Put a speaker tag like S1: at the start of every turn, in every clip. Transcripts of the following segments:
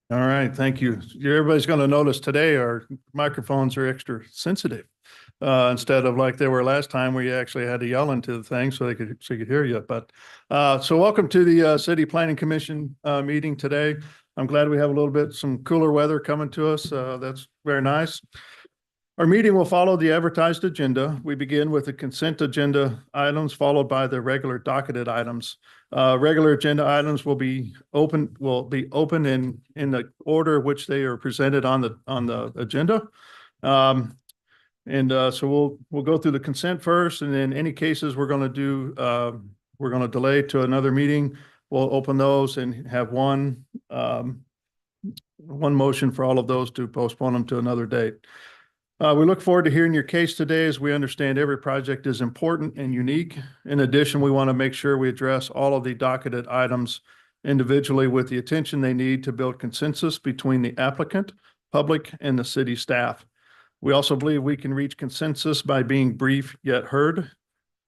S1: All right, thank you. Everybody's going to notice today our microphones are extra sensitive. Instead of like they were last time where you actually had to yell into the thing so you could hear you. But so welcome to the City Planning Commission meeting today. I'm glad we have a little bit some cooler weather coming to us. That's very nice. Our meeting will follow the advertised agenda. We begin with the consent agenda items, followed by the regular docketed items. Regular agenda items will be open in the order which they are presented on the agenda. So we'll go through the consent first, and then any cases we're going to delay to another meeting. We'll open those and have one motion for all of those to postpone them to another date. We look forward to hearing your case today, as we understand every project is important and unique. In addition, we want to make sure we address all of the docketed items individually with the attention they need to build consensus between the applicant, public, and the city staff. We also believe we can reach consensus by being brief yet heard.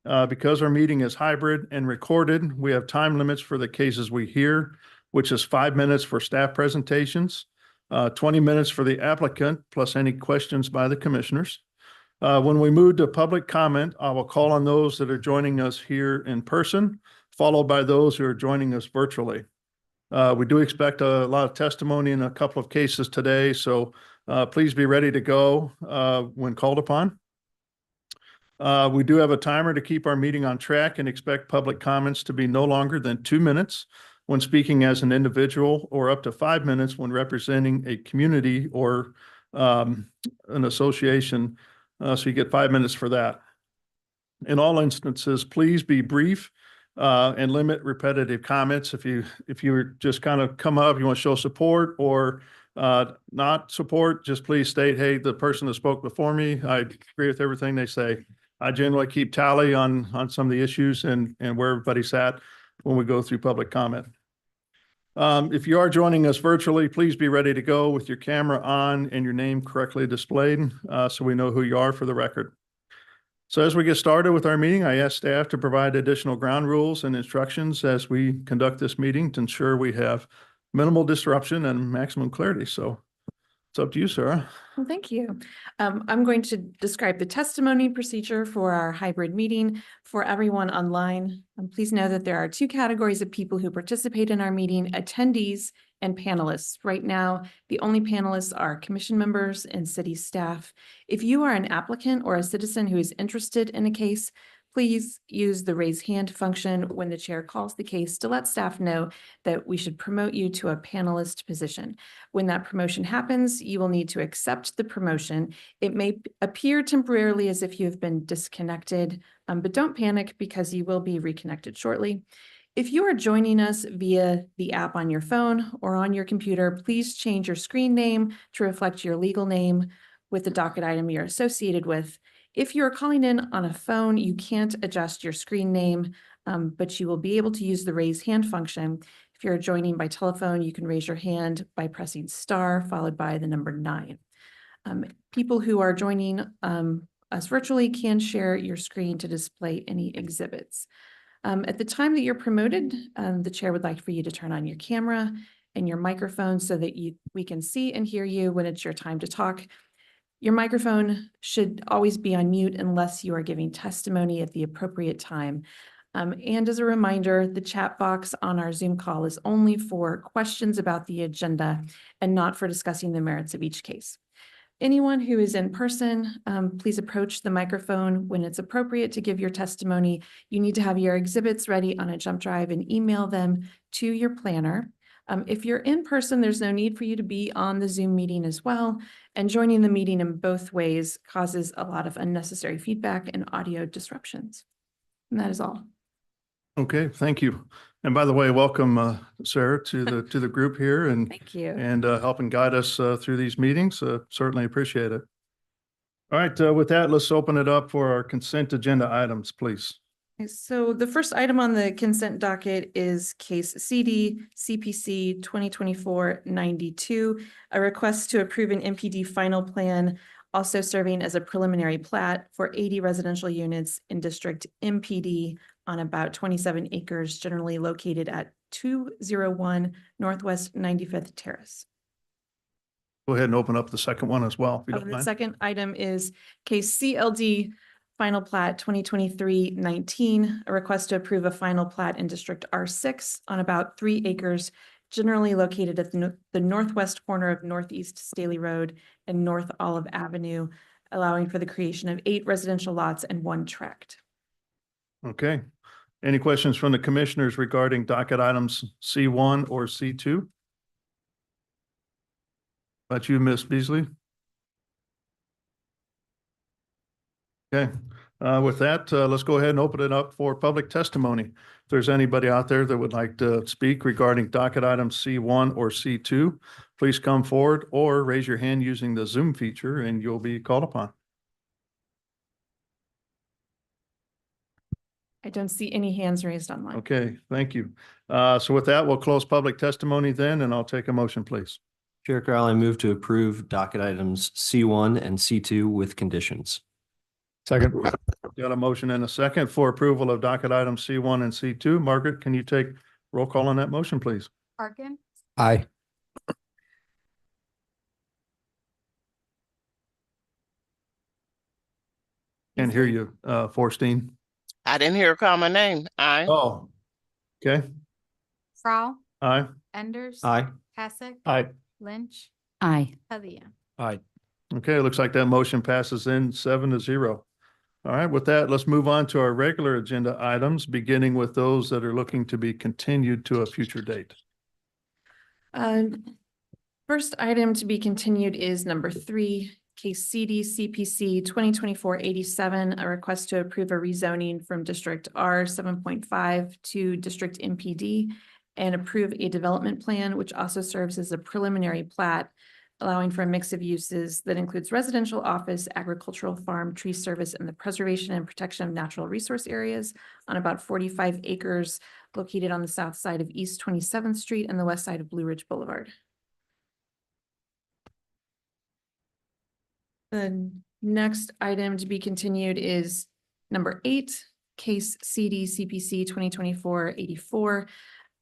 S1: Because our meeting is hybrid and recorded, we have time limits for the cases we hear, which is 5 minutes for staff presentations, 20 minutes for the applicant, plus any questions by the commissioners. When we move to public comment, I will call on those that are joining us here in person, followed by those who are joining us virtually. We do expect a lot of testimony in a couple of cases today, so please be ready to go when called upon. We do have a timer to keep our meeting on track and expect public comments to be no longer than 2 minutes when speaking as an individual, or up to 5 minutes when representing a community or an association. So you get 5 minutes for that. In all instances, please be brief and limit repetitive comments. If you just kind of come up, you want to show support or not support, just please state, hey, the person that spoke before me, I agree with everything they say. I generally keep tally on some of the issues and where everybody's at when we go through public comment. If you are joining us virtually, please be ready to go with your camera on and your name correctly displayed so we know who you are for the record. So as we get started with our meeting, I ask staff to provide additional ground rules and instructions as we conduct this meeting to ensure we have minimal disruption and maximum clarity. So it's up to you, Sarah.
S2: Well, thank you. I'm going to describe the testimony procedure for our hybrid meeting for everyone online. Please know that there are 2 categories of people who participate in our meeting: attendees and panelists. Right now, the only panelists are commission members and city staff. If you are an applicant or a citizen who is interested in a case, please use the raise hand function when the chair calls the case to let staff know that we should promote you to a panelist position. When that promotion happens, you will need to accept the promotion. It may appear temporarily as if you have been disconnected, but don't panic because you will be reconnected shortly. If you are joining us via the app on your phone or on your computer, please change your screen name to reflect your legal name with the docket item you're associated with. If you're calling in on a phone, you can't adjust your screen name, but you will be able to use the raise hand function. If you're joining by telephone, you can raise your hand by pressing star followed by the number 9. People who are joining us virtually can share your screen to display any exhibits. At the time that you're promoted, the chair would like for you to turn on your camera and your microphone so that we can see and hear you when it's your time to talk. Your microphone should always be on mute unless you are giving testimony at the appropriate time. And as a reminder, the chat box on our Zoom call is only for questions about the agenda and not for discussing the merits of each case. Anyone who is in person, please approach the microphone when it's appropriate to give your testimony. You need to have your exhibits ready on a jump drive and email them to your planner. If you're in person, there's no need for you to be on the Zoom meeting as well. And joining the meeting in both ways causes a lot of unnecessary feedback and audio disruptions. And that is all.
S1: Okay, thank you. And by the way, welcome, Sarah, to the group here, and
S2: thank you,
S1: and helping guide us through these meetings. Certainly appreciate it. All right, with that, let's open it up for our consent agenda items, please.
S2: So the first item on the consent docket is case CD CPC 2024-92, a request to approve an MPD final plan, also serving as a preliminary plat for 80 residential units in District MPD on about 27 acres, generally located at 201 Northwest 95th Terrace.
S1: go ahead and open up the second one as well, if you don't
S2: The
S1: mind.
S2: second item is case CLD Final Plat 2023-19, a request to approve a final plat in District R6 on about 3 acres generally located at the northwest corner of Northeast Staley Road and North Olive Avenue, allowing for the creation of 8 residential lots and 1 tract.
S1: Okay. Any questions from the commissioners regarding docket items C1 or C2? About you, Ms. Beasley? Okay. With that, let's go ahead and open it up for public testimony. If there's anybody out there that would like to speak regarding docket items C1 or C2, please come forward or raise your hand using the Zoom feature and you'll be called upon.
S2: I don't see any hands raised online.
S1: Okay, thank you. So with that, we'll close public testimony then, and I'll take a motion, please.
S3: Chair Carl, I move to approve docket items C1 and C2 with conditions.
S1: Second. Got a motion and a second for approval of docket items C1 and C2. Margaret, can you take roll call on that motion, please?
S4: Parkin,
S3: Aye.
S1: Can't hear you, Forstein.
S5: I didn't hear her call my name. Aye.
S1: Oh, okay.
S4: Frau,
S1: Aye.
S4: Enders.
S3: Aye.
S4: Pasek.
S1: Aye.
S4: Lynch,
S6: Aye.
S4: Pavia.
S3: Aye.
S1: Okay, it looks like that motion passes in 7-0. All right, with that, let's move on to our regular agenda items, beginning with those that are looking to be continued to a future date.
S2: First item to be continued is number 3, case CD CPC 2024-87, a request to approve a rezoning from District R 7.5 to District MPD and approve a development plan, which also serves as a preliminary plat, allowing for a mix of uses that includes residential, office, agricultural, farm, tree service, and the preservation and protection of natural resource areas on about 45 acres located on the south side of East 27th Street and the west side of Blue Ridge Boulevard. The next item to be continued is number 8, case CD CPC 2024-84,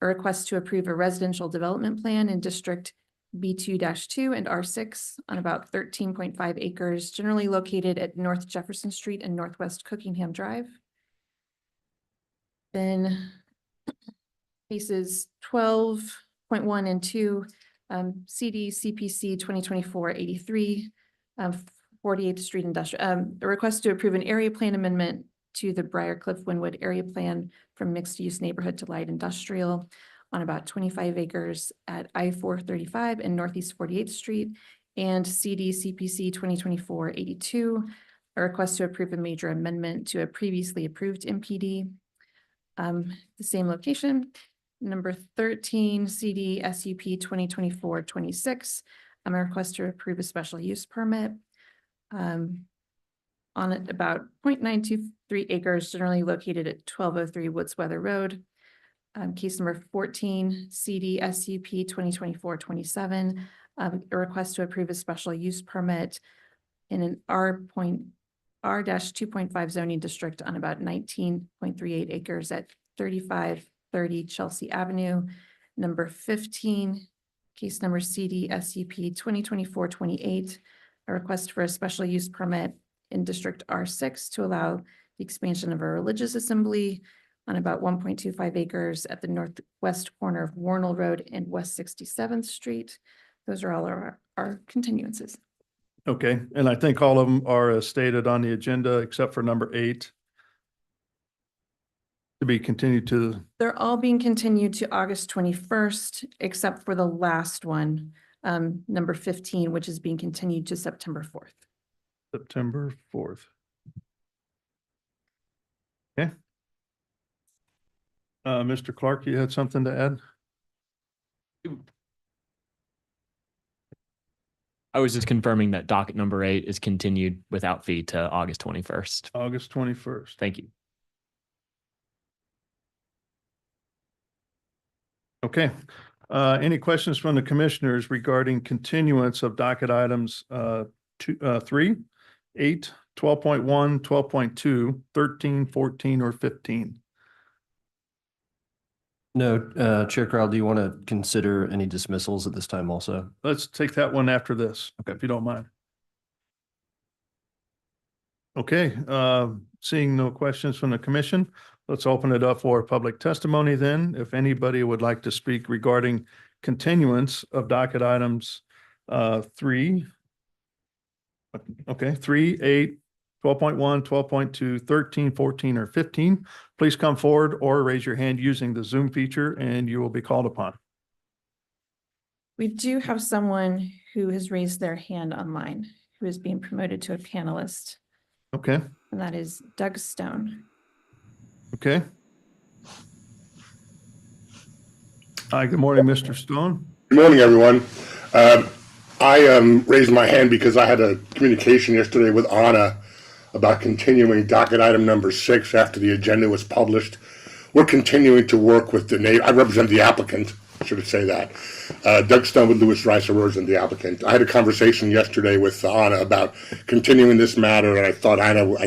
S2: a request to approve a residential development plan in District B2-2 and R6 on about 13.5 acres, generally located at North Jefferson Street and Northwest Cookingham Drive. Then cases 12.1 and 2, CD CPC 2024-83, 48th Street Industrial, a request to approve an area plan amendment to the Briarcliff Wynwood area plan from mixed use neighborhood to light industrial on about 25 acres at I-435 and Northeast 48th Street, and CD CPC 2024-82, a request to approve a major amendment to a previously approved MPD. The same location. Number 13, CD SUP 2024-26, a request to approve a special use permit on it about 0.923 acres, generally located at 1203 Woods Weather Road. Case number 14, CD SUP 2024-27, a request to approve a special use permit in an R-2.5 zoning district on about 19.38 acres at 3530 Chelsea Avenue. Number 15, case number CD SUP 2024-28, a request for a special use permit in District R6 to allow the expansion of a religious assembly on about 1.25 acres at the northwest corner of Warnell Road and West 67th Street. Those are all our continuances.
S1: Okay, and I think all of them are as stated on the agenda except for number 8 to be continued to.
S2: They're all being continued to August 21st, except for the last one, number 15, which is being continued to September 4th.
S1: September 4th. Okay. Mr. Clark, you had something to add?
S7: I was just confirming that docket number 8 is continued without fee to August 21st.
S1: August 21st.
S7: Thank you.
S1: Okay. Any questions from the commissioners regarding continuance of docket items 3, 8, 12.1, 12.2, 13, 14, or 15?
S3: No, Chair Crowell, do you want to consider any dismissals at this time also?
S1: Let's take that one after this,
S3: Okay.
S1: if you don't mind. Okay, seeing no questions from the commission, let's open it up for public testimony then. If anybody would like to speak regarding continuance of docket items 3, 8, 12.1, 12.2, 13, 14, or 15, please come forward or raise your hand using the Zoom feature and you will be called upon.
S2: We do have someone who has raised their hand online, who is being promoted to a panelist,
S1: Okay,
S2: and that is Doug Stone.
S1: okay. Hi, good morning, Mr. Stone.
S6: Good morning, everyone. I raised my hand because I had a communication yesterday with Anna about continuing docket item number 6 after the agenda was published. We're continuing to work with I represent the applicant, should I say that. Doug Stone with Lewis Rice Erosion, the applicant. I had a conversation yesterday with Anna about continuing this matter, and I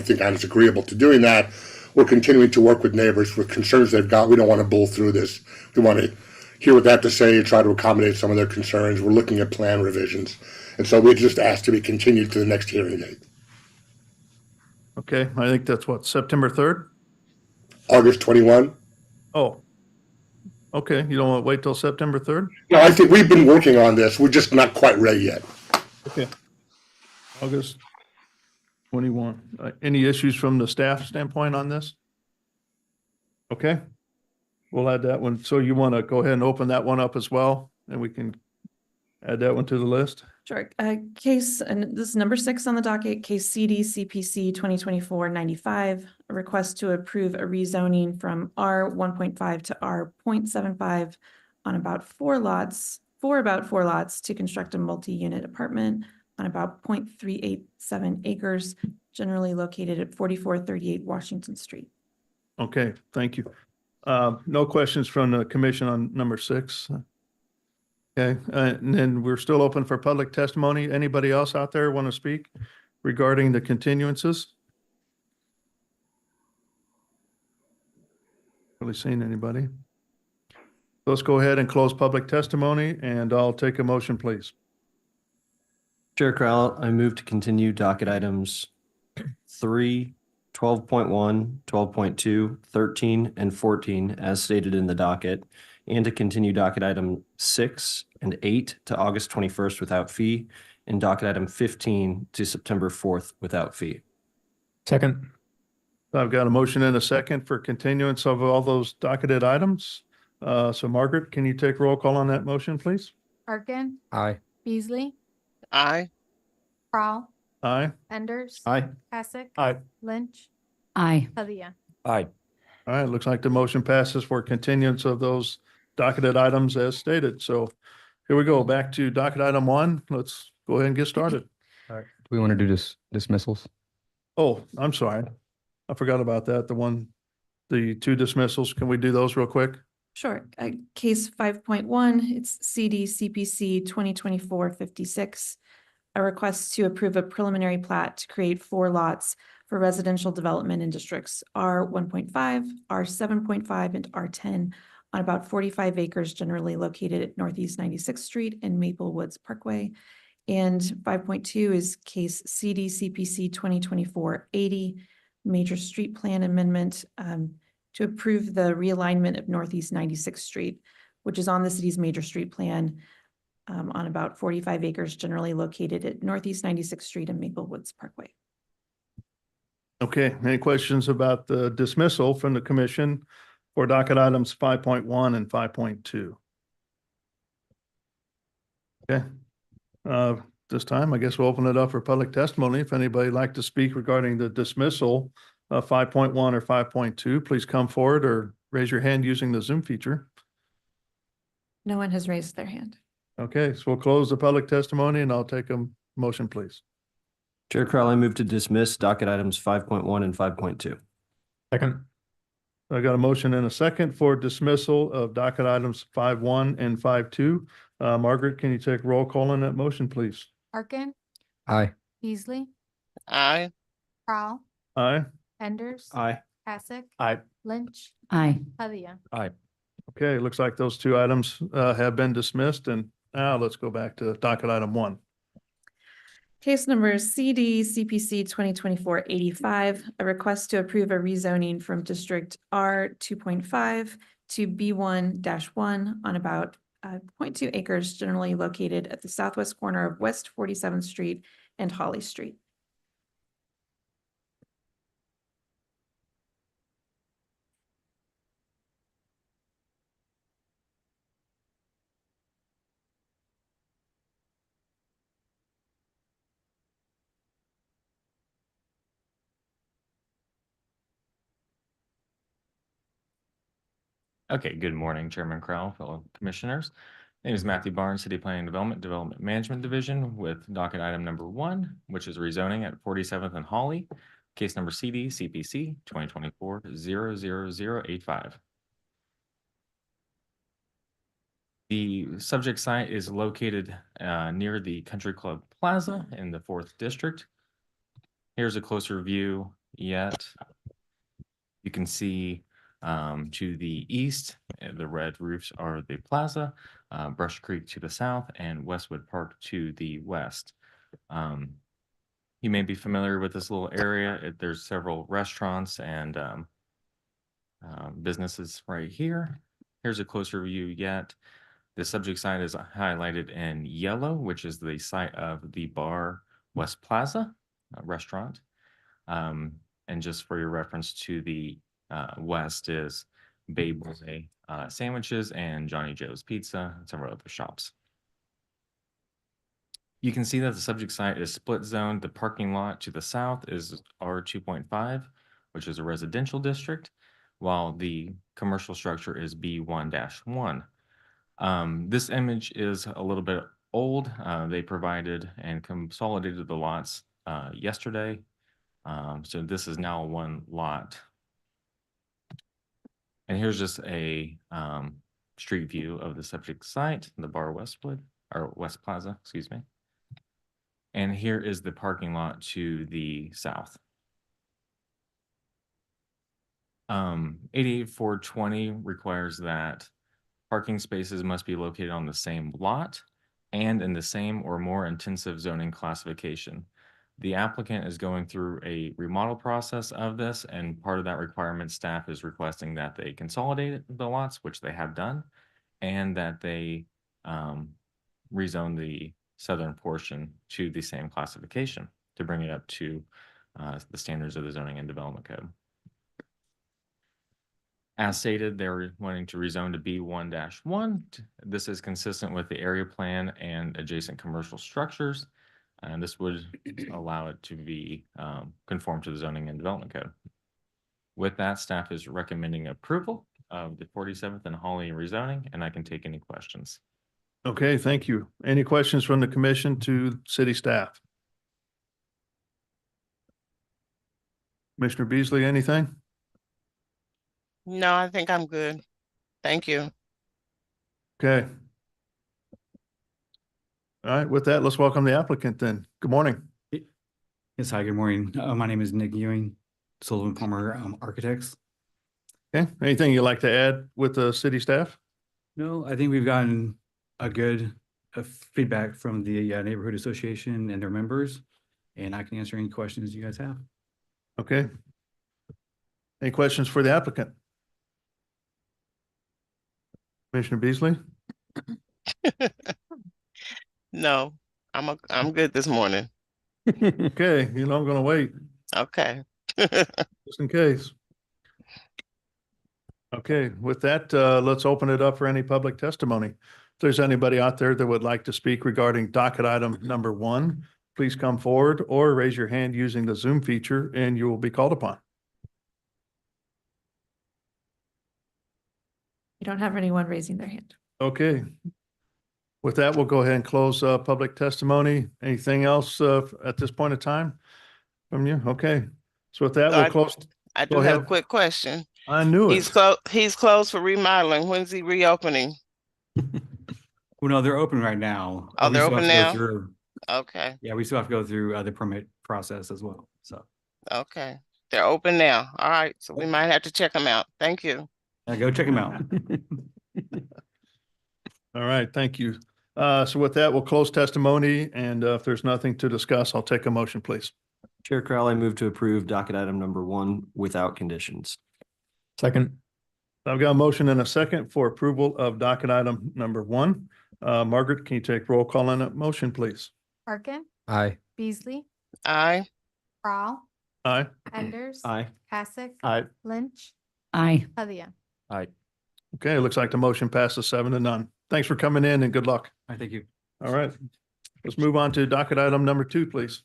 S6: think Anna's agreeable to doing that. We're continuing to work with neighbors with concerns they've got. We don't want to bull through this. We want to hear what they have to say and try to accommodate some of their concerns. We're looking at plan revisions. And so we just asked to be continued to the next hearing date,
S1: Okay, I think that's what, September 3rd?
S6: August 21.
S1: Oh, okay, you don't want to wait till September 3rd?
S6: No, I think we've been working on this. We're just not quite ready yet.
S1: Okay. August 21. Any issues from the staff standpoint on this? Okay. We'll add that one. So you want to go ahead and open that one up as well, and we can add that one to the list?
S2: Sure. Case, and this is number 6 on the docket, case CD CPC 2024-95, a request to approve a rezoning from R 1.5 to R 0.75 on about 4 lots to construct a multi-unit apartment on about 0.387 acres, generally located at 4438 Washington Street.
S1: Okay, thank you. No questions from the commission on number 6. Okay, and then we're still open for public testimony. Anybody else out there want to speak regarding the continuances? Really seen anybody? Let's go ahead and close public testimony and I'll take a motion, please.
S3: Chair Crowell, I move to continue docket items 3, 12.1, 12.2, 13, and 14 as stated in the docket, and to continue docket item 6 and 8 to August 21st without fee, and docket item 15 to September 4th without fee.
S7: Second.
S1: I've got a motion and a second for continuance of all those docketed items. So Margaret, can you take roll call on that motion, please?
S4: Arkin,
S7: Aye.
S4: Beasley,
S5: Aye.
S4: Frau,
S1: Aye.
S4: Enders.
S3: Aye.
S4: Pasek.
S1: Aye.
S4: Lynch,
S8: Aye.
S4: Padilla.
S7: Aye.
S1: All right, looks like the motion passes for continuance of those docketed items as stated. So here we go, back to docket item 1. Let's go ahead and get started.
S9: Do we want to do dismissals?
S1: Oh, I'm sorry. I forgot about that. The 2 dismissals. Can we do those real quick?
S2: Sure. Case 5.1, it's CD CPC 2024-56, a request to approve a preliminary plat to create 4 lots for residential development in districts R 1.5, R 7.5, and R 10 on about 45 acres generally located at Northeast 96th Street and Maple Woods Parkway. And 5.2 is case CD CPC 2024-80, major street plan amendment to approve the realignment of Northeast 96th Street, which is on the city's major street plan on about 45 acres generally located at Northeast 96th Street and Maple Woods Parkway.
S1: Okay, any questions about the dismissal from the commission for docket items 5.1 and 5.2? Okay. This time, I guess we'll open it up for public testimony. If anybody would like to speak regarding the dismissal of 5.1 or 5.2, please come forward or raise your hand using the Zoom feature.
S2: No one has raised their hand.
S1: Okay, so we'll close the public testimony and I'll take a motion, please.
S3: Chair Crowell, I move to dismiss docket items 5.1 and 5.2.
S7: Second.
S1: I got a motion and a second for dismissal of docket items 5.1 and 5.2. Margaret, can you take roll call on that motion, please?
S4: Arkin,
S9: Aye.
S4: Beasley,
S5: Aye.
S4: Frau,
S1: Aye.
S4: Enders.
S3: Aye.
S4: Pasek.
S7: Aye.
S4: Lynch,
S8: Aye.
S4: Padilla.
S7: Aye.
S1: Okay, looks like those two items have been dismissed, and now let's go back to docket item 1.
S2: Case number CD CPC 2024-85, a request to approve a rezoning from District R 2.5 to B1-1 on about 0.2 acres generally located at the southwest corner of West 47th Street and Holly Street.
S8: Okay, good morning, Chairman Crowell, fellow commissioners. My name is Matthew Barnes, City Planning Development Management Division with docket item number 1, which is rezoning at 47th and Holly, case number CD CPC 2024-00085. The subject site is located near the Country Club Plaza in the 4th District. Here's a closer view yet. You can see to the east, the red roofs are the plaza, Brush Creek to the south, and Westwood Park to the west. You may be familiar with this little area. There's several restaurants and businesses right here. Here's a closer view yet. The subject site is highlighted in yellow, which is the site of the bar West Plaza restaurant. And just for your reference, to the west is Babel's Sandwiches and Johnny Joe's Pizza and several other shops. You can see that the subject site is split zoned. The parking lot to the south is R 2.5, which is a residential district, while the commercial structure is B1-1. This image is a little bit old. They provided and consolidated the lots yesterday. So this is now one lot. And here's just a street view of the subject site, the bar Westwood, or West Plaza, excuse me. And here is the parking lot to the south. 88420 requires that parking spaces must be located on the same lot and in the same or more intensive zoning classification. The applicant is going through a remodel process of this, and part of that requirement, staff is requesting that they consolidate the lots, which they have done, and that they rezone the southern portion to the same classification to bring it up to the standards of the Zoning and Development Code. As stated, they're wanting to rezone to B1-1. This is consistent with the area plan and adjacent commercial structures. And this would allow it to be conform to the Zoning and Development Code. With that, staff is recommending approval of the 47th and Holly rezoning, and I can take any questions.
S1: Okay, thank you. Any questions from the commission to city staff? Commissioner Beasley, anything?
S5: No, I think I'm good. Thank you.
S1: Okay. All right, with that, let's welcome the applicant then. Good morning.
S10: Yes, hi, good morning. My name is Nick Ewing, Sullivan Palmer Architects.
S1: Okay, anything you'd like to add with the city staff?
S10: No, I think we've gotten a good feedback from the neighborhood association and their members, and I can answer any questions you guys have.
S1: Okay. Any questions for the applicant? Commissioner Beasley?
S5: No, I'm good this morning.
S1: Okay, I'm gonna wait,
S5: Okay.
S1: just in case. Okay, with that, let's open it up for any public testimony. If there's anybody out there that would like to speak regarding docket item number 1, please come forward or raise your hand using the Zoom feature and you will be called upon.
S2: We don't have anyone raising their hand.
S1: Okay. With that, we'll go ahead and close public testimony. Anything else at this point in time from you? Okay. So with that, we'll close.
S5: I do
S1: Go
S5: have a
S1: ahead.
S5: quick question.
S1: I knew
S5: He's
S1: it.
S5: he's closed for remodeling. When's he reopening?
S10: Well, no, they're open right now.
S5: Oh,
S10: We
S5: they're
S10: still have
S5: open
S10: to go
S5: now?
S10: through-
S5: Okay,
S10: Yeah, we still have to go through the permit process as well. So
S5: okay. They're open now. All right, so we might have to check them out. Thank you.
S10: go check them out.
S1: All right, thank you. So with that, we'll close testimony, and if there's nothing to discuss, I'll take a motion, please.
S3: Chair Crowell, I move to approve docket item number 1 without conditions.
S7: Second.
S1: I've got a motion and a second for approval of docket item number 1. Margaret, can you take roll call on that motion, please?
S4: Parkin,
S9: Aye.
S4: Beasley,
S5: Aye.
S4: Prowl,
S1: Aye.
S4: Enders.
S3: Aye.
S4: Kasich.
S1: Aye.
S4: Lynch,
S2: Aye.
S4: Hellyer.
S7: Aye.
S1: Okay, it looks like the motion passes 7-0. Thanks for coming in and good luck.
S10: I thank you.
S1: All right. Let's move on to docket item number 2, please.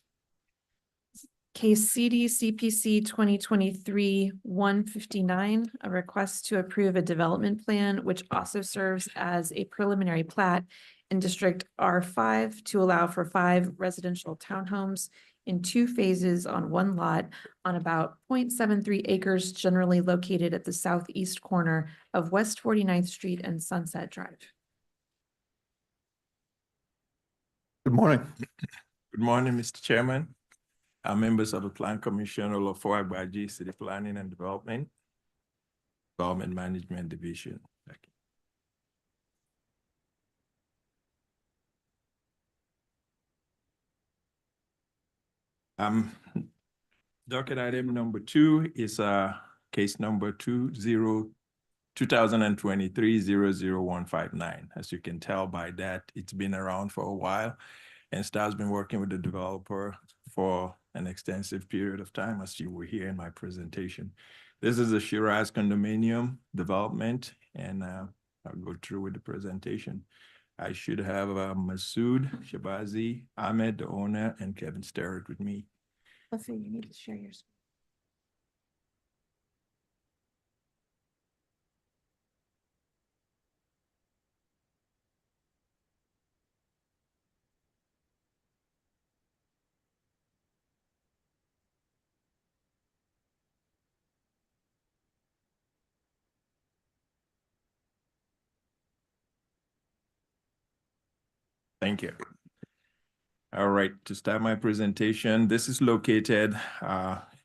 S2: Case CD CPC 2023-159, a request to approve a development plan which also serves as a preliminary plat in District R5 to allow for 5 residential townhomes in 2 phases on 1 lot on about 0.73 acres generally located at the southeast corner of West 49th Street and Sunset Drive.
S1: Good morning.
S11: Good morning, Mr. Chairman. Our members of the Plan Commission, Olofo Agbaji, City Planning and Development Management Division. Thank you. Docket item number 2 is case number 2023-00159. As you can tell by that, it's been around for a while, and staff's been working with the developer for an extensive period of time, as you will hear in my presentation. This is a Shiraz condominium development, and I'll go through with the presentation. I should have Masood Shabazi, Ahmed, the owner, and Kevin Sterrett with me.
S2: Let's see, you need to share yours.
S11: Thank you. All right, to start my presentation, this is located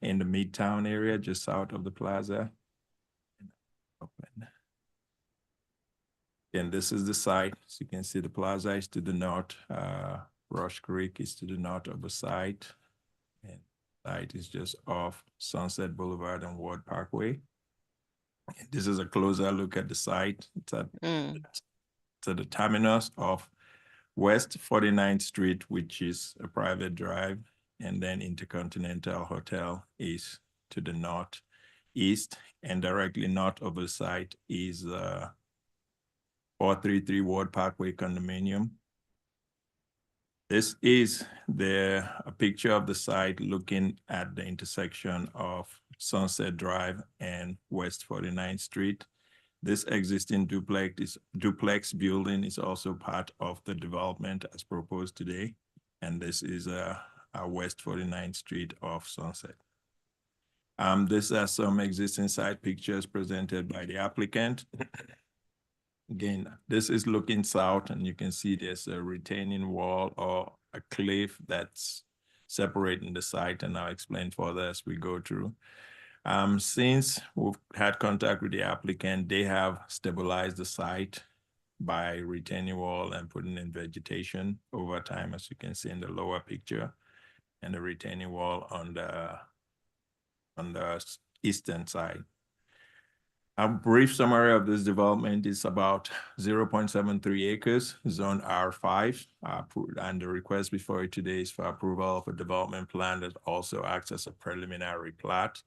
S11: in the Midtown area, just south of the plaza. And this is the site. As you can see, the plaza is to the north. Rush Creek is to the north of the site. And the site is just off Sunset Boulevard and Ward Parkway. And this is a closer look at the site. It's at the terminus of West 49th Street, which is a private drive, and then Intercontinental Hotel is to the northeast, and directly north of the site is 433 Ward Parkway condominium. This is a picture of the site looking at the intersection of Sunset Drive and West 49th Street. This existing duplex building is also part of the development as proposed today. And this is our West 49th Street of Sunset. These are some existing site pictures presented by the applicant. Again, this is looking south, and you can see there's a retaining wall or a cliff that's separating the site, and I'll explain further as we go through. Since we've had contact with the applicant, they have stabilized the site by retaining wall and putting in vegetation over time, as you can see in the lower picture, and the retaining wall on the eastern side. A brief summary of this development is about 0.73 acres, zone R5, and the request before you today is for approval of a development plan that also acts as a preliminary plat.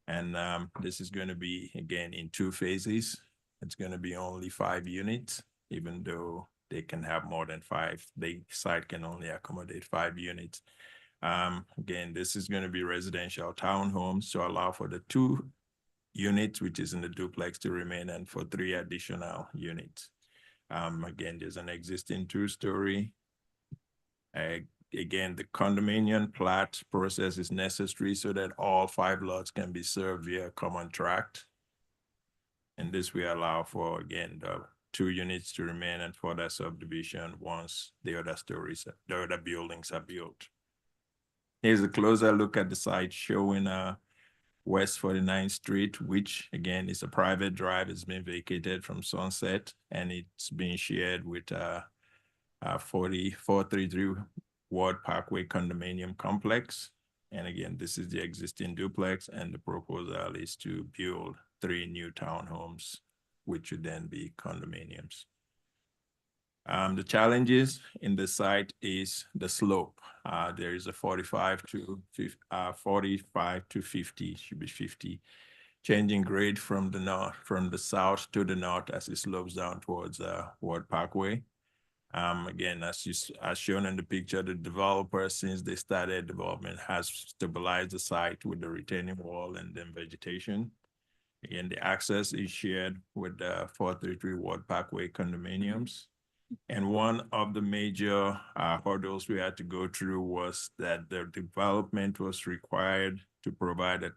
S11: And this is going to be, again, in 2 phases. It's going to be only 5 units, even though they can have more than 5. The site can only accommodate 5 units. Again, this is going to be residential townhomes to allow for the 2 units, which is in the duplex, to remain, and for 3 additional units. Again, there's an existing 2-story. Again, the condominium plat process is necessary so that all 5 lots can be served via common tract. And this will allow for, again, the 2 units to remain and further subdivision once the other buildings are built. Here's a closer look at the site showing West 49th Street, which again is a private drive. It's been vacated from Sunset and it's being shared with 433 Ward Parkway Condominium Complex. And again, this is the existing duplex, and the proposal is to build 3 new townhomes, which would then be condominiums. The challenges in the site is the slope. There is a 45 to 50, should be 50, changing grade from the south to the north as it slopes down towards Ward Parkway. Again, as shown in the picture, the developer, since they started development, has stabilized the site with the retaining wall and then vegetation. Again, the access is shared with the 433 Ward Parkway condominiums. And one of the major hurdles we had to go through was that the development was required to provide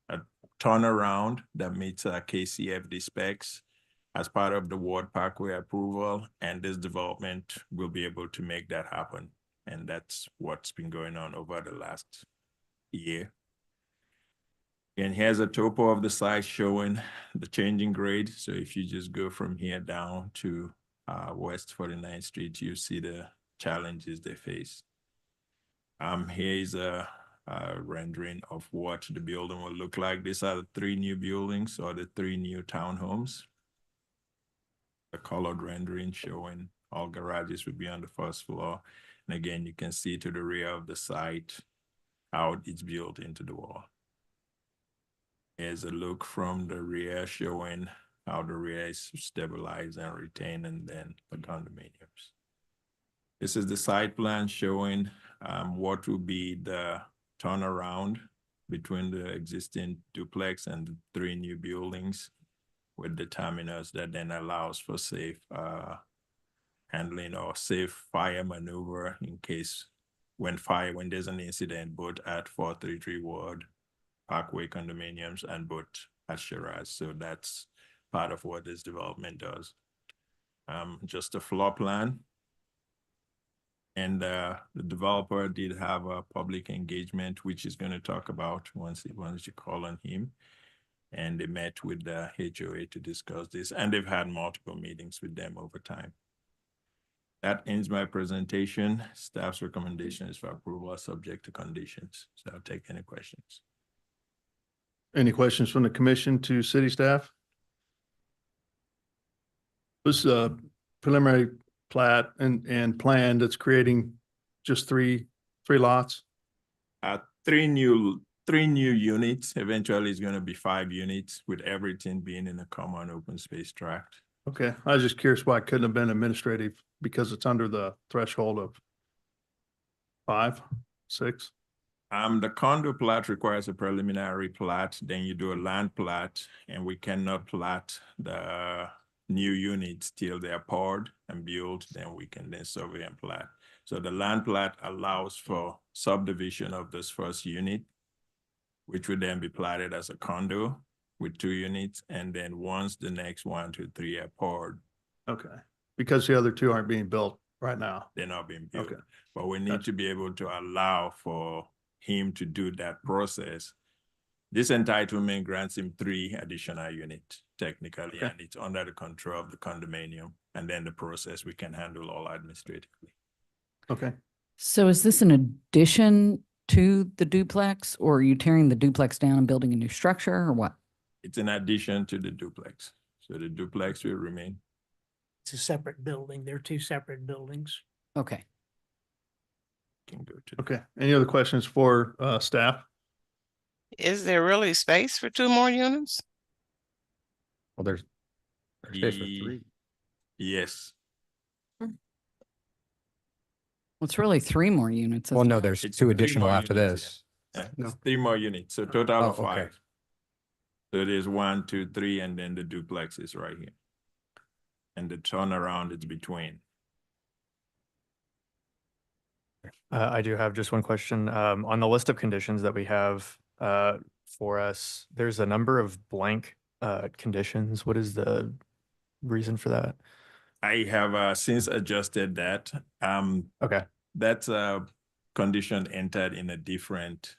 S11: a turnaround that meets KCFD specs as part of the Ward Parkway approval, and this development will be able to make that happen. And that's what's been going on over the last year. And here's a topo of the site showing the changing grade. So if you just go from here down to West 49th Street, you see the challenges they face. Here is a rendering of what the building will look like. These are the 3 new buildings or the 3 new townhomes. A colored rendering showing all garages would be on the first floor. And again, you can see to the rear of the site how it's built into the wall. Here's a look from the rear showing how the rear is stabilized and retained, and then the condominiums. This is the site plan showing what will be the turnaround between the existing duplex and the 3 new buildings, with the terminus that then allows for safe handling or safe fire maneuver in case when there's an incident, both at 433 Ward Parkway condominiums and both at Shiraz. So that's part of what this development does. Just a floor plan. And the developer did have a public engagement, which is going to talk about once you call on him. And they met with the HOA to discuss this, and they've had multiple meetings with them over time. That ends my presentation. Staff's recommendation is for approval subject to conditions. So I'll take any questions.
S1: Any questions from the commission to city staff? This preliminary plat and plan that's creating just three lots?
S11: 3 new units. Eventually it's going to be 5 units with everything being in a common open space tract.
S1: Okay, I was just curious why it couldn't have been administrative, because it's under the threshold of 5, 6.
S11: The condo plat requires a preliminary plat, then you do a land plat, and we cannot plat the new units till they're poured and built, then we can then survey and plat. So the land plat allows for subdivision of this first unit, which would then be platted as a condo with 2 units. And then once the next 1, 2, 3 are poured.
S1: Okay, because the other 2 aren't being built right now.
S11: They're not being built.
S1: Okay.
S11: But we need to be able to allow for him to do that process. This entitlement grants him 3 additional units technically,
S1: Okay.
S11: and it's under the control of the condominium. And then the process we can handle all administratively.
S1: Okay,
S12: So is this an addition to the duplex, or are you tearing the duplex down and building a new structure, or what?
S11: It's an addition to the duplex. So the duplex will remain.
S13: It's a separate building. They're 2 separate buildings.
S12: Okay.
S11: Can go to.
S1: okay. Any other questions for staff?
S5: Is there really space for 2 more units?
S9: Well, there's space for
S11: Ye-
S9: 3.
S11: Yes.
S12: Well, it's really 3 more units.
S9: Well,
S12: isn't
S9: no,
S12: it?
S9: there's
S11: It's
S9: 2
S11: 3
S9: additional
S11: more
S9: after
S11: units,
S9: this.
S11: It's 3 more units, so total of
S9: Oh, okay.
S11: 5. So there's 1, 2, 3, and then the duplex is right here. And the turnaround is between.
S14: I do have just one question. On the list of conditions that we have for us, there's a number of blank conditions. What is the reason for that?
S11: I have since adjusted that.
S14: Okay.
S11: That's a condition entered in a different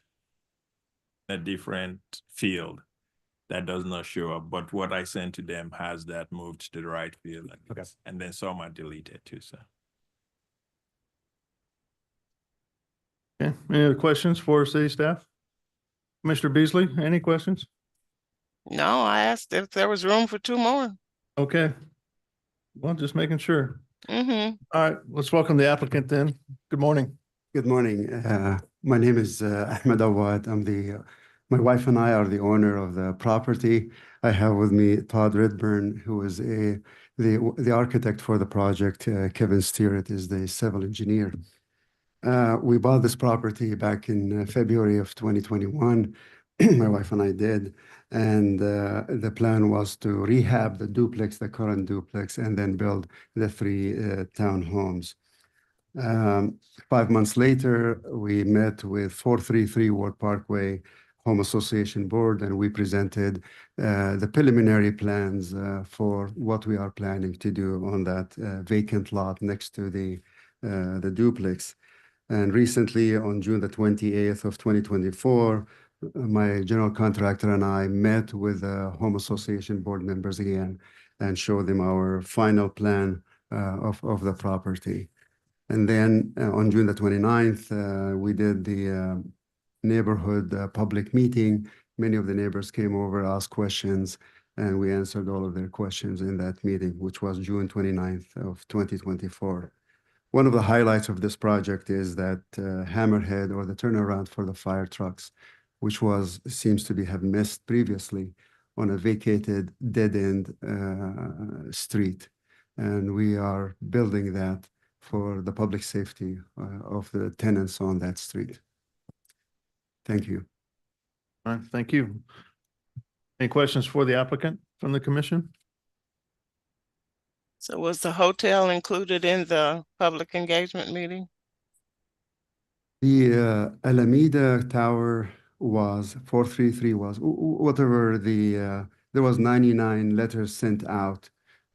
S11: a different field that does not show up, but what I sent to them has that moved to the right field.
S14: Okay.
S11: And then some are deleted too, so.
S1: Okay, any other questions for city staff? Mr. Beasley, any questions?
S5: No, I asked if there was room for two more.
S1: Okay. Well, just making sure.
S5: Mm-hmm.
S1: All right, let's welcome the applicant then. Good morning.
S15: Good morning. My name is Ahmed Awad. My wife and I are the owner of the property. I have with me Todd Redburn, who is the architect for the project. Kevin Steerett is the civil engineer. We bought this property back in February of 2021. My wife and I did. And the plan was to rehab the current duplex, and then build the 3 townhomes. 5 months later, we met with 433 Ward Parkway Home Association Board, and we presented the preliminary plans for what we are planning to do on that vacant lot next to the duplex. And recently, on June the 28th of 2024, my general contractor and I met with the Home Association Board members again and showed them our final plan of the property. And then on June the 29th, we did the neighborhood public meeting. Many of the neighbors came over, asked questions, and we answered all of their questions in that meeting, which was June 29th of 2024. One of the highlights of this project is that hammerhead, or the turnaround for the fire trucks, which seems to have missed previously on a vacated dead-end street. And we are building that for the public safety of the tenants on that street. Thank you.
S1: All right, thank you. Any questions for the applicant from the commission?
S5: So was the hotel included in the public engagement meeting?
S15: The Alameda Tower was 433 was whatever there was 99 letters sent out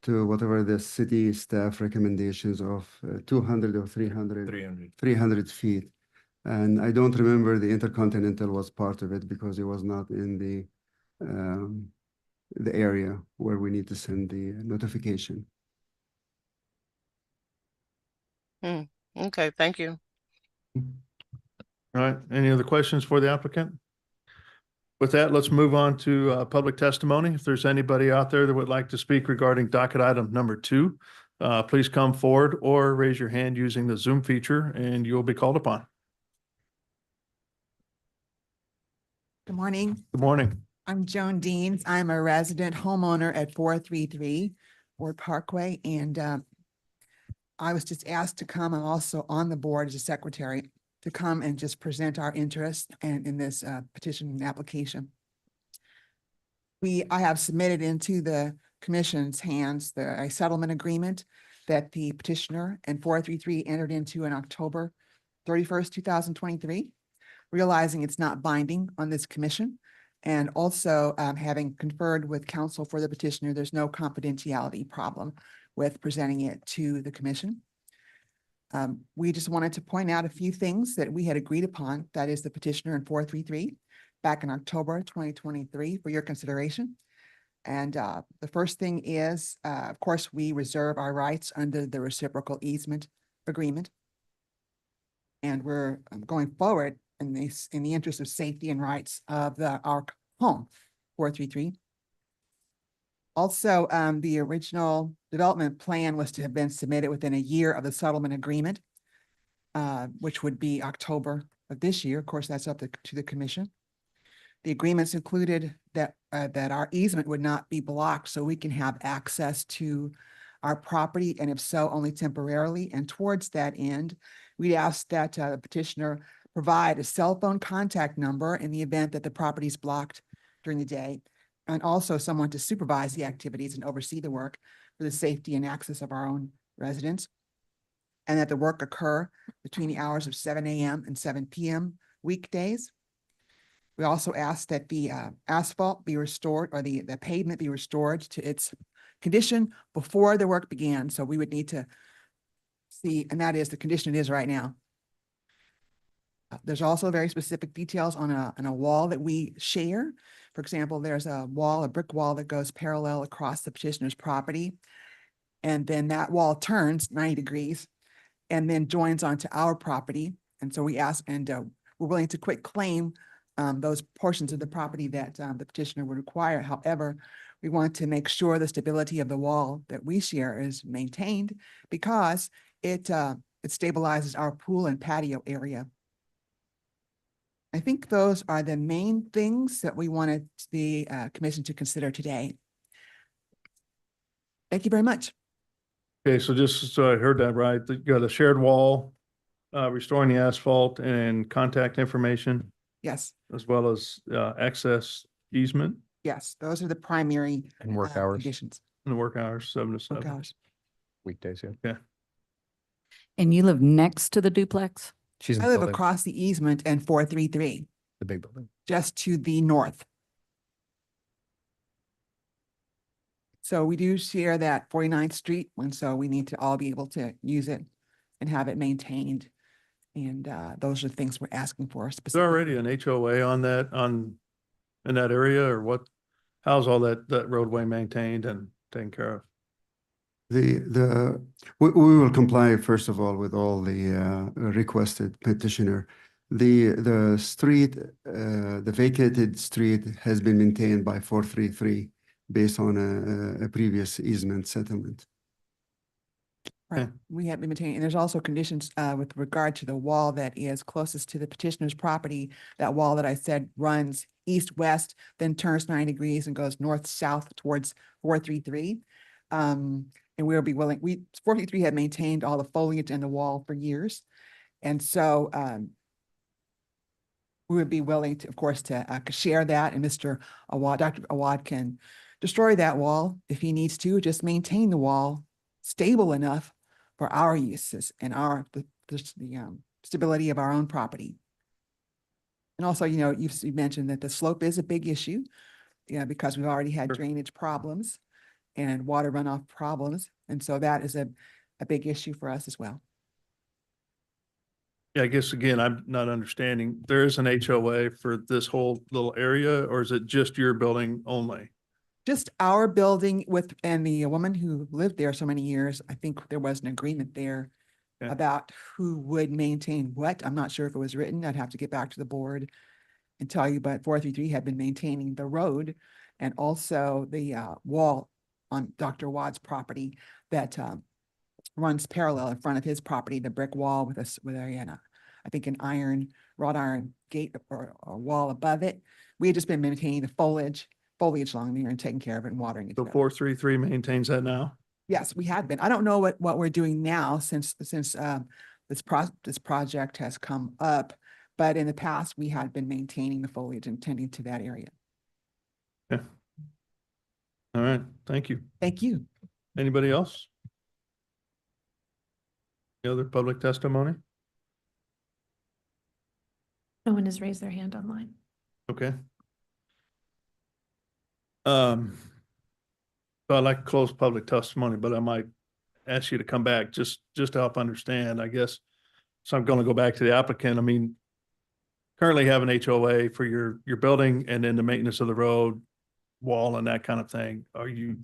S15: to whatever the city staff recommendations of 200 or 300 feet. And I don't remember the Intercontinental was part of it because it was not in the area where we need to send the notification.
S5: Okay, thank you.
S1: All right, any other questions for the applicant? With that, let's move on to public testimony. If there's anybody out there that would like to speak regarding docket item number 2, please come forward or raise your hand using the Zoom feature and you'll be called upon.
S16: Good morning.
S1: Good morning.
S16: I'm Joan Deans. I'm a resident homeowner at 433 Ward Parkway, and I was just asked to come. I'm also on the board as a secretary to come and just present our interest and in this petition and application. I have submitted into the commission's hands a settlement agreement that the petitioner and 433 entered into on October 31st, 2023, realizing it's not binding on this commission. And also having conferred with counsel for the petitioner, there's no confidentiality problem with presenting it to the commission. We just wanted to point out a few things that we had agreed upon, that is the petitioner and 433 back in October 2023 for your consideration. And the first thing is, of course, we reserve our rights under the reciprocal easement agreement. And we're going forward in the interest of safety and rights of our home, 433. Also, the original development plan was to have been submitted within a year of the settlement agreement, which would be October of this year. Of course, that's up to the commission. The agreements included that our easement would not be blocked, so we can have access to our property, and if so, only temporarily. And towards that end, we asked that the petitioner provide a cell phone contact number in the event that the property is blocked during the day, and also someone to supervise the activities and oversee the work for the safety and access of our own residents, and that the work occur between the hours of 7 a.m. and 7 p.m. weekdays. We also asked that the asphalt be restored, or the pavement be restored to its condition before the work began. So we would need to see, and that is the condition it is right now. There's also very specific details on a wall that we share. For example, there's a brick wall that goes parallel across the petitioner's property. And then that wall turns 90 degrees and then joins onto our property. And so we ask, and we're willing to quit claim those portions of the property that the petitioner would require. However, we want to make sure the stability of the wall that we share is maintained because it stabilizes our pool and patio area. I think those are the main things that we wanted the commission to consider today. Thank you very much.
S1: Okay, so just so I heard that right, you got a shared wall, restoring the asphalt and contact information,
S16: Yes,
S1: as well as access easement
S16: yes, those are the primary
S9: And work hours,
S16: conditions.
S1: in the work hours, 7 to
S16: Work
S1: 7.
S16: hours.
S9: weekdays, yeah.
S1: Okay.
S12: And you live next to the duplex?
S9: She's in
S16: I
S9: the
S16: live
S9: building,
S16: across the easement and 433,
S9: the big building.
S16: just to the north. So we do share that 49th Street, and so we need to all be able to use it and have it maintained. And those are the things we're asking for
S1: Is there
S16: specifically.
S1: already an HOA on that, in that area, or what? How's all that roadway maintained and taken care of?
S15: We will comply, first of all, with all the requested petitioner. The street, the vacated street has been maintained by 433 based on a previous easement settlement.
S16: Right, we have been maintaining, and there's also conditions with regard to the wall that is closest to the petitioner's property. That wall that I said runs east-west, then turns 90 degrees and goes north-south towards 433. And we'll be willing, 433 had maintained all the foliage in the wall for years. And so we would be willing to, of course, to share that, and Dr. Awad can destroy that wall if he needs to, just maintain the wall stable enough for our uses and the stability of our own property. And also, you know, you've mentioned that the slope is a big issue, because we've already had drainage problems and water runoff problems. And so that is a big issue for us as well.
S1: Yeah, I guess again, I'm not understanding. There is an HOA for this whole little area, or is it just your building only?
S16: Just our building and the woman who lived there so many years, I think there was an agreement there
S1: Okay.
S16: about who would maintain what. I'm not sure if it was written. I'd have to get back to the board and tell you, but 433 had been maintaining the road and also the wall on Dr. Wad's property that runs parallel in front of his property, the brick wall with I think an wrought iron gate or wall above it. We had just been maintaining the foliage along there and taking care of it and watering it.
S1: So 433 maintains that now?
S16: Yes, we had been. I don't know what we're doing now since this project has come up, but in the past we had been maintaining the foliage and tending to that area.
S1: Yeah. All right, thank you.
S16: Thank you.
S1: Anybody else? Any other public testimony?
S2: No one has raised their hand online.
S1: Okay. So I'd like to close public testimony, but I might ask you to come back just to help understand, I guess. So I'm going to go back to the applicant. I mean, currently have an HOA for your building and then the maintenance of the road, wall and that kind of thing. Are you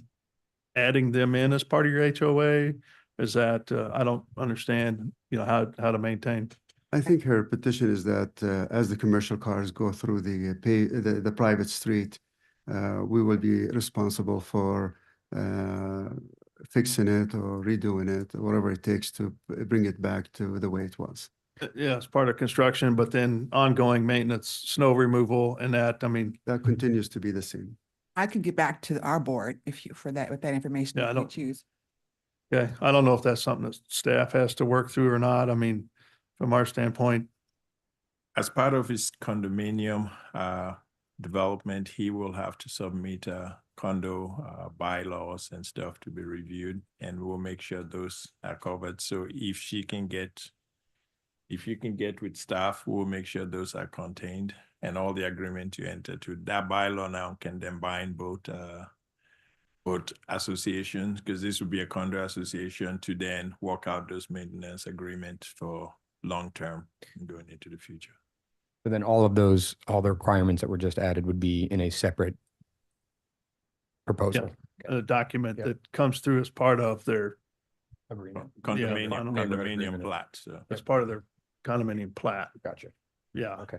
S1: adding them in as part of your HOA? Is that, I don't understand, how to maintain.
S15: I think her petition is that as the commercial cars go through the private street, we will be responsible for fixing it or redoing it, or whatever it takes to bring it back to the way it was.
S1: Yeah, it's part of construction, but then ongoing maintenance, snow removal and that, I mean.
S15: That continues to be the same.
S16: I can get back to our board with that information
S1: Yeah,
S16: if you choose.
S1: Okay, I don't know if that's something that staff has to work through or not. I mean, from our standpoint.
S11: As part of his condominium development, he will have to submit condo bylaws and stuff to be reviewed, and we'll make sure those are covered. So if you can get with staff, we'll make sure those are contained, and all the agreement you enter to that bylaw now can then bind both associations, because this would be a condo association to then work out those maintenance agreements for long term going into the future.
S9: But then all the requirements that were just added would be in a separate proposal.
S1: A document
S9: Yep.
S1: that comes through as part of their,
S9: Agreement.
S11: Condominium,
S1: final
S11: condominium
S9: agreement.
S11: plat, so.
S1: as part of their condominium plat.
S9: Gotcha.
S1: Yeah.
S9: Okay.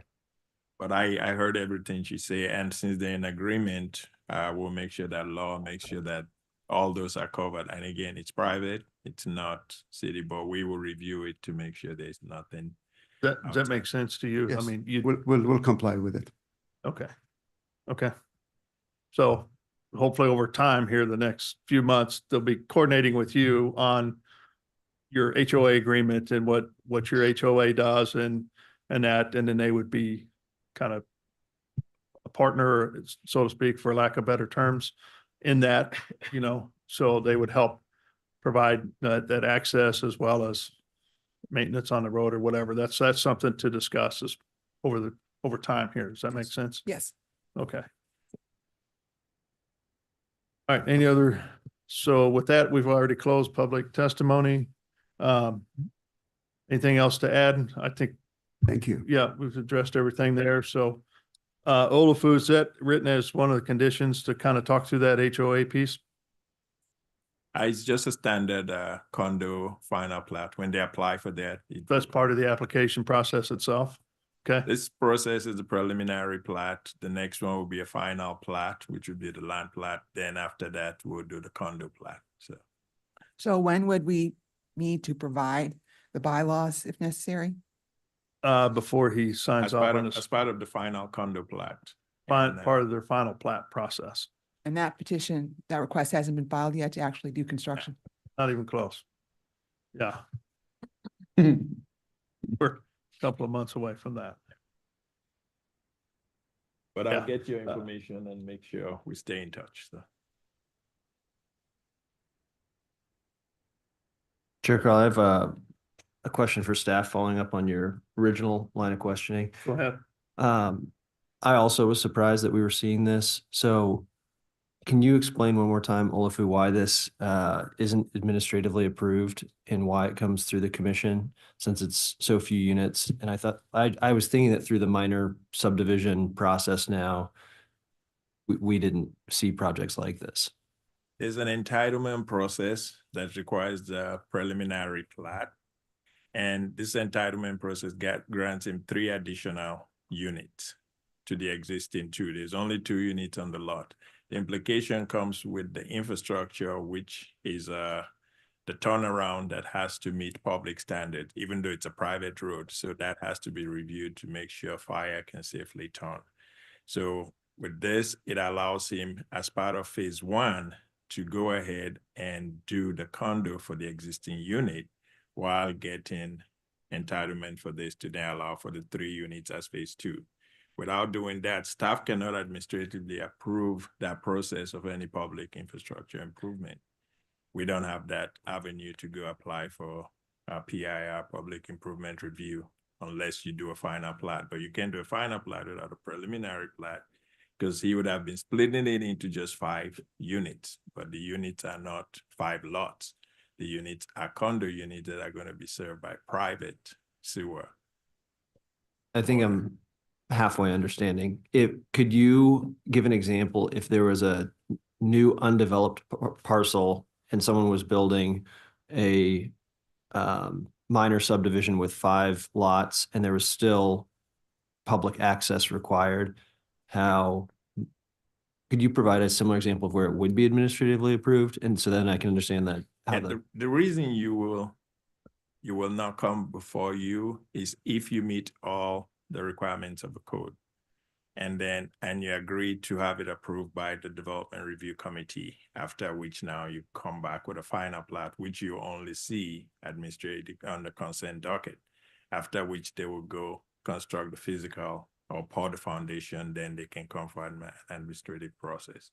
S11: But I heard everything she said, and since they're in agreement, we'll make sure that law makes sure that all those are covered. And again, it's private, it's not city, but we will review it to make sure there's nothing.
S1: Does that make sense to you? I
S15: Yes,
S1: mean, you,
S15: we'll comply with it.
S1: okay. Okay. So hopefully over time here, the next few months, they'll be coordinating with you on your HOA agreement and what your HOA does and that, and then they would be kind of a partner, so to speak, for lack of better terms in that, so they would help provide that access as well as maintenance on the road or whatever. That's something to discuss as over time here. Does that make sense?
S16: Yes.
S1: Okay. All right, so with that, we've already closed public testimony. Anything else to add? I think,
S15: Thank you.
S1: yeah, we've addressed everything there. So, Olafu, is that written as one of the conditions to kind of talk through that HOA piece?
S11: It's just a standard condo final plat. When they apply for that.
S1: That's part of the application process itself? Okay,
S11: This process is the preliminary plat. The next one will be a final plat, which would be the land plat. Then after that, we'll do the condo plat.
S16: So when would we need to provide the bylaws if necessary?
S1: before he signs off on
S11: As
S1: this,
S11: part of the final condo plat. And,
S1: part of their final plat process.
S16: And that petition, that request hasn't been filed yet to actually do construction?
S1: Not even close. Yeah. We're a couple of months away from that.
S11: But
S1: Yeah.
S11: I'll get your information and make sure we stay in touch. So.
S3: Chair Crowell, I have a question for staff following up on your original line of questioning.
S1: Go ahead.
S3: I also was surprised that we were seeing this. So can you explain one more time, Olafu, why this isn't administratively approved and why it comes through the commission since it's so few units? And I was thinking that through the minor subdivision process now, we didn't see projects like this.
S11: There's an entitlement process that requires the preliminary plat. And this entitlement process grants him 3 additional units to the existing 2. There's only 2 units on the lot. The implication comes with the infrastructure, which is the turnaround that has to meet public standards, even though it's a private road. So that has to be reviewed to make sure fire can safely turn. So with this, it allows him, as part of phase 1, to go ahead and do the condo for the existing unit while getting entitlement for this to then allow for the 3 units as phase 2. Without doing that, staff cannot administratively approve that process of any public infrastructure improvement. We don't have that avenue to go apply for a PIR, public improvement review, unless you do a final plat. But you can't do a final plat without a preliminary plat, because he would have been splitting it into just 5 units, but the units are not 5 lots. The units are condo units that are going to be served by private sewer.
S3: I think I'm halfway understanding. Could you give an example if there was a new undeveloped parcel and someone was building a minor subdivision with 5 lots and there was still public access required? How could you provide a similar example of where it would be administratively approved? And so then I can understand that.
S11: And the reason you will not come before you is if you meet all the requirements of the code. And you agree to have it approved by the development review committee, after which now you come back with a final plat, which you only see administrative on the consent docket, after which they will go construct the physical or pour the foundation, then they can come for an administrative process.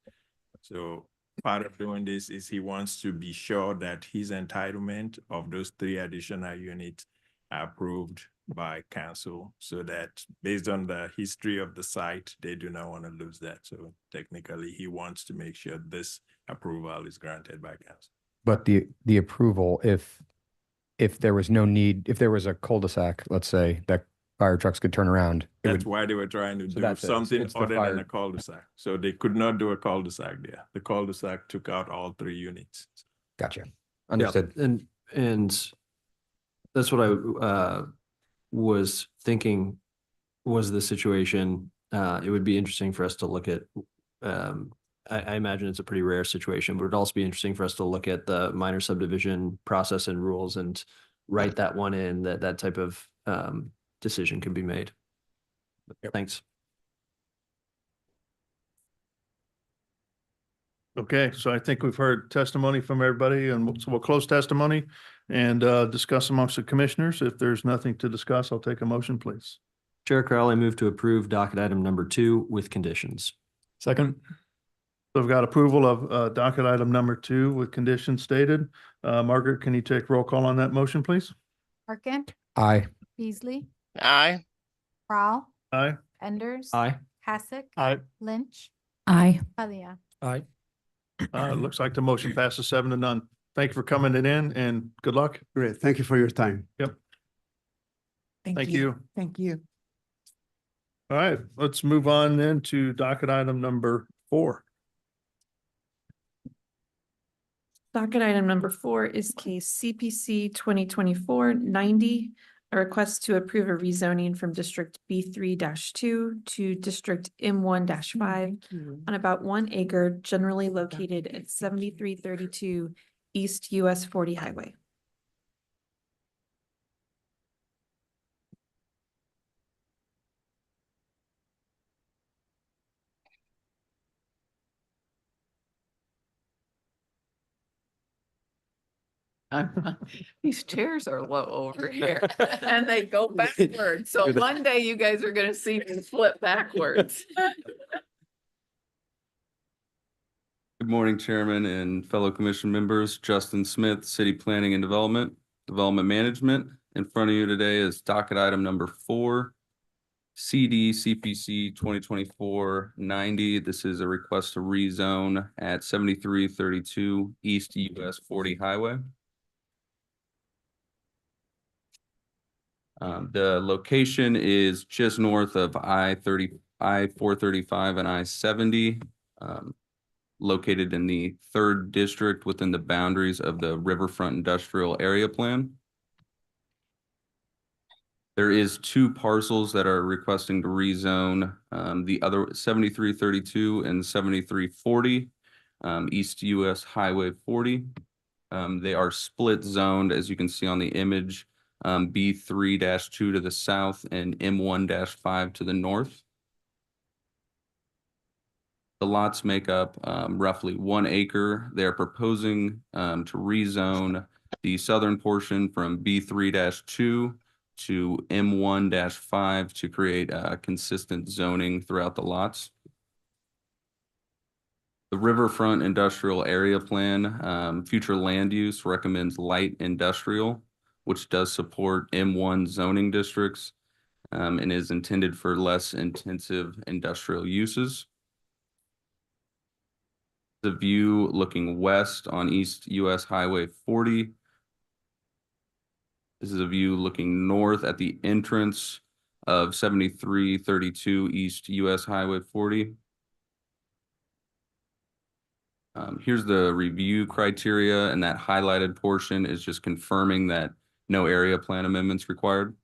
S11: So part of doing this is he wants to be sure that his entitlement of those 3 additional units are approved by council, so that based on the history of the site, they do not want to lose that. So technically, he wants to make sure this approval is granted by council.
S9: But the approval, if there was no need, if there was a cul-de-sac, let's say, that fire trucks could turn around. It
S11: That's
S9: would,
S11: why they were trying to
S9: So
S11: do
S9: that's it.
S11: something
S9: It's the
S11: other than
S9: fire-
S11: a cul-de-sac. So they could not do a cul-de-sac there. The cul-de-sac took out all 3 units.
S9: Gotcha. Understood.
S3: And that's what I was thinking was the situation. It would be interesting for us to look at, I imagine it's a pretty rare situation, but it'd also be interesting for us to look at the minor subdivision process and rules and write that one in, that type of decision can be made. Thanks.
S1: Okay, so I think we've heard testimony from everybody, and so we'll close testimony and discuss amongst the commissioners. If there's nothing to discuss, I'll take a motion, please.
S3: Chair Crowell, I move to approve docket item number 2 with conditions.
S14: Second.
S1: So I've got approval of docket item number 2 with conditions stated. Margaret, can you take roll call on that motion, please?
S4: Harkin,
S9: Aye.
S4: Beasley,
S5: Aye.
S4: Prowl,
S1: Aye.
S4: Enders.
S3: Aye.
S4: Hasek.
S14: Aye.
S4: Lynch,
S12: Aye.
S4: Palia.
S14: Aye.
S1: It looks like the motion passes 7-0. Thank you for coming in and good luck.
S15: Great. Thank you for your time.
S1: Yep. Thank
S16: Thank you.
S1: All right, let's move on then to docket item number 4.
S2: Docket item number 4 is case CPC 2024-90, a request to approve a rezoning from District B3-2 to District M1-5 on about 1 acre generally located at 7332 East US 40 Highway.
S17: These chairs are low over here and they go backwards. So one day you guys are gonna see me flip backwards.
S18: Good morning, Chairman and fellow commission members. Justin Smith, City Planning and Development Management. In front of you today is docket item number 4, CD CPC 2024-90. This is a request to rezone at 7332 East US 40 Highway. The location is just north of I-435 and I-70, located in the 3rd district within the boundaries of the Riverfront Industrial Area Plan. There is 2 parcels that are requesting to rezone, the other 7332 and 7340, East US Highway 40. They are split zoned, as you can see on the image. B3-2 to the south and M1-5 to the north. The lots make up roughly 1 acre. They're proposing to rezone the southern portion from B3-2 to M1-5 to create consistent zoning throughout the lots. The Riverfront Industrial Area Plan, future land use recommends light industrial, which does support M1 zoning districts and is intended for less intensive industrial uses. The view looking west on East US Highway 40. This is a view looking north at the entrance of 7332 East US Highway 40. Here's the review criteria, and that highlighted portion is just confirming that no area plan amendments required.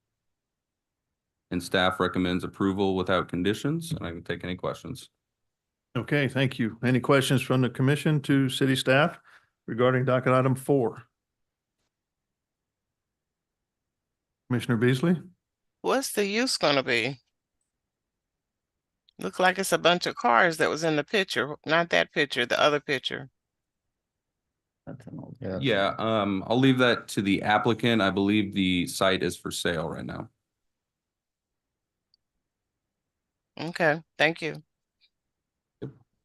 S18: And staff recommends approval without conditions, and I can take any questions.
S1: Okay, thank you. Any questions from the commission to city staff regarding docket item 4? Commissioner Beasley?
S5: What's the use gonna be? Look like it's a bunch of cars that was in the picture, not that picture, the other picture.
S17: That's an old.
S18: Yeah, I'll leave that to the applicant. I believe the site is for sale right now.
S5: Okay, thank you.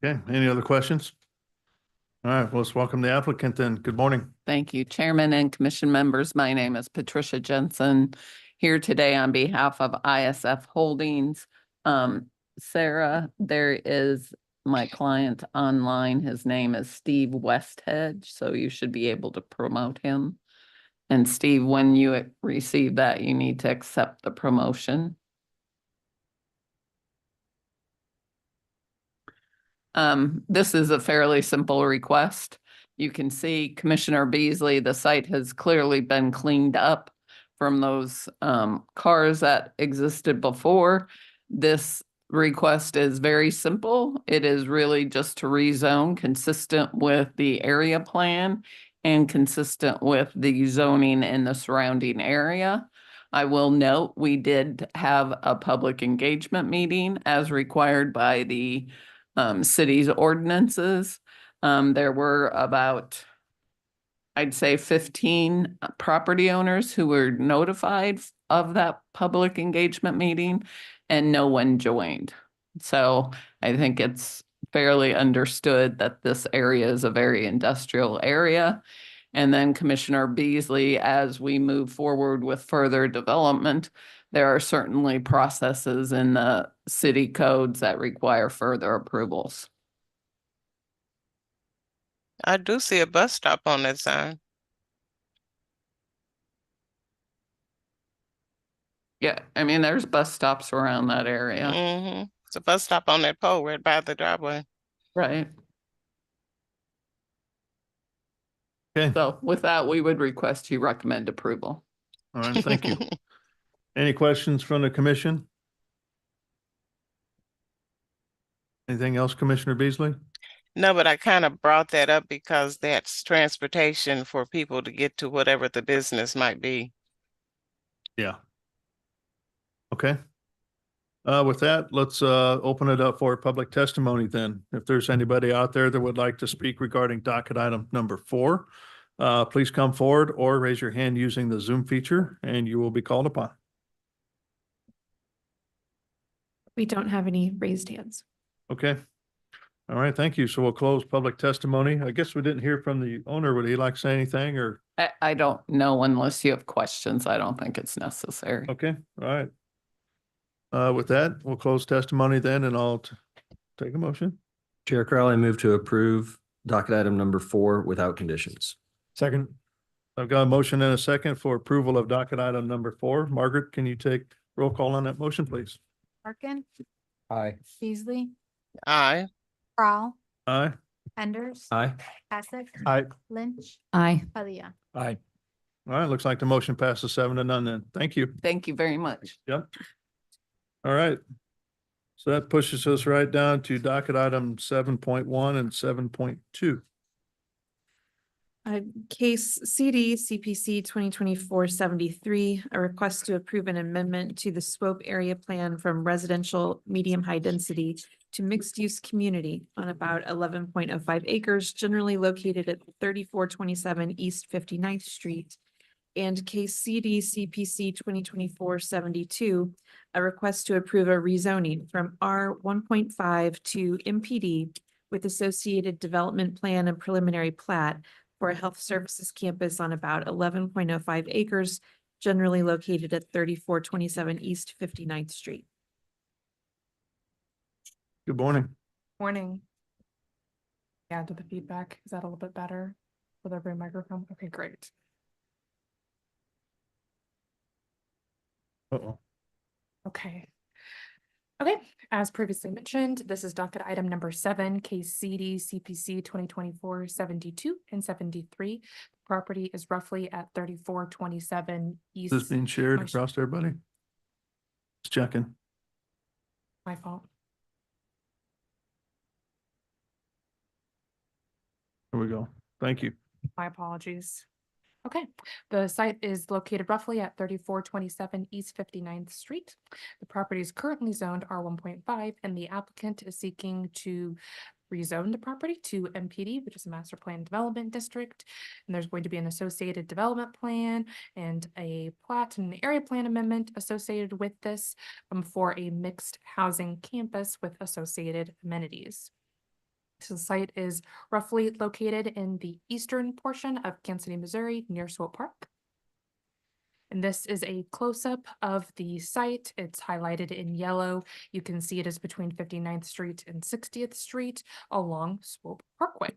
S1: Okay, any other questions? All right, well, let's welcome the applicant then. Good morning.
S17: Thank you, Chairman and Commission members. My name is Patricia Jensen, here today on behalf of ISF Holdings. Sarah, there is my client online. His name is Steve Westhead, so you should be able to promote him. And Steve, when you receive that, you need to accept the promotion. This is a fairly simple request. You can see Commissioner Beasley, the site has clearly been cleaned up from those cars that existed before. This request is very simple. It is really just to rezone consistent with the area plan and consistent with the zoning in the surrounding area. I will note, we did have a public engagement meeting as required by the city's ordinances. There were about, I'd say 15 property owners who were notified of that public engagement meeting and no one joined. So I think it's fairly understood that this area is a very industrial area. And then Commissioner Beasley, as we move forward with further development, there are certainly processes in the city codes that require further approvals.
S5: I do see a bus stop on that sign.
S17: Yeah, I mean, there's bus stops around that area.
S5: Mm-hmm. It's a bus stop on that pole right by the driveway.
S17: Right.
S1: Okay.
S17: So with that, we would request you recommend approval.
S1: All right, thank you. Any questions from the commission? Anything else, Commissioner Beasley?
S5: No, but I kind of brought that up because that's transportation for people to get to whatever the business might be.
S1: Yeah. Okay. With that, let's open it up for public testimony then. If there's anybody out there that would like to speak regarding docket item number 4, please come forward or raise your hand using the Zoom feature and you will be called upon.
S2: We don't have any raised hands.
S1: Okay. All right, thank you. So we'll close public testimony. I guess we didn't hear from the owner. Would he like to say anything or?
S17: I don't know unless you have questions. I don't think it's necessary.
S1: Okay, all right. With that, we'll close testimony then and I'll take a motion.
S3: Chair Crowell, I move to approve docket item number 4 without conditions.
S14: Second.
S1: I've got a motion and a second for approval of docket item number 4. Margaret, can you take roll call on that motion, please?
S4: Harkin,
S9: Aye.
S4: Beasley,
S5: Aye.
S4: Prowl,
S1: Aye.
S4: Enders.
S3: Aye.
S4: Passick.
S14: Aye.
S4: Lynch,
S12: Aye.
S4: Padilla.
S14: Aye.
S1: All right, looks like the motion passes 7-0 then. Thank you.
S17: Thank you very much.
S1: Yep. All right. So that pushes us right down to docket item 7.1 and 7.2.
S2: Case CD CPC 2024-73, a request to approve an amendment to the SWOPE area plan from residential medium high density to mixed use community on about 11.05 acres, generally located at 3427 East 59th Street. And case CD CPC 2024-72, a request to approve a rezoning from R 1.5 to MPD with associated development plan and preliminary plat for a health services campus on about 11.05 acres, generally located at 3427 East 59th Street.
S1: Good morning.
S19: Morning. Yeah, to the feedback. Is that a little bit better with every microphone? Okay, great.
S1: Uh-oh.
S19: Okay. Okay, as previously mentioned, this is docket item number 7, case CD CPC 2024-72 and 73. Property is roughly at 3427 East.
S1: Is this being shared
S19: my-
S1: across everybody? Just checking.
S19: My fault.
S1: Here we go. Thank you.
S19: My apologies. Okay, the site is located roughly at 3427 East 59th Street. The property is currently zoned R 1.5 and the applicant is seeking to rezone the property to MPD, which is a master plan development district. And there's going to be an associated development plan and a plat and an area plan amendment associated with this for a mixed housing campus with associated amenities. So the site is roughly located in the eastern portion of Kansas City, Missouri, near Swope Park. And this is a close-up of the site. It's highlighted in yellow. You can see it is between 59th Street and 60th Street along Swope Parkway.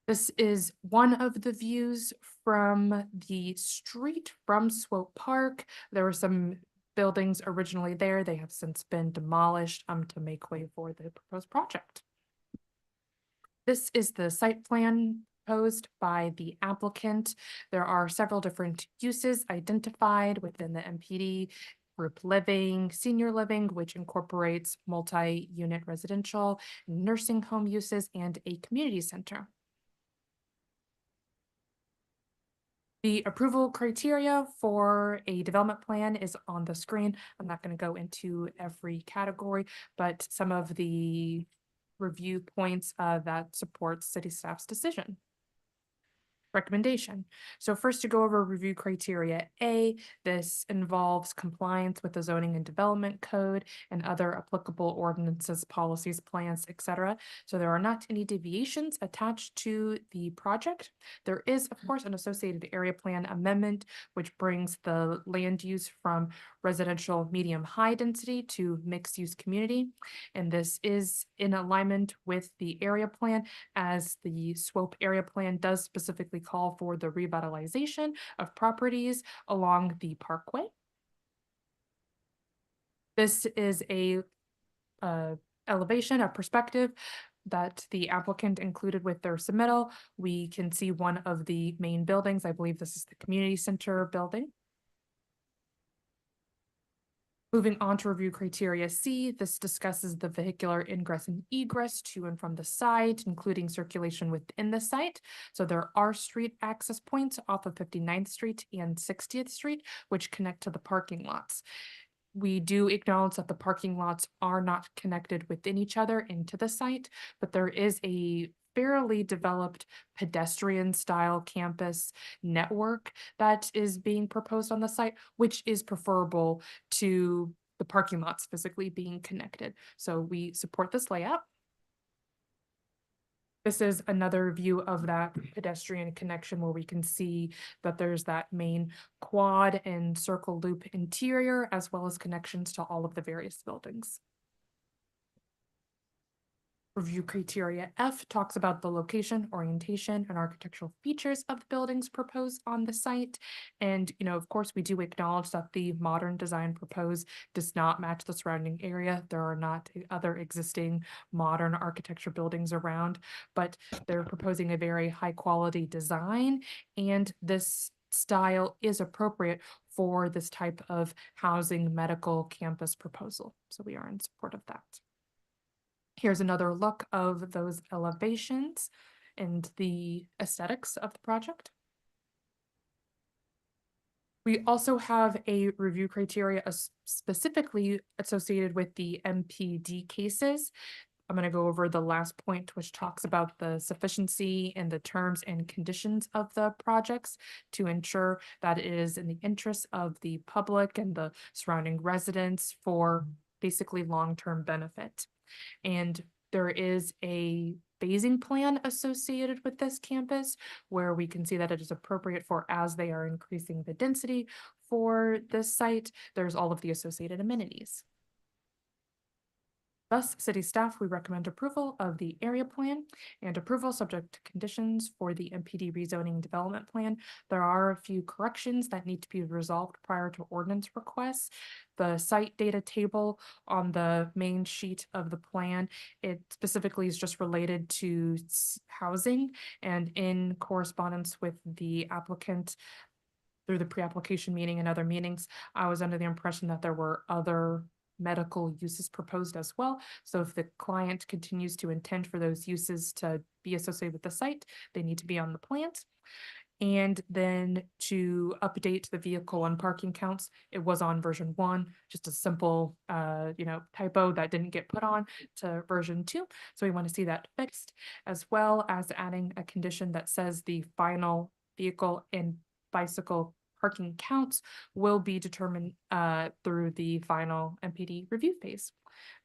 S19: This is one of the views from the street from Swope Park. There were some buildings originally there. They have since been demolished to make way for the proposed project. This is the site plan proposed by the applicant. There are several different uses identified within the MPD: group living, senior living, which incorporates multi-unit residential, nursing home uses, and a community center. The approval criteria for a development plan is on the screen. I'm not going to go into every category, but some of the review points that support city staff's decision. Recommendation. So first, to go over review criteria A, this involves compliance with the zoning and development code and other applicable ordinances, policies, plans, etc. So there are not any deviations attached to the project. There is, of course, an associated area plan amendment, which brings the land use from residential medium high density to mixed use community. And this is in alignment with the area plan, as the SWOPE area plan does specifically call for the revitalization of properties along the parkway. This is a elevation, a perspective that the applicant included with their submittal. We can see one of the main buildings. I believe this is the community center building. Moving on to review criteria C, this discusses the vehicular ingress and egress to and from the site, including circulation within the site. So there are street access points off of 59th Street and 60th Street, which connect to the parking lots. We do acknowledge that the parking lots are not connected within each other into the site, but there is a fairly developed pedestrian style campus network that is being proposed on the site, which is preferable to the parking lots physically being connected. So we support this layout. This is another view of that pedestrian connection where we can see that there's that main quad and circle loop interior, as well as connections to all of the various buildings. Review criteria F talks about the location, orientation, and architectural features of the buildings proposed on the site. And, of course, we do acknowledge that the modern design proposed does not match the surrounding area. There are not other existing modern architecture buildings around, but they're proposing a very high quality design, and this style is appropriate for this type of housing medical campus proposal. So we are in support of that. Here's another look of those elevations and the aesthetics of the project. We also have a review criteria specifically associated with the MPD cases. I'm going to go over the last point, which talks about the sufficiency and the terms and conditions of the projects to ensure that it is in the interest of the public and the surrounding residents for basically long-term benefit. And there is a phasing plan associated with this campus where we can see that it is appropriate for, as they are increasing the density for this site, there's all of the associated amenities. Thus, city staff, we recommend approval of the area plan and approval subject to conditions for the MPD rezoning development plan. There are a few corrections that need to be resolved prior to ordinance requests. The site data table on the main sheet of the plan, it specifically is just related to housing, and in correspondence with the applicant through the pre-application meeting and other meetings, I was under the impression that there were other medical uses proposed as well. So if the client continues to intend for those uses to be associated with the site, they need to be on the plans. And then to update the vehicle and parking counts, it was on version 1, just a simple typo that didn't get put on to version 2. So we want to see that fixed, as well as adding a condition that says the final vehicle and bicycle parking counts will be determined through the final MPD review phase.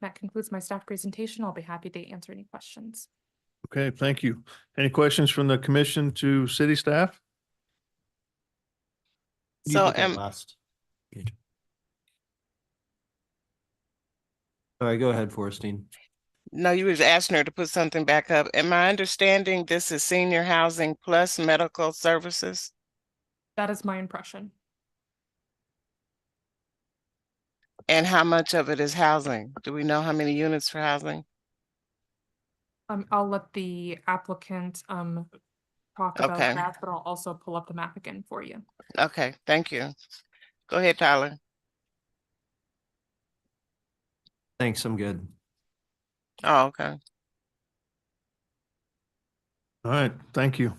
S19: That concludes my staff presentation. I'll be happy to answer any questions.
S1: Okay, thank you. Any questions from the commission to city staff?
S5: So
S3: last page. Sorry, go ahead, Forrestine.
S5: No, you was asking her to put something back up. Am I understanding this is senior housing plus medical services?
S19: That is my impression.
S5: And how much of it is housing? Do we know how many units for housing?
S19: I'll let the applicant talk about
S5: Okay.
S19: that, but I'll also pull up the map again for you.
S5: Okay, thank you. Go ahead, Tyler.
S3: Thanks, I'm good.
S5: Oh, okay.
S1: All right, thank you.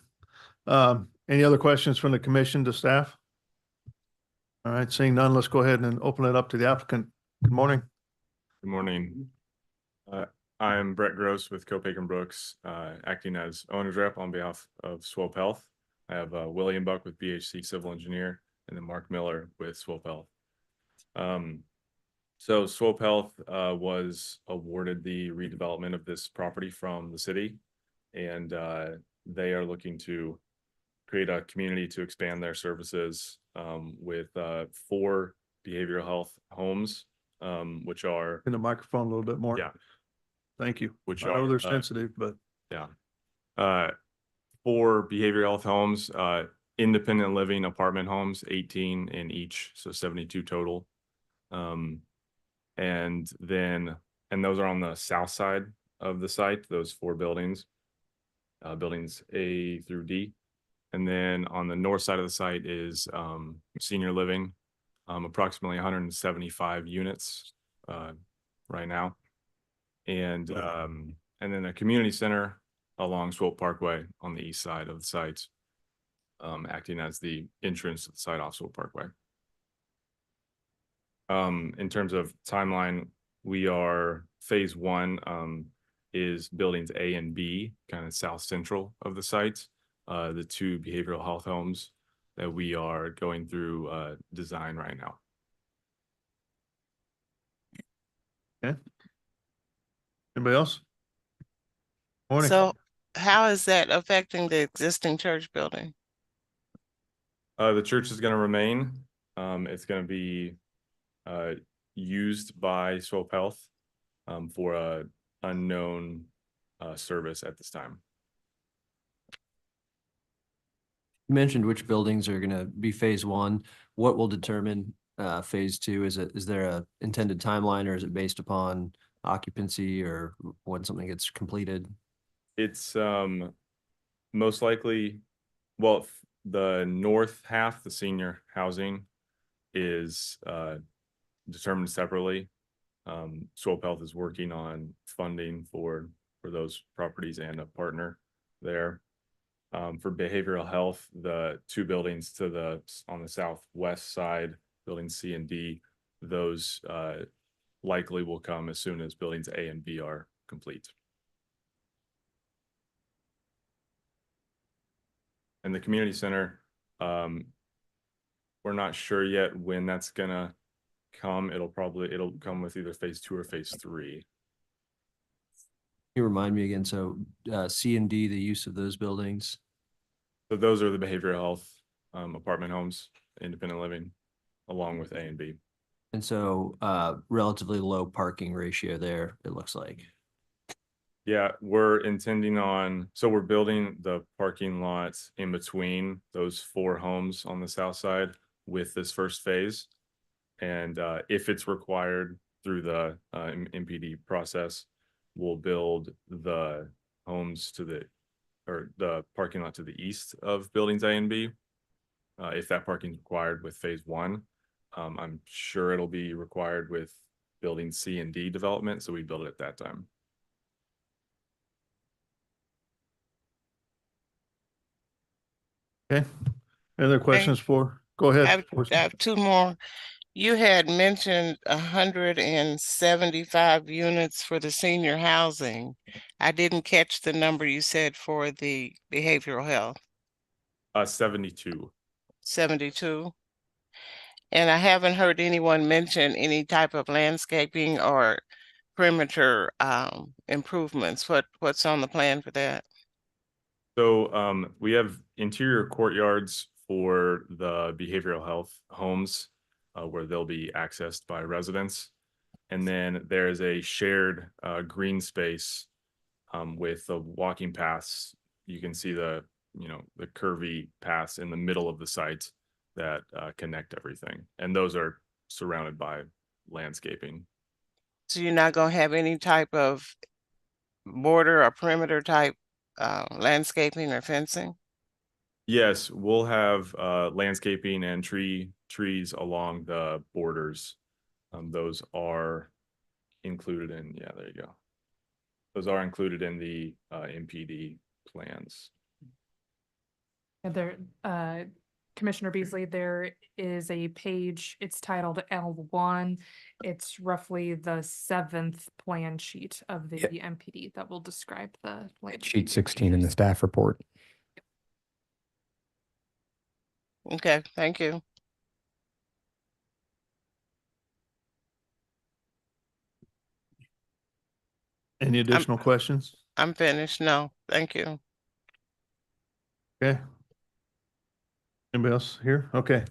S1: Any other questions from the commission to staff? All right, seeing none, let's go ahead and open it up to the applicant. Good morning.
S20: Good morning. I'm Brett Gross with Copac and Brooks, acting as owner's rep on behalf of Swope Health. I have William Buck with BHC Civil Engineer and then Mark Miller with Swope Health. So Swope Health was awarded the redevelopment of this property from the city, and they are looking to create a community to expand their services with 4 behavioral health homes, which are
S1: In the microphone a little bit more.
S20: yeah,
S1: Thank you.
S20: which
S1: I know
S20: are
S1: they're sensitive, but
S20: yeah, 4 behavioral health homes, independent living apartment homes, 18 in each, so 72 total. And those are on the south side of the site, those 4 buildings, buildings A through D. And then on the north side of the site is senior living, approximately 175 units right now. And then a community center along Swope Parkway on the east side of the site, acting as the entrance to the site off Swope Parkway. In terms of timeline, we are phase 1 is buildings A and B, kind of south central of the site. The 2 behavioral health homes that we are going through design right now.
S1: okay. Anybody else? Morning.
S5: So how is that affecting the existing church building?
S20: The church is going to remain. It's going to be used by Swope Health for a unknown service at this time.
S3: You mentioned which buildings are gonna be phase 1. What will determine phase 2? Is there a intended timeline, or is it based upon occupancy or when something gets completed?
S20: It's most likely, well, the north half, the senior housing, is determined separately. Swope Health is working on funding for those properties and a partner there. For behavioral health, the 2 buildings on the southwest side, buildings C and D, those likely will come as soon as buildings A and B are complete. And the community center, we're not sure yet when that's gonna come. It'll come with either phase 2 or phase 3.
S3: Can you remind me again? So C and D, the use of those buildings.
S20: So those are the behavioral health apartment homes, independent living, along with A and B.
S3: And so relatively low parking ratio there, it looks like.
S20: Yeah, we're intending on, so we're building the parking lots in between those 4 homes on the south side with this first phase. And if it's required through the MPD process, we'll build the homes or the parking lot to the east of buildings A and B. If that parking is required with phase 1, I'm sure it'll be required with building C and D development, so we build it at that time.
S1: Okay. Any other questions go ahead.
S5: I have 2 more. You had mentioned 175 units for the senior housing. I didn't catch the number you said for the behavioral health.
S20: 72.
S5: 72. And I haven't heard anyone mention any type of landscaping or perimeter improvements. What's on the plan for that?
S20: So we have interior courtyards for the behavioral health homes where they'll be accessed by residents. And then there's a shared green space with the walking paths. You can see the curvy paths in the middle of the site that connect everything. And those are surrounded by landscaping.
S5: So you're not gonna have any type of border or perimeter type landscaping or fencing?
S20: Yes, we'll have landscaping and trees along the borders. Those are included in, yeah, there you go. Those are included in the MPD plans.
S19: And there, Commissioner Beasley, there is a page, it's titled L1. It's roughly the 7th plan sheet of the MPD that will describe the land.
S9: Sheet 16 in the staff report.
S5: Okay, thank you.
S1: Any additional questions?
S5: I'm finished. No, thank you.
S1: Okay. Anybody else here? Okay.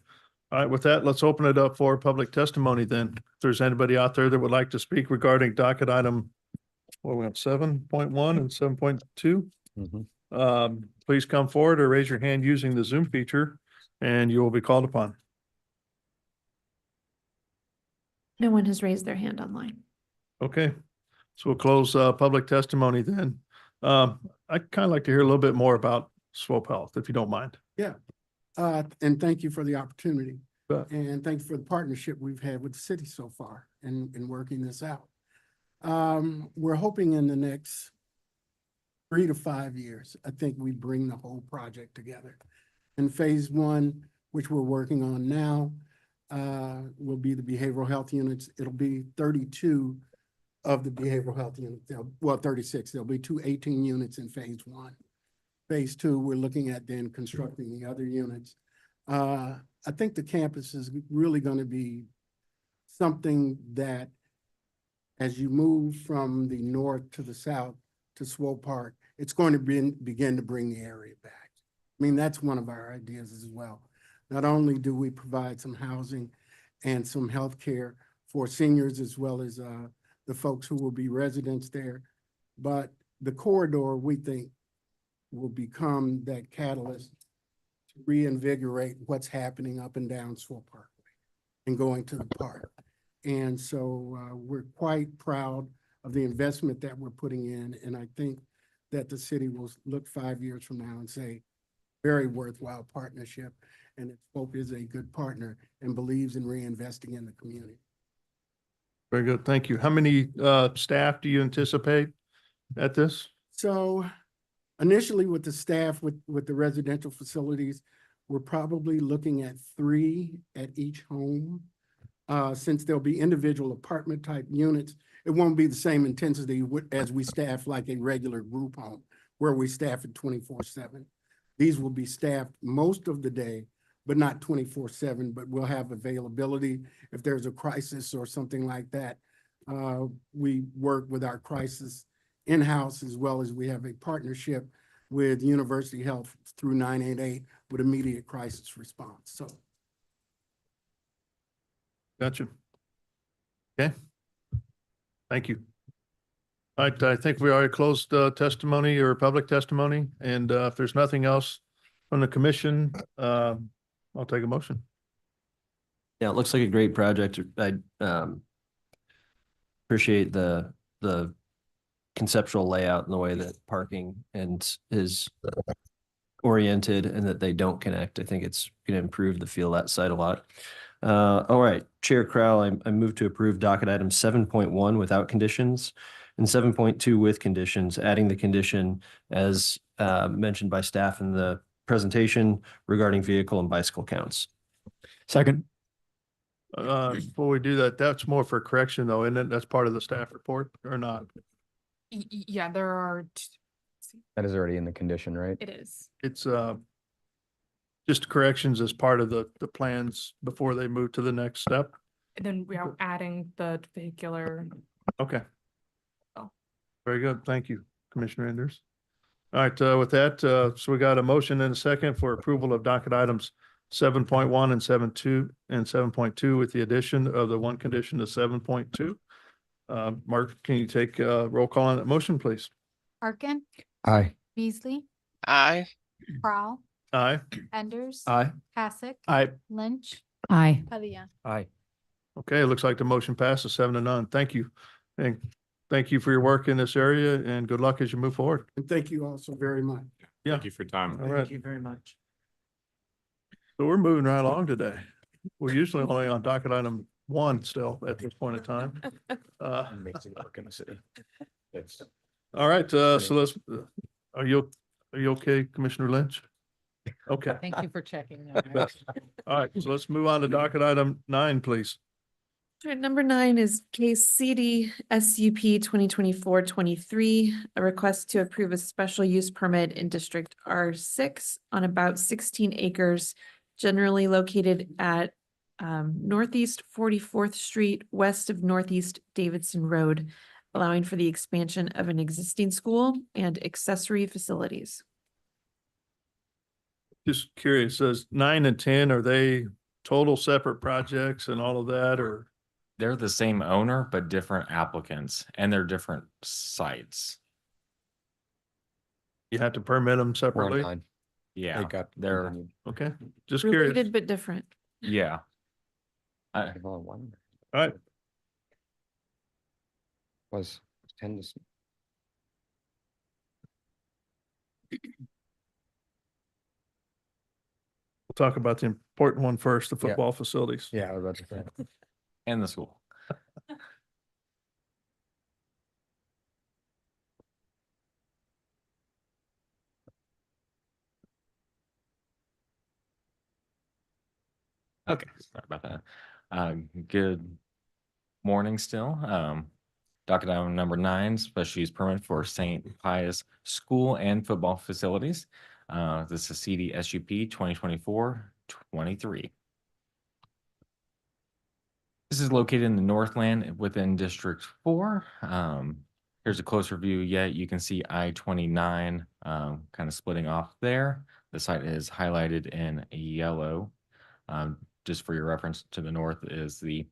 S1: All right, with that, let's open it up for public testimony then. If there's anybody out there that would like to speak regarding docket item, what we have 7.1 and 7.2. Please come forward or raise your hand using the Zoom feature and you will be called upon.
S2: No one has raised their hand online.
S1: Okay, so we'll close public testimony then. I'd kind of like to hear a little bit more about Swope Health, if you don't mind.
S21: Yeah, and thank you for the opportunity.
S1: Bet.
S21: And thank you for the partnership we've had with the city so far in working this out. We're hoping in the next 3 to 5 years, I think we bring the whole project together. In phase 1, which we're working on now, will be the behavioral health units. It'll be 32 of the behavioral health units. Well, 36. There'll be 2 18 units in phase 1. Phase 2, we're looking at then constructing the other units. I think the campus is really going to be something that, as you move from the north to the south to Swope Park, it's going to begin to bring the area back. I mean, that's one of our ideas as well. Not only do we provide some housing and some health care for seniors as well as the folks who will be residents there, but the corridor, we think, will become that catalyst to reinvigorate what's happening up and down Swope Parkway and going to the park. And so we're quite proud of the investment that we're putting in. And I think that the city will look 5 years from now and say, very worthwhile partnership. And that Swope is a good partner and believes in reinvesting in the community.
S1: Very good. Thank you. How many staff do you anticipate at this?
S21: So initially with the staff, with the residential facilities, we're probably looking at 3 at each home. Since there'll be individual apartment type units, it won't be the same intensity as we staff like a regular group home where we staff it 24/7. These will be staffed most of the day, but not 24/7, but we'll have availability if there's a crisis or something like that. We work with our crisis in-house as well as we have a partnership with University Health through 988 with immediate crisis response. So.
S1: Gotcha. Okay. Thank you. All right, I think we already closed testimony or public testimony. And if there's nothing else from the commission, I'll take a motion.
S3: Yeah, it looks like a great project. I appreciate the conceptual layout and the way that parking is oriented and that they don't connect. I think it's going to improve the feel of that site a lot. All right, Chair Crowell, I move to approve docket item 7.1 without conditions and 7.2 with conditions, adding the condition as mentioned by staff in the presentation regarding vehicle and bicycle counts.
S9: Second.
S1: Before we do that, that's more for correction though, isn't it? That's part of the staff report or not?
S19: Yeah, there are.
S9: That is already in the condition, right?
S19: It is.
S1: It's just corrections as part of the plans before they move to the next step.
S19: And then we are adding the vehicular.
S1: Okay.
S19: Oh.
S1: Very good. Thank you, Commissioner Enders. All right, with that, so we got a motion and a second for approval of docket items 7.1 and 7.2 and 7.2 with the addition of the one condition to 7.2. Mark, can you take roll call on that motion, please?
S4: Arkin,
S9: Aye.
S4: Beasley,
S5: Aye.
S4: Prowl,
S1: Aye.
S4: Enders.
S1: Aye.
S4: Passick.
S1: Aye.
S4: Lynch,
S12: Aye.
S4: Padilla.
S9: Aye.
S1: Okay, it looks like the motion passes 7-0. Thank you. And thank you for your work in this area and good luck as you move forward.
S21: And thank you all so very much.
S1: Yeah.
S20: Thank you for your time.
S1: All right.
S10: Thank you very much.
S1: So we're moving right along today. We're usually only on docket item 1 still at this point in time.
S9: Amazing work in the city.
S1: All right, so let's, are you okay, Commissioner Lynch? Okay.
S12: Thank you for checking.
S1: All right, so let's move on to docket item 9, please.
S2: All right, number 9 is case CD SUP 2024-23, a request to approve a special use permit in District R6 on about 16 acres, generally located at Northeast 44th Street, west of Northeast Davidson Road, allowing for the expansion of an existing school and accessory facilities.
S1: Just curious, says 9 and 10, are they total separate projects and all of that, or?
S8: They're the same owner, but different applicants, and they're different sites.
S1: You have to permit them separately?
S8: Yeah,
S9: They got
S8: they're,
S9: continued.
S1: Okay, just curious.
S2: Related but different.
S8: yeah.
S1: All right,
S9: Was 10 to
S1: we'll talk about the important one first, the
S9: Yeah.
S1: football facilities.
S9: Yeah, I was about to say.
S8: And the school. Okay, sorry about that. Good morning still. Docket item number 9, special use permit for St. Pius School and Football Facilities. This is CD SUP 2024-23. This is located in the Northland within District 4. Here's a closer view. You can see I-29 kind of splitting off there. The site is highlighted in yellow. Just for your reference, to the north is the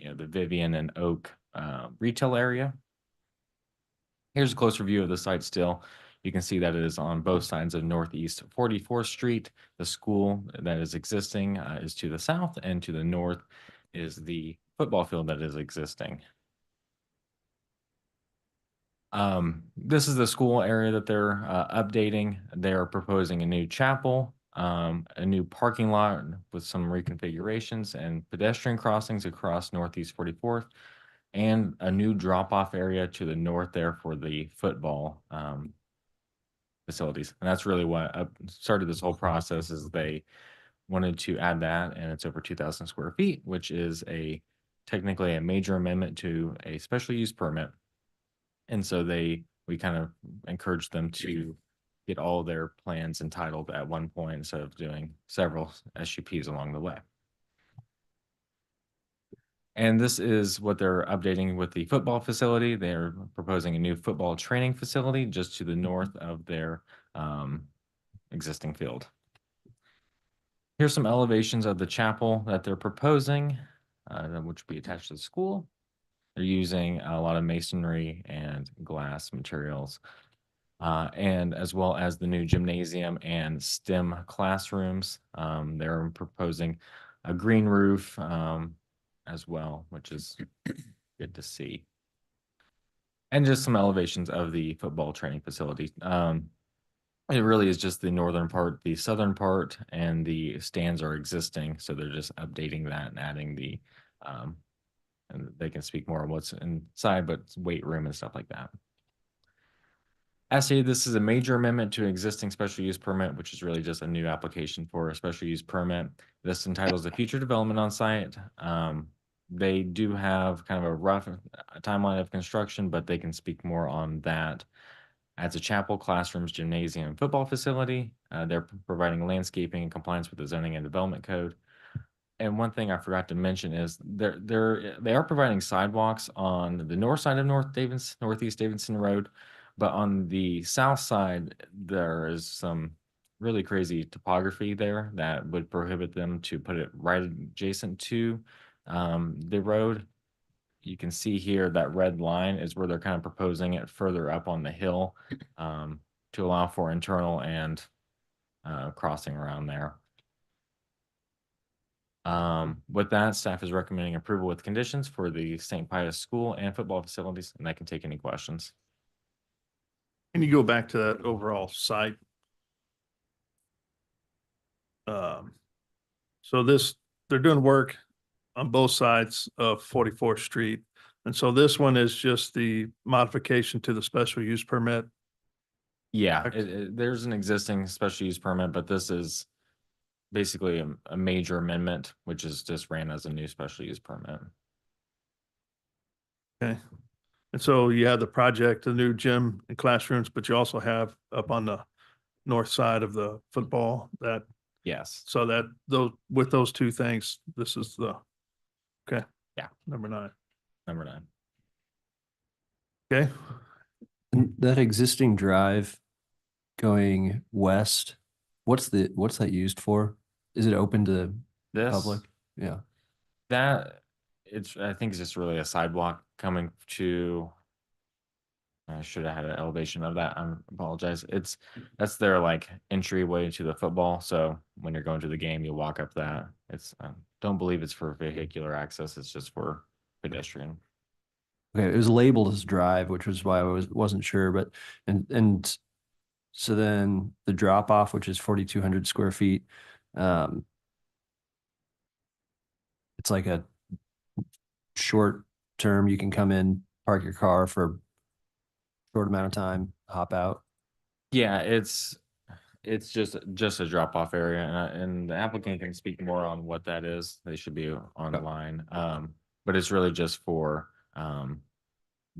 S8: Vivian and Oak retail area. Here's a closer view of the site still. You can see that it is on both sides of Northeast 44th Street. The school that is existing is to the south, and to the north is the football field that is existing. This is the school area that they're updating. They're proposing a new chapel, a new parking lot with some reconfigurations and pedestrian crossings across Northeast 44th, and a new drop-off area to the north there for the football facilities. And that's really what started this whole process, is they wanted to add that, and it's over 2,000 square feet, which is technically a major amendment to a special use permit. And so we kind of encouraged them to get all their plans entitled at one point instead of doing several SUPs along the way. And this is what they're updating with the football facility. They're proposing a new football training facility just to the north of their existing field. Here's some elevations of the chapel that they're proposing, which will be attached to the school. They're using a lot of masonry and glass materials, and as well as the new gymnasium and STEM classrooms. They're proposing a green roof as well, which is good to see. And just some elevations of the football training facility. It really is just the northern part. The southern part and the stands are existing, so they're just updating that and adding the and they can speak more on what's inside, but weight room and stuff like that. As stated, this is a major amendment to an existing special use permit, which is really just a new application for a special use permit. This entitles the future development on site. They do have kind of a rough timeline of construction, but they can speak more on that. Adds a chapel, classrooms, gymnasium, and football facility. They're providing landscaping in compliance with the zoning and development code. And one thing I forgot to mention is they are providing sidewalks on the north side of Northeast Davidson Road, but on the south side there is some really crazy topography there that would prohibit them to put it right adjacent to the road. you can see here that red line is where they're kind of proposing it further up on the hill to allow for internal and crossing around there. With that, staff is recommending approval with conditions for the St. Pius School and football facilities, and I can take any questions.
S1: Can you go back to that overall site? So they're doing work on both sides of 44th Street. And so this one is just the modification to the special use permit.
S8: Yeah, there's an existing special use permit, but this is basically a major amendment, which is just ran as a new special use permit.
S1: Okay. And so you have the project, the new gym and classrooms, but you also have up on the north side of the football that.
S8: Yes.
S1: So that with those two things, this is the, okay.
S8: Yeah.
S1: Number 9.
S8: Number 9.
S1: Okay.
S3: And that existing drive going west, what's that used for? Is it open to
S8: This
S3: public? Yeah.
S8: That I think it's just really a sidewalk coming to. I should have had an elevation of that. I apologize. That's their like entryway to the football. So when you're going to the game, you walk up that. It's don't believe it's for vehicular access. It's just for pedestrian.
S3: Okay, it was labeled as drive, which was why I wasn't sure, but and so then the drop off, which is 4,200 square feet, it's like a short term. You can come in, park your car for a short amount of time, hop out.
S8: Yeah, it's just a drop off area, and the applicant can speak more on what that is. They should be online, but it's really just for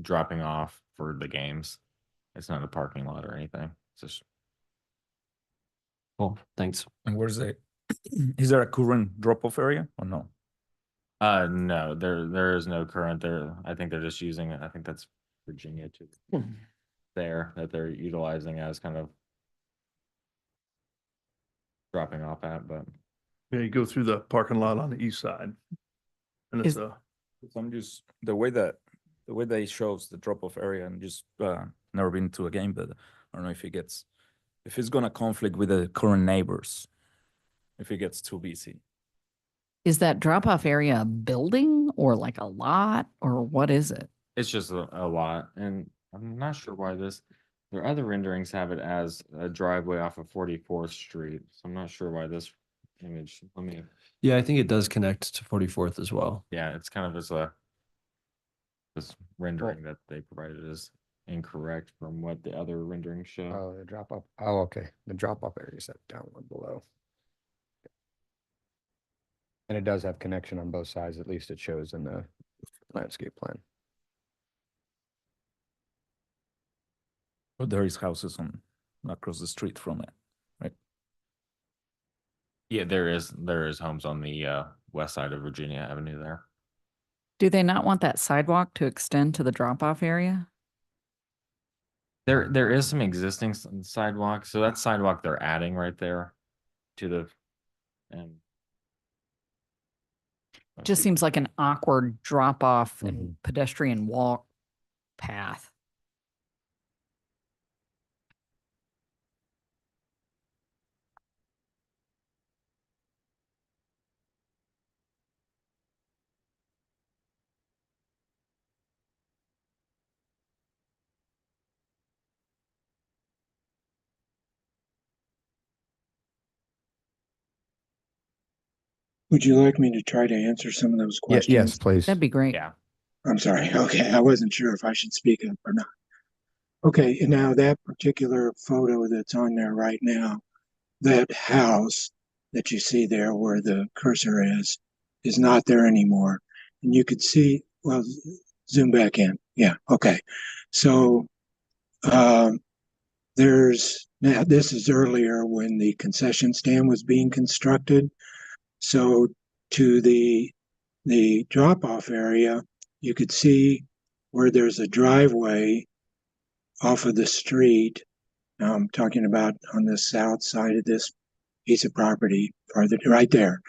S8: dropping off for the games. It's not a parking lot or anything. It's just
S3: cool. Thanks.
S6: And where's is there a current drop-off area or no?
S8: No, there is no current there. I think they're just using it. I think that's Virginia too. There that they're utilizing as kind of dropping off at, but
S1: Yeah, you go through the parking lot on the east side. And it's
S6: I'm just the way that it shows the drop-off area, and just never been to a game, but I don't know if it's gonna conflict with the current neighbors, if it gets too busy.
S12: Is that drop-off area a building or like a lot, or what is it?
S8: it's just a lot. And I'm not sure why their other renderings have it as a driveway off of 44th Street. So I'm not sure why this image,
S3: Yeah, I think it does connect to 44th as well.
S8: yeah, it's kind of this rendering that they provided is incorrect from what the other renderings show.
S9: Oh, the drop off. Oh, okay. The drop off area is that down one below. And it does have connection on both sides, at least it shows in the landscape plan.
S6: But there is houses across the street from it, right?
S8: Yeah, there is homes on the west side of Virginia Avenue there.
S12: Do they not want that sidewalk to extend to the drop-off area?
S8: There is some existing sidewalk, so that sidewalk they're adding right there to the and
S12: Just seems like an awkward drop-off and pedestrian walk path.
S22: Would you like me to try to answer some of those questions?
S9: Yes, please.
S12: That'd be great.
S8: Yeah.
S22: I'm sorry. Okay, I wasn't sure if I should speak up or not. Okay, and now that particular photo that's on there right now, that house that you see there where the cursor is not there anymore. And you could see, well, zoom back in. Yeah, okay. So now this is earlier when the concession stand was being constructed. So to the drop-off area, you could see where there's a driveway off of the street. Now I'm talking about on the south side of this piece of property, farther right there.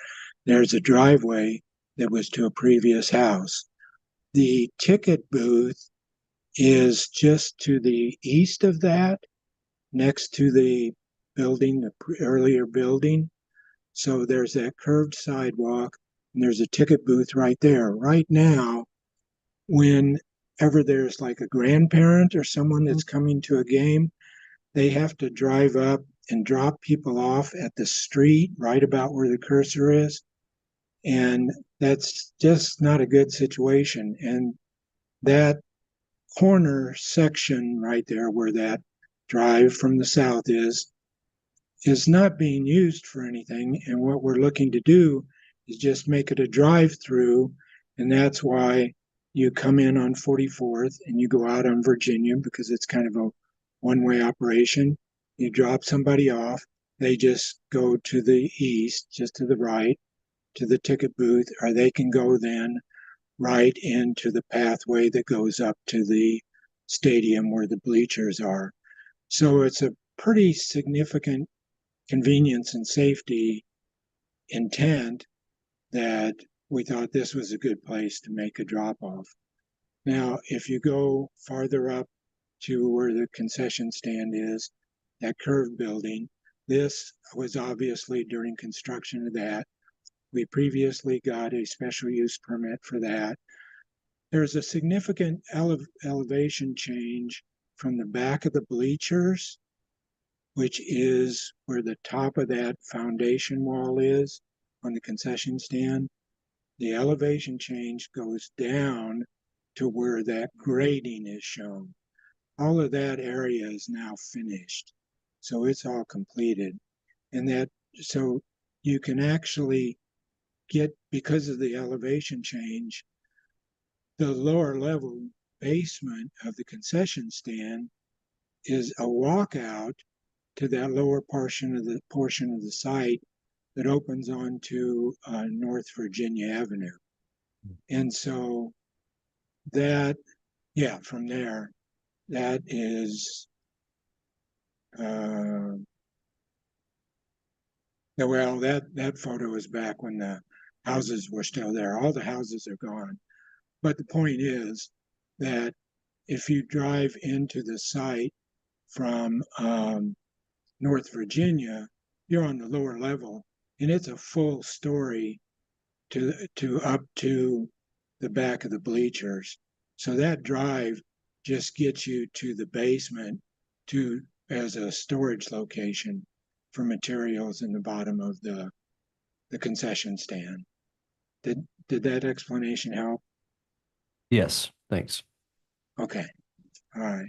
S22: There's a driveway that was to a previous house. The ticket booth is just to the east of that, next to the building, the earlier building. So there's that curved sidewalk, and there's a ticket booth right there. Right now, whenever there's like a grandparent or someone that's coming to a game, they have to drive up and drop people off at the street right about where the cursor is. And that's just not a good situation. And that corner section right there where that drive from the south is not being used for anything. And what we're looking to do is just make it a drive-through. And that's why you come in on 44th and you go out on Virginia, because it's kind of a one-way operation. You drop somebody off, they just go to the east, just to the right, to the ticket booth, or they can go then right into the pathway that goes up to the stadium where the bleachers are. So it's a pretty significant convenience and safety intent that we thought this was a good place to make a drop off. Now, if you go farther up to where the concession stand is, that curved building, this was obviously during construction of that. We previously got a special use permit for that. There's a significant elevation change from the back of the bleachers, which is where the top of that foundation wall is on the concession stand. The elevation change goes down to where that grading is shown. All of that area is now finished. So it's all completed. And that, so you can actually get, because of the elevation change, the lower level basement of the concession stand is a walkout to that lower portion of the site that opens onto North Virginia Avenue. And so that, yeah, from there, that is, well, that photo is back when the houses were still there. All the houses are gone. But the point is that if you drive into the site from North Virginia, you're on the lower level, and it's a full story to up to the back of the bleachers. So that drive just gets you to the basement as a storage location for materials in the bottom of the concession stand. Did that explanation help?
S3: Yes, thanks.
S22: Okay, all right.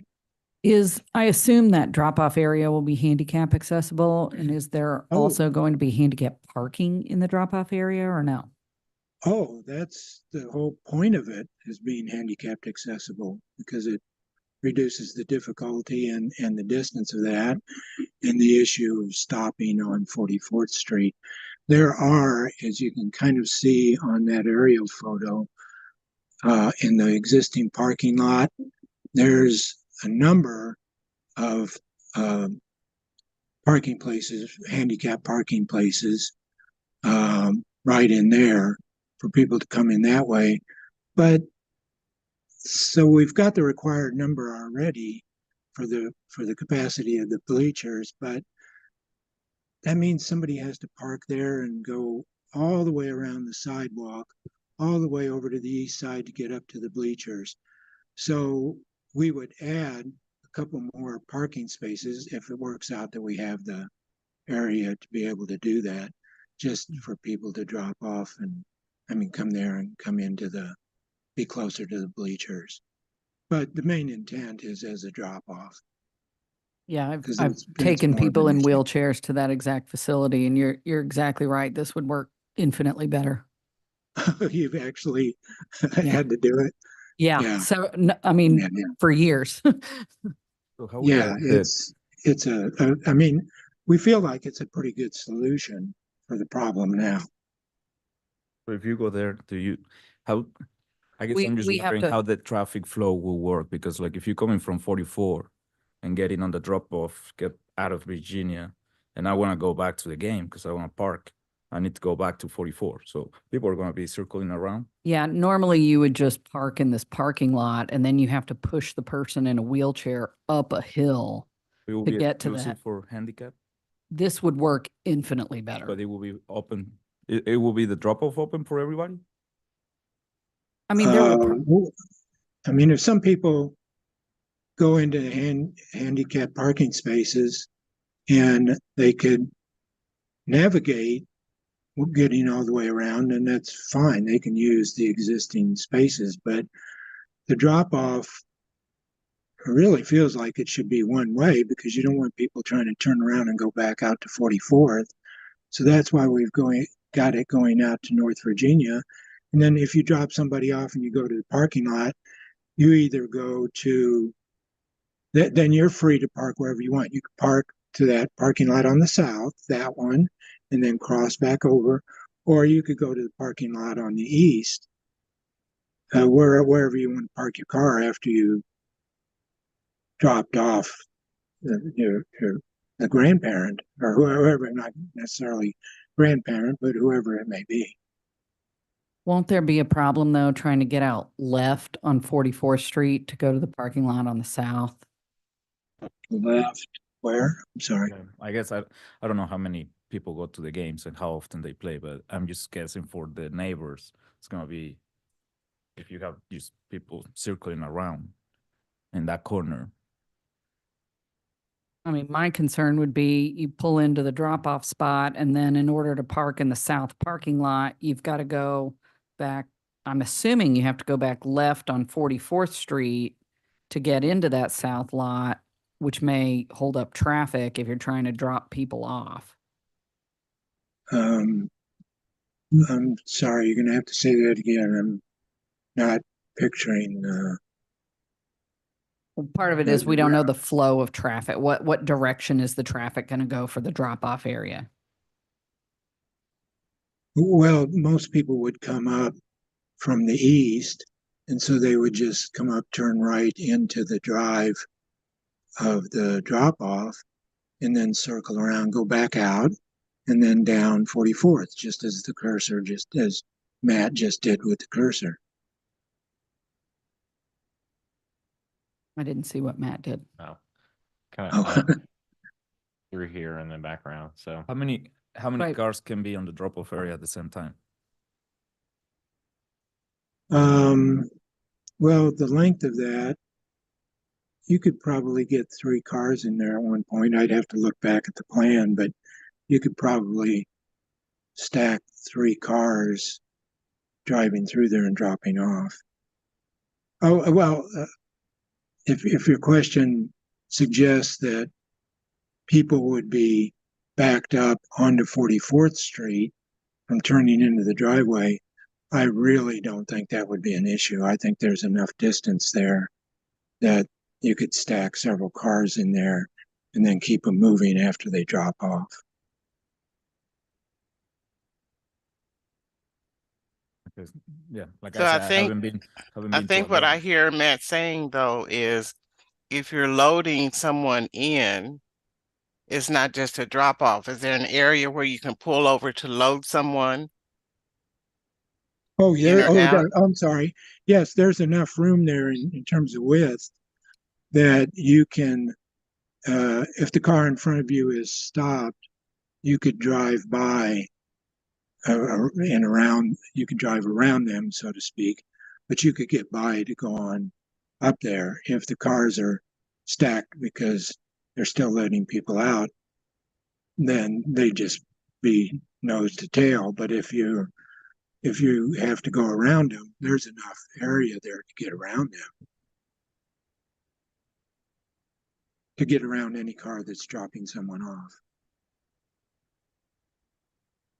S12: I assume that drop-off area will be handicap accessible, and is there also going to be handicap parking in the drop-off area or no?
S22: Oh, that's the whole point of it, is being handicapped accessible, because it reduces the difficulty and the distance of that, and the issue of stopping on 44th Street. There are, as you can kind of see on that aerial photo, in the existing parking lot, there's a number of parking places, handicap parking places, right in there for people to come in that way. But so we've got the required number already for the capacity of the bleachers, but that means somebody has to park there and go all the way around the sidewalk, all the way over to the east side to get up to the bleachers. So we would add a couple more parking spaces if it works out that we have the area to be able to do that, just for people to drop off and, come there and come into be closer to the bleachers. But the main intent is as a drop off.
S12: Yeah,
S22: Because
S12: I've
S22: it's
S12: taken
S22: more of
S12: people
S22: an
S12: in
S22: issue.
S12: wheelchairs to that exact facility, and you're exactly right. This would work infinitely better.
S22: You've actually had to do it.
S12: Yeah.
S22: Yeah.
S12: So,
S22: Yeah.
S12: for years.
S22: Yeah, it's we feel like it's a pretty good solution for the problem now.
S6: So if you go there, I guess
S12: We-
S6: I'm just
S12: we have
S6: wondering
S12: to-
S6: how the traffic flow will work, because like if you're coming from 44 and getting on the drop off, get out of Virginia, and I want to go back to the game because I want to park, I need to go back to 44. So people are gonna be circling around.
S12: Yeah, normally you would just park in this parking lot and then you have to push the person in a wheelchair up a hill
S6: It will
S12: to
S6: be
S12: get to
S6: exclusive
S12: that.
S6: for handicap,
S12: This would work infinitely better.
S6: but it will be open. It will be the drop-off open for everybody?
S12: I mean, there will,
S22: I mean, if some people go into handicap parking spaces and they could navigate getting all the way around, and that's fine. They can use the existing spaces, but the drop off really feels like it should be one way because you don't want people trying to turn around and go back out to 44th. So that's why we've got it going out to North Virginia. And then if you drop somebody off and you go to the parking lot, you either go to then you're free to park wherever you want. You can park to that parking lot on the south, that one, and then cross back over, or you could go to the parking lot on the east, wherever you want to park your car after you dropped off the grandparent or whoever, not necessarily grandparent, but whoever it may be.
S12: won't there be a problem though, trying to get out left on 44th Street to go to the parking lot on the south?
S22: Left where? I'm sorry.
S6: Yeah, I guess I don't know how many people go to the games and how often they play, but I'm just guessing for the neighbors, it's gonna be if you have just people circling around in that corner.
S12: I mean, my concern would be you pull into the drop-off spot and then in order to park in the south parking lot, you've got to go back. I'm assuming you have to go back left on 44th Street to get into that south lot, which may hold up traffic if you're trying to drop people off.
S22: I'm sorry, you're gonna have to say that again. I'm not picturing.
S12: Well, part of it is we don't know the flow of traffic. What direction is the traffic going to go for the drop-off area?
S22: Well, most people would come up from the east, and so they would just come up, turn right into the drive of the drop-off, and then circle around, go back out, and then down 44th, just as the cursor, just as Matt just did with the cursor.
S12: I didn't see what Matt did.
S8: Oh, kind of through here in the background. So
S6: How many
S12: Right.
S6: cars can be on the drop-off area at the same time?
S22: Well, the length of that, you could probably get 3 cars in there at one point. I'd have to look back at the plan, but you could probably stack 3 cars driving through there and dropping off. Oh, well, if your question suggests that people would be backed up onto 44th Street from turning into the driveway, I really don't think that would be an issue. I think there's enough distance there that you could stack several cars in there and then keep them moving after they drop off.
S6: Because, yeah, like
S5: So
S6: I
S5: I
S6: said,
S5: think,
S6: haven't been
S5: I
S6: to
S5: think
S6: a
S5: what I
S6: game.
S5: hear Matt saying though is if you're loading someone in, it's not just a drop off. Is there an area where you can pull over to load someone
S22: Oh,
S5: in
S22: yeah.
S5: or
S22: Oh,
S5: out?
S22: I'm sorry. Yes, there's enough room there in terms of width that you can, if the car in front of you is stopped, you could drive by and around, you could drive around them, so to speak, but you could get by to go on up there. If the cars are stacked because they're still letting people out, then they just be nose to tail. But if you have to go around them, there's enough area there to get around them, to get around any car that's dropping someone off.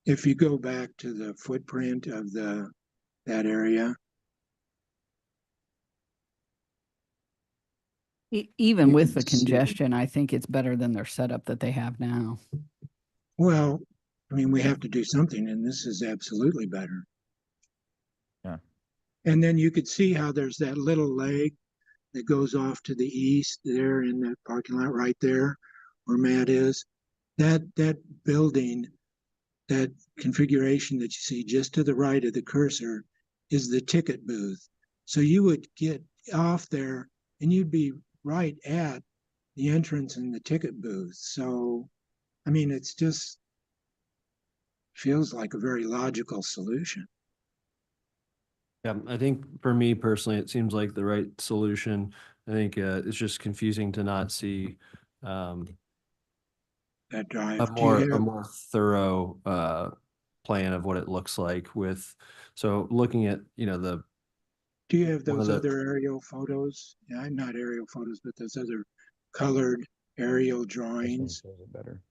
S22: If you go back to the footprint of that area,
S12: Even
S22: you
S12: with
S22: can
S12: the
S22: see-
S12: congestion, I think it's better than their setup that they have now.
S22: well, I mean, we have to do something, and this is absolutely better.
S6: Yeah.
S22: And then you could see how there's that little leg that goes off to the east there in that parking lot right there where Matt is. That building that configuration that you see just to the right of the cursor is the ticket booth. So you would get off there and you'd be right at the entrance in the ticket booth. So, I mean, it's just feels like a very logical solution.
S3: Yeah, I think for me personally, it seems like the right solution. I think it's just confusing to not see
S22: That drive.
S3: a more thorough plan of what it looks like with, so looking at, you know, the
S22: Do you have
S3: one of
S22: those
S3: the-
S22: other aerial photos? Yeah, not aerial photos, but those other colored aerial
S9: This one
S22: drawings
S9: shows it better.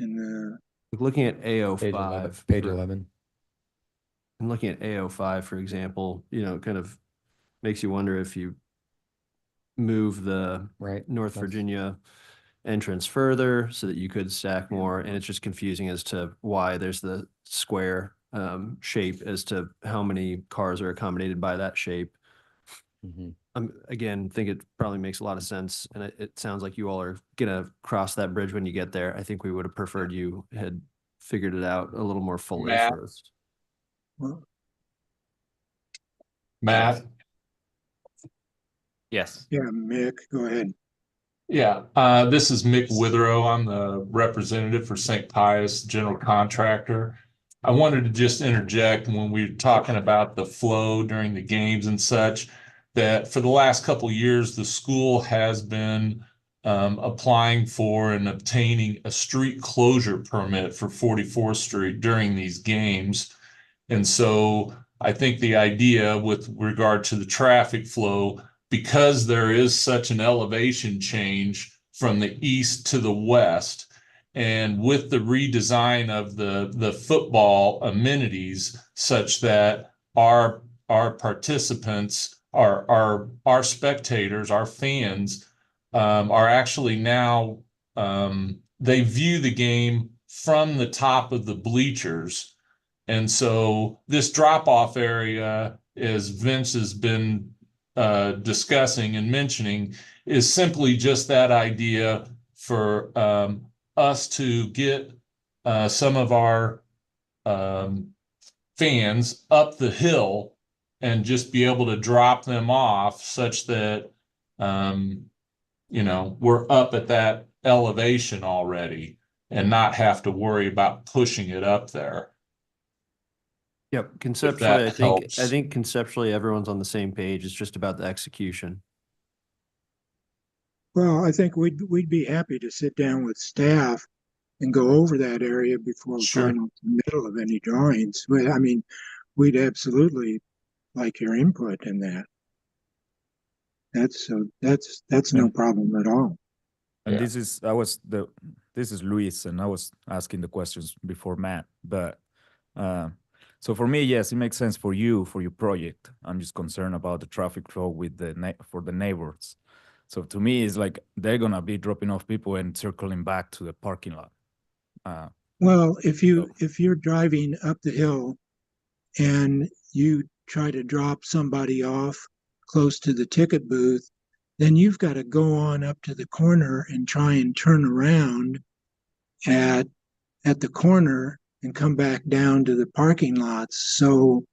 S22: in the
S3: looking at
S9: Page 11,
S3: AO5.
S9: page
S3: for-
S9: 11.
S3: And looking at AO5, for example, you know, it kind of makes you wonder if you move the
S9: Right.
S3: North
S9: That's-
S3: Virginia entrance further so that you could stack more. And it's just confusing as to why there's the square shape as to how many cars are accommodated by that shape.
S9: Mhm.
S3: Again, think it probably makes a lot of sense. And it sounds like you all are gonna cross that bridge when you get there. I think we would have preferred you had figured it out a little more fully
S7: Matt?
S3: first.
S22: well,
S7: Matt?
S3: Yes.
S22: yeah, Mick, go ahead.
S7: Yeah, this is Mick Witherow. I'm the representative for St. Pius General Contractor. I wanted to just interject when we were talking about the flow during the games and such, that for the last couple of years, the school has been applying for and obtaining a street closure permit for 44th Street during these games. And so I think the idea with regard to the traffic flow, because there is such an elevation change from the east to the west, and with the redesign of the football amenities such that our participants, our spectators, our fans are actually now they view the game from the top of the bleachers. And so this drop-off area, as Vince has been discussing and mentioning, is simply just that idea for us to get some of our fans up the hill and just be able to drop them off such that you know, we're up at that elevation already and not have to worry about pushing it up there.
S3: Yep, conceptually, I think
S7: helps.
S3: conceptually everyone's on the same page. It's just about the execution.
S22: Well, I think we'd be happy to sit down with staff and go over that area before
S7: Sure.
S22: final middle of any drawings. I mean, we'd absolutely like your input in that. That's no problem at all.
S6: And
S7: Yeah.
S6: this is Luis, and I was asking the questions before Matt. But so for me, yes, it makes sense for your project. I'm just concerned about the traffic flow with for the neighbors. So to me, it's like they're gonna be dropping off people and circling back to the parking lot.
S22: Well, if you're driving up the hill and you try to drop somebody off close to the ticket booth, then you've got to go on up to the corner and try and turn around at the corner and come back down to the parking lots. So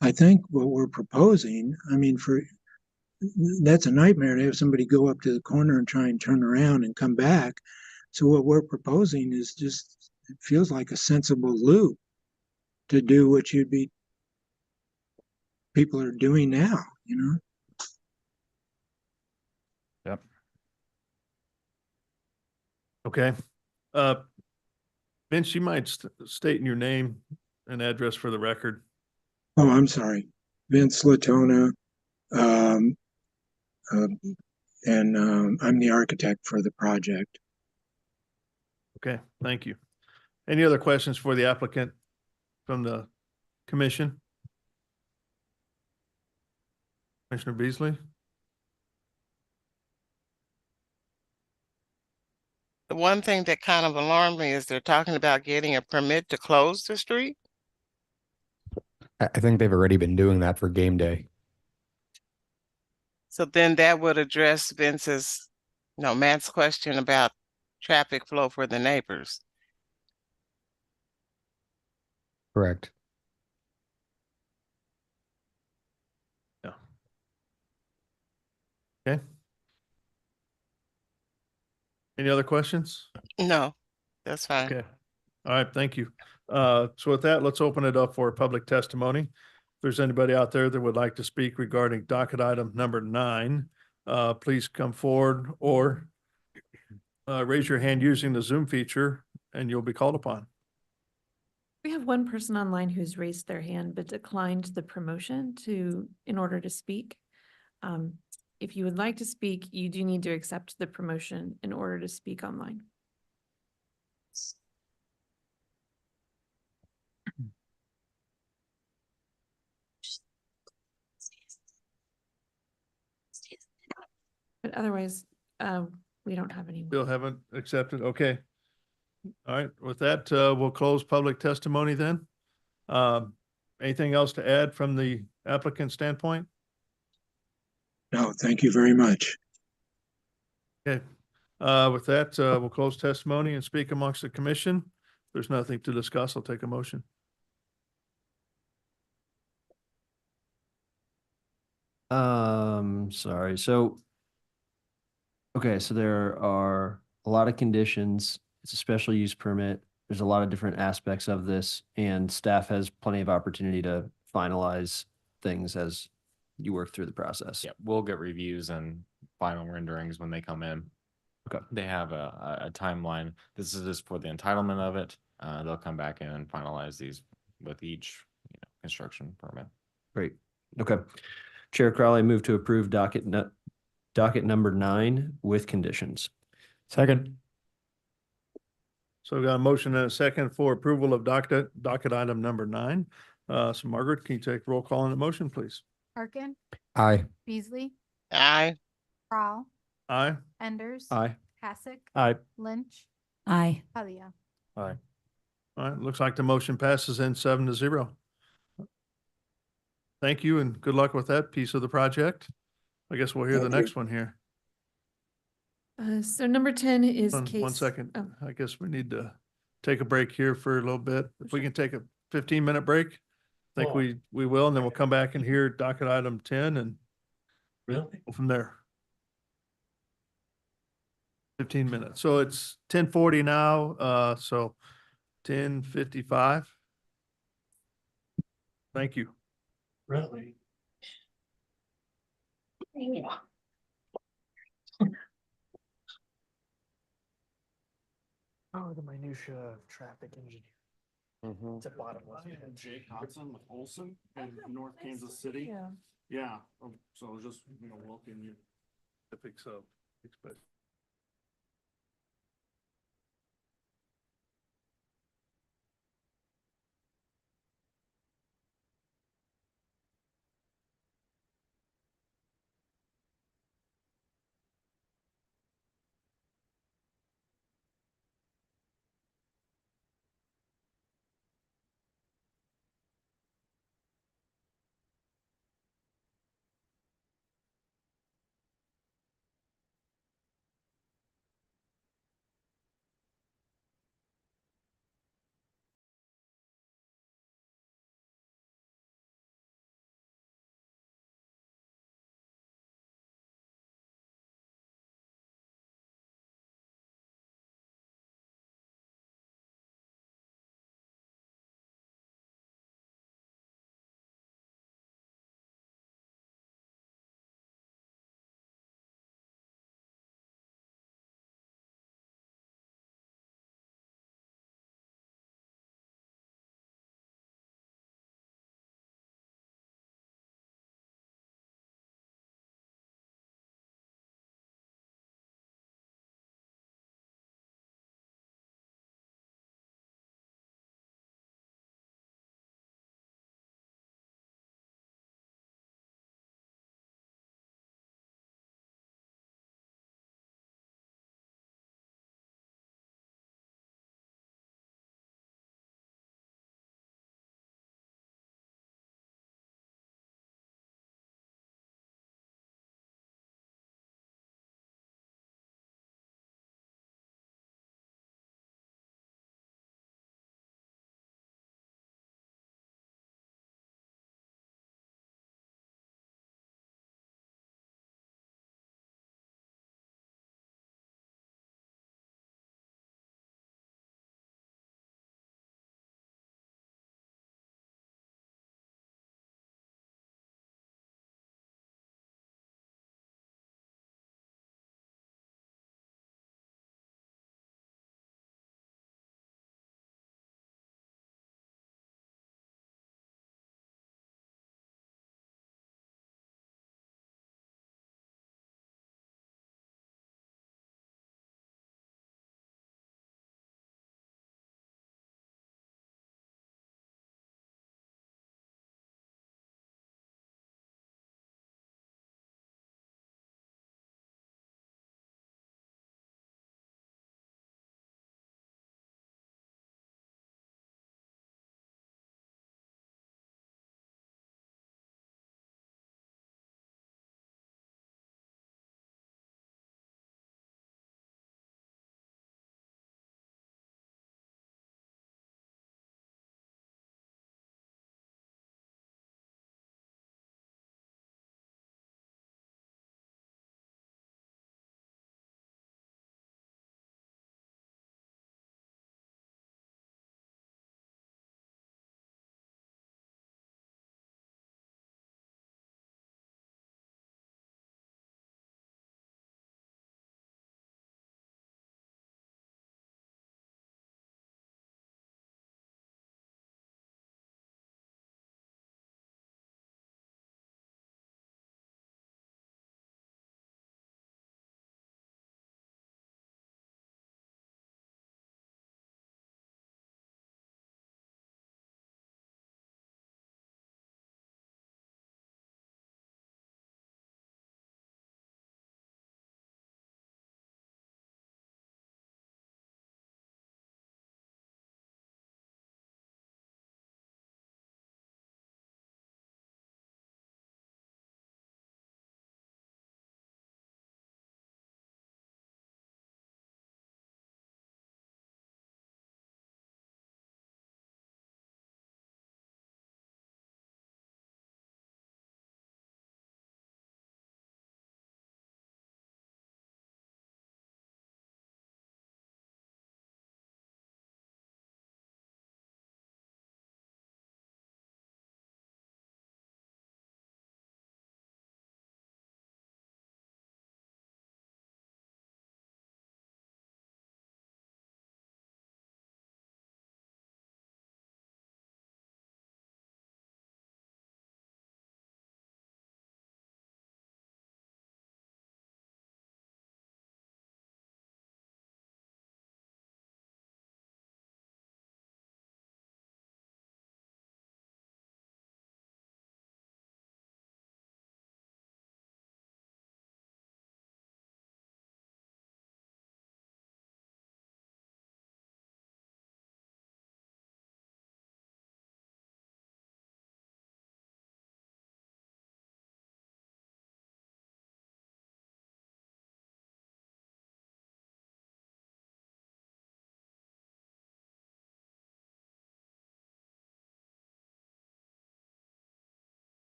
S22: I think what we're proposing, I mean, that's a nightmare to have somebody go up to the corner and try and turn around and come back. So what we're proposing is just, it feels like a sensible loop to do what people are doing now, you know?
S6: Yep.
S1: Okay. Vince, you might state your name and address for the record.
S22: Oh, I'm sorry. Vince Latona, and I'm the architect for the project.
S1: Okay, thank you. Any other questions for the applicant from the commission? Commissioner Beasley?
S5: The one thing that kind of alarmed me is they're talking about getting a permit to close the street.
S9: I think they've already been doing that for game day.
S5: So then that would address Vince's, Matt's question about traffic flow for the neighbors.
S9: Correct.
S1: Yeah. Okay. Any other questions?
S5: No, that's fine.
S1: Okay. All right, thank you. So with that, let's open it up for public testimony. If there's anybody out there that would like to speak regarding docket item number 9, please come forward or raise your hand using the Zoom feature and you'll be called upon.
S2: We have one person online who's raised their hand but declined the promotion in order to speak. If you would like to speak, you do need to accept the promotion in order to speak online. But otherwise, we don't have any.
S1: Still haven't accepted? Okay. All right, with that, we'll close public testimony then. Anything else to add from the applicant standpoint?
S22: No, thank you very much.
S1: Okay. With that, we'll close testimony and speak amongst the commission. If there's nothing to discuss, I'll take a motion.
S3: Sorry. So, okay, so there are a lot of conditions. It's a special use permit. There's a lot of different aspects of this, and staff has plenty of opportunity to finalize things as you work through the process.
S8: Yeah, we'll get reviews and final renderings when they come in.
S3: Okay.
S8: They have a timeline. This is just for the entitlement of it. They'll come back in and finalize these with each, construction permit.
S3: Great. Okay. Chair Crowley, move to approve docket number 9 with conditions.
S14: Second.
S1: So we got a motion and a second for approval of docket item number 9. So Margaret, can you take roll call on the motion, please?
S4: Arkin,
S9: Aye.
S4: Beasley,
S5: Aye.
S4: Prowl,
S1: Aye.
S4: Enders.
S3: Aye.
S4: Hasek.
S14: Aye.
S4: Lynch,
S12: Aye.
S4: Helia.
S14: Aye.
S1: All right, looks like the motion passes in 7-0. Thank you and good luck with that piece of the project. I guess we'll hear the
S22: Thank you.
S1: next one here.
S2: So number 10 is case.
S1: One second.
S2: Oh.
S1: I guess we need to take a break here for a little bit. If we can take a 15-minute break, I think we will, and then we'll come back and hear docket item 10 and go from there. 15 minutes. So it's 10:40 now, so 10:55. Thank you.
S7: Really? Oh, the minutia of traffic engineering. It's a bottom line.
S1: Jake Hodson with Olson in North Kansas City.
S2: Yeah.
S1: Yeah, so just, welcome you. I think so. Expect.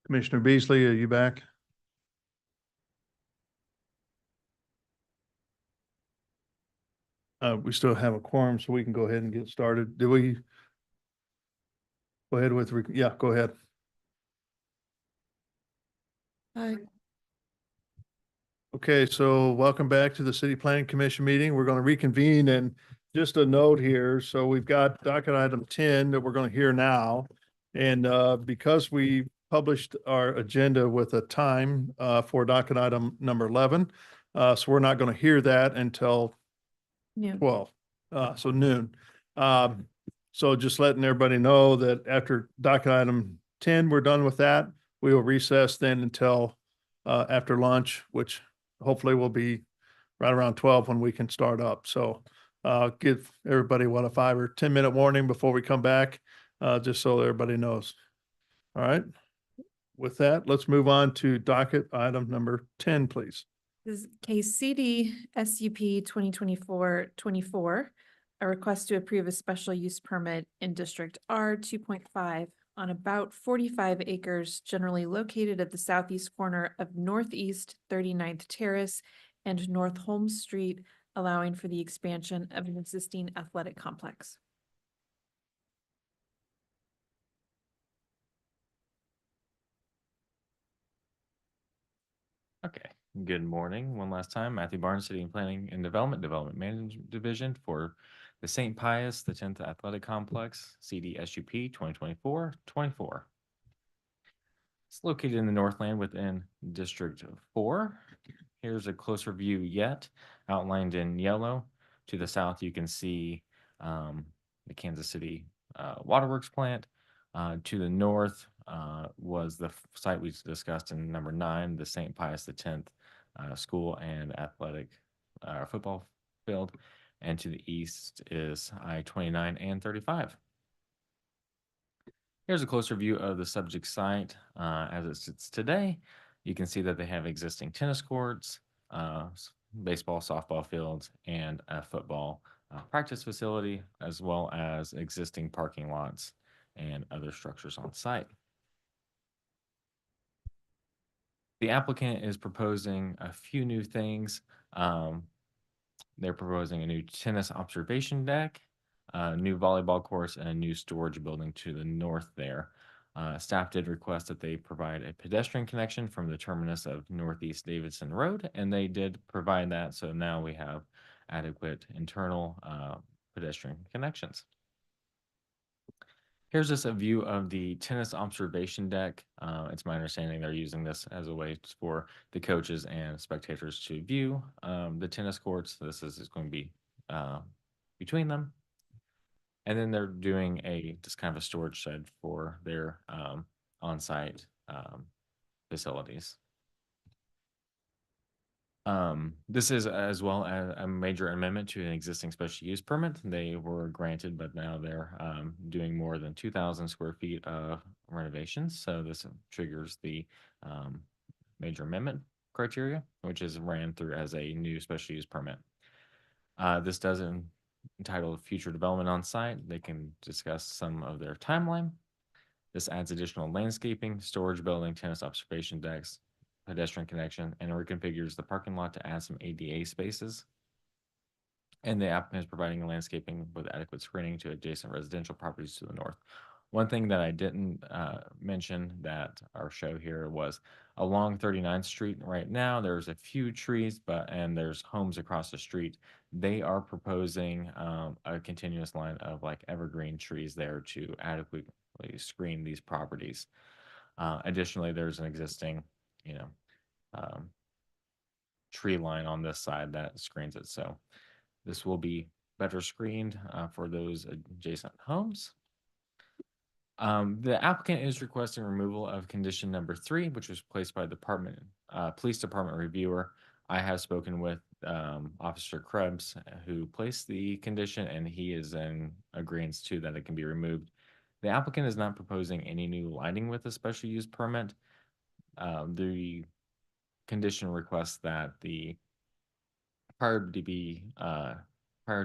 S1: Commissioner Beasley, are you back? We still have a quorum, so we can go ahead and get started. Do we? Go ahead with, yeah, go ahead.
S2: Hi.
S1: Okay, so welcome back to the City Planning Commission meeting. We're going to reconvene, and just a note here. So we've got docket item 10 that we're going to hear now. And because we published our agenda with a time for docket item number 11, so we're not going to hear that until
S2: Noon.
S1: 12, so noon. So just letting everybody know that after docket item 10, we're done with that. We will recess then until after lunch, which hopefully will be right around 12 when we can start up. So give everybody a 5 or 10 minute warning before we come back, just so everybody knows. All right. With that, let's move on to docket item number 10, please.
S2: This is case CD SUP 2024-24, a request to approve a special use permit in District R 2.5 on about 45 acres generally located at the southeast corner of Northeast 39th Terrace and North Holmes Street, allowing for the expansion of an existing athletic complex.
S8: Okay, good morning. One last time, Matthew Barnes, City Planning and Development Management Division for the St. Pius, the 10th Athletic Complex, CDSUP 2024-24. It's located in the Northland within District 4. Here's a closer view yet, outlined in yellow. To the south, you can see the Kansas City Waterworks plant. To the north was the site we discussed in number 9, the St. Pius X school and athletic football field. And to the east is I-29 and 35. Here's a closer view of the subject site as it sits today. You can see that they have existing tennis courts, baseball, softball fields, and a football practice facility, as well as existing parking lots and other structures on site. The applicant is proposing a few new things. They're proposing a new tennis observation deck, a new volleyball course, and a new storage building to the north there. Staff did request that they provide a pedestrian connection from the terminus of Northeast Davidson Road, and they did provide that. So now we have adequate internal pedestrian connections. Here's just a view of the tennis observation deck. It's my understanding they're using this as a way for the coaches and spectators to view the tennis courts. This is going to be between them. And then they're doing just kind of a storage shed for their on-site facilities. This is as well as a major amendment to an existing special use permit. They were granted, but now they're doing more than 2,000 square feet of renovations. So this triggers the major amendment criteria, which is ran through as a new special use permit. This doesn't entitle future development on site. They can discuss some of their timeline. This adds additional landscaping, storage building, tennis observation decks, pedestrian connection, and reconfigures the parking lot to add some ADA spaces. And the applicant is providing landscaping with adequate screening to adjacent residential properties to the north. One thing that I didn't mention that our show here was along 39th Street right now, there's a few trees, and there's homes across the street. They are proposing a continuous line of like evergreen trees there to adequately screen these properties. Additionally, there's an existing, tree line on this side that screens it. So this will be better screened for those adjacent homes. The applicant is requesting removal of condition number 3, which was placed by the police department reviewer. I have spoken with Officer Krebs, who placed the condition, and he is in agreement to that it can be removed. The applicant is not proposing any new lighting with the special use permit. The condition requests that prior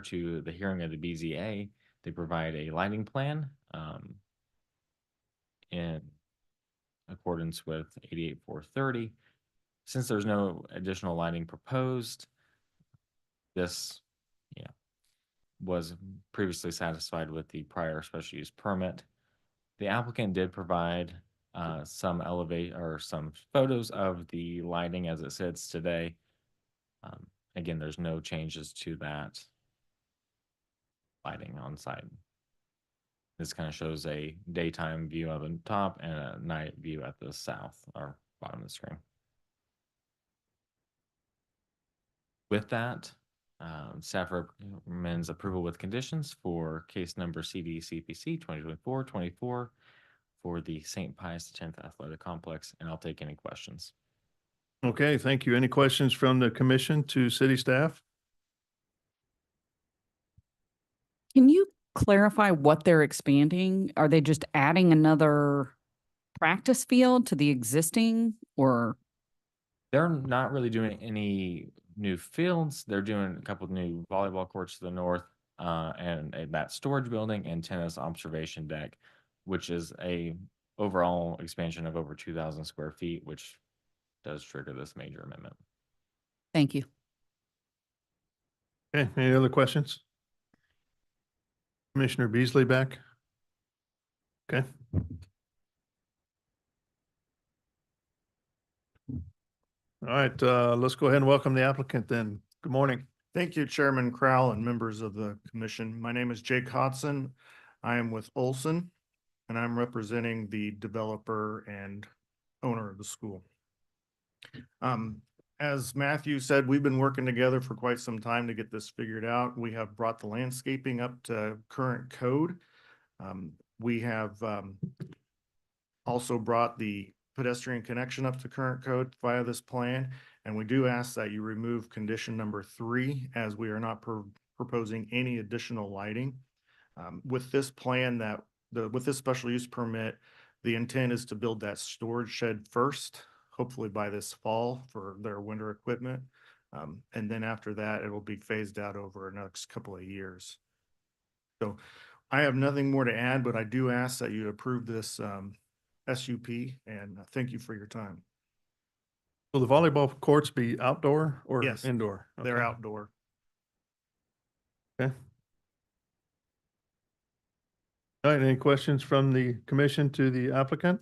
S8: to the hearing of the BZA, they provide a lighting plan and accordance with 88-430. Since there's no additional lighting proposed, this, was previously satisfied with the prior special use permit. The applicant did provide some some photos of the lighting as it sits today. Again, there's no changes to that lighting on site. This kind of shows a daytime view of the top and a night view at the south or bottom of the screen. With that, staff recommends approval with conditions for case number CD-CPC 2024-24 for the St. Pius X Athletic Complex, and I'll take any questions.
S1: Okay, thank you. Any questions from the commission to city staff?
S12: Can you clarify what they're expanding? Are they just adding another practice field to the existing, or?
S8: They're not really doing any new fields. They're doing a couple of new volleyball courts to the north, and that storage building and tennis observation deck, which is a overall expansion of over 2,000 square feet, which does trigger this major amendment.
S12: Thank you.
S1: Okay, any other questions? Commissioner Beasley back? Okay. All right, let's go ahead and welcome the applicant then. Good morning.
S11: Thank you, Chairman Crowell and members of the commission. My name is Jake Hodson. I am with Olson, and I'm representing the developer and owner of the school. As Matthew said, we've been working together for quite some time to get this figured out. We have brought the landscaping up to current code. We have also brought the pedestrian connection up to current code via this plan. And we do ask that you remove condition number 3, as we are not proposing any additional lighting. With this plan with this special use permit, the intent is to build that storage shed first, hopefully by this fall for their winter equipment. And then after that, it will be phased out over the next couple of years. So I have nothing more to add, but I do ask that you approve this SUP, and thank you for your time.
S1: Will the volleyball courts be outdoor or
S11: Yes,
S1: indoor?
S11: They're
S1: Okay.
S11: outdoor.
S1: Okay. All right, any questions from the commission to the applicant?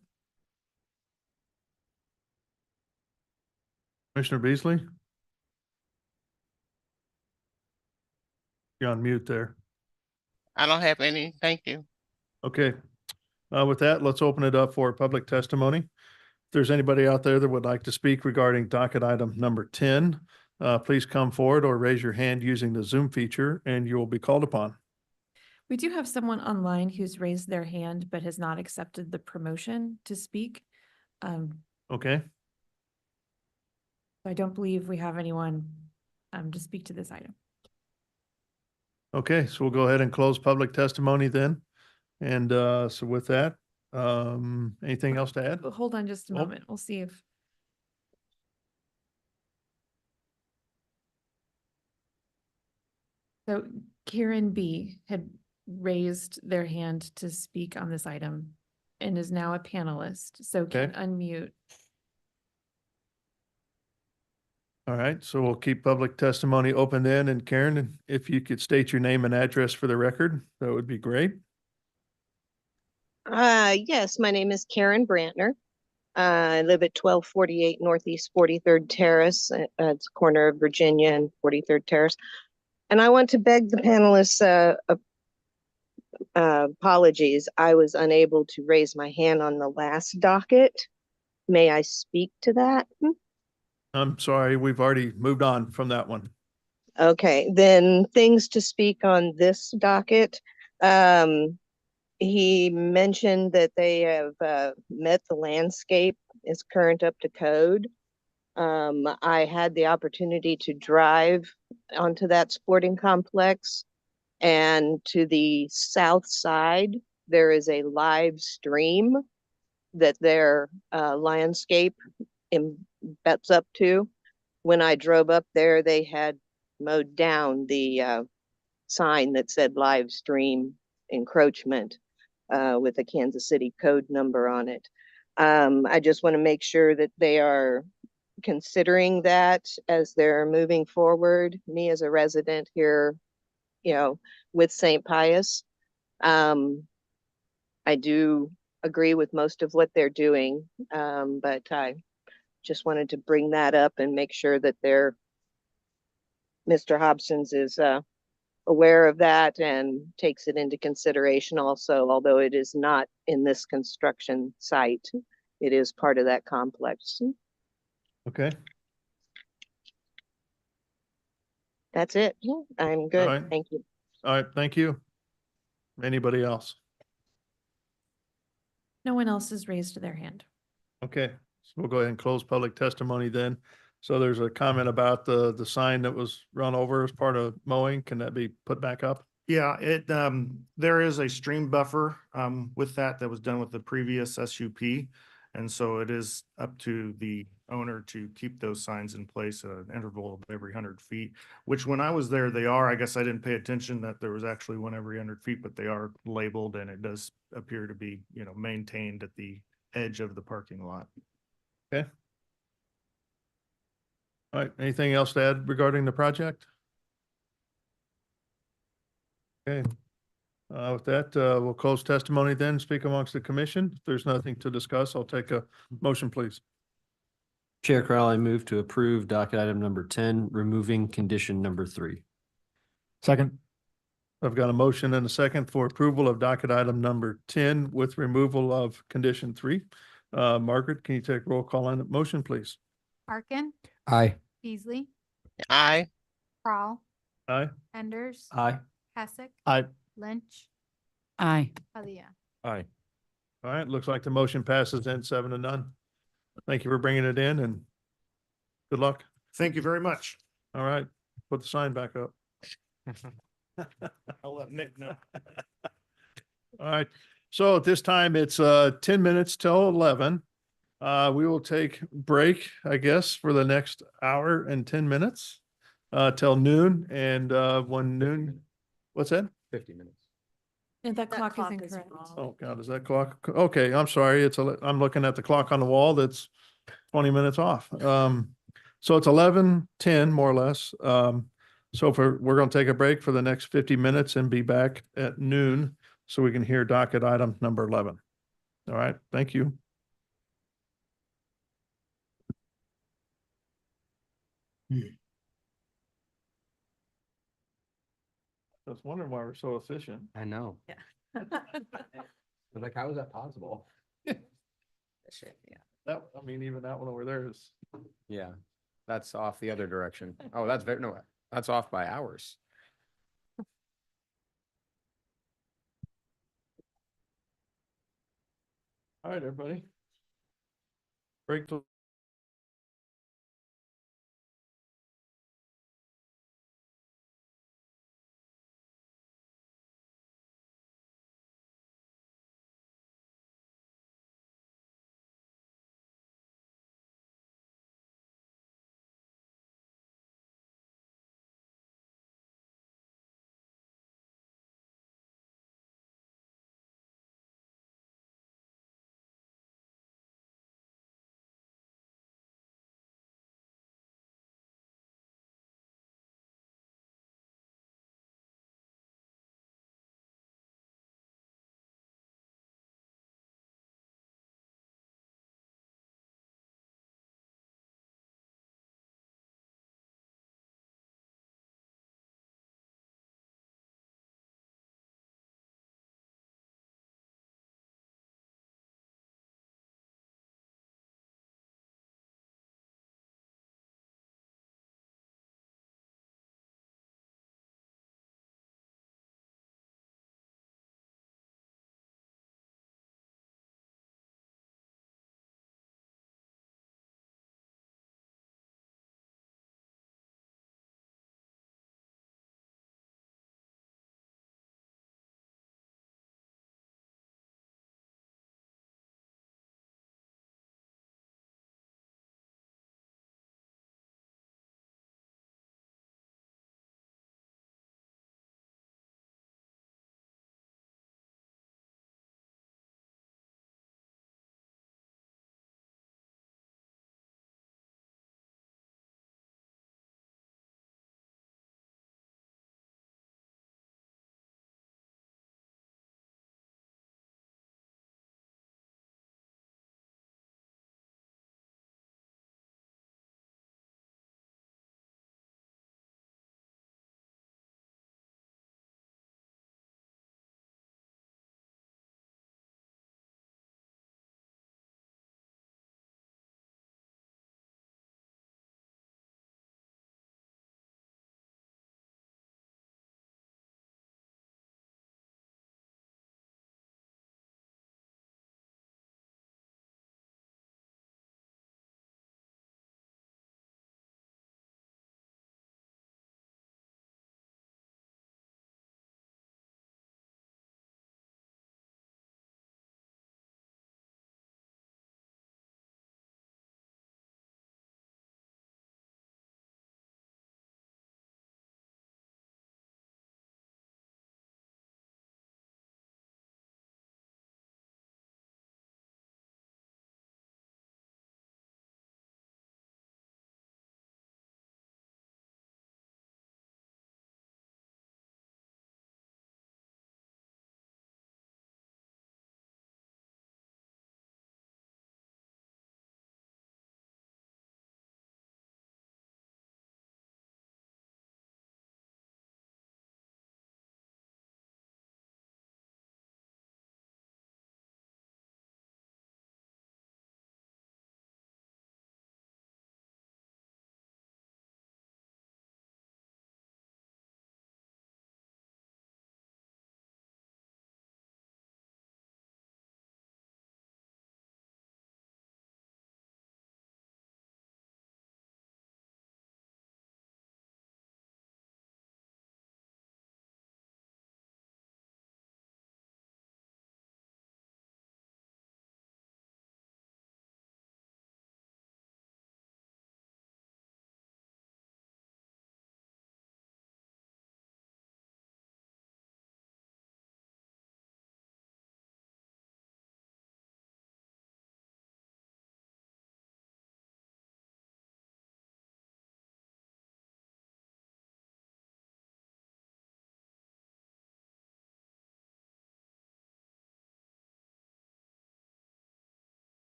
S1: Commissioner Beasley? You're on mute there.
S5: I don't have any, thank you.
S1: Okay. With that, let's open it up for public testimony. If there's anybody out there that would like to speak regarding docket item number 10, please come forward or raise your hand using the Zoom feature and you will be called upon.
S2: We do have someone online who's raised their hand but has not accepted the promotion to speak.
S1: Okay.
S2: I don't believe we have anyone to speak to this item.
S1: Okay, so we'll go ahead and close public testimony then. And so with that, anything else to add?
S2: Hold on just a
S1: Oh.
S2: moment. We'll see if. So Karen B had raised their hand to speak on this item and is now a panelist, so can unmute.
S1: All right, so we'll keep public testimony open then. And Karen, if you could state your name and address for the record, that would be great.
S13: Yes, my name is Karen Brantner. I live at 1248 Northeast 43rd Terrace. It's a corner of Virginia and 43rd Terrace. And I want to beg the panelists apologies. I was unable to raise my hand on the last docket. May I speak to that?
S1: I'm sorry, we've already moved on from that one.
S13: Okay, then things to speak on this docket. He mentioned that they have met the landscape is current up to code. I had the opportunity to drive onto that sporting complex, and to the south side, there is a live stream that their landscape bets up to. When I drove up there, they had mowed down the sign that said live stream encroachment with a Kansas City code number on it. I just want to make sure that they are considering that as they're moving forward. Me as a resident here, with St. Pius, I do agree with most of what they're doing, but I just wanted to bring that up and make sure that Mr. Hobson's is aware of that and takes it into consideration also, although it is not in this construction site. It is part of that complex.
S1: Okay.
S13: That's it. I'm
S1: All
S13: good.
S1: right.
S13: Thank you.
S1: All right, thank you. Anybody else?
S2: No one else has raised their hand.
S1: Okay, so we'll go ahead and close public testimony then. So there's a comment about the sign that was run over as part of mowing. Can that be put back up?
S11: Yeah, there is a stream buffer, with that was done with the previous SUP. And so it is up to the owner to keep those signs in place at an interval of every 100 feet, which when I was there, they are. I guess I didn't pay attention that there was actually one every 100 feet, but they are labeled and it does appear to be, maintained at the edge of the parking lot.
S1: Okay. All right, anything else to add regarding the project? Okay. With that, we'll close testimony then, speak amongst the commission. If there's nothing to discuss, I'll take a motion, please.
S3: Chair Crowell, I move to approve docket item number 10, removing condition number 3.
S14: Second.
S1: I've got a motion and a second for approval of docket item number 10 with removal of condition 3. Margaret, can you take roll call on the motion, please?
S4: Arkin,
S14: Aye.
S4: Beasley,
S5: Aye.
S4: Crowell,
S1: Aye.
S4: Enders,
S3: Aye.
S4: Kesick,
S14: Aye.
S4: Lynch,
S12: Aye.
S4: Alia.
S6: Aye.
S1: All right, looks like the motion passes then 7-0. Thank you for bringing it in and good luck.
S11: Thank you very much.
S1: All right, put the sign back up.
S11: I'll let Nick know.
S1: All right, so at this time, it's 10 minutes till 11. We will take break, I guess, for the next hour and 10 minutes till noon. And when noon, what's that?
S9: 50 minutes.
S2: And that clock is incorrect.
S1: Oh, God, is that clock? Okay, I'm sorry. I'm looking at the clock on the wall that's 20 minutes off. So it's 11:10 more or less. So we're going to take a break for the next 50 minutes and be back at noon so we can hear docket item number 11. All right, thank you. I was wondering why we're so efficient.
S9: I know.
S2: Yeah.
S9: I'm like, how is that possible?
S1: That, I mean, even that one over there is.
S9: Yeah, that's off the other direction. Oh, that's off by hours.
S1: All right, everybody. Break till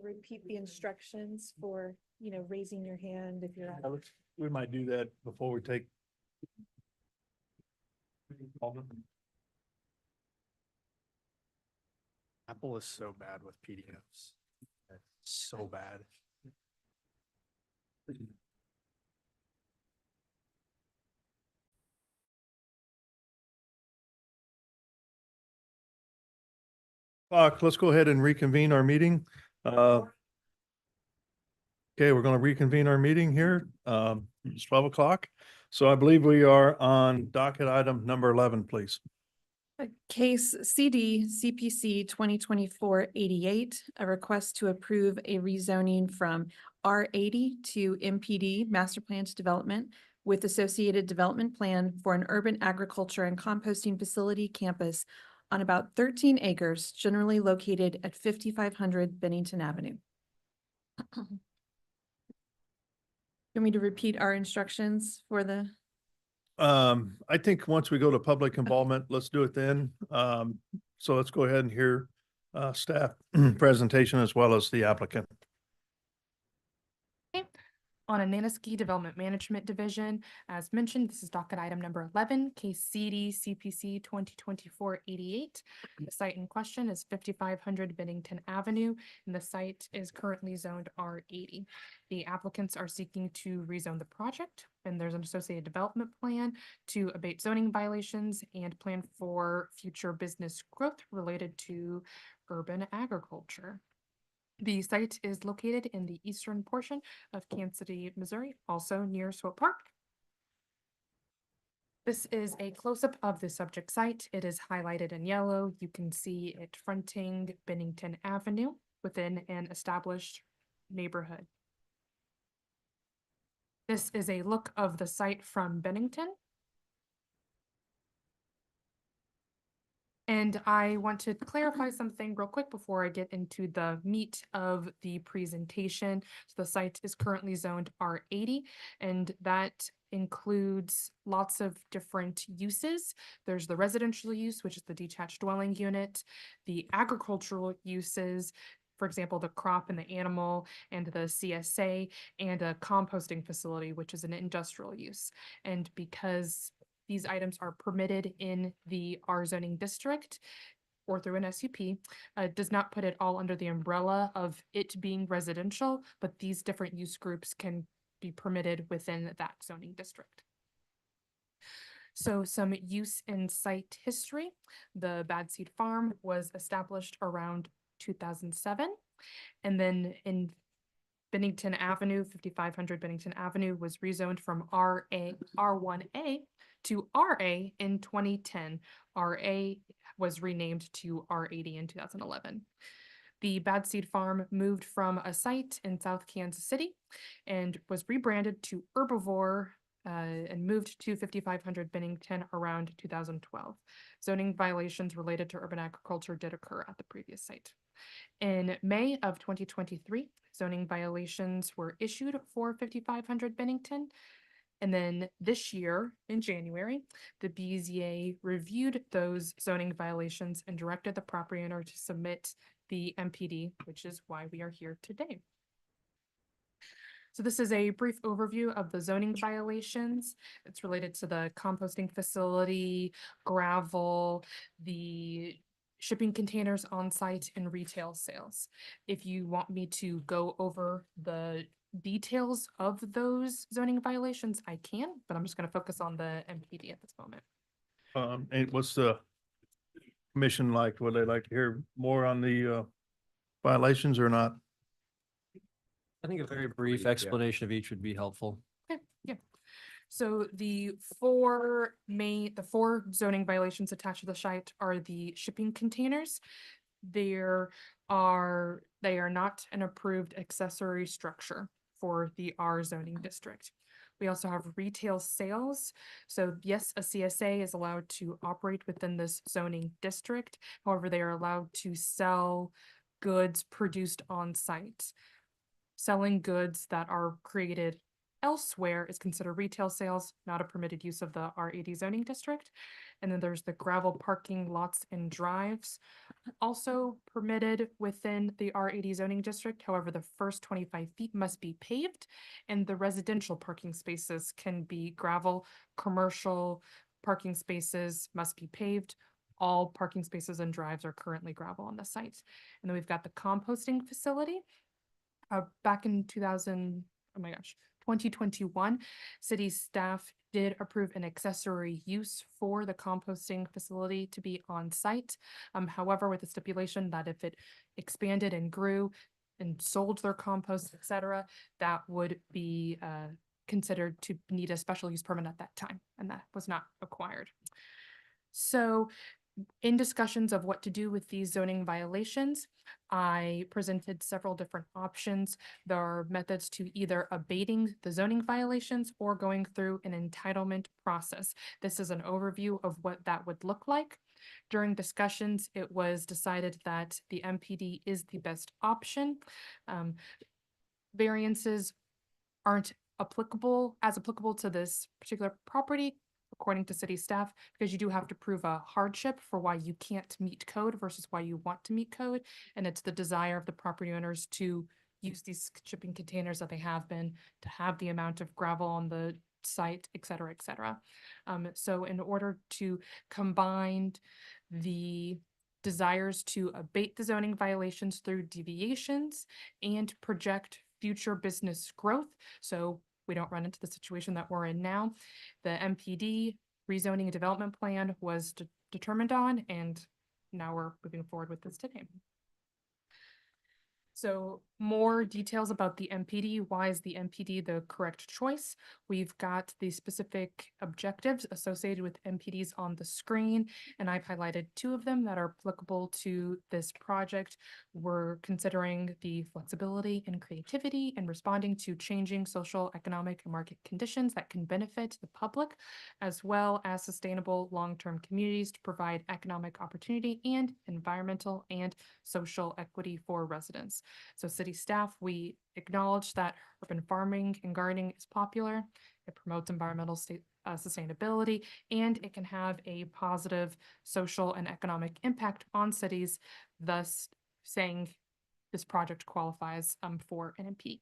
S19: repeat the instructions for, raising your hand if you're.
S1: We might do that before we take.
S14: Apple is so bad with PDFs. So bad.
S1: Let's go ahead and reconvene our meeting. Okay, we're going to reconvene our meeting here. It's 12 o'clock. So I believe we are on docket item number 11, please.
S2: Case CD CPC 2024-88, a request to approve a rezoning from R80 to MPD Master Planned Development with associated development plan for an urban agriculture and composting facility campus on about 13 acres, generally located at 5500 Bennington Avenue. Want me to repeat our instructions for the?
S1: I think once we go to public involvement, let's do it then. So let's go ahead and hear staff presentation as well as the applicant.
S19: On Ananiski Development Management Division, as mentioned, this is docket item number 11, case CD CPC 2024-88. The site in question is 5500 Bennington Avenue, and the site is currently zoned R80. The applicants are seeking to rezone the project, and there's an associated development plan to abate zoning violations and plan for future business growth related to urban agriculture. The site is located in the eastern portion of Kansas City, Missouri, also near Swope Park. This is a close-up of the subject site. It is highlighted in yellow. You can see it fronting Bennington Avenue within an established neighborhood. This is a look of the site from Bennington. And I want to clarify something real quick before I get into the meat of the presentation. So the site is currently zoned R80, and that includes lots of different uses. There's the residential use, which is the detached dwelling unit, the agricultural uses, for example, the crop and the animal and the CSA, and a composting facility, which is an industrial use. And because these items are permitted in the R zoning district or through an SUP, does not put it all under the umbrella of it being residential, but these different use groups can be permitted within that zoning district. So some use and site history. The Bad Seed Farm was established around 2007. And then in Bennington Avenue, 5500 Bennington Avenue was rezoned from R1A to RA in 2010. RA was renamed to R80 in 2011. The Bad Seed Farm moved from a site in South Kansas City and was rebranded to Herbivore and moved to 5500 Bennington around 2012. Zoning violations related to urban agriculture did occur at the previous site. In May of 2023, zoning violations were issued for 5500 Bennington. And then this year, in January, the BZA reviewed those zoning violations and directed the property owner to submit the MPD, which is why we are here today. So this is a brief overview of the zoning violations. It's related to the composting facility, gravel, the shipping containers on site, and retail sales. If you want me to go over the details of those zoning violations, I can, but I'm just going to focus on the MPD at this moment.
S1: And what's the commission like? Would they like to hear more on the violations or not?
S3: I think a very brief explanation of each would be helpful.
S19: Okay, yeah. So the four zoning violations attached to the site are the shipping containers. They are not an approved accessory structure for the R zoning district. We also have retail sales. So yes, a CSA is allowed to operate within this zoning district. However, they are allowed to sell goods produced on site. Selling goods that are created elsewhere is considered retail sales, not a permitted use of the R80 zoning district. And then there's the gravel parking lots and drives, also permitted within the R80 zoning district. However, the first 25 feet must be paved, and the residential parking spaces can be gravel. Commercial parking spaces must be paved. All parking spaces and drives are currently gravel on the site. And then we've got the composting facility. Back in 2021, city staff did approve an accessory use for the composting facility to be on site. However, with the stipulation that if it expanded and grew and sold their compost, etc., that would be considered to need a special use permit at that time, and that was not acquired. So in discussions of what to do with these zoning violations, I presented several different options. There are methods to either abating the zoning violations or going through an entitlement process. This is an overview of what that would look like. During discussions, it was decided that the MPD is the best option. Variances aren't applicable to this particular property, according to city staff, because you do have to prove a hardship for why you can't meet code versus why you want to meet code. And it's the desire of the property owners to use these shipping containers that they have been, to have the amount of gravel on the site, et cetera, et cetera. So in order to combine the desires to abate the zoning violations through deviations and project future business growth, so we don't run into the situation that we're in now, the MPD rezoning and development plan was determined on, and now we're moving forward with this today. So more details about the MPD. Why is the MPD the correct choice? We've got the specific objectives associated with MPDs on the screen, and I've highlighted two of them that are applicable to this project. We're considering the flexibility and creativity in responding to changing social, economic, and market conditions that can benefit the public, as well as sustainable long-term communities to provide economic opportunity and environmental and social equity for residents. So city staff, we acknowledge that urban farming and gardening is popular. It promotes environmental sustainability, and it can have a positive social and economic impact on cities, thus saying this project qualifies for an MP.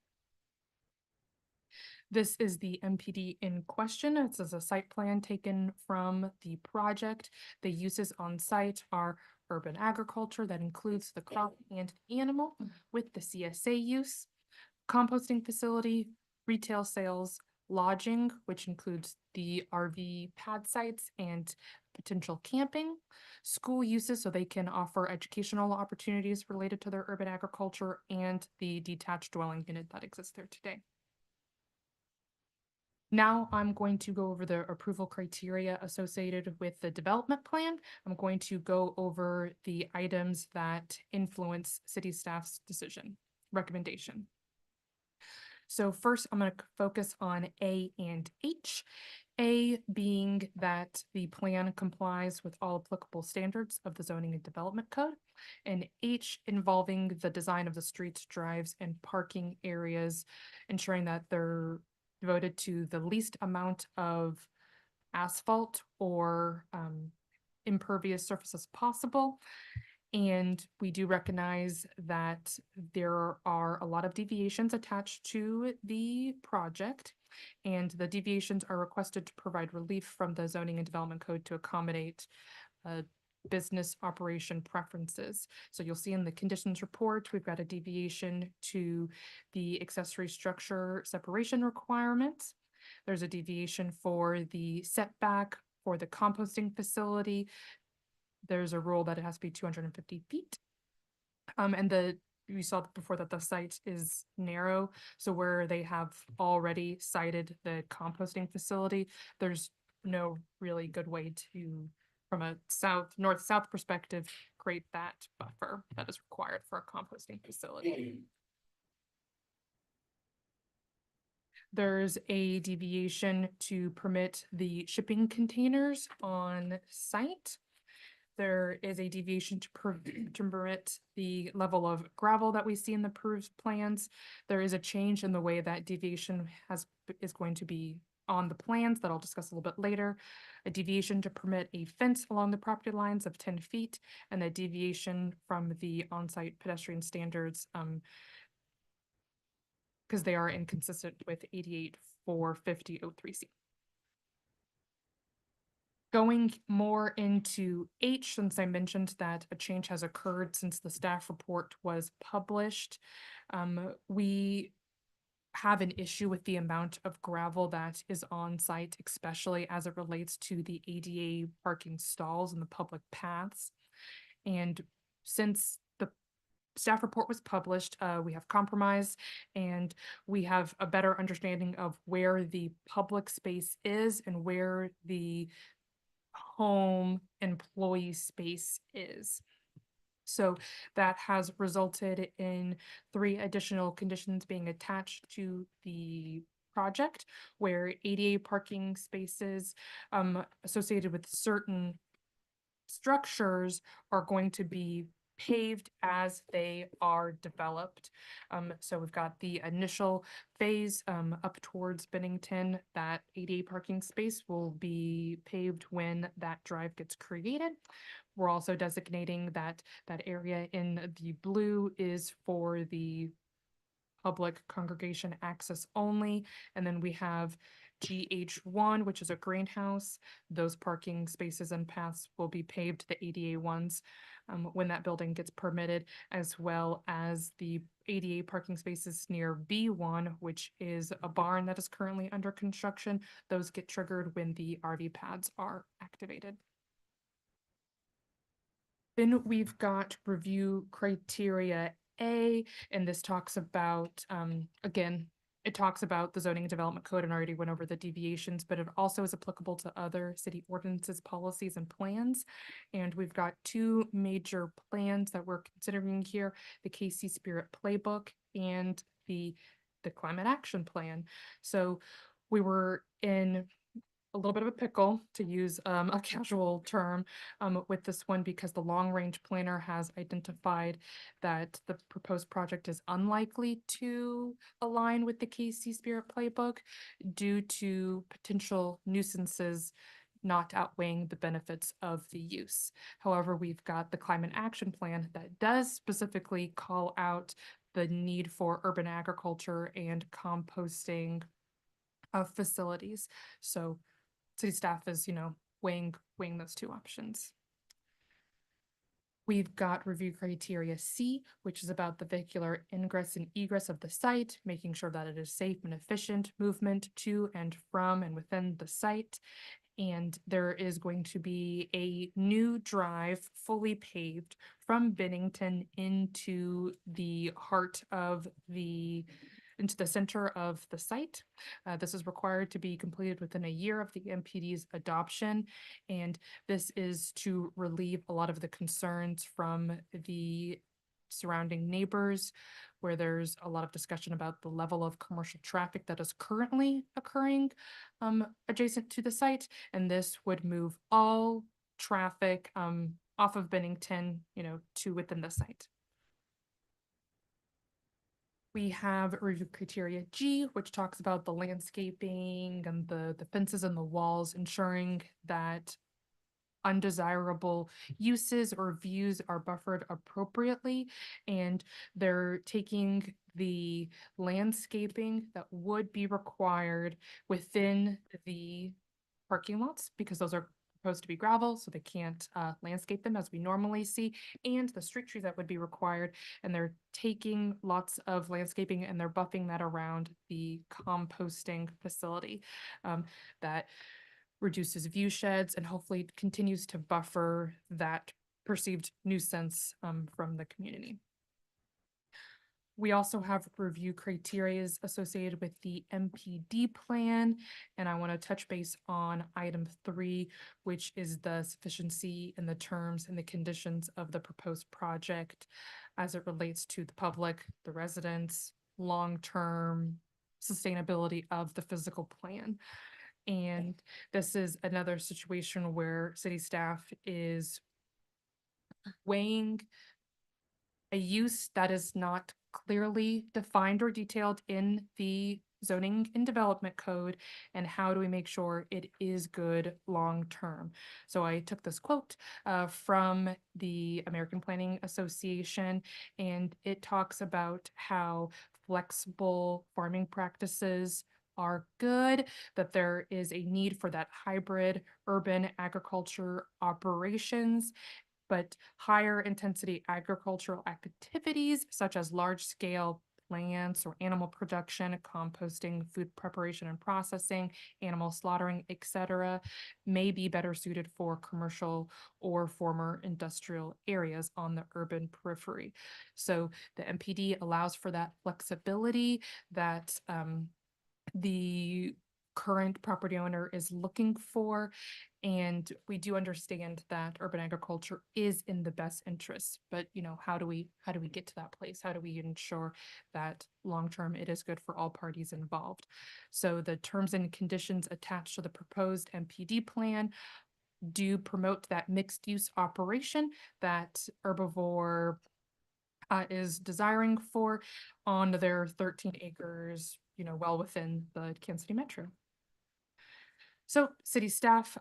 S19: This is the MPD in question. It's a site plan taken from the project. The uses on site are urban agriculture that includes the crop and animal with the CSA use, composting facility, retail sales, lodging, which includes the RV pad sites and potential camping, school uses so they can offer educational opportunities related to their urban agriculture, and the detached dwelling unit that exists there today. Now I'm going to go over the approval criteria associated with the development plan. I'm going to go over the items that influence city staff's recommendation. So first, I'm going to focus on A and H. A being that the plan complies with all applicable standards of the zoning and development code, and H involving the design of the streets, drives, and parking areas, ensuring that they're devoted to the least amount of asphalt or impervious surfaces possible. And we do recognize that there are a lot of deviations attached to the project, and the deviations are requested to provide relief from the zoning and development code to accommodate business operation preferences. So you'll see in the conditions report, we've got a deviation to the accessory structure separation requirements. There's a deviation for the setback for the composting facility. There's a rule that it has to be 250 feet. And we saw before that the site is narrow. So where they have already cited the composting facility, there's no really good way to, from a north-south perspective, create that buffer that is required for a composting facility. There's a deviation to permit the shipping containers on site. there is a deviation to permit the level of gravel that we see in the approved plans. There is a change in the way that deviation is going to be on the plans that I'll discuss a little bit later. A deviation to permit a fence along the property lines of 10 feet, and a deviation from the on-site pedestrian standards, because they are inconsistent with 88-450-03C. Going more into H, since I mentioned that a change has occurred since the staff report was published, we have an issue with the amount of gravel that is on site, especially as it relates to the ADA parking stalls and the public paths. And since the staff report was published, we have compromised and we have a better understanding of where the public space is and where the home employee space is. So that has resulted in 3 additional conditions being attached to the project, where ADA parking spaces associated with certain structures are going to be paved as they are developed. So we've got the initial phase up towards Bennington. That ADA parking space will be paved when that drive gets created. We're also designating that area in the blue is for the public congregation access only. And then we have GH1, which is a greenhouse. Those parking spaces and paths will be paved, the ADA ones, when that building gets permitted, as well as the ADA parking spaces near B1, which is a barn that is currently under construction. Those get triggered when the RV pads are activated. Then we've got review criteria A, and this talks about, again, it talks about the zoning and development code, and I already went over the deviations, but it also is applicable to other city ordinances, policies, and plans. And we've got 2 major plans that we're considering here, the KC Spirit Playbook and the Climate Action Plan. So we were in a little bit of a pickle, to use a casual term, with this one, because the long range planner has identified that the proposed project is unlikely to align with the KC Spirit Playbook due to potential nuisances not outweighing the benefits of the use. However, we've got the Climate Action Plan that does specifically call out the need for urban agriculture and composting of facilities. So city staff is, weighing those 2 options. We've got review criteria C, which is about the vehicular ingress and egress of the site, making sure that it is safe and efficient movement to and from and within the site. And there is going to be a new drive fully paved from Bennington into the heart of into the center of the site. This is required to be completed within a year of the MPD's adoption. And this is to relieve a lot of the concerns from the surrounding neighbors, where there's a lot of discussion about the level of commercial traffic that is currently occurring adjacent to the site. And this would move all traffic off of Bennington, to within the site. We have review criteria G, which talks about the landscaping and the fences and the walls, ensuring that undesirable uses or views are buffered appropriately. And they're taking the landscaping that would be required within the parking lots, because those are supposed to be gravel, so they can't landscape them as we normally see, and the street trees that would be required. And they're taking lots of landscaping and they're buffing that around the composting facility that reduces view sheds and hopefully continues to buffer that perceived nuisance from the community. We also have review criteria associated with the MPD plan, and I want to touch base on item 3, which is the sufficiency and the terms and the conditions of the proposed project as it relates to the public, the residents, long-term sustainability of the physical plan. And this is another situation where city staff is weighing a use that is not clearly defined or detailed in the zoning and development code, and how do we make sure it is good long-term. So I took this quote from the American Planning Association, and it talks about how flexible farming practices are good, that there is a need for that hybrid urban agriculture operations, but higher intensity agricultural activities such as large scale plants or animal production, composting, food preparation and processing, animal slaughtering, etc., may be better suited for commercial or former industrial areas on the urban periphery. So the MPD allows for that flexibility that the current property owner is looking for. And we do understand that urban agriculture is in the best interest, but how do we get to that place? How do we ensure that long-term it is good for all parties involved? So the terms and conditions attached to the proposed MPD plan do promote that mixed use operation that Herbivore is desiring for on their 13 acres, well within the Kansas City Metro. So city staff,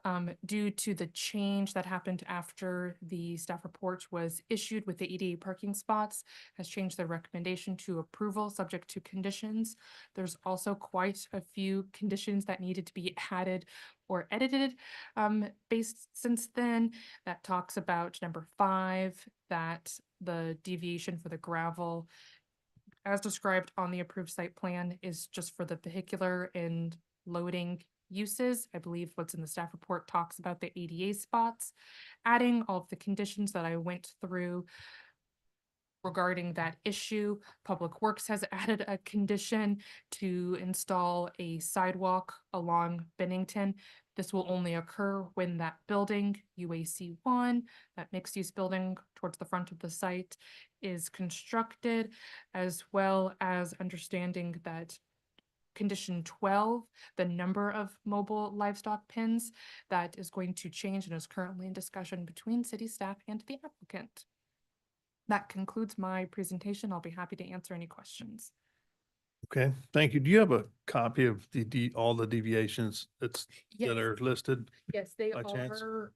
S19: due to the change that happened after the staff report was issued with the EDA parking spots, has changed their recommendation to approval subject to conditions. There's also quite a few conditions that needed to be added or edited based since then. That talks about number 5, that the deviation for the gravel as described on the approved site plan is just for the vehicular and loading uses. I believe what's in the staff report talks about the ADA spots, adding all of the conditions that I went through regarding that issue. Public Works has added a condition to install a sidewalk along Bennington. This will only occur when that building, UAC 1, that mixed-use building towards the front of the site, is constructed, as well as understanding that condition 12, the number of mobile livestock pens, that is going to change and is currently in discussion between city staff and the applicant. That concludes my presentation. I'll be happy to answer any questions.
S1: Okay, thank you. Do you have a copy of all the deviations that
S19: Yes.
S1: are listed?
S19: Yes, they
S1: by chance?
S19: are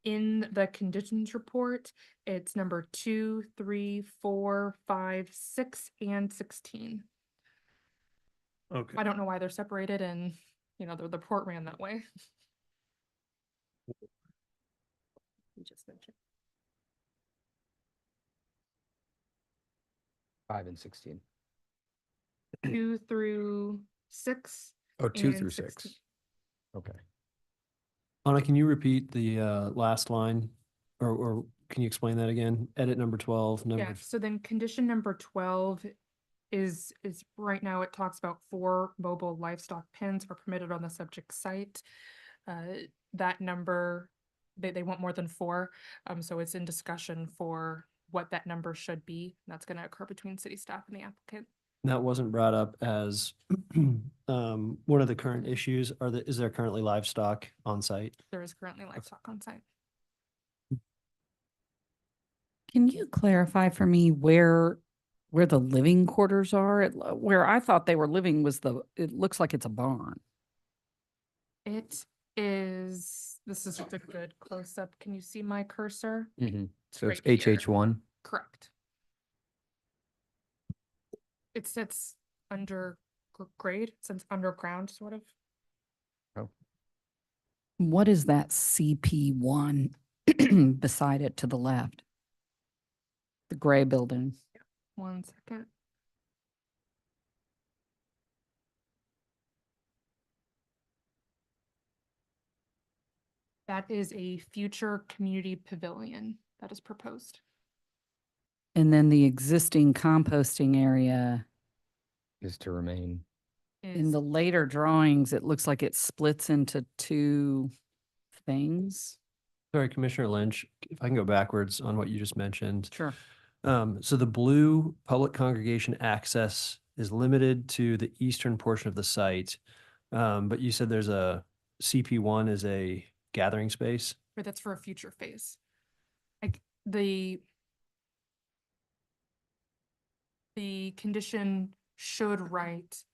S19: in the conditions report. It's number 2, 3, 4, 5, 6, and 16.
S1: Okay.
S19: I don't know why they're separated, and the report ran that way. You just mentioned.
S9: 5 and 16.
S19: 2 through 6.
S9: Oh, 2
S19: and
S9: through
S19: 16.
S9: 6. Okay.
S3: Anna, can you repeat the last line or can you explain that again? Edit number 12,
S19: Yeah,
S3: number.
S19: so then condition number 12 is right now it talks about 4 mobile livestock pens are permitted on the subject site. That number, they want more than 4. So it's in discussion for what that number should be. That's going to occur between city staff and the applicant.
S3: That wasn't brought up as one of the current issues. Is there currently livestock on site?
S19: There is currently livestock on site.
S12: Can you clarify for me where the living quarters are? Where I thought they were living was it looks like it's a barn.
S19: It is, this is just a good close-up. Can you see my cursor?
S9: Mm-hmm. So it's
S19: right here.
S9: HH1.
S19: Correct. It sits under grade, since underground, sort of.
S9: Oh.
S12: What is that CP1 beside it to the left? The gray building.
S19: 1 second. That is a future community pavilion that is proposed.
S12: And then the existing composting area.
S9: Is to remain.
S12: In the later drawings, it looks like it splits into 2 things.
S3: Sorry, Commissioner Lynch, if I can go backwards on what you just mentioned.
S12: Sure.
S3: So the blue public congregation access is limited to the eastern portion of the site. But you said there's a CP1 is a gathering space.
S19: Or that's for a future phase. the condition should write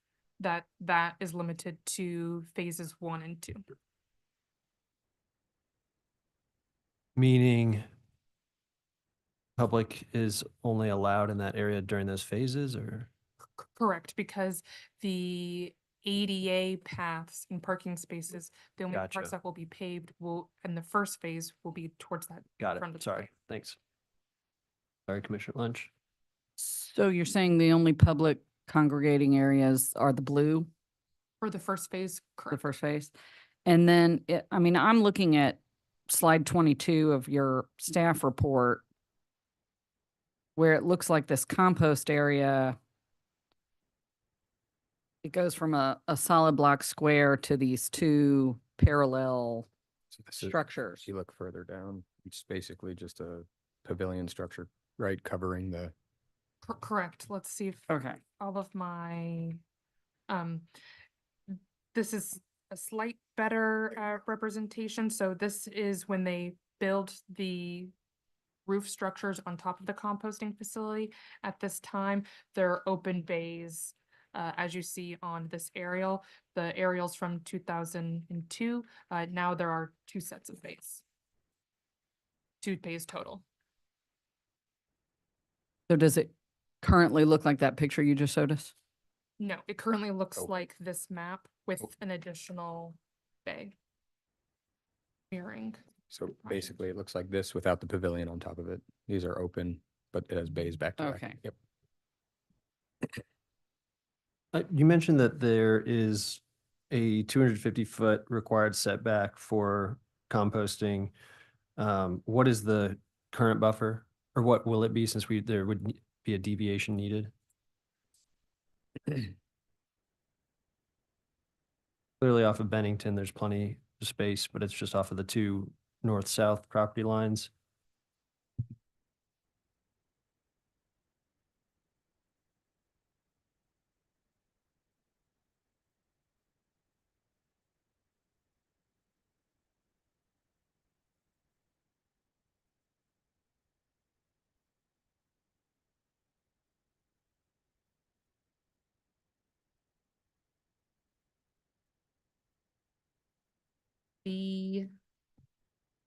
S19: that that is limited to phases 1 and 2.
S3: Meaning public is only allowed in that area during those phases, or?
S19: Correct, because the ADA paths and parking spaces, the only parts
S3: Gotcha.
S19: that will be paved will, in the first phase, will be towards that.
S3: Got
S19: front
S3: it.
S19: of the
S3: Sorry. Thanks. Sorry, Commissioner Lynch.
S12: So you're saying the only public congregating areas are the blue,
S19: For the first phase,
S12: the
S19: correct.
S12: first phase? And then, I mean, I'm looking at slide 22 of your staff report where it looks like this compost area, it goes from a solid block square to these two parallel
S9: So this is-
S12: structures.
S9: If you look further down, it's basically just a pavilion structure, right, covering the.
S19: Correct. Let's see if
S12: Okay.
S19: all of my, this is a slight better representation. So this is when they build the roof structures on top of the composting facility. At this time, they're open bays. As you see on this aerial, the aerials from 2002, now there are 2 sets of bays. 2 bays total.
S12: So does it currently look like that picture you just showed us?
S19: No, it currently looks
S9: Oh.
S19: like this map with an additional bay. Mirroring.
S9: So basically, it looks like this without the pavilion on top of it. These are open, but it has bays back to back.
S12: Okay.
S9: Yep.
S3: You mentioned that there is a 250-foot required setback for composting. What is the current buffer, or what will it be, since there would be a deviation needed? Clearly off of Bennington, there's plenty of space, but it's just off of the 2 north-south property lines.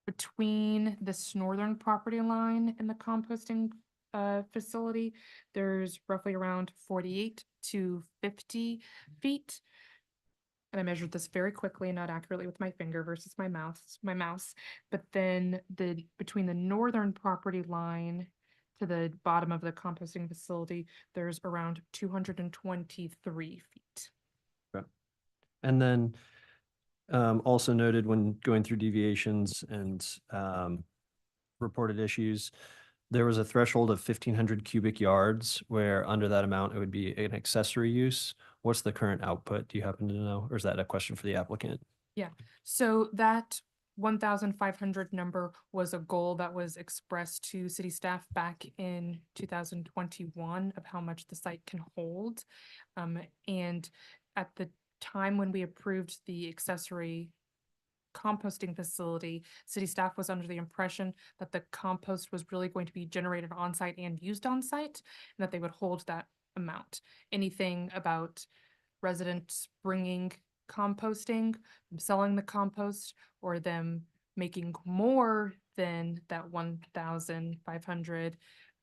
S19: Between this northern property line and the composting facility, there's roughly around 48 to 50 feet. And I measured this very quickly, not accurately with my finger versus my mouse. But then between the northern property line to the bottom of the composting facility, there's around 223 feet.
S3: Okay. And then also noted when going through deviations and reported issues, there was a threshold of 1,500 cubic yards where under that amount it would be an accessory use. What's the current output? Do you happen to know? Or is that a question for the applicant?
S19: Yeah, so that 1,500 number was a goal that was expressed to city staff back in 2021 of how much the site can hold. And at the time when we approved the accessory composting facility, city staff was under the impression that the compost was really going to be generated on site and used on site, and that they would hold that amount. Anything about residents bringing composting, them selling the compost, or them making more than that 1,500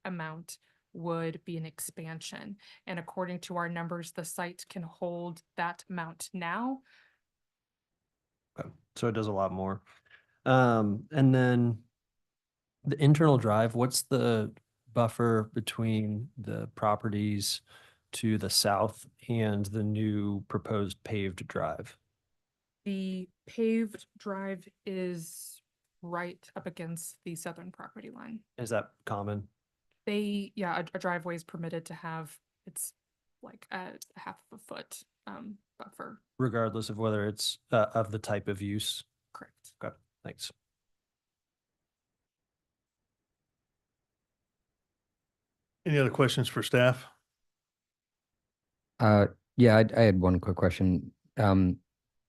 S19: amount would be an expansion. And according to our numbers, the site can hold that amount now.
S3: Okay. So it does a lot more. And then the internal drive, what's the buffer between the properties to the south and the new proposed paved drive?
S19: The paved drive is right up against the southern property line.
S3: Is that common?
S19: Yeah, a driveway is permitted to have, it's like a half of a foot buffer.
S3: Regardless of whether it's of the type of use?
S19: Correct.
S3: Okay, thanks.
S1: Any other questions for staff?
S9: Yeah, I had one quick question. You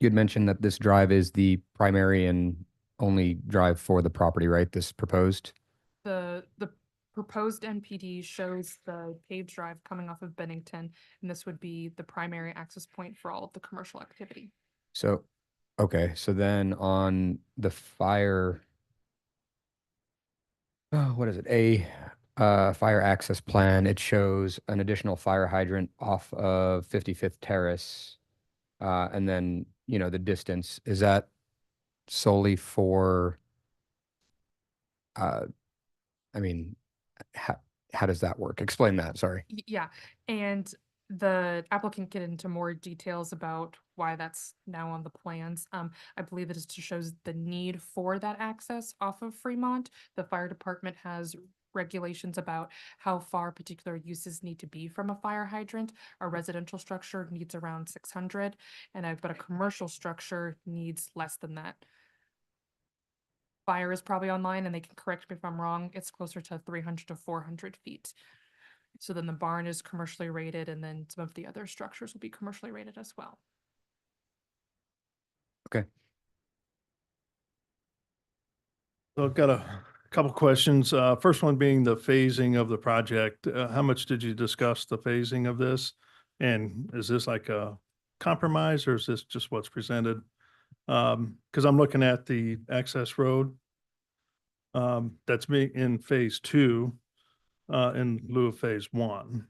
S9: had mentioned that this drive is the primary and only drive for the property, right? This proposed?
S19: The proposed NPD shows the paved drive coming off of Bennington, and this would be the primary access point for all of the commercial activity.
S9: So, okay, so then on the fire, what is it? Fire access plan, it shows an additional fire hydrant off of 55th Terrace. And then, the distance, is that solely for, I mean, how does that work? Explain that, sorry.
S19: Yeah, and the applicant get into more details about why that's now on the plans. I believe it is to show the need for that access off of Fremont. The fire department has regulations about how far particular uses need to be from a fire hydrant. A residential structure needs around 600, but a commercial structure needs less than that. Fire is probably online, and they can correct me if I'm wrong. It's closer to 300 to 400 feet. So then the barn is commercially rated, and then some of the other structures will be commercially rated as well.
S9: Okay.
S1: So I've got a couple questions. First one being the phasing of the project. How much did you discuss the phasing of this? And is this like a compromise, or is this just what's presented? Because I'm looking at the access road that's being in phase 2 in lieu of phase 1.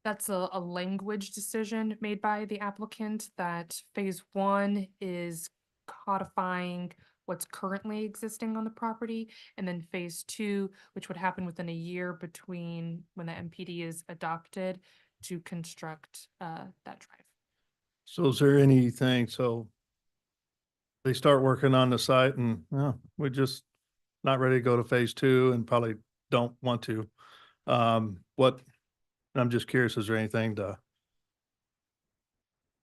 S19: That's a language decision made by the applicant that phase 1 is codifying what's currently existing on the property, and then phase 2, which would happen within a year between when the MPD is adopted, to construct that drive.
S1: So is there anything, so they start working on the site and we're just not ready to go to phase 2 and probably don't want to. I'm just curious, is there anything to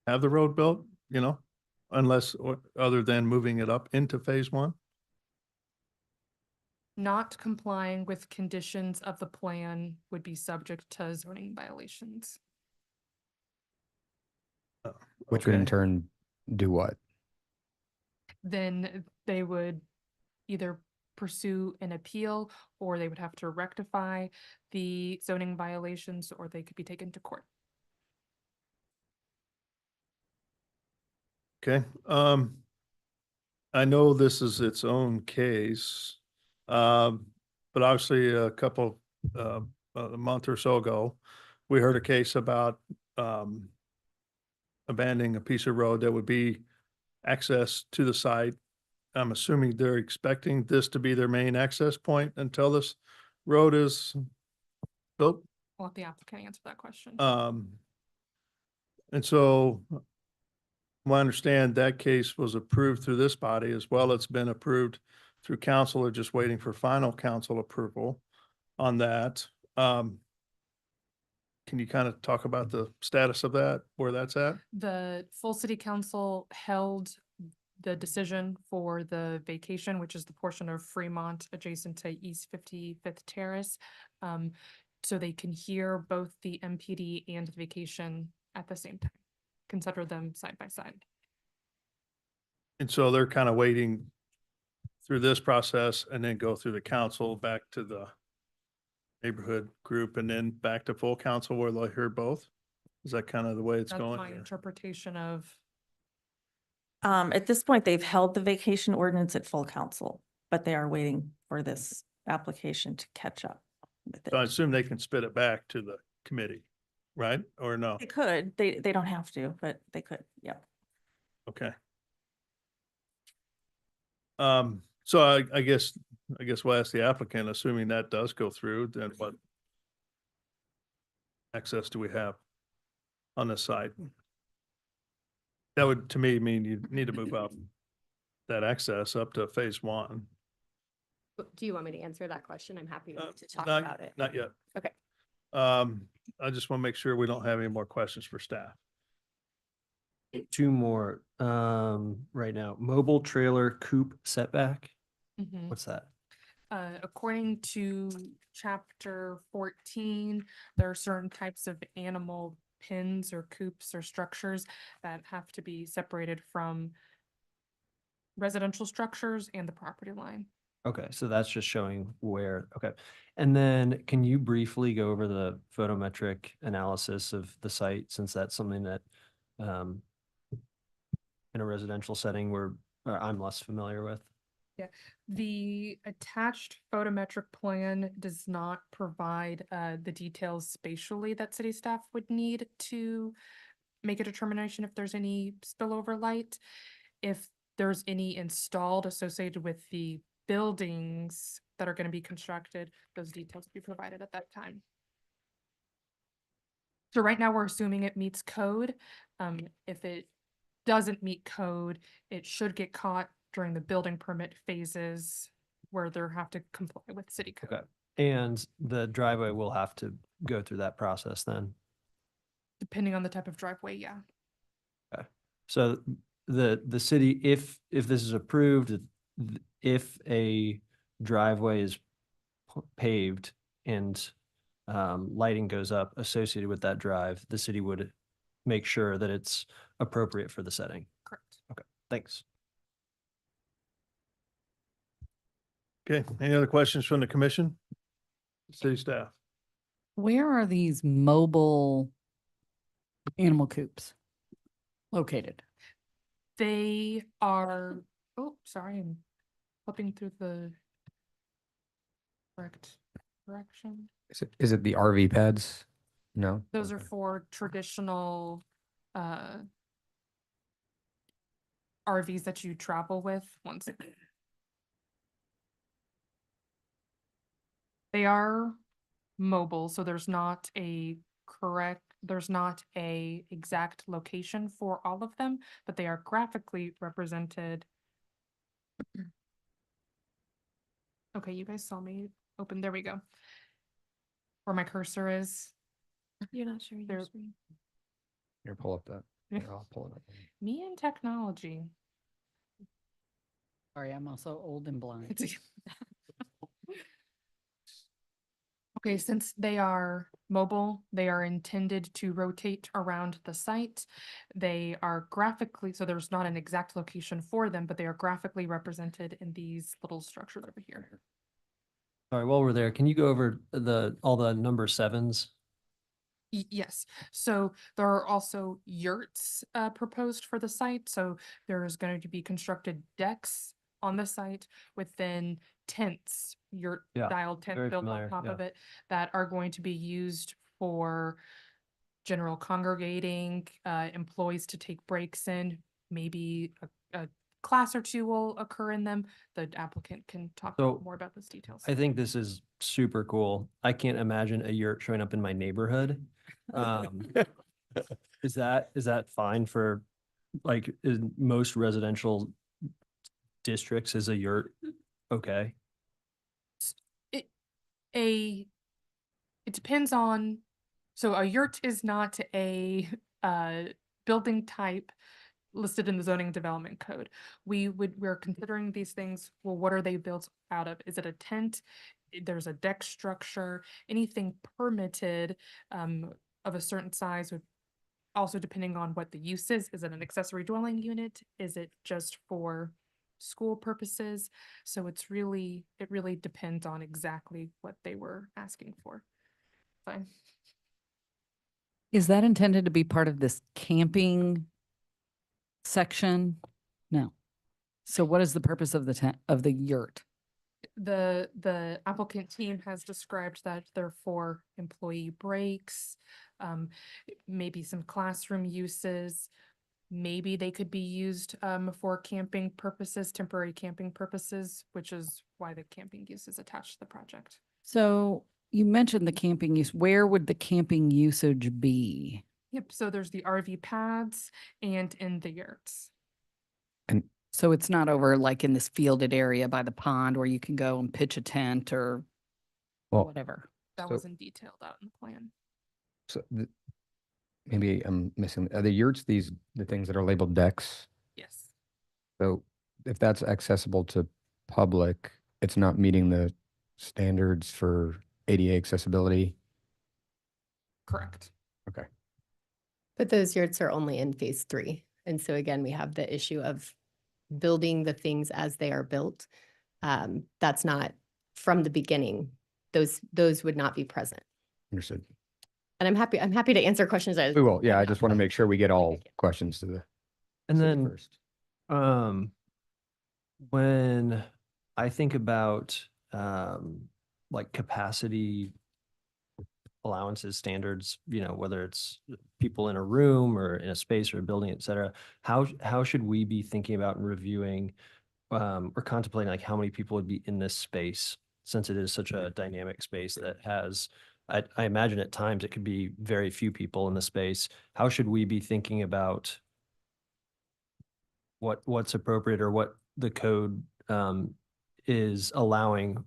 S1: have the road built, unless, other than moving it up into phase 1?
S19: Not complying with conditions of the plan would be subject to zoning violations.
S9: Which would in turn do what?
S19: Then they would either pursue an appeal, or they would have to rectify the zoning violations, or they could be taken to court.
S1: Okay, I know this is its own case, but obviously a month or so ago, we heard a case about abandoning a piece of road that would be access to the site. I'm assuming they're expecting this to be their main access point until this road is built.
S19: I'll let the applicant answer that question.
S1: And so I understand that case was approved through this body as well. It's been approved through council. They're just waiting for final council approval on that. Can you kind of talk about the status of that, where that's at?
S19: The full city council held the decision for the vacation, which is the portion of Fremont adjacent to East 55th Terrace. So they can hear both the MPD and the vacation at the same time. Consider them side by side.
S1: And so they're kind of waiting through this process and then go through the council back to the neighborhood group and then back to full council where they'll hear both? Is that kind of the way it's
S19: That's
S1: going?
S19: my interpretation of.
S15: At this point, they've held the vacation ordinance at full council, but they are waiting for this application to catch up with
S1: So I
S15: it.
S1: assume they can spit it back to the committee, right? Or no?
S15: They could, they don't have to, but they could, yep.
S1: Okay. So I guess we'll ask the applicant, assuming that does go through, then what access do we have on the site? That would, to me, mean you need to move up that access up to phase 1.
S16: Do you want me to answer that question? I'm happy to talk
S1: Not-
S16: about it.
S1: Not yet.
S16: Okay.
S1: I just want to make sure we don't have any more questions for staff.
S3: 2 more, right now. Mobile trailer coop setback.
S19: Mhm.
S3: What's that?
S19: According to chapter 14, there are certain types of animal pens or coops or structures that have to be separated from residential structures and the property line.
S3: Okay, so that's just showing where, okay. And then can you briefly go over the photometric analysis of the site, since that's something that in a residential setting where I'm less familiar with?
S19: Yeah, the attached photometric plan does not provide the details spatially that city staff would need to make a determination if there's any spillover light. If there's any installed associated with the buildings that are going to be constructed, those details will be provided at that time. So right now, we're assuming it meets code. If it doesn't meet code, it should get caught during the building permit phases where they have to comply with city code.
S3: Okay. And the driveway will have to go through that process then?
S19: Depending on the type of driveway, yeah.
S3: Okay. So the city, if this is approved, if a driveway is paved and lighting goes up associated with that drive, the city would make sure that it's appropriate for the setting.
S19: Correct.
S3: Okay, thanks.
S1: Okay, any other questions from the commission? City staff?
S12: Where are these mobile animal coops located?
S19: They are, oh, sorry, I'm flipping through the correct direction.
S9: Is it the RV pads? No?
S19: Those are for traditional RVs that you travel with. One second. They are mobile, so there's not a exact location for all of them, but they are graphically represented. Okay, you guys saw me open, there we go. Where my cursor is.
S16: You're not sharing your screen.
S9: Here, pull up that. Here, I'll pull it up.
S19: Me and technology.
S12: Sorry, I'm also old and blind.
S19: Okay, since they are mobile, they are intended to rotate around the site. They are graphically, so there's not an exact location for them, but they are graphically represented in these little structures over here.
S3: All right, while we're there, can you go over all the number sevens?
S19: Yes, so there are also yurts proposed for the site. So there's going to be constructed decks on the site with then tents, yurt style tent
S3: very
S19: built
S3: familiar,
S19: on top
S3: yeah.
S19: of it that are going to be used for general congregating, employees to take breaks in, maybe a class or two will occur in them. The applicant can talk more about those details.
S3: I think this is super cool. I can't imagine a yurt showing up in my neighborhood. Is that fine for, like, in most residential districts, is a yurt okay?
S19: It depends on, so a yurt is not a building type listed in the zoning development code. We're considering these things. Well, what are they built out of? Is it a tent? There's a deck structure, anything permitted of a certain size would also, depending on what the use is it an accessory dwelling unit? Is it just for school purposes? So it really depends on exactly what they were asking for. Fine.
S12: Is that intended to be part of this camping section? No. So what is the purpose of the tent, of the yurt?
S19: The applicant team has described that they're for employee breaks, maybe some classroom uses. Maybe they could be used for camping purposes, temporary camping purposes, which is why the camping use is attached to the project.
S12: So you mentioned the camping use. Where would the camping usage be?
S19: Yep, so there's the RV pads and in the yurts.
S12: And so it's not over like in this fielded area by the pond where you can go and pitch a tent or whatever.
S19: That
S9: So-
S19: wasn't detailed out in the plan.
S9: So maybe I'm missing, are the yurts the things that are labeled decks?
S19: Yes.
S9: So if that's accessible to public, it's not meeting the standards for ADA accessibility?
S19: Correct.
S9: Okay.
S16: But those yurts are only in phase 3. And so again, we have the issue of building the things as they are built. That's not from the beginning. Those would not be present.
S9: Understood.
S16: And I'm happy to answer questions.
S9: We will. Yeah, I just want to make sure we get all questions to the
S3: And
S9: city
S3: then,
S9: first.
S3: when I think about, like capacity allowances, standards, whether it's people in a room or in a space or a building, et cetera, how should we be thinking about and reviewing, or contemplating like how many people would be in this space, since it is such a dynamic space that has, I imagine at times it could be very few people in the space. How should we be thinking about what's appropriate, or what the code is allowing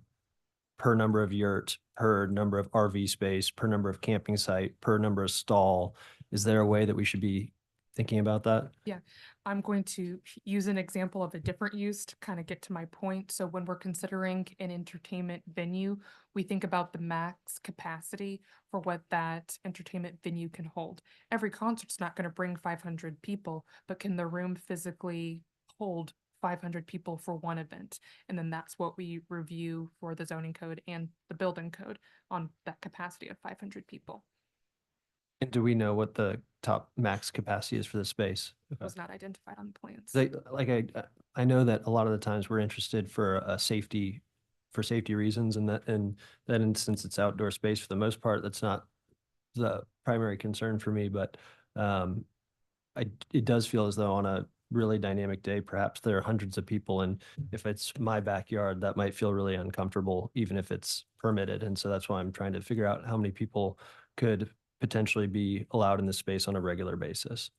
S3: per number of yurt, per number of RV space, per number of camping site, per number of stall? Is there a way that we should be thinking about that?
S19: Yeah, I'm going to use an example of a different use to kind of get to my point. So when we're considering an entertainment venue, we think about the max capacity for what that entertainment venue can hold. Every concert's not going to bring 500 people, but can the room physically hold 500 people for one event? And then that's what we review for the zoning code and the building code on that capacity of 500 people.
S3: And do we know what the top max capacity is for the space?
S19: It was not identified on the plans.
S3: I know that a lot of the times we're interested for safety reasons, and in that instance, it's outdoor space for the most part. That's not the primary concern for me, but it does feel as though on a really dynamic day, perhaps there are hundreds of people, and if it's my backyard, that might feel really uncomfortable, even if it's permitted. And so that's why I'm trying to figure out how many people could potentially be allowed in this space on a regular basis.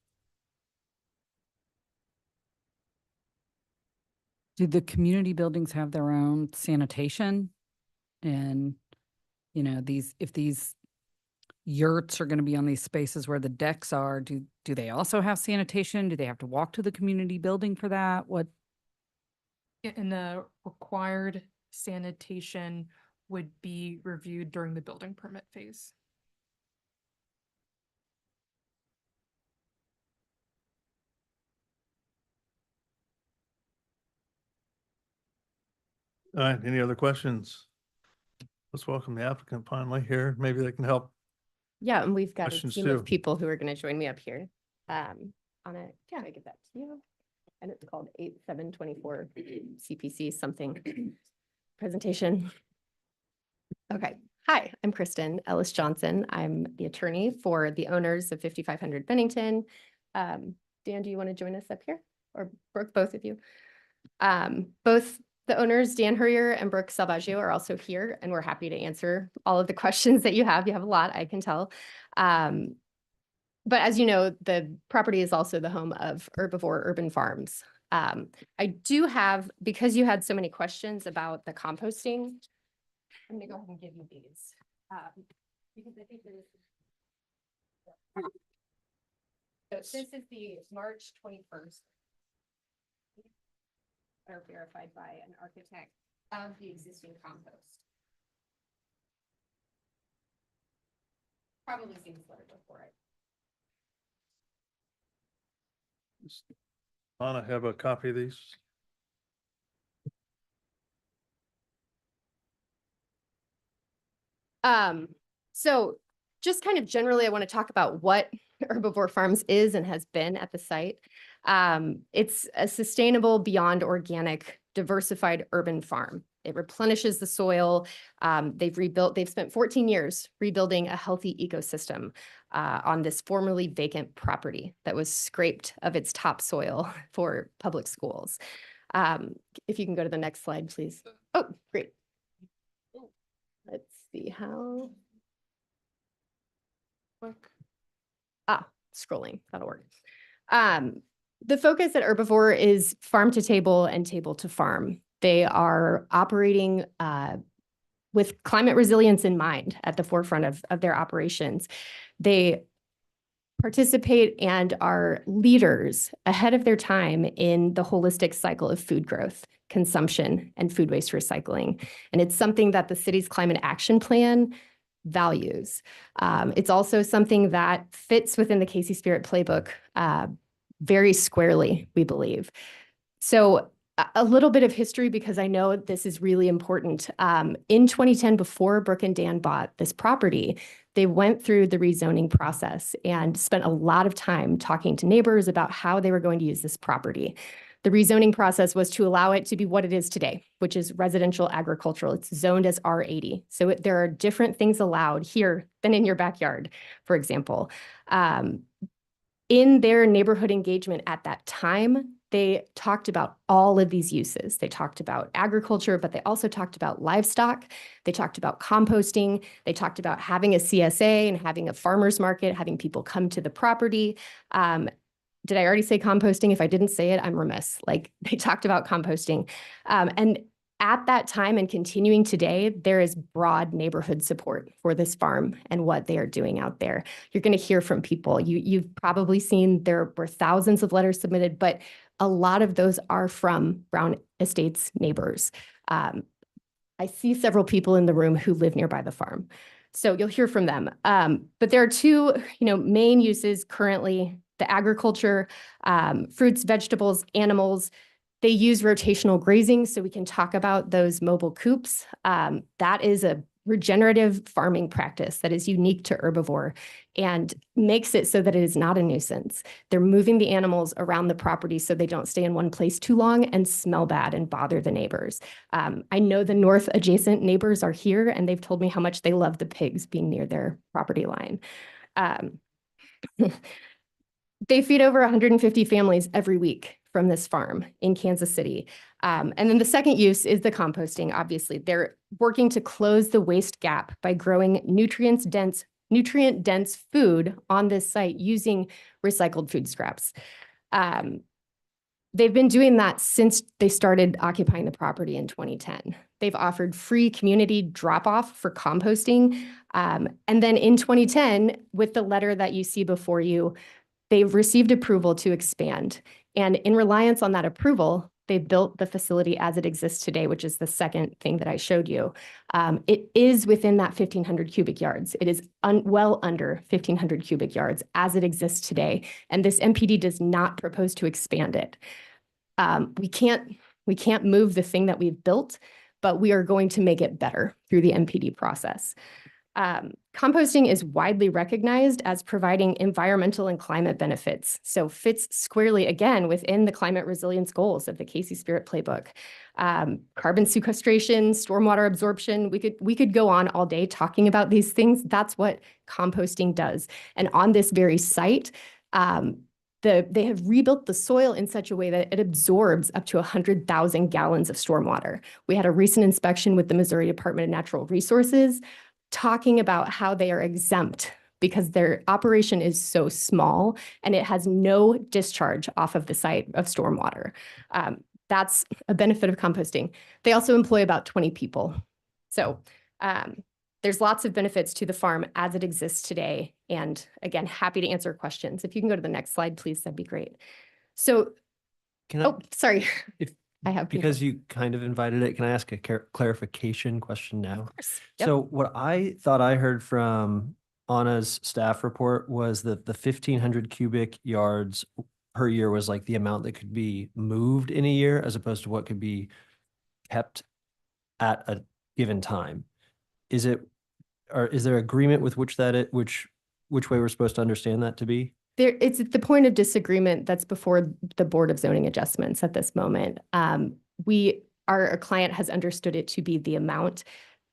S12: Do the community buildings have their own sanitation? And, if these yurts are going to be on these spaces where the decks are, do they also have sanitation? Do they have to walk to the community building for that? What?
S19: And the required sanitation would be reviewed during the building permit phase.
S1: All right, any other questions? Let's welcome the applicant finally here. Maybe they can help.
S16: Yeah, and we've got a
S1: Questions
S16: team
S1: too.
S16: of people who are going to join me up here. On a, yeah, I give that to you. And it's called 8724 CPC something presentation. Okay. Hi, I'm Kristen Ellis Johnson. I'm the attorney for the owners of 5500 Bennington. Dan, do you want to join us up here? Or Brooke, both of you? Both the owners, Dan Hurrier and Brooke Salvaggio, are also here, and we're happy to answer all of the questions that you have. You have a lot, I can tell. But as you know, the property is also the home of Herbivore Urban Farms. I do have, because you had so many questions about the composting, I'm gonna go ahead and give you these. Because I think so this is the March 21st. Are verified by an architect of the existing compost. Probably seen this letter before it.
S1: Anna, have a copy of these?
S16: So just kind of generally, I want to talk about what Herbivore Farms is and has been at the site. It's a sustainable, beyond organic, diversified urban farm. It replenishes the soil. They've spent 14 years rebuilding a healthy ecosystem on this formerly vacant property that was scraped of its topsoil for public schools. If you can go to the next slide, please. Oh, great. Let's see how. Scrolling, that'll work. The focus at Herbivore is farm to table and table to farm. They are operating with climate resilience in mind at the forefront of their operations. They participate and are leaders ahead of their time in the holistic cycle of food growth, consumption, and food waste recycling. And it's something that the city's climate action plan values. It's also something that fits within the Casey Spirit playbook very squarely, we believe. So a little bit of history, because I know this is really important. In 2010, before Brooke and Dan bought this property, they went through the rezoning process and spent a lot of time talking to neighbors about how they were going to use this property. The rezoning process was to allow it to be what it is today, which is residential agricultural. It's zoned as R80. So there are different things allowed here than in your backyard, for example. In their neighborhood engagement at that time, they talked about all of these uses. They talked about agriculture, but they also talked about livestock. They talked about composting. They talked about having a CSA and having a farmer's market, having people come to the property. Did I already say composting? If I didn't say it, I'm remiss. Like, they talked about composting. And at that time and continuing today, there is broad neighborhood support for this farm and what they are doing out there. You're going to hear from people. You've probably seen there were thousands of letters submitted, but a lot of those are from Brown Estates neighbors. I see several people in the room who live nearby the farm, so you'll hear from them. But there are two, main uses currently: the agriculture, fruits, vegetables, animals. They use rotational grazing, so we can talk about those mobile coops. That is a regenerative farming practice that is unique to herbivore and makes it so that it is not a nuisance. They're moving the animals around the property so they don't stay in one place too long and smell bad and bother the neighbors. I know the north adjacent neighbors are here, and they've told me how much they love the pigs being near their property line. They feed over 150 families every week from this farm in Kansas City. And then the second use is the composting. Obviously, they're working to close the waste gap by growing nutrient-dense food on this site using recycled food scraps. They've been doing that since they started occupying the property in 2010. They've offered free community drop-off for composting. And then in 2010, with the letter that you see before you, they've received approval to expand. And in reliance on that approval, they built the facility as it exists today, which is the second thing that I showed you. It is within that 1,500 cubic yards. It is well under 1,500 cubic yards as it exists today. And this MPD does not propose to expand it. We can't move the thing that we've built, but we are going to make it better through the MPD process. Composting is widely recognized as providing environmental and climate benefits, so fits squarely, again, within the climate resilience goals of the Casey Spirit Playbook. Carbon sequestration, stormwater absorption, we could go on all day talking about these things. That's what composting does. And on this very site, they have rebuilt the soil in such a way that it absorbs up to 100,000 gallons of stormwater. We had a recent inspection with the Missouri Department of Natural Resources talking about how they are exempt because their operation is so small and it has no discharge off of the site of stormwater. That's a benefit of composting. They also employ about 20 people. So there's lots of benefits to the farm as it exists today. And again, happy to answer questions. If you can go to the next slide, please, that'd be great. So, sorry. I have
S3: Because you kind of invited it, can I ask a clarification question now?
S16: Of course. Yep.
S3: So what I thought I heard from Anna's staff report was that the 1,500 cubic yards per year was like the amount that could be moved in a year as opposed to what could be kept at a given time. Is there agreement with which way we're supposed to understand that to be?
S16: It's the point of disagreement that's before the Board of Zoning Adjustments at this moment. Our client has understood it to be the amount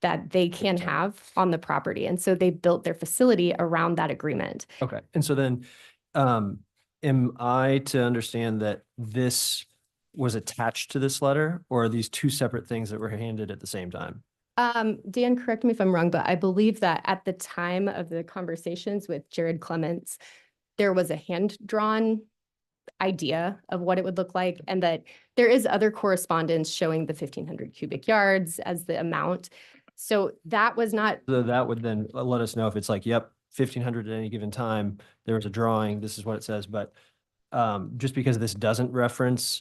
S16: that they can have on the property. And so they built their facility around that agreement.
S3: Okay. And so then, am I to understand that this was attached to this letter, or are these two separate things that were handed at the same time?
S16: Dan, correct me if I'm wrong, but I believe that at the time of the conversations with Jared Clements, there was a hand-drawn idea of what it would look like, and that there is other correspondence showing the 1,500 cubic yards as the amount. So that was not.
S3: So that would then let us know if it's like, yep, 1,500 at any given time, there was a drawing, this is what it says. But just because this doesn't reference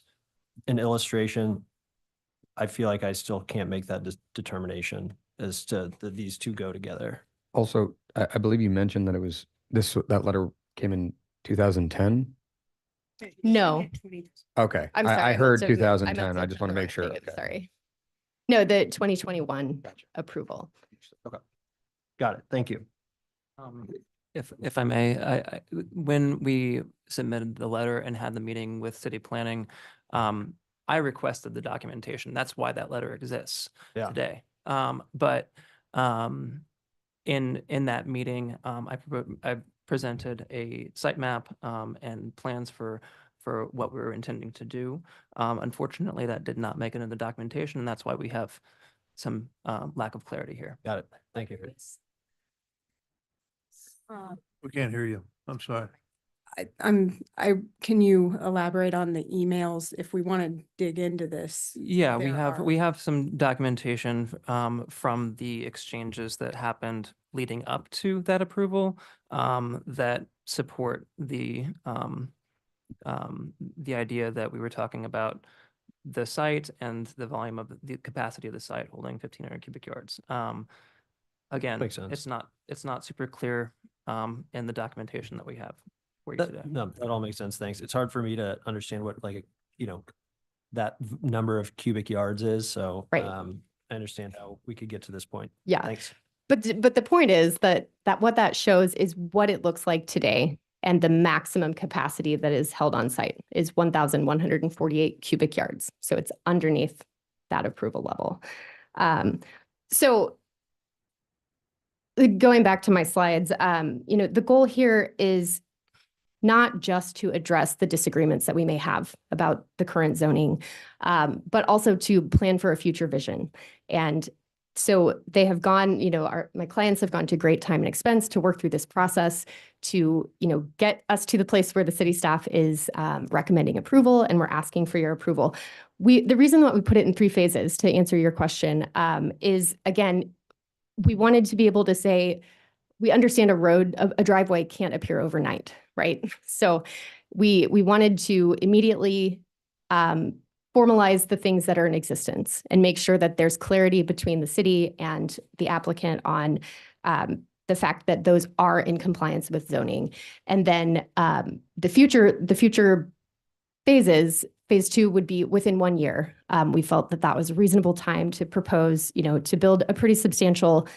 S3: an illustration, I feel like I still can't make that determination as to these two go together.
S9: Also, I believe you mentioned that that letter came in 2010.
S16: No,
S9: Okay,
S16: I'm sorry.
S9: I
S16: meant
S9: heard
S16: to-
S9: 2010.
S16: meant to
S9: I just want to make
S16: correct
S9: sure.
S16: you,
S9: Okay.
S16: Sorry. No, the 2021 approval.
S3: Okay. Got it. Thank you.
S17: If I may, when we submitted the letter and had the meeting with city planning, I requested the documentation. That's why that letter exists today. But in that meeting, I presented a site map and plans for what we were intending to do. Unfortunately, that did not make it in the documentation, and that's why we have some lack of clarity here.
S3: Got it. Thank you.
S1: We can't hear you. I'm sorry.
S18: Can you elaborate on the emails if we want to dig into this?
S17: Yeah, we
S18: There
S17: have some documentation from the exchanges that happened leading up to that approval that support the idea that we were talking about the site and the volume of the capacity of the site holding 1,500 cubic yards. Again,
S3: Makes sense.
S17: it's not super clear in the documentation that we have for you today.
S3: No, that all makes sense. Thanks. It's hard for me to understand what that number of cubic yards is. So
S16: Right.
S3: I understand how we could get to this point.
S16: Yeah.
S3: Thanks.
S16: But the point is that what that shows is what it looks like today. And the maximum capacity that is held on site is 1,148 cubic yards. So it's underneath that approval level. So going back to my slides, the goal here is not just to address the disagreements that we may have about the current zoning, but also to plan for a future vision. And so they have gone, my clients have gone to great time and expense to work through this process to, get us to the place where the city staff is recommending approval, and we're asking for your approval. The reason that we put it in 3 phases, to answer your question, is again, we wanted to be able to say, we understand a driveway can't appear overnight, right? So we wanted to immediately formalize the things that are in existence and make sure that there's clarity between the city and the applicant on the fact that those are in compliance with zoning. And then the future phases, phase 2 would be within 1 year. We felt that was a reasonable time to propose, to build a pretty substantial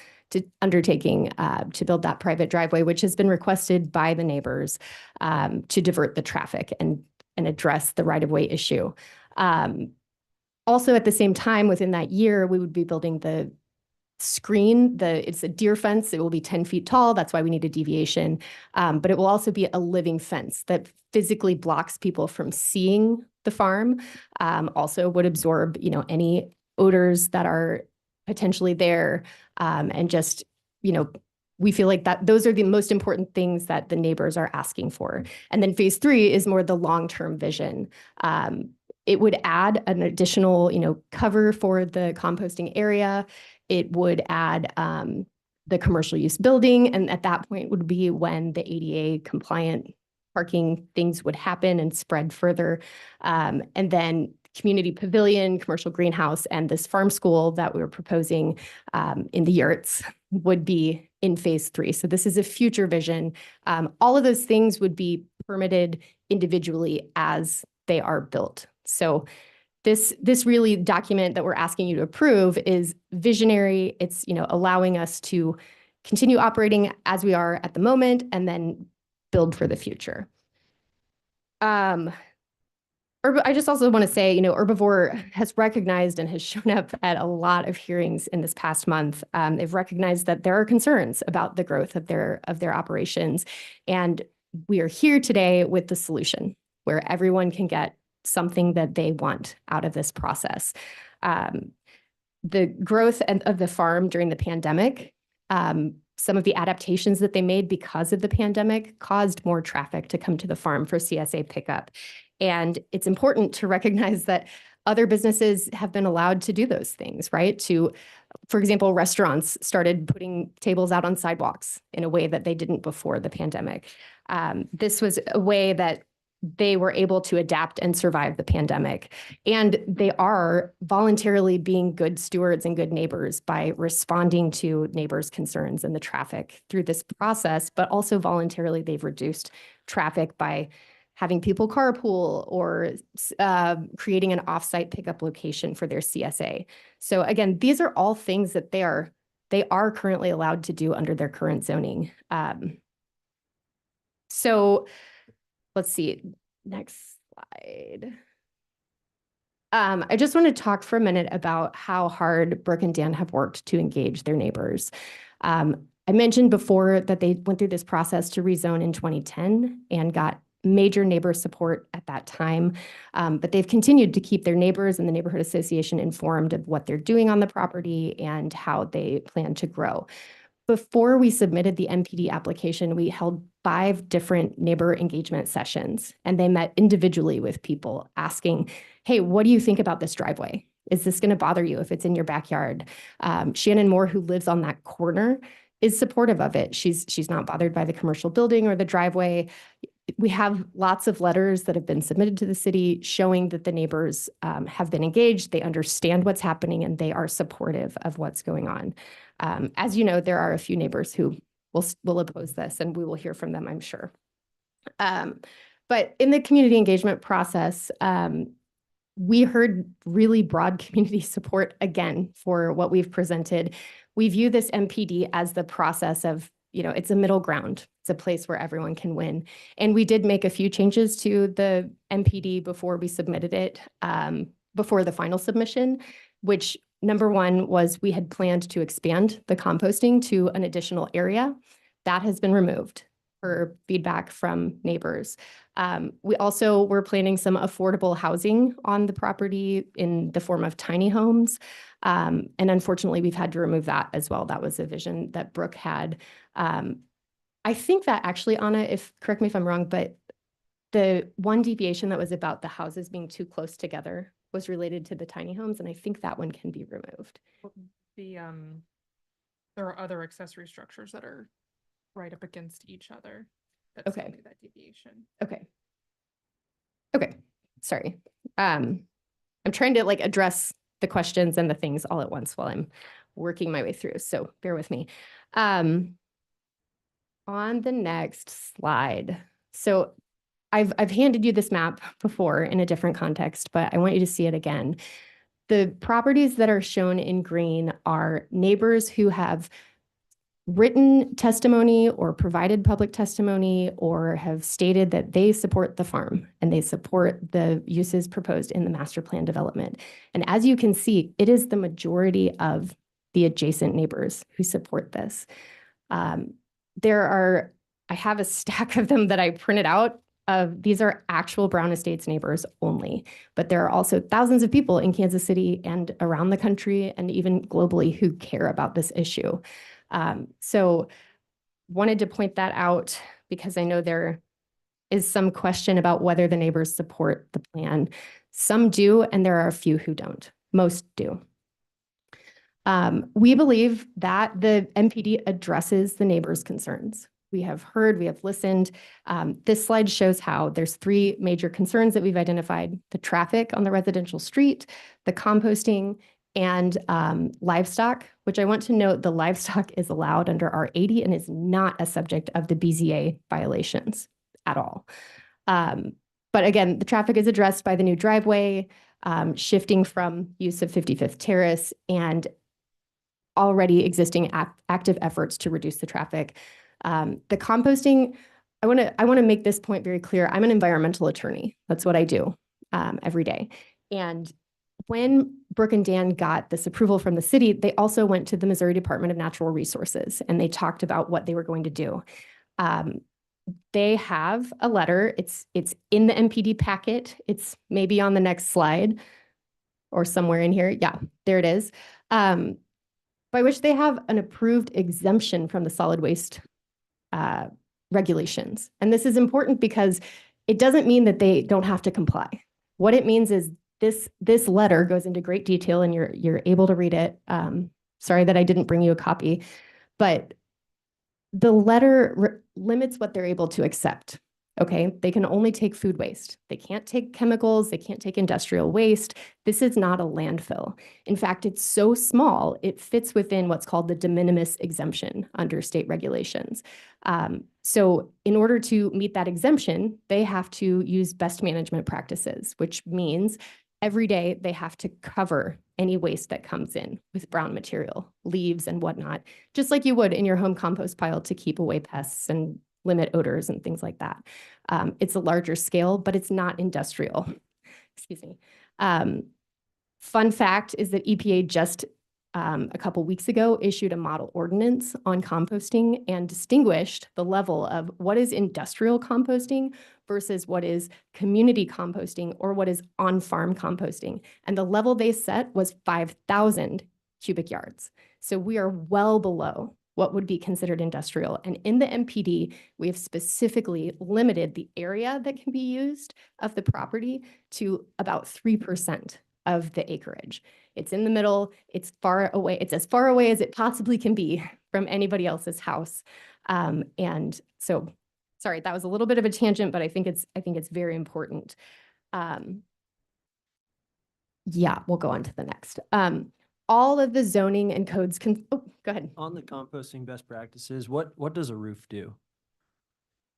S16: undertaking to build that private driveway, which has been requested by the neighbors to divert the traffic and address the right-of-way issue. Also, at the same time, within that year, we would be building the screen. It's a deer fence. It will be 10 feet tall. That's why we need a deviation. But it will also be a living fence that physically blocks people from seeing the farm. Also would absorb, any odors that are potentially there. And just, we feel like that those are the most important things that the neighbors are asking for. And then phase 3 is more the long-term vision. It would add an additional, cover for the composting area. It would add the commercial use building. And at that point would be when the ADA compliant parking things would happen and spread further. And then community pavilion, commercial greenhouse, and this farm school that we were proposing in the yurts would be in phase 3. So this is a future vision. All of those things would be permitted individually as they are built. So this really document that we're asking you to approve is visionary. It's, allowing us to continue operating as we are at the moment and then build for the future. I just also want to say, Herbivore has recognized and has shown up at a lot of hearings in this past month. They've recognized that there are concerns about the growth of their operations. And we are here today with the solution where everyone can get something that they want out of this process. The growth of the farm during the pandemic, some of the adaptations that they made because of the pandemic caused more traffic to come to the farm for CSA pickup. And it's important to recognize that other businesses have been allowed to do those things, right? For example, restaurants started putting tables out on sidewalks in a way that they didn't before the pandemic. This was a way that they were able to adapt and survive the pandemic. And they are voluntarily being good stewards and good neighbors by responding to neighbors' concerns and the traffic through this process, but also voluntarily they've reduced traffic by having people carpool or creating an offsite pickup location for their CSA. So again, these are all things that they are currently allowed to do under their current zoning. So let's see, next slide. I just want to talk for a minute about how hard Brooke and Dan have worked to engage their neighbors. I mentioned before that they went through this process to rezone in 2010 and got major neighbor support at that time. But they've continued to keep their neighbors and the neighborhood association informed of what they're doing on the property and how they plan to grow. Before we submitted the MPD application, we held 5 different neighbor engagement sessions, and they met individually with people asking, hey, what do you think about this driveway? Is this going to bother you if it's in your backyard? Shannon Moore, who lives on that corner, is supportive of it. She's not bothered by the commercial building or the driveway. We have lots of letters that have been submitted to the city showing that the neighbors have been engaged, they understand what's happening, and they are supportive of what's going on. As you know, there are a few neighbors who will oppose this, and we will hear from them, I'm sure. But in the community engagement process, we heard really broad community support again for what we've presented. We view this MPD as the process of, it's a middle ground. It's a place where everyone can win. And we did make a few changes to the MPD before we submitted it, before the final submission, which number one was we had planned to expand the composting to an additional area. That has been removed per feedback from neighbors. We also were planning some affordable housing on the property in the form of tiny homes. And unfortunately, we've had to remove that as well. That was a vision that Brooke had. I think that actually, Anna, correct me if I'm wrong, but the one deviation that was about the houses being too close together was related to the tiny homes, and I think that one can be removed.
S19: There are other accessory structures that are right up against each other. That's
S16: Okay.
S19: only that deviation.
S16: Okay, sorry. I'm trying to address the questions and the things all at once while I'm working my way through, so bear with me. On the next slide. So I've handed you this map before in a different context, but I want you to see it again. The properties that are shown in green are neighbors who have written testimony or provided public testimony or have stated that they support the farm and they support the uses proposed in the master plan development. And as you can see, it is the majority of the adjacent neighbors who support this. I have a stack of them that I printed out. These are actual Brown Estates neighbors only, but there are also thousands of people in Kansas City and around the country and even globally who care about this issue. So wanted to point that out because I know there is some question about whether the neighbors support the plan. Some do, and there are a few who don't. Most do. We believe that the MPD addresses the neighbors' concerns. We have heard, we have listened. This slide shows how there's 3 major concerns that we've identified: the traffic on the residential street, the composting, and livestock, which I want to note the livestock is allowed under R80 and is not a subject of the BZA violations at all. But again, the traffic is addressed by the new driveway, shifting from use of 55th Terrace and already existing active efforts to reduce the traffic. The composting, I want to make this point very clear. I'm an environmental attorney. That's what I do every day. And when Brooke and Dan got this approval from the city, they also went to the Missouri Department of Natural Resources and they talked about what they were going to do. They have a letter. It's in the MPD packet. It's maybe on the next slide or somewhere in here. Yeah, there it is. By which they have an approved exemption from the solid waste regulations. And this is important because it doesn't mean that they don't have to comply. What it means is this letter goes into great detail and you're able to read it. Sorry that I didn't bring you a copy, but the letter limits what they're able to accept. Okay, they can only take food waste. They can't take chemicals. They can't take industrial waste. This is not a landfill. In fact, it's so small, it fits within what's called the de minimis exemption under state regulations. So in order to meet that exemption, they have to use best management practices, which means every day they have to cover any waste that comes in with brown material, leaves and whatnot, just like you would in your home compost pile to keep away pests and limit odors and things like that. It's a larger scale, but it's not industrial. Excuse me. Fun fact is that EPA just a couple weeks ago issued a model ordinance on composting and distinguished the level of what is industrial composting versus what is community composting or what is on-farm composting. And the level they set was 5,000 cubic yards. So we are well below what would be considered industrial. And in the MPD, we have specifically limited the area that can be used of the property to about 3% of the acreage. It's in the middle, it's far away, it's as far away as it possibly can be from anybody else's house. And so, sorry, that was a little bit of a tangent, but I think it's very important. Yeah, we'll go on to the next. All of the zoning and codes can, oh, go ahead.
S3: On the composting best practices, what does a roof do?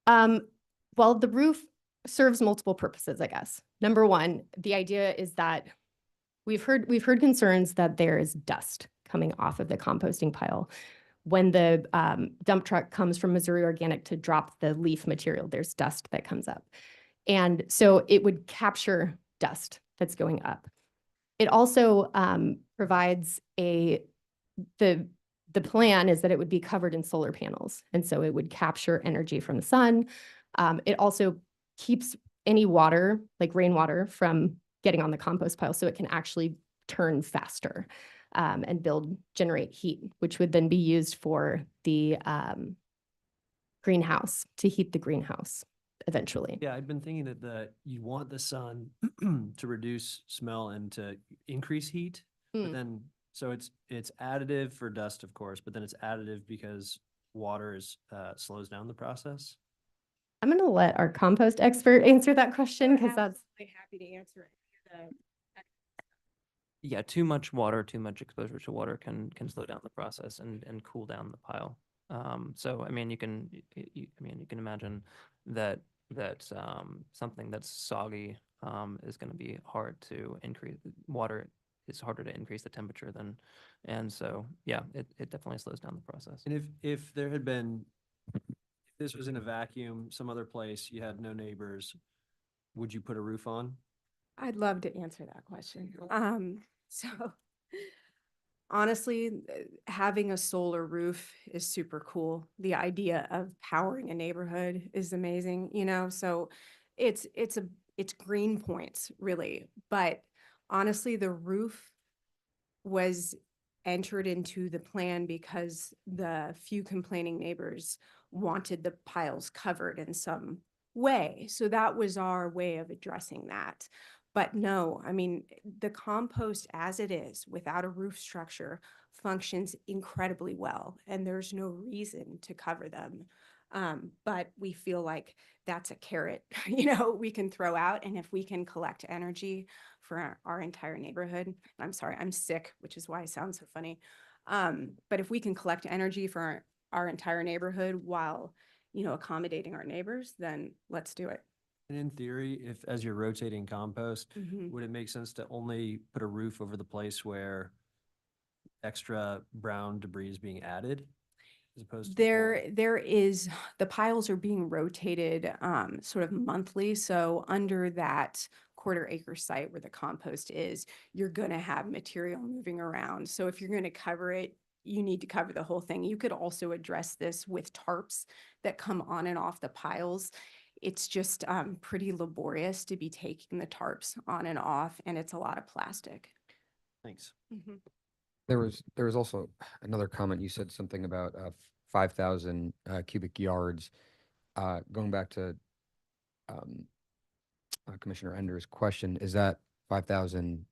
S16: Well, the roof serves multiple purposes, I guess. Number one, the idea is that we've heard concerns that there is dust coming off of the composting pile. When the dump truck comes from Missouri Organic to drop the leaf material, there's dust that comes up. And so it would capture dust that's going up. It also provides the plan is that it would be covered in solar panels. And so it would capture energy from the sun. It also keeps any water, like rainwater, from getting on the compost pile so it can actually turn faster and generate heat, which would then be used for the greenhouse, to heat the greenhouse eventually.
S3: Yeah, I've been thinking that you want the sun to reduce smell and to increase heat, but then so it's additive for dust, of course, but then it's additive because water slows down the process.
S16: I'm going to let our compost expert answer that question because that's
S18: happy to answer it.
S17: Yeah, too much water, too much exposure to water can slow down the process and cool down the pile. So I mean, you can imagine that something that's soggy is going to be hard to increase. Water is harder to increase the temperature than, and so yeah, it definitely slows down the process.
S3: And if there had been, if this was in a vacuum, some other place, you had no neighbors, would you put a roof on?
S18: I'd love to answer that question. So honestly, having a solar roof is super cool. The idea of powering a neighborhood is amazing, so it's green points really. But honestly, the roof was entered into the plan because the few complaining neighbors wanted the piles covered in some way. So that was our way of addressing that. But no, I mean, the compost as it is without a roof structure functions incredibly well, and there's no reason to cover them. But we feel like that's a carrot, we can throw out. And if we can collect energy for our entire neighborhood, I'm sorry, I'm sick, which is why I sound so funny. But if we can collect energy for our entire neighborhood while, accommodating our neighbors, then let's do it.
S3: And in theory, if as you're rotating compost,
S18: Mhm.
S3: would it make sense to only put a roof over the place where extra brown debris is being added? As opposed to
S18: There is, the piles are being rotated sort of monthly. So under that quarter-acre site where the compost is, you're going to have material moving around. So if you're going to cover it, you need to cover the whole thing. You could also address this with tarps that come on and off the piles. It's just pretty laborious to be taking the tarps on and off, and it's a lot of plastic.
S3: Thanks.
S18: Mhm.
S9: There was also another comment. You said something about 5,000 cubic yards. Going back to Commissioner Ender's question, is that 5,000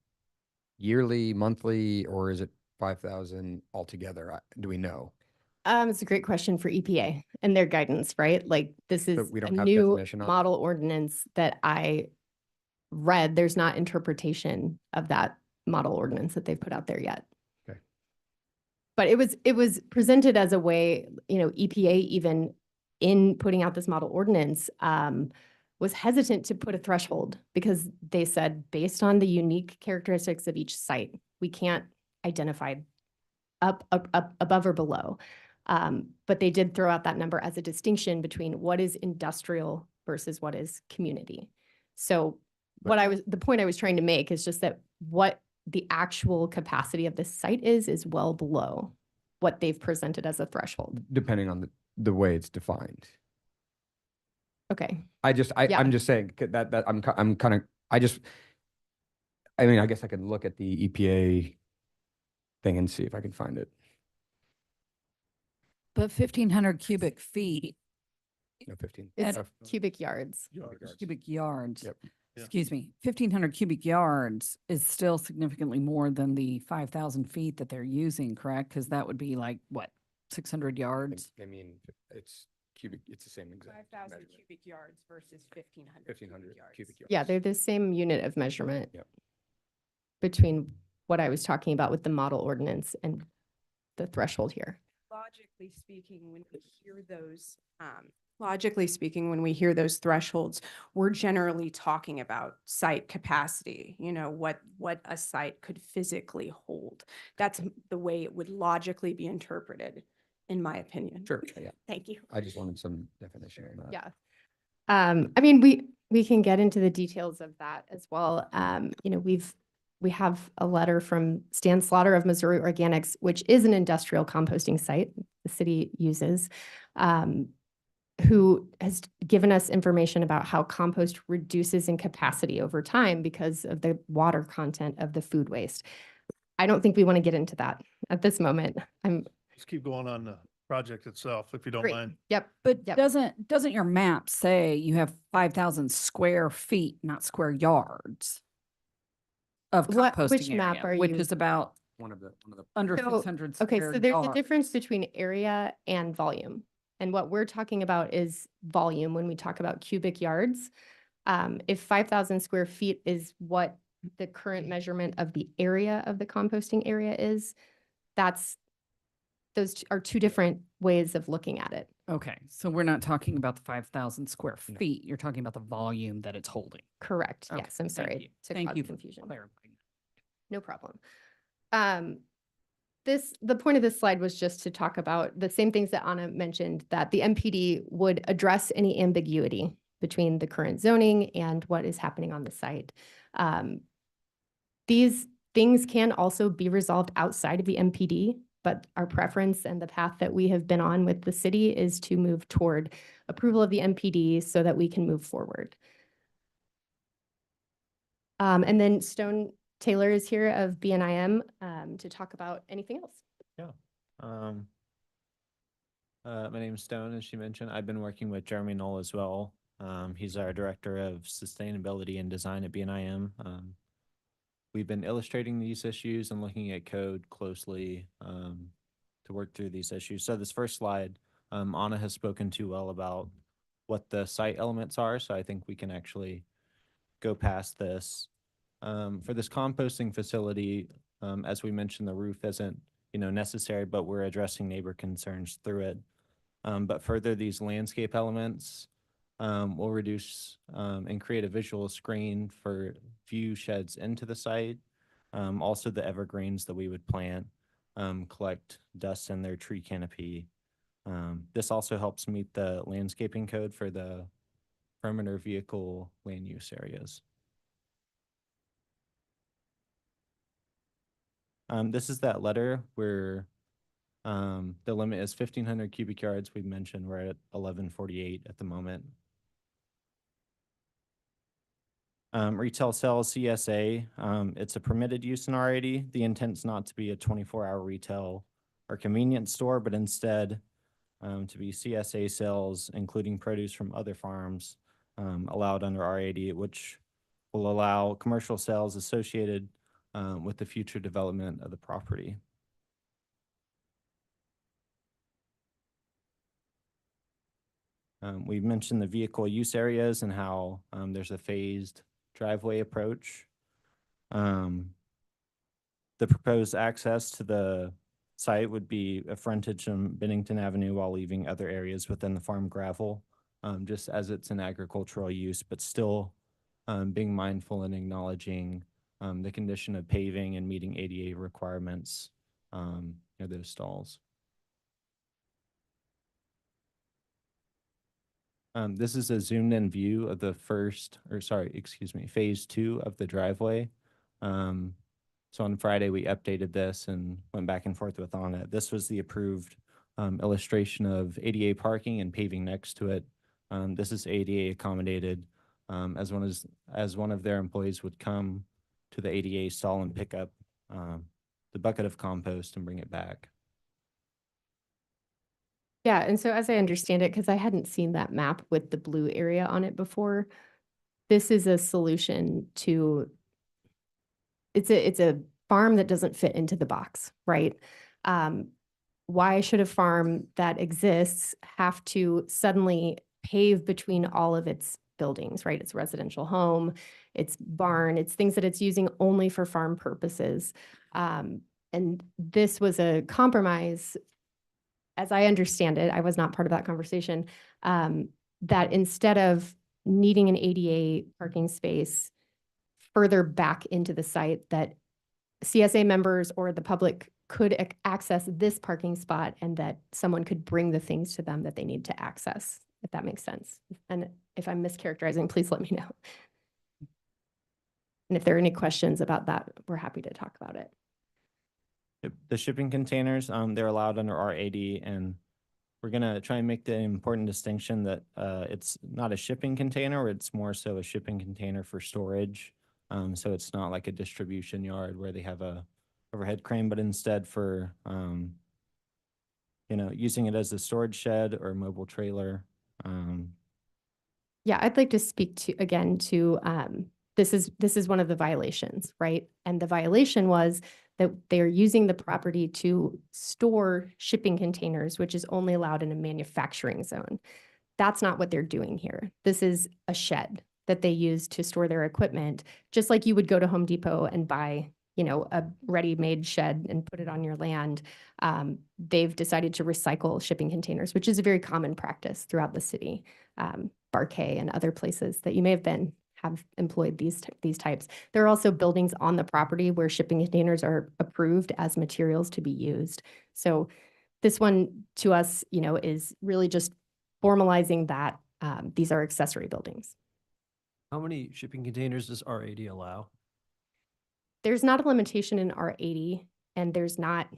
S9: yearly, monthly, or is it 5,000 altogether? Do we know?
S16: It's a great question for EPA and their guidance, right? Like this is
S9: we
S16: a
S9: don't have
S16: new
S9: definition on it?
S16: model ordinance that I read. There's not interpretation of that model ordinance that they've put out there yet.
S9: Okay.
S16: But it was presented as a way, EPA even in putting out this model ordinance, was hesitant to put a threshold because they said, based on the unique characteristics of each site, we can't identify up, above or below. But they did throw out that number as a distinction between what is industrial versus what is community. So the point I was trying to make is just that what the actual capacity of this site is well below what they've presented as a threshold.
S9: Depending on the way it's defined.
S16: Okay.
S9: I'm
S16: Yeah.
S9: just saying that I'm kind of, I mean, I guess I could look at the EPA thing and see if I can find it.
S12: But 1,500 cubic feet.
S9: No, 15.
S16: It's cubic yards.
S12: Cubic yards.
S9: Yep.
S12: Excuse me, 1,500 cubic yards is still significantly more than the 5,000 feet that they're using, correct? Because that would be like, what, 600 yards?
S9: I mean, it's cubic, it's the same exact.
S18: 5,000 cubic yards versus 1,500
S9: 1,500 cubic yards.
S16: Yeah, they're the same unit of measurement.
S9: Yep.
S16: Between what I was talking about with the model ordinance and the threshold here.
S18: Logically speaking, when we hear those, when we hear those thresholds, we're generally talking about site capacity, you know, what a site could physically hold. That's the way it would logically be interpreted, in my opinion.
S9: Sure, yeah.
S18: Thank you.
S9: I just wanted some definition on that.
S16: Yeah. I mean, we can get into the details of that as well. You know, we have a letter from Stan Slaughter of Missouri Organics, which is an industrial composting site the city uses, who has given us information about how compost reduces in capacity over time because of the water content of the food waste. I don't think we want to get into that at this moment.
S1: Let's keep going on the project itself, if you don't
S16: Great.
S1: mind.
S16: Yep.
S12: But
S16: Yep.
S12: doesn't your map say you have 5,000 square feet, not square yards of composting
S16: Which
S12: area,
S16: map are
S12: which
S16: you?
S12: is about
S9: One of the
S12: under
S16: So-
S12: 600
S16: Okay,
S12: square
S16: so there's a
S12: yards.
S16: difference between area and volume. And what we're talking about is volume when we talk about cubic yards. If 5,000 square feet is what the current measurement of the area of the composting area is, those are two different ways of looking at it.
S12: Okay, so we're not talking about the 5,000 square feet. You're talking about the volume that it's holding.
S16: Correct.
S12: Okay,
S16: Yes, I'm
S12: thank
S16: sorry
S12: you.
S16: to
S12: Thank
S16: cause
S12: you for
S16: confusion.
S12: clarifying.
S16: No problem. The point of this slide was just to talk about the same things that Anna mentioned, that the MPD would address any ambiguity between the current zoning and what is happening on the site. These things can also be resolved outside of the MPD, but our preference and the path that we have been on with the city is to move toward approval of the MPD so that we can move forward. And then Stone Taylor is here of BNIM to talk about anything else.
S20: Yeah. My name's Stone, as she mentioned. I've been working with Jeremy Knoll as well. He's our Director of Sustainability and Design at BNIM. We've been illustrating these issues and looking at code closely to work through these issues. So this first slide, Anna has spoken too well about what the site elements are, so I think we can actually go past this. For this composting facility, as we mentioned, the roof isn't, necessary, but we're addressing neighbor concerns through it. But further, these landscape elements will reduce and create a visual screen for view sheds into the site. Also, the evergreens that we would plant collect dust in their tree canopy. This also helps meet the landscaping code for the perimeter vehicle land use areas. This is that letter where the limit is 1,500 cubic yards. We've mentioned we're at 1,148 at the moment. Retail sales CSA, it's a permitted use in R80. The intent's not to be a 24-hour retail or convenience store, but instead to be CSA sales, including produce from other farms allowed under R80, which will allow commercial sales associated with the future development of the property. We've mentioned the vehicle use areas and how there's a phased driveway approach. The proposed access to the site would be a frontage on Bennington Avenue while leaving other areas within the farm gravel, just as it's an agricultural use, but still being mindful and acknowledging the condition of paving and meeting ADA requirements near those stalls. This is a zoomed in view of the phase 2 of the driveway. So on Friday, we updated this and went back and forth with on it. This was the approved illustration of ADA parking and paving next to it. This is ADA accommodated as one of their employees would come to the ADA stall and pick up the bucket of compost and bring it back.
S16: Yeah, and so as I understand it, because I hadn't seen that map with the blue area on it before, this is a solution to, it's a farm that doesn't fit into the box, right? Why should a farm that exists have to suddenly pave between all of its buildings, right? It's residential home, it's barn, it's things that it's using only for farm purposes. And this was a compromise, as I understand it, I was not part of that conversation, that instead of needing an ADA parking space further back into the site, that CSA members or the public could access this parking spot and that someone could bring the things to them that they need to access, if that makes sense. And if I'm mischaracterizing, please let me know. And if there are any questions about that, we're happy to talk about it.
S20: The shipping containers, they're allowed under R80, and we're gonna try and make the important distinction that it's not a shipping container, it's more so a shipping container for storage. So it's not like a distribution yard where they have a overhead crane, but instead for using it as a storage shed or mobile trailer.
S16: Yeah, I'd like to speak to this is one of the violations, right? And the violation was that they're using the property to store shipping containers, which is only allowed in a manufacturing zone. That's not what they're doing here. This is a shed that they use to store their equipment, just like you would go to Home Depot and buy, a ready-made shed and put it on your land. They've decided to recycle shipping containers, which is a very common practice throughout the city. Barquet and other places that you may have employed these types. There are also buildings on the property where shipping containers are approved as materials to be used. So this one to us, is really just formalizing that these are accessory buildings.
S3: How many shipping containers does R80 allow?
S16: There's not a limitation in R80, and there's not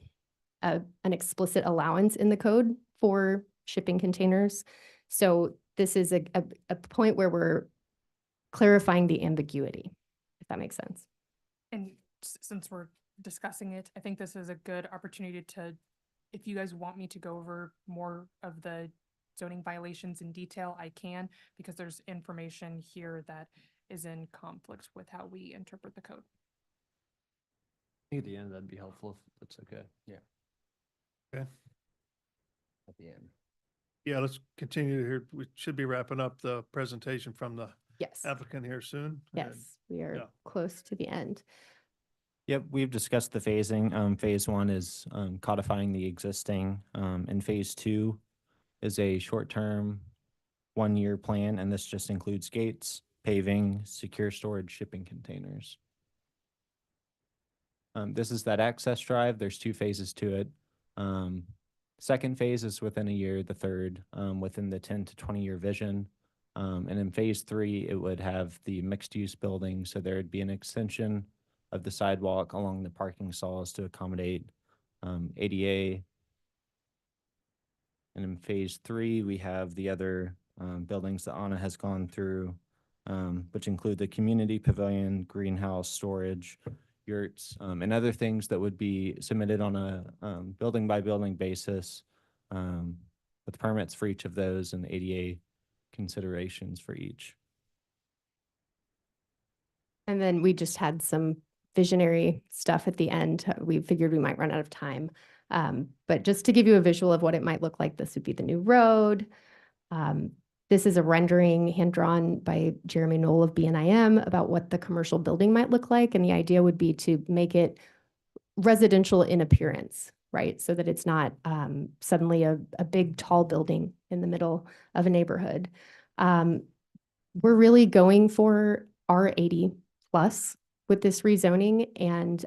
S16: an explicit allowance in the code for shipping containers. So this is a point where we're clarifying the ambiguity, if that makes sense.
S19: And since we're discussing it, I think this is a good opportunity to, if you guys want me to go over more of the zoning violations in detail, I can, because there's information here that is in conflict with how we interpret the code.
S3: I think at the end, that'd be helpful if that's okay. Yeah.
S1: Okay.
S3: At the end.
S1: Yeah, let's continue here. We should be wrapping up the presentation from the
S16: Yes.
S1: applicant here soon.
S16: Yes, we are
S1: yeah.
S16: close to the end.
S20: Yep, we've discussed the phasing. Phase 1 is codifying the existing, and phase 2 is a short-term 1-year plan, and this just includes gates, paving, secure storage, shipping containers. This is that access drive. There's 2 phases to it. Second phase is within a year, the third within the 10 to 20-year vision. And in phase 3, it would have the mixed-use building, so there would be an extension of the sidewalk along the parking stalls to accommodate ADA. And in phase 3, we have the other buildings that Anna has gone through, which include the community pavilion, greenhouse, storage, yurts, and other things that would be submitted on a building by building basis with permits for each of those and ADA considerations for each.
S16: And then we just had some visionary stuff at the end. We figured we might run out of time. But just to give you a visual of what it might look like, this would be the new road. This is a rendering hand-drawn by Jeremy Knoll of BNIM about what the commercial building might look like. And the idea would be to make it residential in appearance. right? So that it's not suddenly a big tall building in the middle of a neighborhood. We're really going for R80 plus with this rezoning and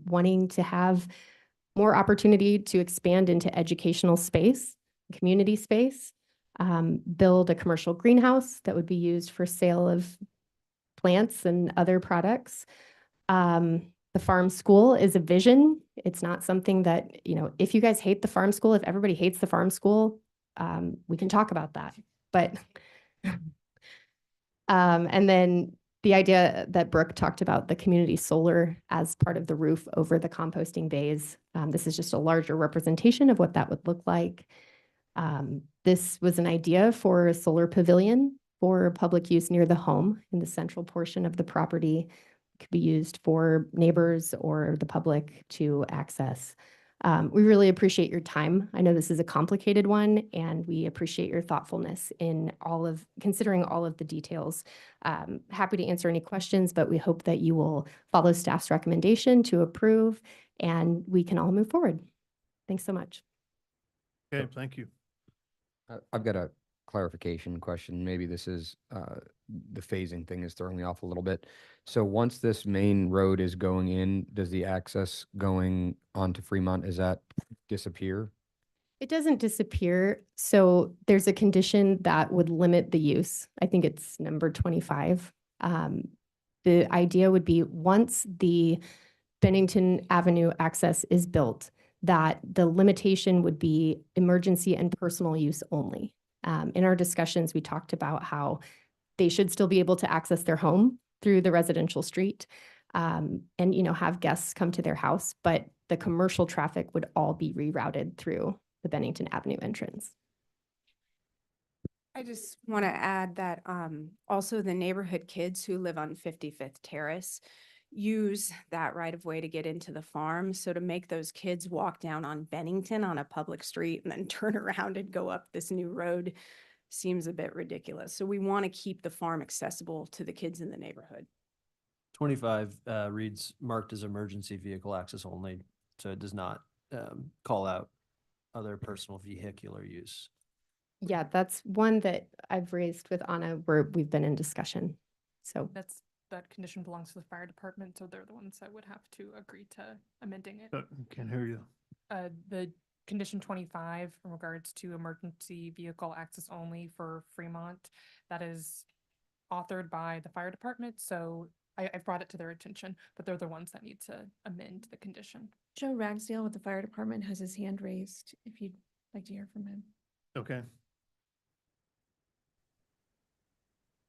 S16: wanting to have more opportunity to expand into educational space, community space, build a commercial greenhouse that would be used for sale of plants and other products. The farm school is a vision. It's not something that, if you guys hate the farm school, if everybody hates the farm school, we can talk about that. But, and then the idea that Brooke talked about, the community solar as part of the roof over the composting bays. This is just a larger representation of what that would look like. This was an idea for a solar pavilion for public use near the home in the central portion of the property. It could be used for neighbors or the public to access. We really appreciate your time. I know this is a complicated one, and we appreciate your thoughtfulness in considering all of the details. Happy to answer any questions, but we hope that you will follow staff's recommendation to approve, and we can all move forward. Thanks so much.
S1: Okay, thank you.
S9: I've got a clarification question. Maybe this is the phasing thing is throwing me off a little bit. So once this main road is going in, does the access going onto Fremont, is that disappear?
S16: It doesn't disappear. So there's a condition that would limit the use. I think it's number 25. The idea would be once the Bennington Avenue access is built, that the limitation would be emergency and personal use only. In our discussions, we talked about how they should still be able to access their home through the residential street and, have guests come to their house, but the commercial traffic would all be rerouted through the Bennington Avenue entrance.
S18: I just want to add that also the neighborhood kids who live on 55th Terrace use that right of way to get into the farm. So to make those kids walk down on Bennington on a public street and then turn around and go up this new road seems a bit ridiculous. So we want to keep the farm accessible to the kids in the neighborhood.
S3: 25 reads marked as emergency vehicle access only, so it does not call out other personal vehicular use.
S16: Yeah, that's one that I've raised with Anna where we've been in discussion. So
S19: that condition belongs to the fire department, so they're the ones that would have to agree to amending it.
S1: Can't hear you.
S19: The condition 25 in regards to emergency vehicle access only for Fremont, that is authored by the fire department, so I've brought it to their attention, but they're the ones that need to amend the condition.
S2: Joe Ragsdale with the fire department has his hand raised, if you'd like to hear from him.
S1: Okay.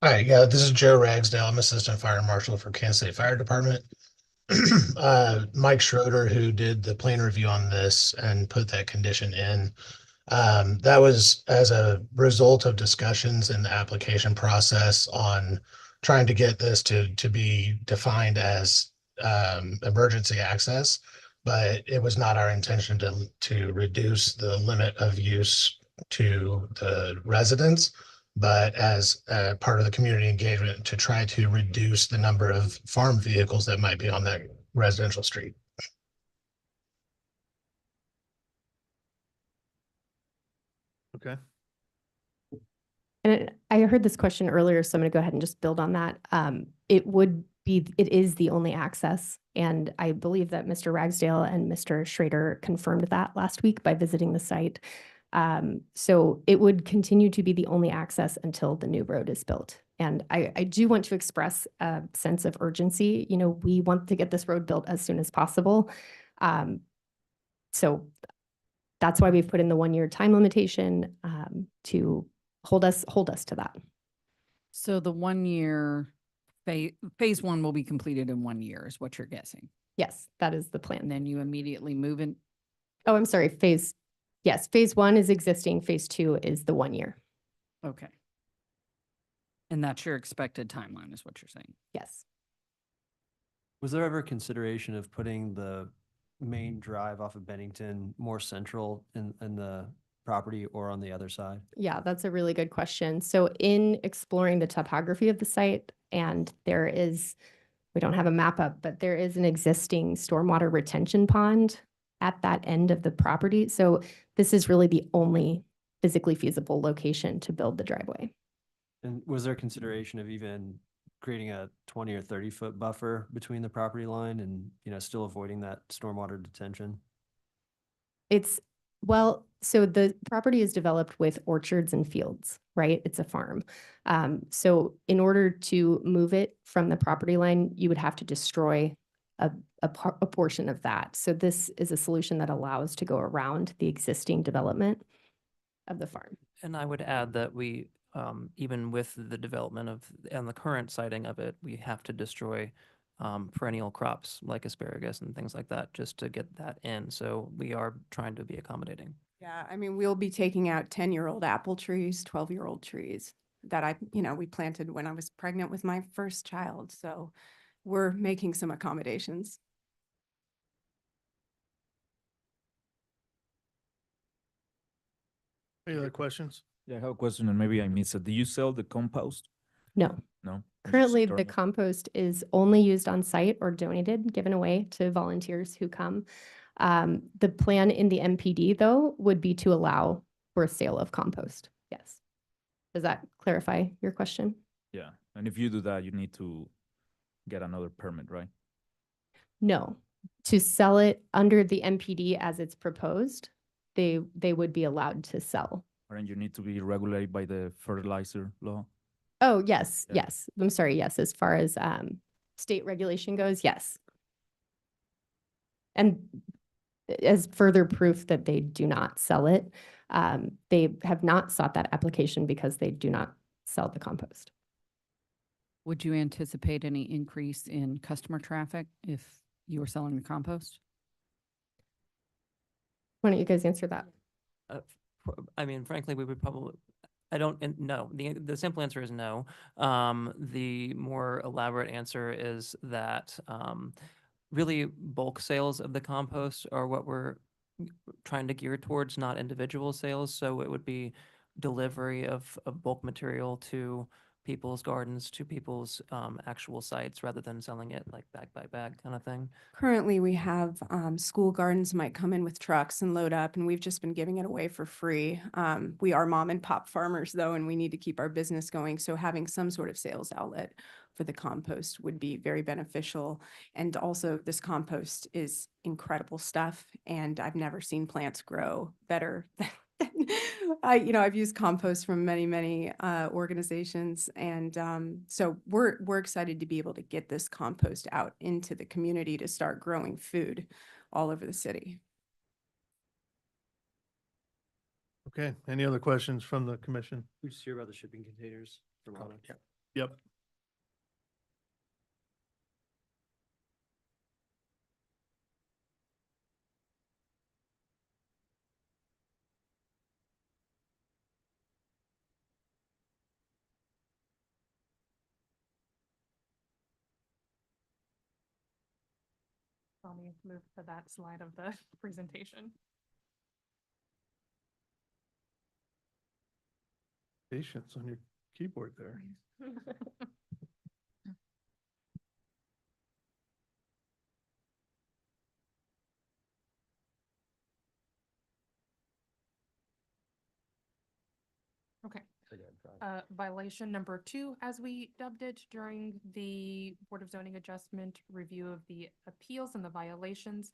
S10: Hi, yeah, this is Joe Ragsdale. I'm Assistant Fire Marshal for Kansas City Fire Department. Mike Schroeder, who did the plan review on this and put that condition in, that was as a result of discussions in the application process on trying to get this to be defined as emergency access, but it was not our intention to reduce the limit of use to the residents, but as part of the community engagement to try to reduce the number of farm vehicles that might be on that residential street.
S1: Okay.
S16: And I heard this question earlier, so I'm going to go ahead and just build on that. It is the only access. And I believe that Mr. Ragsdale and Mr. Schrader confirmed that last week by visiting the site. So it would continue to be the only access until the new road is built. And I do want to express a sense of urgency. We want to get this road built as soon as possible. So that's why we've put in the 1-year time limitation to hold us to that.
S12: So the 1 year phase one will be completed in 1 year is what you're guessing.
S16: Yes, that is the plan.
S12: And then you immediately move in.
S16: Oh, I'm sorry. Phase 1 is existing. Phase 2 is the 1 year.
S12: Okay. And that's your expected timeline is what you're saying.
S16: Yes.
S3: Was there ever consideration of putting the main drive off of Bennington more central in the property or on the other side?
S16: Yeah, that's a really good question. So in exploring the topography of the site, and we don't have a map up, but there is an existing stormwater retention pond at that end of the property. So this is really the only physically feasible location to build the driveway.
S3: And was there consideration of even creating a 20 or 30-foot buffer between the property line and, still avoiding that stormwater detention?
S16: Well, so the property is developed with orchards and fields, right? It's a farm. So in order to move it from the property line, you would have to destroy a portion of that. So this is a solution that allows to go around the existing development of the farm.
S17: And I would add that we, even with the development of, and the current siting of it, we have to destroy perennial crops like asparagus and things like that, just to get that in. So we are trying to be accommodating.
S18: Yeah, I mean, we'll be taking out 10-year-old apple trees, 12-year-old trees that we planted when I was pregnant with my first child. So we're making some accommodations.
S1: Any other questions?
S6: Yeah, I have a question, and maybe I missed it. Do you sell the compost?
S16: No.
S6: No? You just
S16: Currently,
S6: store
S16: the
S6: it?
S16: compost is only used on site or donated, given away to volunteers who come. The plan in the MPD, though, would be to allow for a sale of compost. Yes. Does that clarify your question?
S6: Yeah, and if you do that, you need to get another permit, right?
S16: No. To sell it under the MPD as it's proposed, they would be allowed to sell.
S6: And you need to be regulated by the fertilizer law?
S16: Oh, yes,
S6: Yeah.
S16: yes. I'm sorry, yes. As far as state regulation goes, yes. And as further proof that they do not sell it, they have not sought that application because they do not sell the compost.
S12: Would you anticipate any increase in customer traffic if you were selling the compost?
S16: Why don't you guys answer that?
S17: I mean, frankly, we would probably, no. The simple answer is no. The more elaborate answer is that really bulk sales of the compost are what we're trying to gear towards, not individual sales. So it would be delivery of bulk material to people's gardens, to people's actual sites, rather than selling it like bag by bag kind of thing.
S18: Currently, we have school gardens might come in with trucks and load up, and we've just been giving it away for free. We are mom and pop farmers, though, and we need to keep our business going. So having some sort of sales outlet for the compost would be very beneficial. And also, this compost is incredible stuff, and I've never seen plants grow better than I've used compost from many organizations, and so we're excited to be able to get this compost out into the community to start growing food all over the city.
S1: Okay, any other questions from the commission?
S3: We just hear about the shipping containers from Lana.
S1: Yep.
S19: Let me move to that slide of the presentation.
S1: Patience on your keyboard there.
S19: Okay. Violation number 2, as we dubbed it during the Board of Zoning Adjustment review of the appeals and the violations.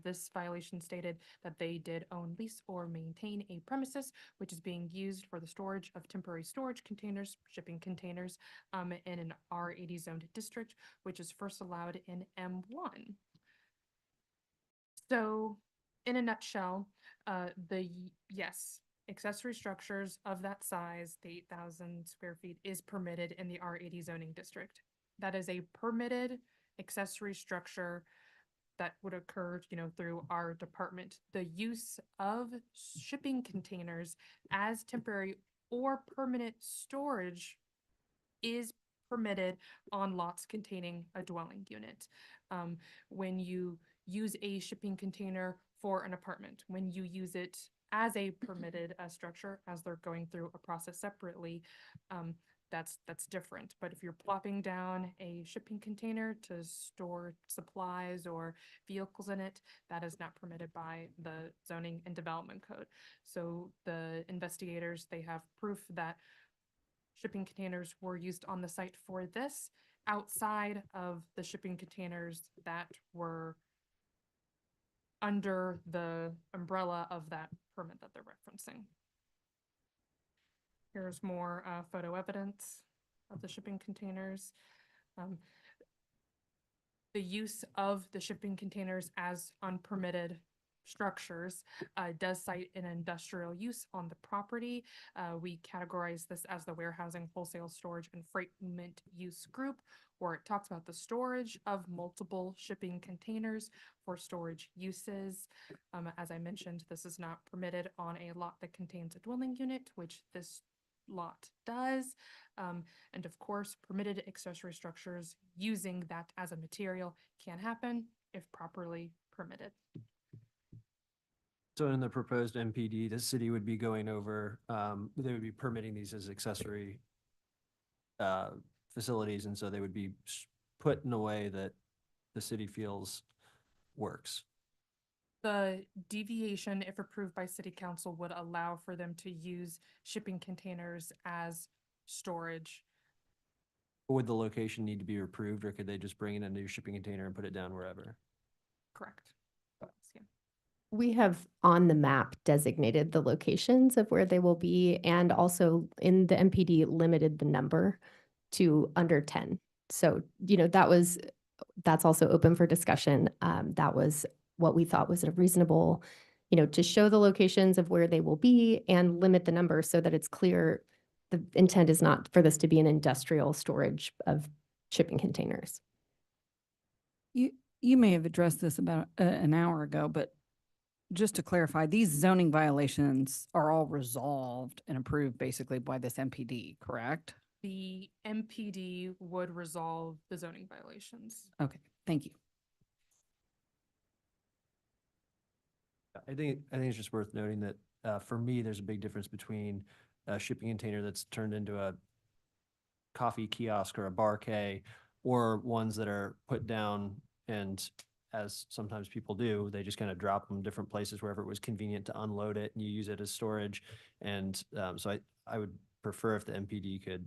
S19: This violation stated that they did own, lease, or maintain a premises which is being used for the storage of temporary storage containers, shipping containers, in an R80 zoned district, which is first allowed in M1. So, in a nutshell, yes, accessory structures of that size, the 8,000 square feet, is permitted in the R80 zoning district. That is a permitted accessory structure that would occur, through our department. The use of shipping containers as temporary or permanent storage is permitted on lots containing a dwelling unit. When you use a shipping container for an apartment, when you use it as a permitted structure, as they're going through a process separately, that's different. But if you're plopping down a shipping container to store supplies or vehicles in it, that is not permitted by the zoning and development code. So the investigators, they have proof that shipping containers were used on the site for this, outside of the shipping containers that were under the umbrella of that permit that they're referencing. Here's more photo evidence of the shipping containers. The use of the shipping containers as unpermitted structures does cite an industrial use on the property. We categorize this as the warehousing, wholesale storage, and freightment use group, where it talks about the storage of multiple shipping containers for storage uses. As I mentioned, this is not permitted on a lot that contains a dwelling unit, which this lot does. And of course, permitted accessory structures using that as a material can happen if properly permitted.
S3: So in the proposed MPD, the city would be going over, they would be permitting these as accessory facilities, and so they would be put in a way that the city feels works.
S19: The deviation, if approved by city council, would allow for them to use shipping containers as storage.
S3: Would the location need to be approved, or could they just bring in a new shipping container and put it down wherever?
S19: Correct. Yeah.
S16: We have on the map designated the locations of where they will be, and also in the MPD limited the number to under 10. So, that's also open for discussion. That was what we thought was a reasonable, to show the locations of where they will be and limit the number so that it's clear the intent is not for this to be an industrial storage of shipping containers.
S12: You may have addressed this about an hour ago, but just to clarify, these zoning violations are all resolved and approved basically by this MPD, correct?
S19: The MPD would resolve the zoning violations.
S12: Okay, thank you.
S3: I think it's just worth noting that for me, there's a big difference between a shipping container that's turned into a coffee kiosk or a bar K, or ones that are put down, and as sometimes people do, they just kind of drop them different places wherever it was convenient to unload it and you use it as storage. And so I would prefer if the MPD could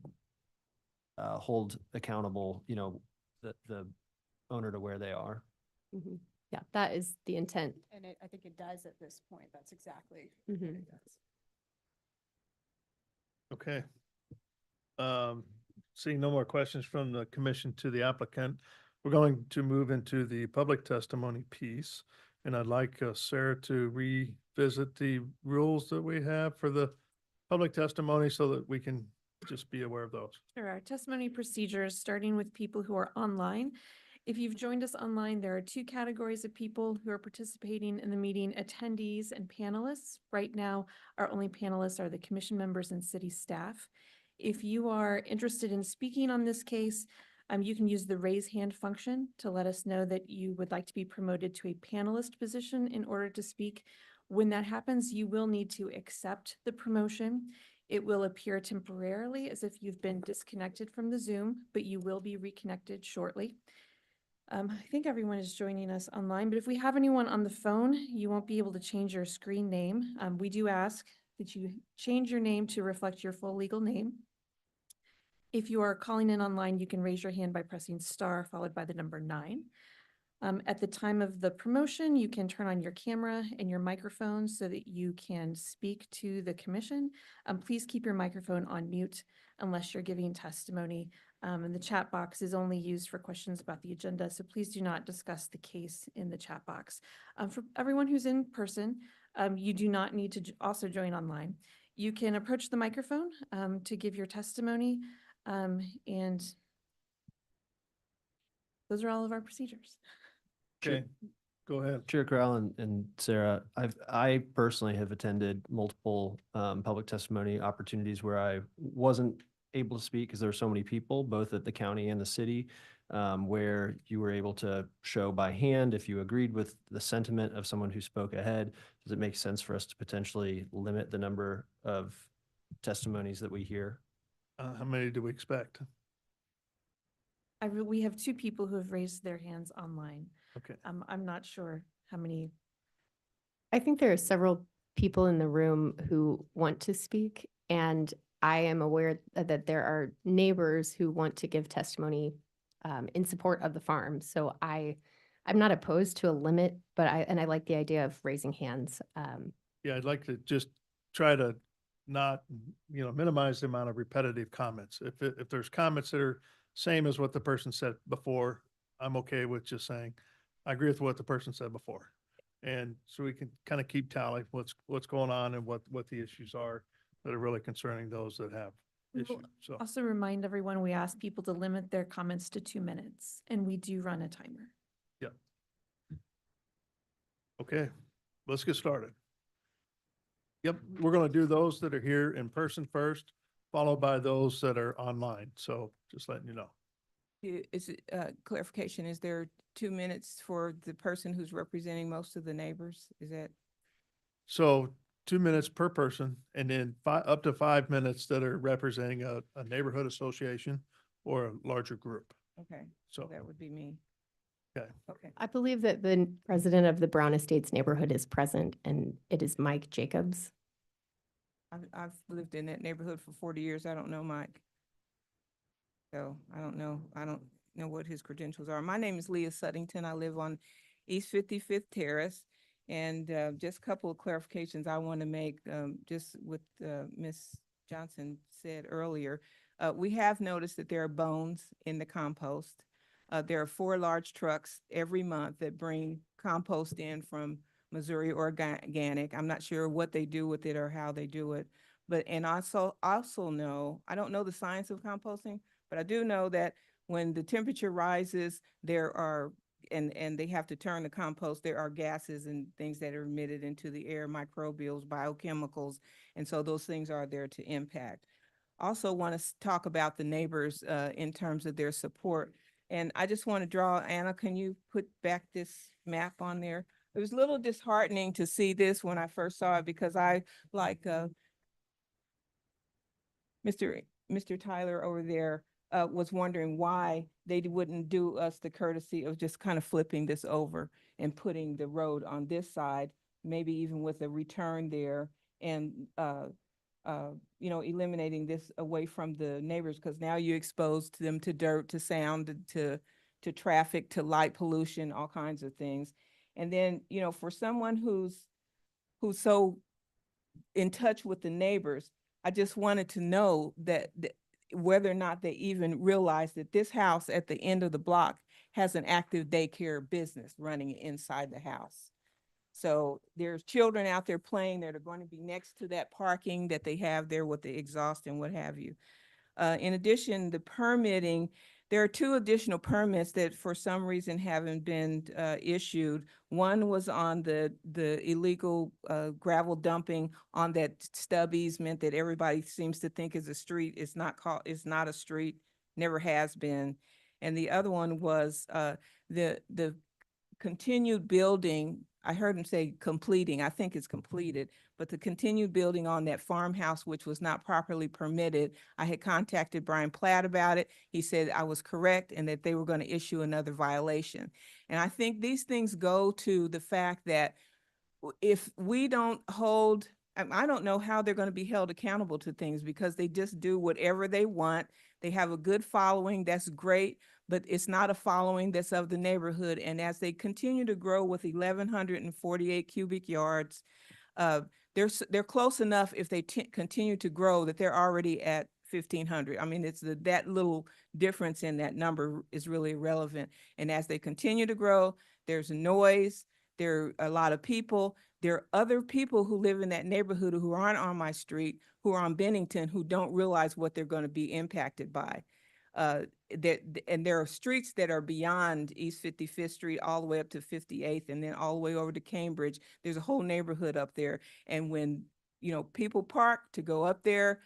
S3: hold accountable, the owner to where they are.
S16: Mm-hmm. Yeah, that is the intent.
S18: And I think it does at this point. That's exactly
S16: Mhm.
S18: what it does.
S1: Okay. Seeing no more questions from the commission to the applicant, we're going to move into the public testimony piece. And I'd like Sarah to revisit the rules that we have for the public testimony so that we can just be aware of those.
S2: Sure. Our testimony procedures, starting with people who are online. If you've joined us online, there are two categories of people who are participating in the meeting: attendees and panelists. Right now, our only panelists are the commission members and city staff. If you are interested in speaking on this case, you can use the raise hand function to let us know that you would like to be promoted to a panelist position in order to speak. When that happens, you will need to accept the promotion. It will appear temporarily as if you've been disconnected from the Zoom, but you will be reconnected shortly. I think everyone is joining us online, but if we have anyone on the phone, you won't be able to change your screen name. We do ask that you change your name to reflect your full legal name. If you are calling in online, you can raise your hand by pressing star followed by the number 9. At the time of the promotion, you can turn on your camera and your microphone so that you can speak to the commission. Please keep your microphone on mute unless you're giving testimony. And the chat box is only used for questions about the agenda, so please do not discuss the case in the chat box. For everyone who's in person, you do not need to also join online. You can approach the microphone to give your testimony, and those are all of our procedures.
S1: Okay, go ahead.
S3: Chair Corral and Sarah, I personally have attended multiple public testimony opportunities where I wasn't able to speak because there were so many people, both at the county and the city, where you were able to show by hand if you agreed with the sentiment of someone who spoke ahead. Does it make sense for us to potentially limit the number of testimonies that we hear?
S1: How many do we expect?
S2: We have two people who have raised their hands online.
S1: Okay.
S2: I'm not sure how many.
S16: I think there are several people in the room who want to speak, and I am aware that there are neighbors who want to give testimony in support of the farm. So I'm not opposed to a limit, but I like the idea of raising hands.
S1: Yeah, I'd like to just try to not, minimize the amount of repetitive comments. If there's comments that are same as what the person said before, I'm okay with just saying, I agree with what the person said before. And so we can kind of keep tally what's going on and what the issues are that are really concerning those that have
S2: We
S1: issues.
S2: will
S1: So,
S2: also remind everyone, we ask people to limit their comments to 2 minutes, and we do run a timer.
S1: yeah. Okay, let's get started. Yep, we're going to do those that are here in person first, followed by those that are online. So just letting you know.
S21: Is it, clarification, is there 2 minutes for the person who's representing most of the neighbors? Is that?
S1: So 2 minutes per person, and then up to 5 minutes that are representing a neighborhood association or a larger group.
S21: Okay,
S1: So
S21: so that would be me.
S1: Okay.
S21: Okay.
S16: I believe that the president of the Brown Estates neighborhood is present, and it is Mike Jacobs.
S21: I've lived in that neighborhood for 40 years. I don't know Mike. So I don't know what his credentials are. My name is Leah Suttington. I live on East 55th Terrace. And just a couple of clarifications I want to make, just what Ms. Johnson said earlier. We have noticed that there are bones in the compost. There are 4 large trucks every month that bring compost in from Missouri Organic. I'm not sure what they do with it or how they do it. But, and also know, I don't know the science of composting, but I do know that when the temperature rises, there are, and they have to turn the compost, there are gases and things that are emitted into the air, microbials, biochemicals, and so those things are there to impact. Also want to talk about the neighbors in terms of their support. And I just want to draw, Anna, can you put back this map on there? It was a little disheartening to see this when I first saw it, because I, like Mr. Tyler over there, was wondering why they wouldn't do us the courtesy of just kind of flipping this over and putting the road on this side, maybe even with a return there, and eliminating this away from the neighbors, because now you exposed them to dirt, to sound, to traffic, to light pollution, all kinds of things. And then, for someone who's so in touch with the neighbors, I just wanted to know that whether or not they even realize that this house at the end of the block has an active daycare business running inside the house. So there's children out there playing that are going to be next to that parking that they have there with the exhaust and what have you. In addition, the permitting, there are 2 additional permits that for some reason haven't been issued. One was on the illegal gravel dumping on that stub easement that everybody seems to think is a street. It's not a street, never has been. And the other one was the continued building. I heard him say completing, I think it's completed, but the continued building on that farmhouse, which was not properly permitted. I had contacted Brian Platt about it. He said I was correct and that they were going to issue another violation. And I think these things go to the fact that if we don't hold, I don't know how they're going to be held accountable to things, because they just do whatever they want. They have a good following, that's great, but it's not a following that's of the neighborhood. And as they continue to grow with 1,148 cubic yards, they're close enough if they continue to grow that they're already at 1,500. I mean, it's that little difference in that number is really irrelevant. And as they continue to grow, there's noise, there are a lot of people. There are other people who live in that neighborhood who aren't on my street, who are on Bennington, who don't realize what they're going to be impacted by. And there are streets that are beyond East 55th Street all the way up to 58th, and then all the way over to Cambridge. There's a whole neighborhood up there. And when, people park to go up there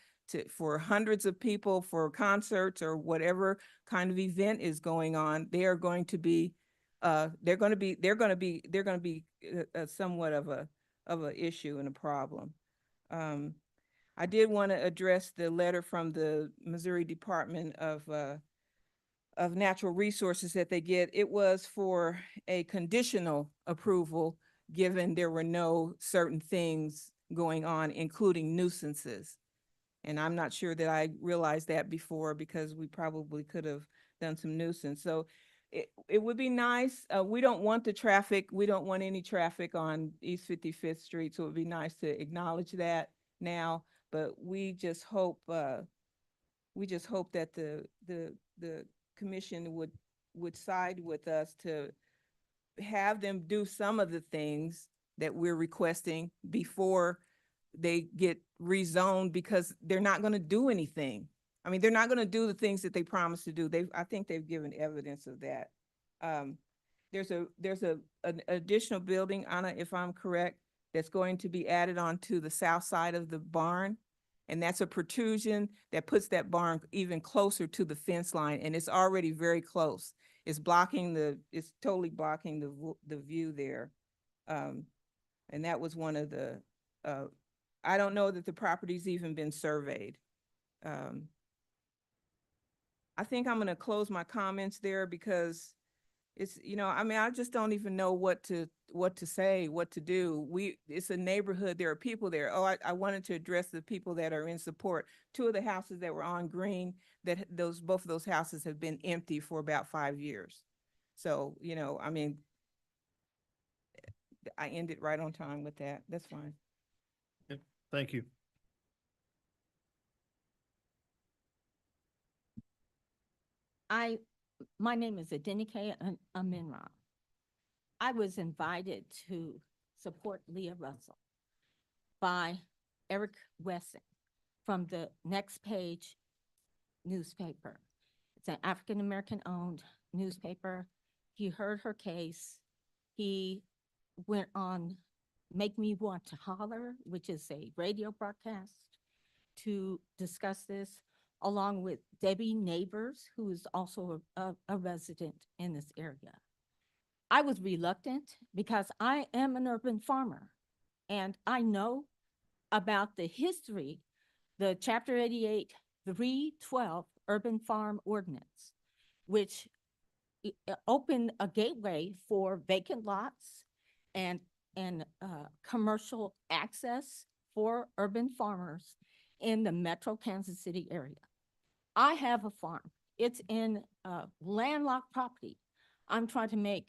S21: for hundreds of people for concerts or whatever kind of event is going on, they are going to be they're going to be somewhat of a issue and a problem. I did want to address the letter from the Missouri Department of Natural Resources that they get. It was for a conditional approval, given there were no certain things going on, including nuisances. And I'm not sure that I realized that before, because we probably could have done some nuisance. So it would be nice. We don't want the traffic. We don't want any traffic on East 55th Street. So it would be nice to acknowledge that now. But we just hope that the commission would side with us to have them do some of the things that we're requesting before they get rezoned, because they're not going to do anything. I mean, they're not going to do the things that they promised to do. I think they've given evidence of that. There's an additional building, Anna, if I'm correct, that's going to be added on to the south side of the barn. And that's a protrusion that puts that barn even closer to the fence line, and it's already very close. It's totally blocking the view there. And that was one of the, I don't know that the property's even been surveyed. I think I'm gonna close my comments there, because it's, I mean, I just don't even know what to say, what to do. It's a neighborhood, there are people there. Oh, I wanted to address the people that are in support. Two of the houses that were on Green, both of those houses have been empty for about 5 years. So, I mean, I ended right on time with that. That's fine.
S1: Thank you.
S7: My name is Adenike Aminra. I was invited to support Leah Russell by Eric Wesson from the Next Page newspaper. It's an African-American owned newspaper. He heard her case. He went on Make Me Want to Holler, which is a radio broadcast, to discuss this, along with Debbie Neighbors, who is also a resident in this area. I was reluctant because I am an urban farmer, and I know about the history, the Chapter 88 312 Urban Farm Ordinance, which opened a gateway for vacant lots and commercial access for urban farmers in the Metro Kansas City area. I have a farm. It's in landlocked property. I'm trying to make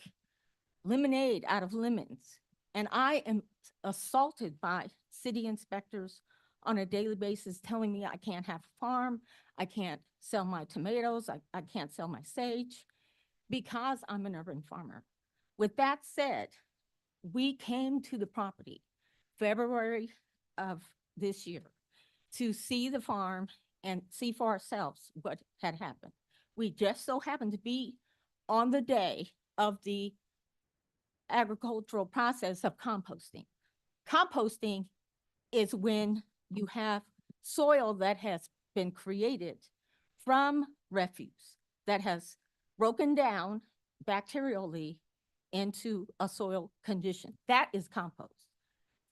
S7: lemonade out of lemons, and I am assaulted by city inspectors on a daily basis telling me I can't have a farm, I can't sell my tomatoes, I can't sell my sage, because I'm an urban farmer. With that said, we came to the property February of this year to see the farm and see for ourselves what had happened. We just so happened to be on the day of the agricultural process of composting. Composting is when you have soil that has been created from refuse that has broken down bacterially into a soil condition. That is compost.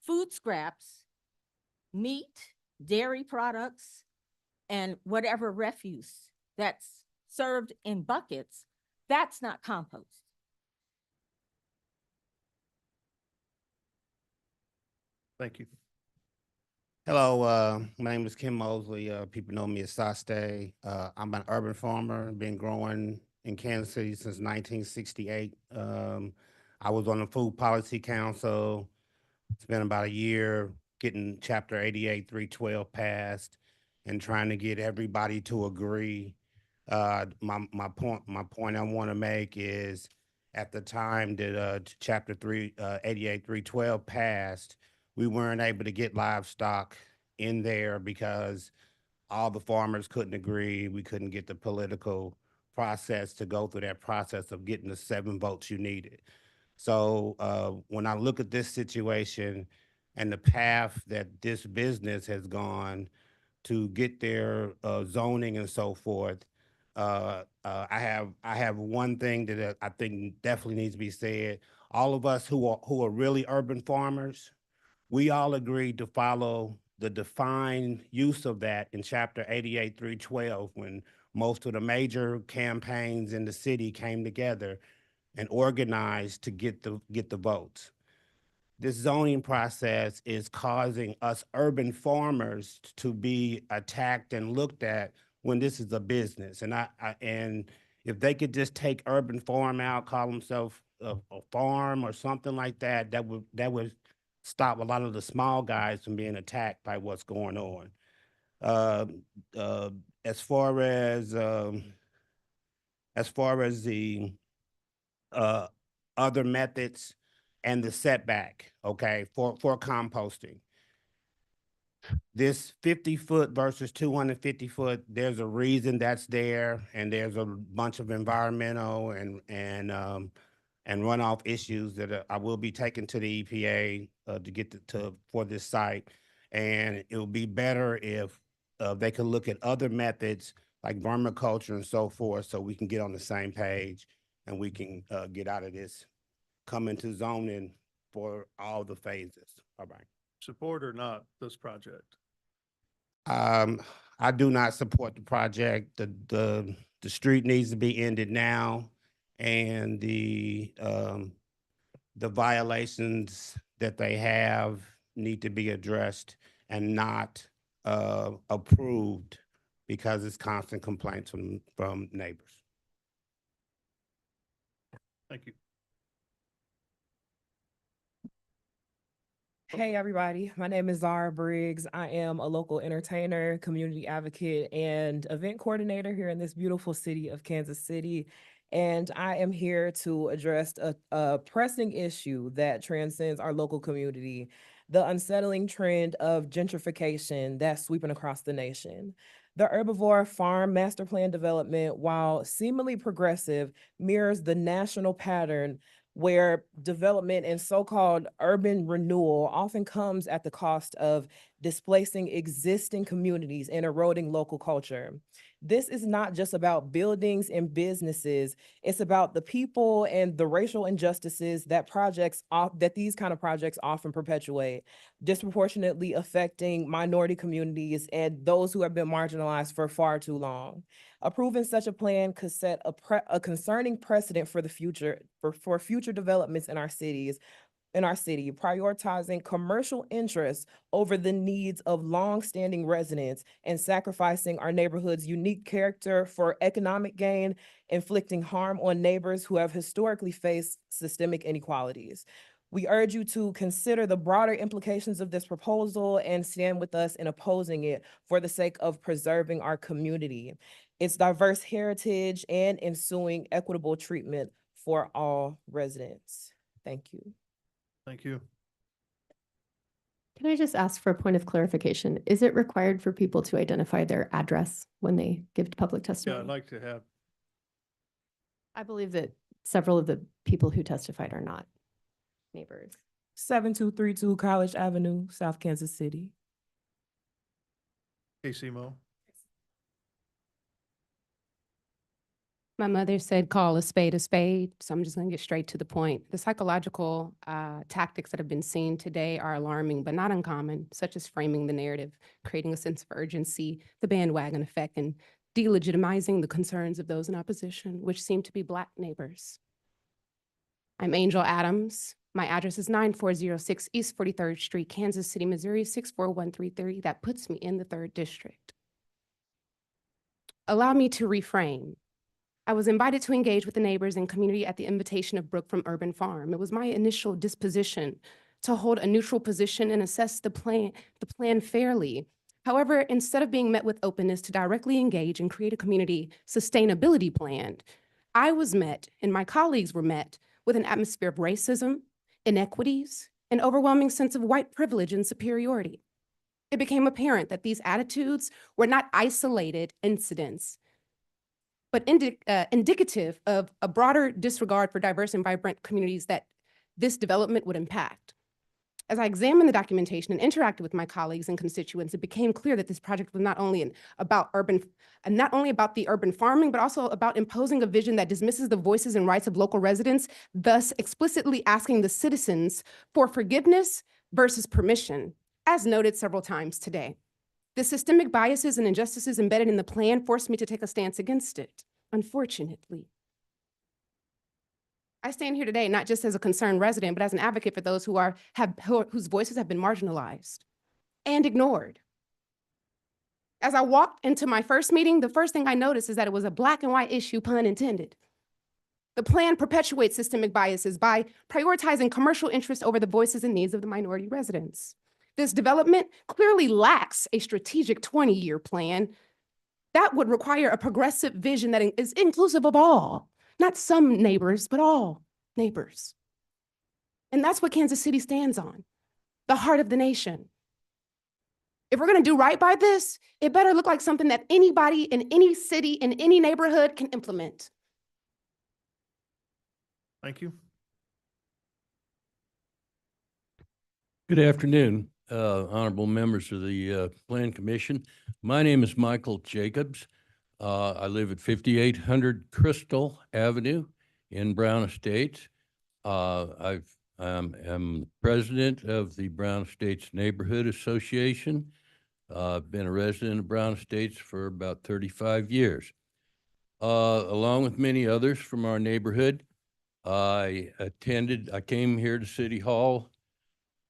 S7: Food scraps, meat, dairy products, and whatever refuse that's served in buckets, that's not compost.
S1: Thank you.
S22: Hello, my name is Kim Mosley. People know me as Saste. I'm an urban farmer, been growing in Kansas City since 1968. I was on the Food Policy Council. It's been about a year getting Chapter 88 312 passed and trying to get everybody to agree. My point I want to make is, at the time that Chapter 88 312 passed, we weren't able to get livestock in there because all the farmers couldn't agree. We couldn't get the political process to go through that process of getting the 7 votes you needed. So when I look at this situation and the path that this business has gone to get their zoning and so forth, I have one thing that I think definitely needs to be said. All of us who are really urban farmers, we all agreed to follow the defined use of that in chapter 88-312, when most of the major campaigns in the city came together and organized to get the votes. This zoning process is causing us urban farmers to be attacked and looked at when this is a business. And if they could just take urban farm out, call themselves a farm or something like that, that would stop a lot of the small guys from being attacked by what's going on. As far as the other methods and the setback, okay, for composting. This 50-foot versus 250-foot, there's a reason that's there, and there's a bunch of environmental and runoff issues that I will be taking to the EPA to get for this site. And it would be better if they could look at other methods like vermiculture and so forth, so we can get on the same page and we can get out of this, come into zoning for all the phases. All right.
S1: Support or not this project?
S22: I do not support the project. The street needs to be ended now, and the violations that they have need to be addressed and not approved because it's constant complaints from neighbors.
S1: Thank you.
S8: Hey, everybody. My name is Zara Briggs. I am a local entertainer, community advocate, and event coordinator here in this beautiful city of Kansas City. And I am here to address a pressing issue that transcends our local community, the unsettling trend of gentrification that's sweeping across the nation. The Herbivore Farm Master Plan development, while seemingly progressive, mirrors the national pattern where development and so-called urban renewal often comes at the cost of displacing existing communities and eroding local culture. This is not just about buildings and businesses, it's about the people and the racial injustices that these kind of projects often perpetuate, disproportionately affecting minority communities and those who have been marginalized for far too long. Approving such a plan could set a concerning precedent for the future, for future developments in our city, prioritizing commercial interests over the needs of longstanding residents and sacrificing our neighborhood's unique character for economic gain, inflicting harm on neighbors who have historically faced systemic inequalities. We urge you to consider the broader implications of this proposal and stand with us in opposing it for the sake of preserving our community, its diverse heritage, and ensuing equitable treatment for all residents. Thank you.
S1: Thank you.
S16: Can I just ask for a point of clarification? Is it required for people to identify their address when they give public
S1: Yeah,
S16: testimony?
S1: I'd like to have.
S16: I believe that several of the people who testified are not neighbors.
S8: 7232 College Avenue, South Kansas City.
S1: Casey Mo.
S13: My mother said, call a spade, so I'm just going to get straight to the point. The psychological tactics that have been seen today are alarming, but not uncommon, such as framing the narrative, creating a sense of urgency, the bandwagon effect, and delegitimizing the concerns of those in opposition, which seem to be Black neighbors. I'm Angel Adams. My address is 9406 East 43rd Street, Kansas City, Missouri, 64133. That puts me in the 3rd District. Allow me to reframe. I was invited to engage with the neighbors and community at the invitation of Brooke from Urban Farm. It was my initial disposition to hold a neutral position and assess the plan fairly. However, instead of being met with openness to directly engage and create a community sustainability plan, I was met, and my colleagues were met, with an atmosphere of racism, inequities, an overwhelming sense of white privilege and superiority. It became apparent that these attitudes were not isolated incidents, but indicative of a broader disregard for diverse and vibrant communities that this development would impact. As I examined the documentation and interacted with my colleagues and constituents, it became clear that this project was not only about the urban farming, but also about imposing a vision that dismisses the voices and rights of local residents, thus explicitly asking the citizens for forgiveness versus permission. As noted several times today, the systemic biases and injustices embedded in the plan forced me to take a stance against it, unfortunately. I stand here today not just as a concerned resident, but as an advocate for those whose voices have been marginalized and ignored. As I walked into my first meeting, the first thing I noticed is that it was a black and white issue, pun intended. The plan perpetuates systemic biases by prioritizing commercial interests over the voices and needs of the minority residents. This development clearly lacks a strategic 20-year plan that would require a progressive vision that is inclusive of all, not some neighbors, but all neighbors. And that's what Kansas City stands on, the heart of the nation. If we're gonna do right by this, it better look like something that anybody in any city, in any neighborhood can implement.
S1: Thank you.
S4: Good afternoon, honorable members of the Plan Commission. My name is Michael Jacobs. I live at 5800 Crystal Avenue in Brown Estates. I'm president of the Brown Estates Neighborhood Association. I've been a resident of Brown Estates for about 35 years. Along with many others from our neighborhood, I came here to City Hall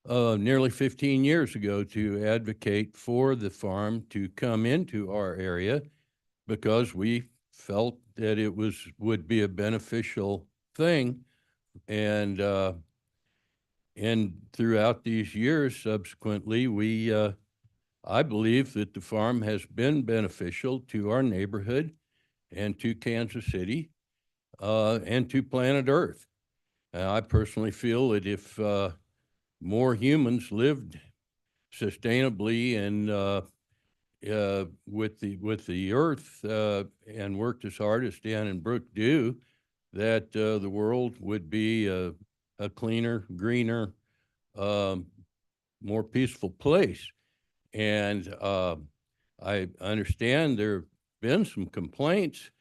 S4: nearly 15 years ago to advocate for the farm to come into our area because we felt that it would be a beneficial thing. And throughout these years, subsequently, I believe that the farm has been beneficial to our neighborhood and to Kansas City and to planet Earth. I personally feel that if more humans lived sustainably and with the earth and worked as hard as Dan and Brooke do, that the world would be a cleaner, greener, more peaceful place. And I understand there have been some complaints,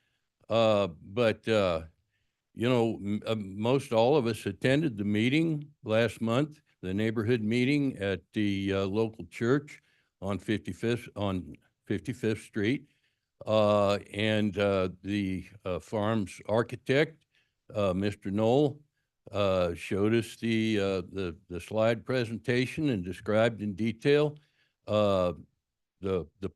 S4: but you know, most all of us attended the meeting last month, the neighborhood meeting at the local church on 55th Street. And the farm's architect, Mr. Knoll, showed us the slide presentation and described in detail the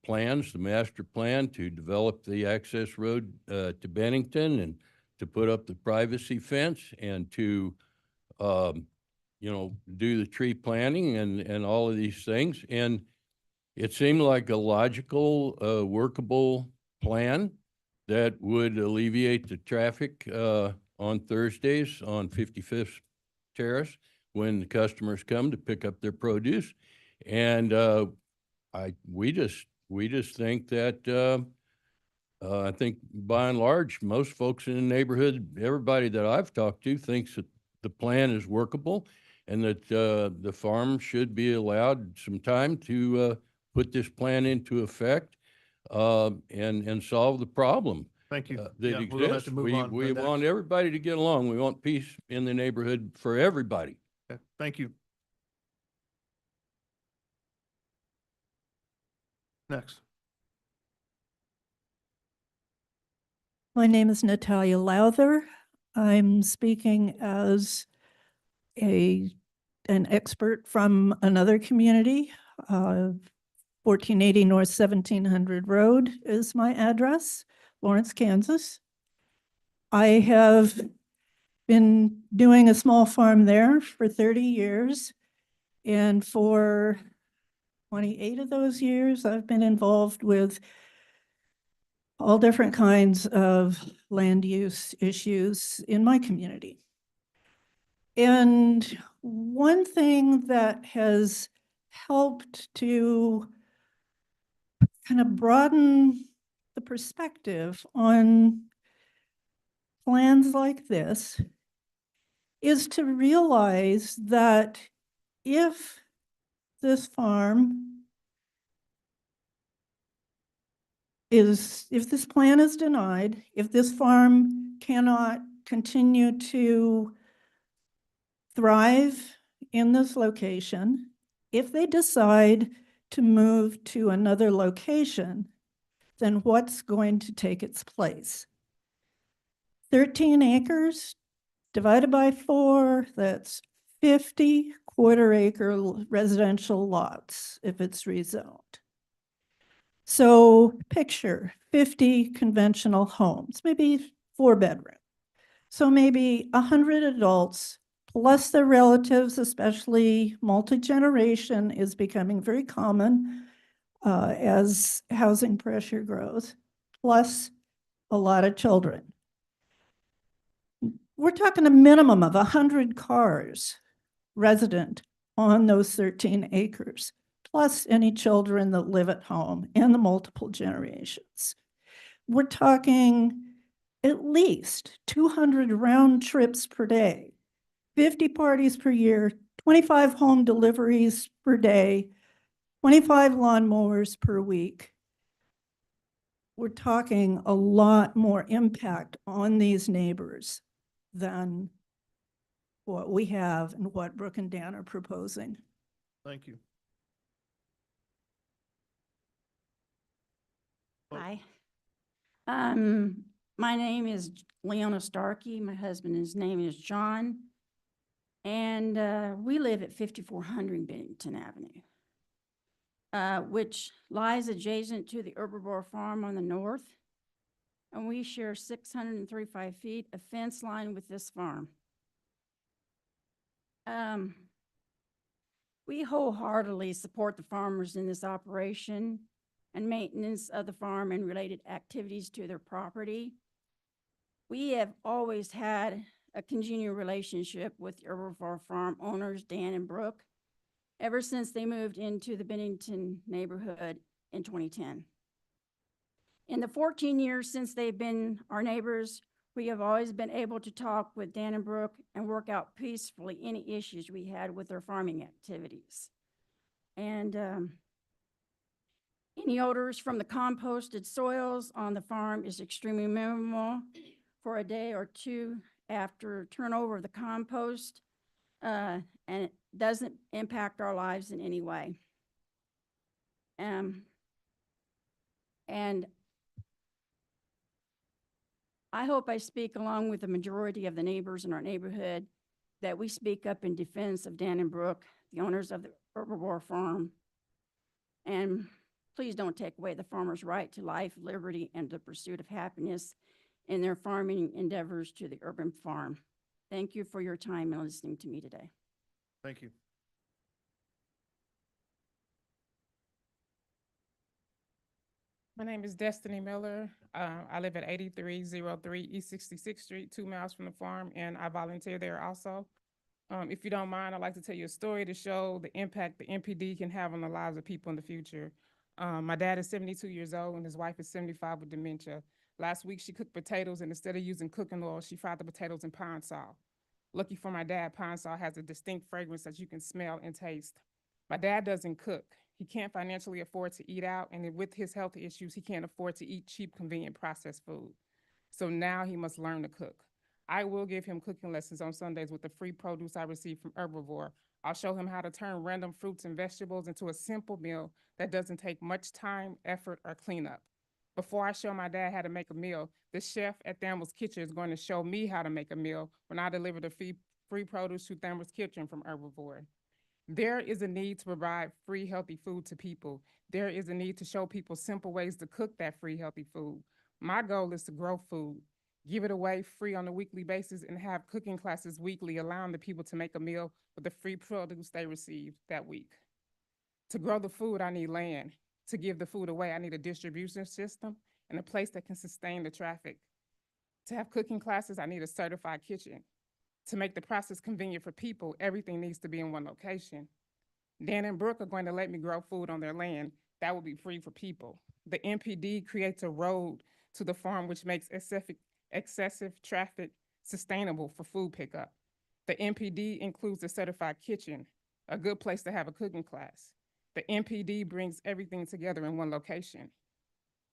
S4: plans, the master plan to develop the access road to Bennington and to put up the privacy fence and to, you know, do the tree planting and all of these things. And it seemed like a logical, workable plan that would alleviate the traffic on Thursdays on 55th Terrace when the customers come to pick up their produce. And we just think that I think by and large, most folks in the neighborhood, everybody that I've talked to thinks that the plan is workable and that the farm should be allowed some time to put this plan into effect and solve the problem.
S1: Thank you.
S4: That
S1: Yeah, we're gonna have
S4: exists.
S1: to move on
S4: We
S1: to the
S4: want
S1: next.
S4: everybody to get along. We want peace in the neighborhood for everybody.
S1: Okay, thank you. Next.
S5: My name is Natalia Lowther. I'm speaking as an expert from another community. 1480 North 1700 Road is my address, Lawrence, Kansas. I have been doing a small farm there for 30 years. And for 28 of those years, I've been involved with all different kinds of land use issues in my community. And one thing that has helped to kind of broaden the perspective on plans like this is to realize that if this farm if this plan is denied, if this farm cannot continue to thrive in this location, if they decide to move to another location, then what's going to take its place? 13 acres divided by 4, that's 50 quarter-acre residential lots if it's rezoned. So picture 50 conventional homes, maybe 4-bedroom. So maybe 100 adults plus their relatives, especially multi-generation is becoming very common as housing pressure grows, plus a lot of children. We're talking a minimum of 100 cars resident on those 13 acres, plus any children that live at home and the multiple generations. We're talking at least 200 round trips per day, 50 parties per year, 25 home deliveries per day, 25 lawnmowers per week. We're talking a lot more impact on these neighbors than what we have and what Brooke and Dan are proposing.
S1: Thank you.
S11: Hi. My name is Leona Starkey. My husband's name is John. And we live at 5400 Bennington Avenue, which lies adjacent to the herbivore farm on the north. And we share 635 feet of fence line with this farm. We wholeheartedly support the farmers in this operation and maintenance of the farm and related activities to their property. We have always had a congenial relationship with the herbivore farm owners, Dan and Brooke, ever since they moved into the Bennington neighborhood in 2010. In the 14 years since they've been our neighbors, we have always been able to talk with Dan and Brooke and work out peacefully any issues we had with their farming activities. And any odors from the composted soils on the farm is extremely minimal for a day or two after turnover of the compost, and it doesn't impact our lives in any way. And I hope I speak along with the majority of the neighbors in our neighborhood that we speak up in defense of Dan and Brooke, the owners of the herbivore farm. And please don't take away the farmers' right to life, liberty, and the pursuit of happiness in their farming endeavors to the urban farm. Thank you for your time and listening to me today.
S1: Thank you.
S14: My name is Destiny Miller. I live at 8303 East 66th Street, 2 miles from the farm, and I volunteer there also. If you don't mind, I'd like to tell you a story to show the impact the MPD can have on the lives of people in the future. My dad is 72 years old and his wife is 75 with dementia. Last week, she cooked potatoes, and instead of using cooking oil, she fried the potatoes in pine sol. Lucky for my dad, pine sol has a distinct fragrance that you can smell and taste. My dad doesn't cook. He can't financially afford to eat out, and with his health issues, he can't afford to eat cheap, convenient processed food. So now he must learn to cook. I will give him cooking lessons on Sundays with the free produce I receive from Herbivore. I'll show him how to turn random fruits and vegetables into a simple meal that doesn't take much time, effort, or cleanup. Before I show my dad how to make a meal, the chef at Thamels Kitchen is going to show me how to make a meal when I deliver the free produce to Thamels Kitchen from Herbivore. There is a need to provide free, healthy food to people. There is a need to show people simple ways to cook that free, healthy food. My goal is to grow food, give it away free on a weekly basis, and have cooking classes weekly, allowing the people to make a meal with the free produce they receive that week. To grow the food, I need land. To give the food away, I need a distribution system and a place that can sustain the traffic. To have cooking classes, I need a certified kitchen. To make the process convenient for people, everything needs to be in one location. Dan and Brooke are going to let me grow food on their land. That will be free for people. The MPD creates a road to the farm, which makes excessive traffic sustainable for food pickup. The MPD includes a certified kitchen, a good place to have a cooking class. The MPD brings everything together in one location.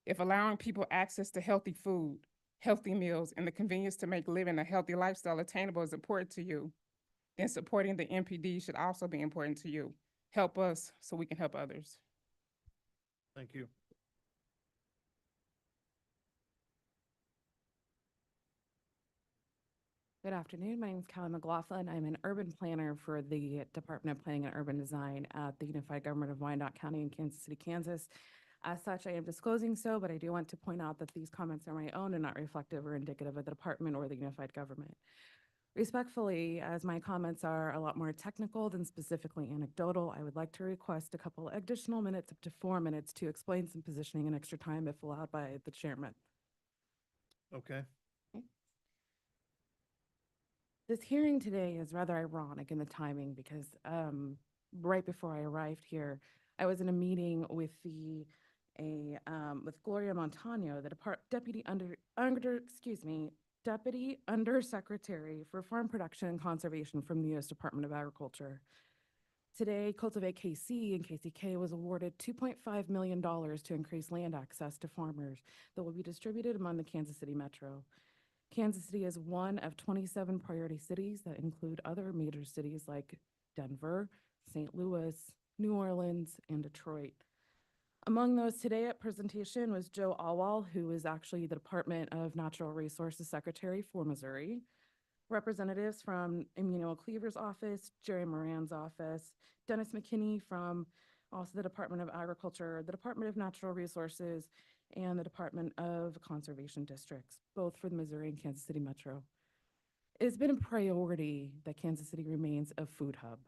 S14: If allowing people access to healthy food, healthy meals, and the convenience to make living a healthy lifestyle attainable is important to you, then supporting the MPD should also be important to you. help us so we can help others.
S1: Thank you.
S15: Good afternoon. My name is Callie McLaughlin. I'm an urban planner for the Department of Planning and Urban Design at the Unified Government of Wyandotte County in Kansas City, Kansas. As such, I am disclosing so, but I do want to point out that these comments are my own and not reflective or indicative of the department or the unified government. Respectfully, as my comments are a lot more technical than specifically anecdotal, I would like to request a couple additional minutes, up to 4 minutes, to explain some positioning and extra time if allowed by the chairman.
S1: Okay.
S15: This hearing today is rather ironic in the timing because right before I arrived here, I was in a meeting with with Gloria Montano, the Deputy Undersecretary for Farm Production and Conservation from the U.S. Department of Agriculture. Today, Cultivate KC and KCK was awarded $2.5 million to increase land access to farmers that will be distributed among the Kansas City Metro. Kansas City is one of 27 priority cities that include other major cities like Denver, St. Louis, New Orleans, and Detroit. Among those today at presentation was Joe Alwal, who is actually the Department of Natural Resources Secretary for Missouri. Representatives from Emmanuel Cleaver's office, Jerry Moran's office, Dennis McKinney from also the Department of Agriculture, the Department of Natural Resources, and the Department of Conservation Districts, both for the Missouri and Kansas City Metro. It has been a priority that Kansas City remains a food hub.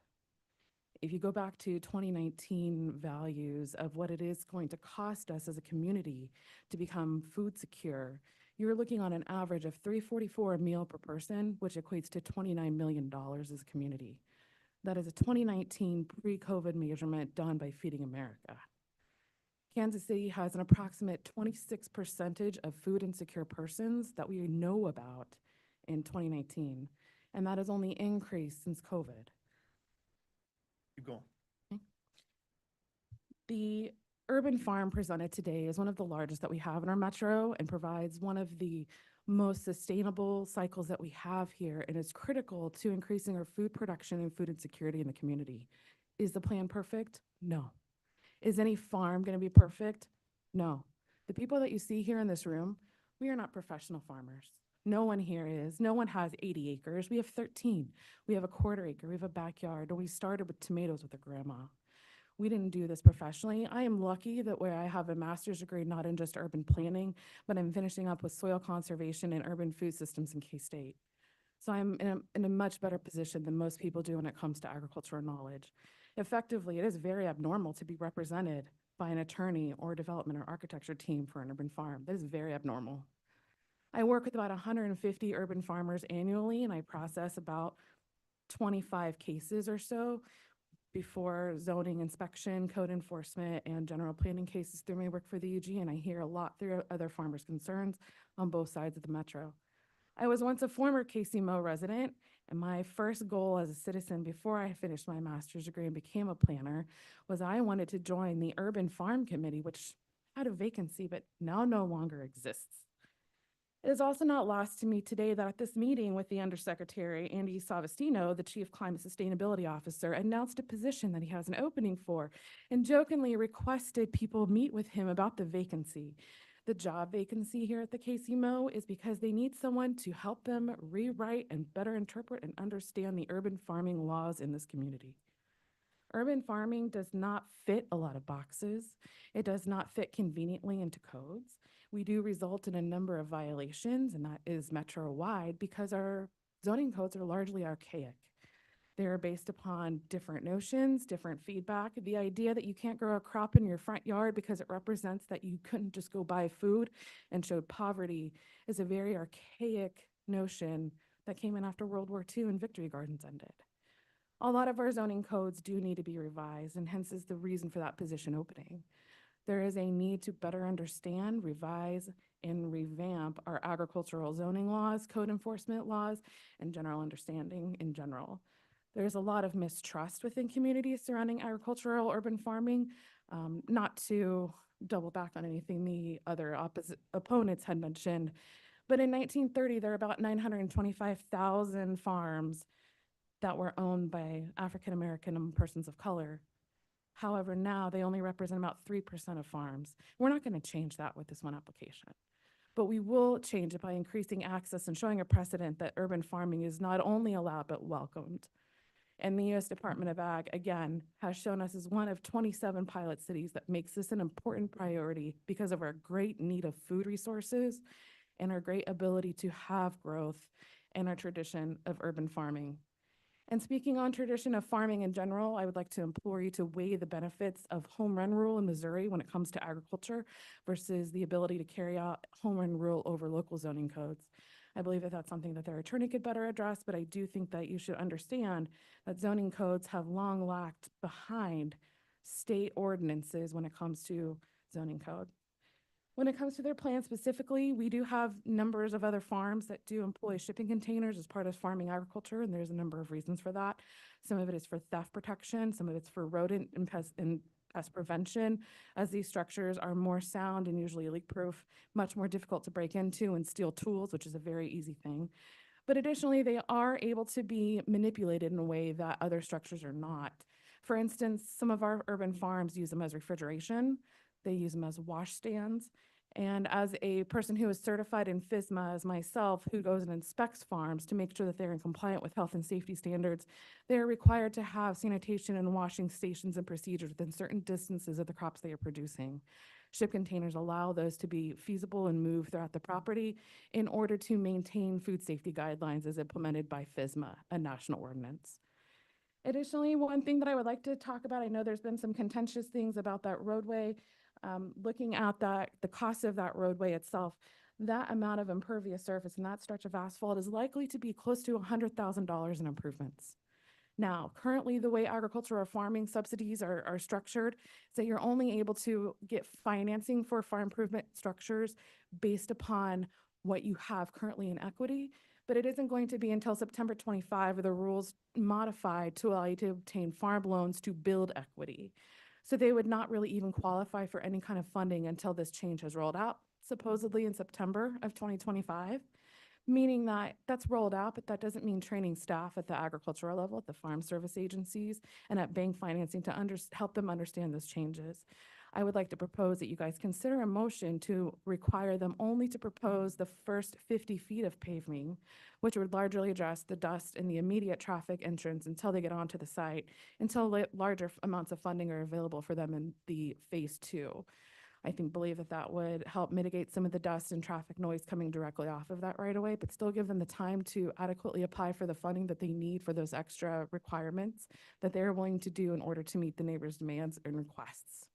S15: If you go back to 2019 values of what it is going to cost us as a community to become food secure, you're looking on an average of $3.44 a meal per person, which equates to $29 million as a community. That is a 2019 pre-COVID measurement done by Feeding America. Kansas City has an approximate 26% of food insecure persons that we know about in 2019, and that has only increased since COVID.
S1: Keep going.
S15: The urban farm presented today is one of the largest that we have in our metro and provides one of the most sustainable cycles that we have here, and is critical to increasing our food production and food insecurity in the community. Is the plan perfect? No. Is any farm going to be perfect? No. The people that you see here in this room, we are not professional farmers. No one here is. No one has 80 acres. We have 13. We have a quarter acre. We have a backyard. And we started with tomatoes with a grandma. We didn't do this professionally. I am lucky that where I have a master's degree, not in just urban planning, but I'm finishing up with soil conservation and urban food systems in K-State. So I'm in a much better position than most people do when it comes to agricultural knowledge. Effectively, it is very abnormal to be represented by an attorney or development or architecture team for an urban farm. That is very abnormal. I work with about 150 urban farmers annually, and I process about 25 cases or so before zoning inspection, code enforcement, and general planning cases through my work for the UG, and I hear a lot through other farmers' concerns on both sides of the metro. I was once a former KCMO resident, and my first goal as a citizen before I finished my master's degree and became a planner was I wanted to join the Urban Farm Committee, which had a vacancy but now no longer exists. It is also not lost to me today that at this meeting with the Undersecretary, Andy Savastino, the Chief Climate Sustainability Officer, announced a position that he has an opening for and jokingly requested people meet with him about the vacancy. The job vacancy here at the KCMO is because they need someone to help them rewrite and better interpret and understand the urban farming laws in this community. Urban farming does not fit a lot of boxes. It does not fit conveniently into codes. We do result in a number of violations, and that is metro-wide because our zoning codes are largely archaic. They're based upon different notions, different feedback. The idea that you can't grow a crop in your front yard because it represents that you couldn't just go buy food and showed poverty is a very archaic notion that came in after World War II and Victory Gardens ended. A lot of our zoning codes do need to be revised, and hence is the reason for that position opening. There is a need to better understand, revise, and revamp our agricultural zoning laws, code enforcement laws, and general understanding in general. There's a lot of mistrust within communities surrounding agricultural urban farming. Not to double back on anything the other opponents had mentioned, but in 1930, there were about 925,000 farms that were owned by African American and persons of color. However, now they only represent about 3% of farms. We're not going to change that with this one application. But we will change it by increasing access and showing a precedent that urban farming is not only allowed but welcomed. And the U.S. Department of Ag, again, has shown us as one of 27 pilot cities that makes this an important priority because of our great need of food resources and our great ability to have growth and our tradition of urban farming. And speaking on tradition of farming in general, I would like to implore you to weigh the benefits of home run rule in Missouri when it comes to agriculture versus the ability to carry out home run rule over local zoning codes. I believe that that's something that their attorney could better address, but I do think that you should understand that zoning codes have long lagged behind state ordinances when it comes to zoning code. When it comes to their plan specifically, we do have numbers of other farms that do employ shipping containers as part of farming agriculture, and there's a number of reasons for that. Some of it is for theft protection, some of it's for rodent and pest prevention, as these structures are more sound and usually leak-proof, much more difficult to break into and steal tools, which is a very easy thing. But additionally, they are able to be manipulated in a way that other structures are not. For instance, some of our urban farms use them as refrigeration. They use them as wash stands. And as a person who is certified in FSMA as myself, who goes and inspects farms to make sure that they're in compliant with health and safety standards, they're required to have sanitation and washing stations and procedures within certain distances of the crops they are producing. Ship containers allow those to be feasible and move throughout the property in order to maintain food safety guidelines as implemented by FSMA, a national ordinance. Additionally, one thing that I would like to talk about, I know there's been some contentious things about that roadway. Looking at the cost of that roadway itself, that amount of impervious surface and that stretch of asphalt is likely to be close to $100,000 in improvements. Now, currently, the way agricultural or farming subsidies are structured is that you're only able to get financing for farm improvement structures based upon what you have currently in equity. But it isn't going to be until September 25 where the rules modified to allow you to obtain farm loans to build equity. So they would not really even qualify for any kind of funding until this change has rolled out, supposedly in September of 2025, meaning that that's rolled out, but that doesn't mean training staff at the agricultural level, at the farm service agencies, and at bank financing to help them understand those changes. I would like to propose that you guys consider a motion to require them only to propose the first 50 feet of paving, which would largely address the dust and the immediate traffic entrance until they get onto the site, until larger amounts of funding are available for them in the phase 2. I believe that would help mitigate some of the dust and traffic noise coming directly off of that right away, but still give them the time to adequately apply for the funding that they need for those extra requirements that they're willing to do in order to meet the neighbors' demands and requests.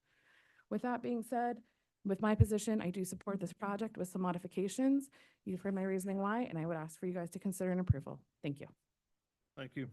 S15: With that being said, with my position, I do support this project with some modifications. You've heard my reasoning why, and I would ask for you guys to consider an approval. Thank you.
S1: Thank you.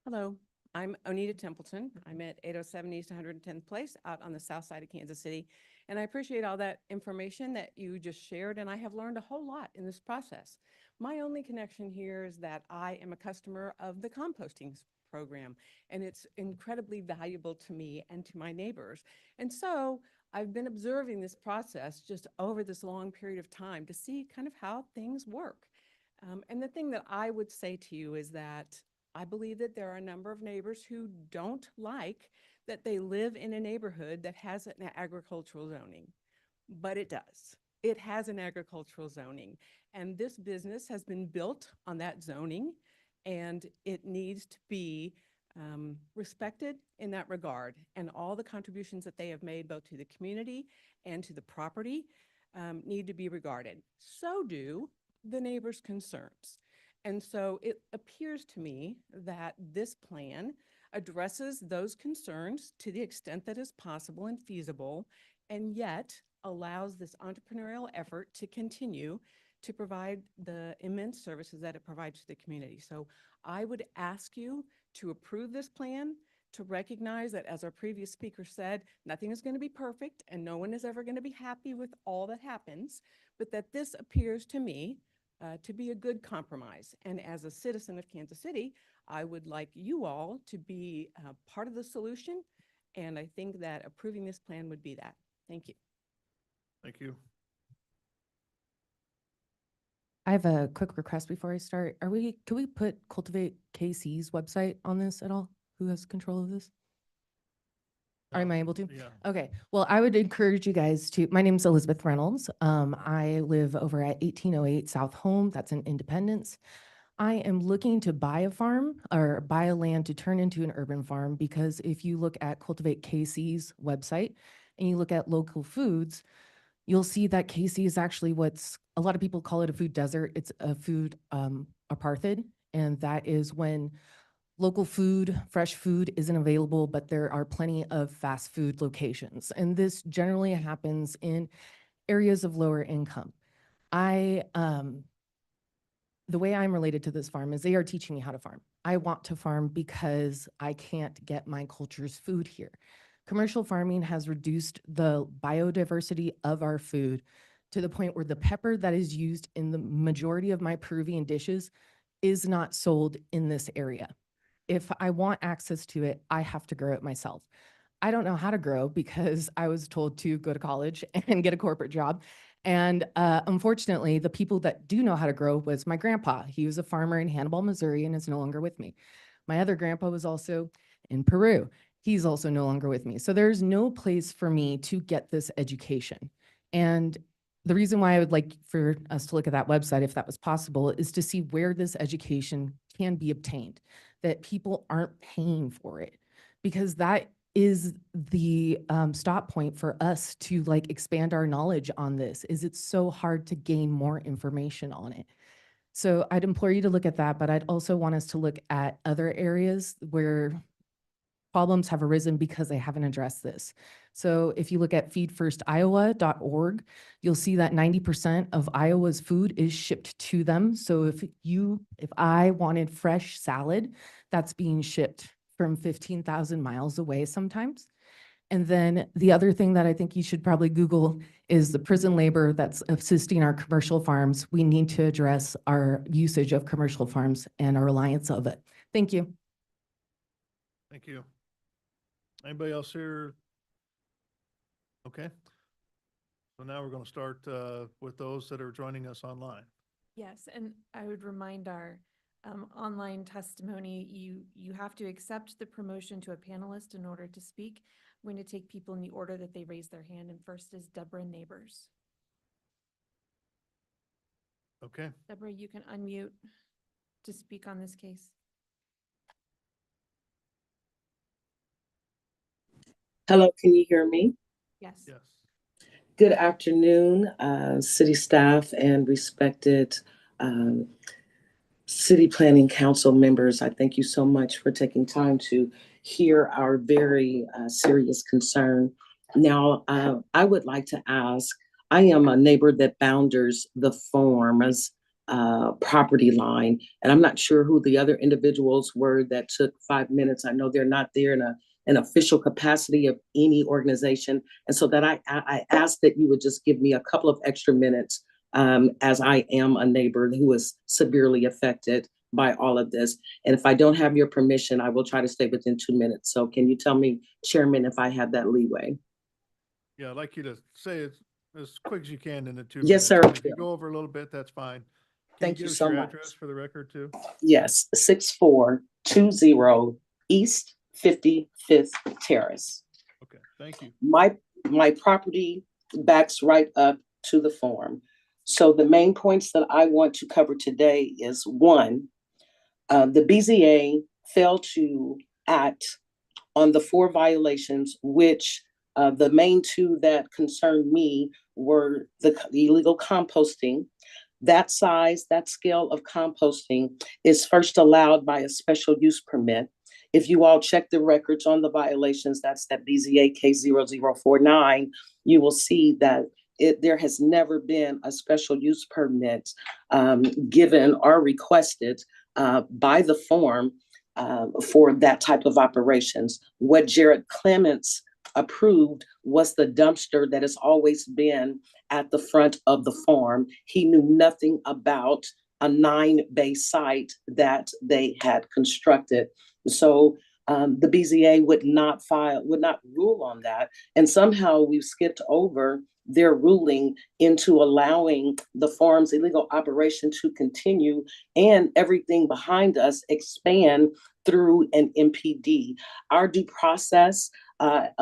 S9: Hello, I'm Onita Templeton. I'm at 807 East 110th Place out on the south side of Kansas City. And I appreciate all that information that you just shared, and I have learned a whole lot in this process. My only connection here is that I am a customer of the composting program, and it's incredibly valuable to me and to my neighbors. And so I've been observing this process just over this long period of time to see kind of how things work. And the thing that I would say to you is that I believe that there are a number of neighbors who don't like that they live in a neighborhood that has an agricultural zoning, but it does. It has an agricultural zoning, and this business has been built on that zoning, and it needs to be respected in that regard. And all the contributions that they have made both to the community and to the property need to be regarded. So do the neighbors' concerns. And so it appears to me that this plan addresses those concerns to the extent that is possible and feasible, and yet allows this entrepreneurial effort to continue to provide the immense services that it provides to the community. So I would ask you to approve this plan, to recognize that, as our previous speaker said, nothing is going to be perfect and no one is ever going to be happy with all that happens, but that this appears to me to be a good compromise. And as a citizen of Kansas City, I would like you all to be part of the solution. And I think that approving this plan would be that. Thank you.
S1: Thank you.
S10: I have a quick request before I start. Can we put Cultivate KC's website on this at all? Who has control of this? Am I able to?
S1: Yeah.
S10: Okay, well, I would encourage you guys to, my name's Elizabeth Reynolds. I live over at 1808 South Home, that's in Independence. I am looking to buy a farm or buy a land to turn into an urban farm because if you look at Cultivate KC's website and you look at local foods, you'll see that KC is actually a lot of people call it a food desert. It's a food apartheid, and that is when local food, fresh food isn't available, but there are plenty of fast food locations. And this generally happens in areas of lower income. The way I'm related to this farm is they are teaching me how to farm. I want to farm because I can't get my culture's food here. Commercial farming has reduced the biodiversity of our food to the point where the pepper that is used in the majority of my Peruvian dishes is not sold in this area. If I want access to it, I have to grow it myself. I don't know how to grow because I was told to go to college and get a corporate job. And unfortunately, the people that do know how to grow was my grandpa. He was a farmer in Hannibal, Missouri, and is no longer with me. My other grandpa was also in Peru. He's also no longer with me. So there's no place for me to get this education. And the reason why I would like for us to look at that website, if that was possible, is to see where this education can be obtained, that people aren't paying for it, because that is the stop point for us to like expand our knowledge on this. Is it's so hard to gain more information on it. So I'd implore you to look at that, but I'd also want us to look at other areas where problems have arisen because they haven't addressed this. So if you look at feedfirstiowa.org, you'll see that 90% of Iowa's food is shipped to them. So if I wanted fresh salad, that's being shipped from 15,000 miles away sometimes. And then the other thing that I think you should probably Google is the prison labor that's assisting our commercial farms. We need to address our usage of commercial farms and our reliance of it. Thank you.
S1: Thank you. Anybody else here? Okay. So now we're going to start with those that are joining us online.
S2: Yes, and I would remind our online testimony, you have to accept the promotion to a panelist in order to speak. I'm going to take people in the order that they raise their hand, and first is Deborah Neighbors.
S1: Okay.
S2: Deborah, you can unmute to speak on this case.
S20: Hello, can you hear me?
S2: Yes.
S1: Yes.
S20: Good afternoon, city staff and respected City Planning Council members. I thank you so much for taking time to hear our very serious concern. Now, I would like to ask, I am a neighbor that boundaries the farm's property line, and I'm not sure who the other individuals were that took 5 minutes. I know they're not there in an official capacity of any organization. And so that I ask that you would just give me a couple of extra minutes as I am a neighbor who is severely affected by all of this. And if I don't have your permission, I will try to stay within 2 minutes. So can you tell me, Chairman, if I have that leeway?
S1: Yeah, I'd like you to say it as quick as you can in the 2 minutes.
S20: Yes, sir.
S1: And if you go over a little bit, that's fine.
S20: Thank you so
S1: Give us your
S20: much.
S1: address for the record too?
S20: Yes, 6420 East 55th Terrace.
S1: Okay, thank you.
S20: My property backs right up to the farm. So the main points that I want to cover today is one, the BZA failed to act on the 4 violations, which the main 2 that concerned me were the illegal composting. That size, that scale of composting is first allowed by a special use permit. If you all check the records on the violations, that's that BZA K0049, you will see that there has never been a special use permit given or requested by the farm for that type of operations. What Jared Clements approved was the dumpster that has always been at the front of the farm. He knew nothing about a 9-bay site that they had constructed. So the BZA would not rule on that. And somehow we've skipped over their ruling into allowing the farm's illegal operation to continue and everything behind us expand through an MPD. Our due process for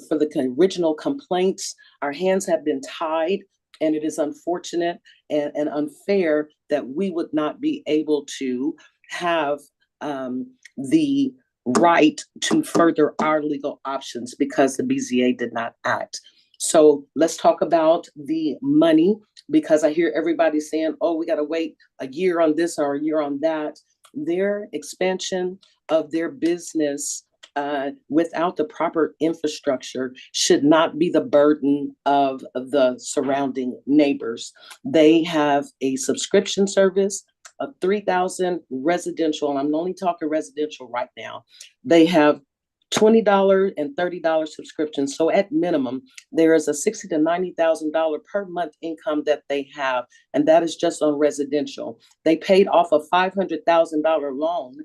S20: the original complaints, our hands have been tied, and it is unfortunate and unfair that we would not be able to have the right to further our legal options because the BZA did not act. So let's talk about the money, because I hear everybody saying, oh, we got to wait a year on this or a year on that. Their expansion of their business without the proper infrastructure should not be the burden of the surrounding neighbors. They have a subscription service of 3,000 residential, and I'm only talking residential right now. They have $20 and $30 subscriptions. So at minimum, there is a $60,000 to $90,000 per month income that they have, and that is just on residential. They paid off a $500,000 loan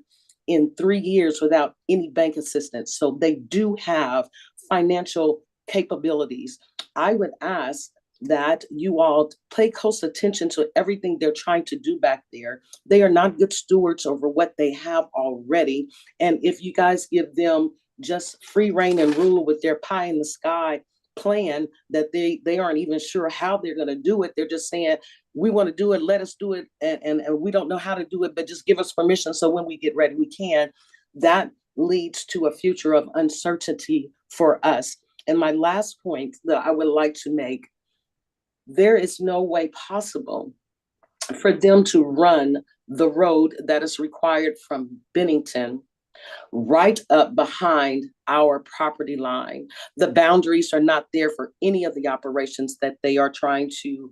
S20: in 3 years without any bank assistance. So they do have financial capabilities. I would ask that you all pay close attention to everything they're trying to do back there. They are not good stewards over what they have already. And if you guys give them just free reign and rule with their pie in the sky plan that they aren't even sure how they're going to do it, they're just saying, we want to do it, let us do it, and we don't know how to do it, but just give us permission so when we get ready, we can. That leads to a future of uncertainty for us. And my last point that I would like to make, there is no way possible for them to run the road that is required from Bennington right up behind our property line. The boundaries are not there for any of the operations that they are trying to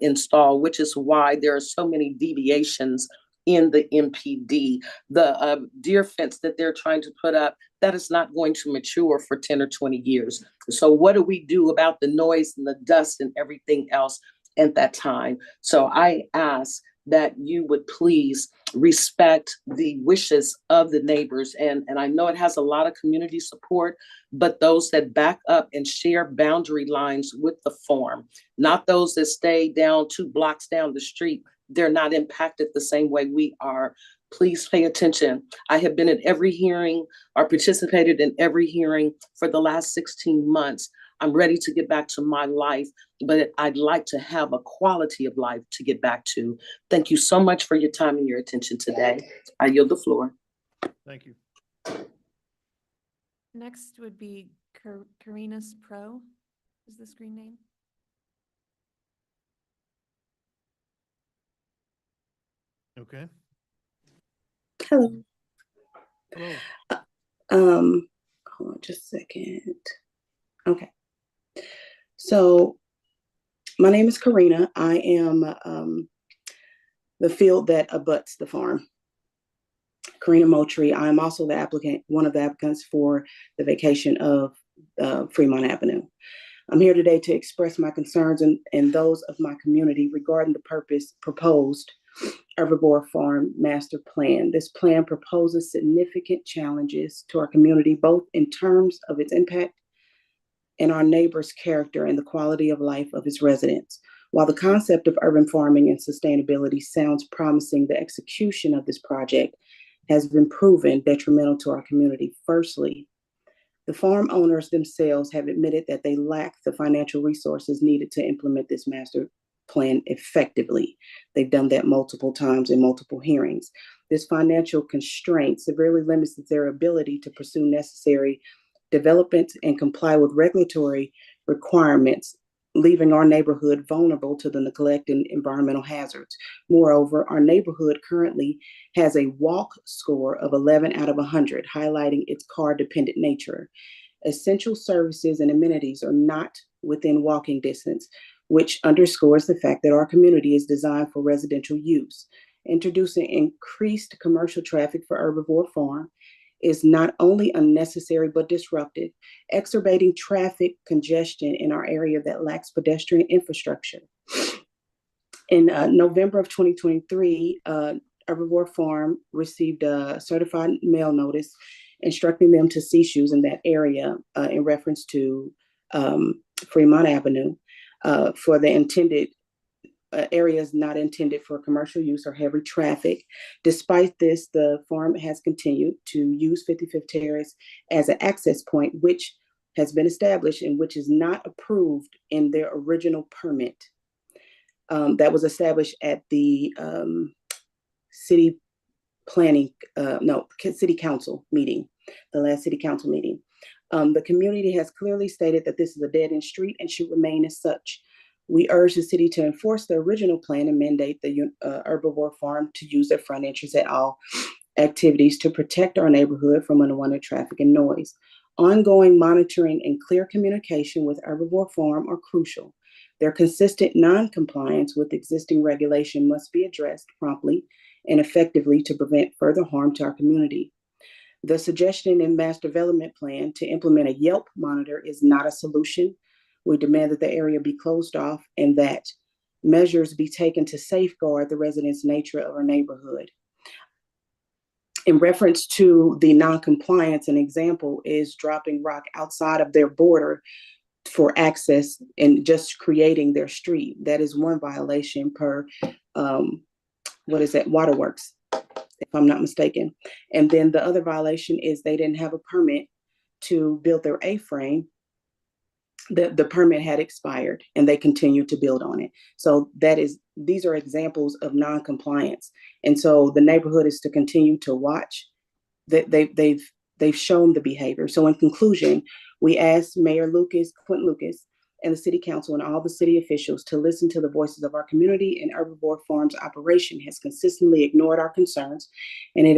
S20: install, which is why there are so many deviations in the MPD. The deer fence that they're trying to put up, that is not going to mature for 10 or 20 years. So what do we do about the noise and the dust and everything else at that time? So I ask that you would please respect the wishes of the neighbors. And I know it has a lot of community support, but those that back up and share boundary lines with the farm, not those that stay down 2 blocks down the street, they're not impacted the same way we are. Please pay attention. I have been in every hearing or participated in every hearing for the last 16 months. I'm ready to get back to my life, but I'd like to have a quality of life to get back to. Thank you so much for your time and your attention today. I yield the floor.
S1: Thank you.
S2: Next would be Karina's Pro, is the screen name.
S1: Okay.
S6: Hello.
S1: Hello.
S6: Hold on just a second. Okay. So my name is Karina. I am the field that abuts the farm. Karina Moultrie. I am also the applicant, one of the applicants for the vacation of Fremont Avenue. I'm here today to express my concerns and those of my community regarding the proposed Herbivore Farm Master Plan. This plan proposes significant challenges to our community, both in terms of its impact and our neighbors' character and the quality of life of its residents. While the concept of urban farming and sustainability sounds promising, the execution of this project has been proven detrimental to our community. Firstly, the farm owners themselves have admitted that they lack the financial resources needed to implement this master plan effectively. They've done that multiple times in multiple hearings. This financial constraint severely limits their ability to pursue necessary development and comply with regulatory requirements, leaving our neighborhood vulnerable to the neglect and environmental hazards. Moreover, our neighborhood currently has a walk score of 11 out of 100, highlighting its car-dependent nature. Essential services and amenities are not within walking distance, which underscores the fact that our community is designed for residential use. Introducing increased commercial traffic for Herbivore Farm is not only unnecessary but disruptive, exacerbating traffic congestion in our area that lacks pedestrian infrastructure. In November of 2023, Herbivore Farm received a certified mail notice instructing them to cease use in that area in reference to Fremont Avenue. for the intended areas not intended for commercial use or heavy traffic. Despite this, the farm has continued to use 55th Terrace as an access point, which has been established and which is not approved in their original permit that was established at the city council meeting, the last city council meeting. The community has clearly stated that this is a dead-end street and should remain as such. We urge the city to enforce the original plan and mandate the herbivore farm to use their front entrance at all activities to protect our neighborhood from unwanted traffic and noise. Ongoing monitoring and clear communication with herbivore farm are crucial. Their consistent non-compliance with existing regulation must be addressed promptly and effectively to prevent further harm to our community. The suggestion in Master Development Plan to implement a Yelp monitor is not a solution. We demand that the area be closed off and that measures be taken to safeguard the residents' nature of our neighborhood. In reference to the non-compliance, an example is dropping rock outside of their border for access and just creating their street. That is one violation per, Waterworks, if I'm not mistaken. And then the other violation is they didn't have a permit to build their A-frame. The permit had expired and they continued to build on it. So these are examples of non-compliance. And so the neighborhood is to continue to watch that they've shown the behavior. So in conclusion, we ask Mayor Quentin Lucas, and the city council and all the city officials to listen to the voices of our community. And Herbivore Farms operation has consistently ignored our concerns, and it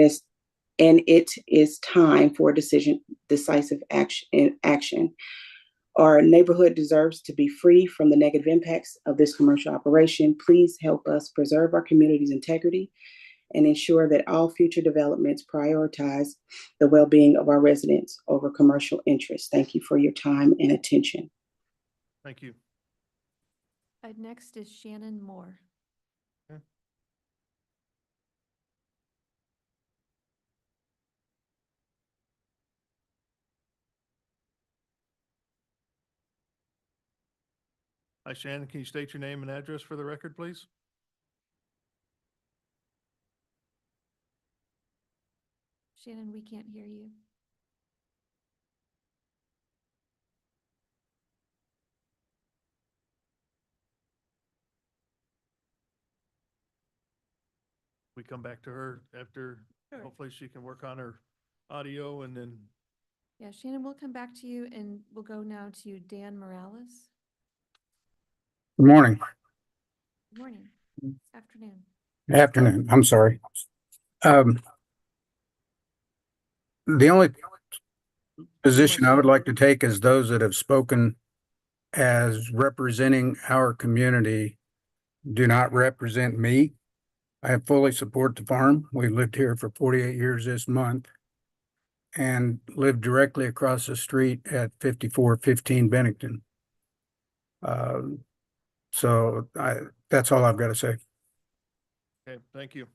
S6: is time for decisive action. Our neighborhood deserves to be free from the negative impacts of this commercial operation. Please help us preserve our community's integrity and ensure that all future developments prioritize the well-being of our residents over commercial interests. Thank you for your time and attention.
S1: Thank you.
S2: Next is Shannon Moore.
S1: Hi, Shannon. Can you state your name and address for the record, please?
S2: Shannon, we can't hear you.
S1: We come back to her after,
S2: Sure.
S1: hopefully she can work on her audio and then.
S2: Yeah, Shannon, we'll come back to you and we'll go now to Dan Morales.
S17: Good morning.
S2: Good morning. Afternoon.
S17: Afternoon, I'm sorry. The only position I would like to take is those that have spoken as representing our community do not represent me. I fully support the farm. We lived here for 48 years this month and lived directly across the street at 5415 Bennington. So that's all I've got to say.
S1: Okay, thank you.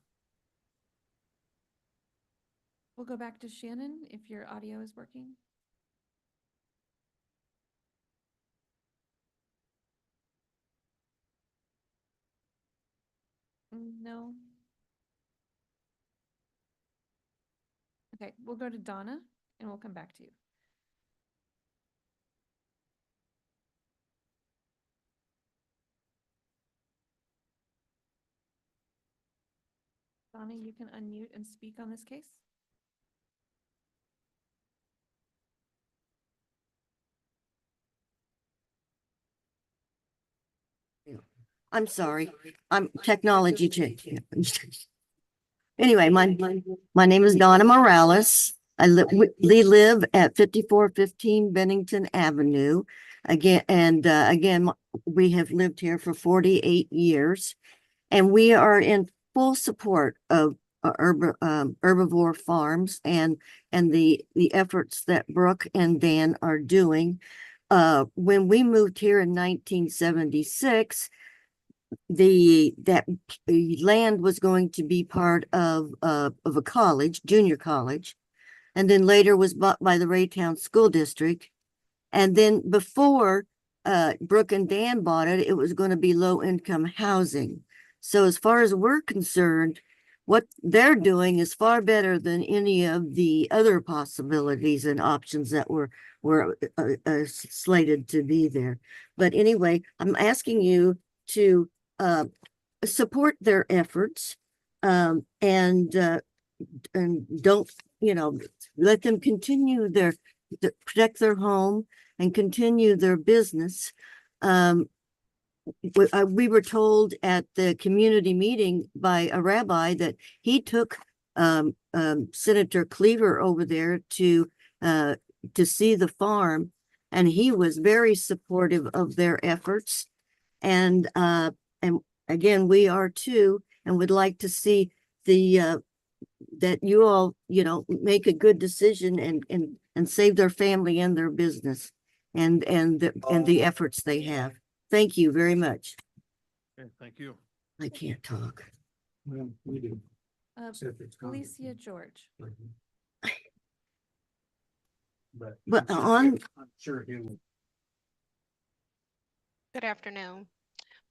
S2: We'll go back to Shannon if your audio is working. No. Okay, we'll go to Donna and we'll come back to you. Donna, you can unmute and speak on this case.
S19: I'm sorry, I'm technology change. Anyway, my name is Donna Morales. We live at 5415 Bennington Avenue. Again, we have lived here for 48 years, and we are in full support of Herbivore Farms and the efforts that Brooke and Dan are doing. When we moved here in 1976, that land was going to be part of a college, junior college, and then later was bought by the Raytown School District. And then before Brooke and Dan bought it, it was going to be low income housing. So as far as we're concerned, what they're doing is far better than any of the other possibilities and options that were slated to be there. But anyway, I'm asking you to support their efforts, and don't, let them continue protect their home and continue their business. We were told at the community meeting by a rabbi that he took Senator Cleaver over there to see the farm, and he was very supportive of their efforts. And again, we are too, and would like to see that you all, make a good decision and save their family and their business and the efforts they have. Thank you very much.
S1: Okay, thank you.
S19: I can't talk.
S17: Well, we do.
S2: Alicia George.
S19: But on,
S17: I'm sure he will.
S12: Good afternoon.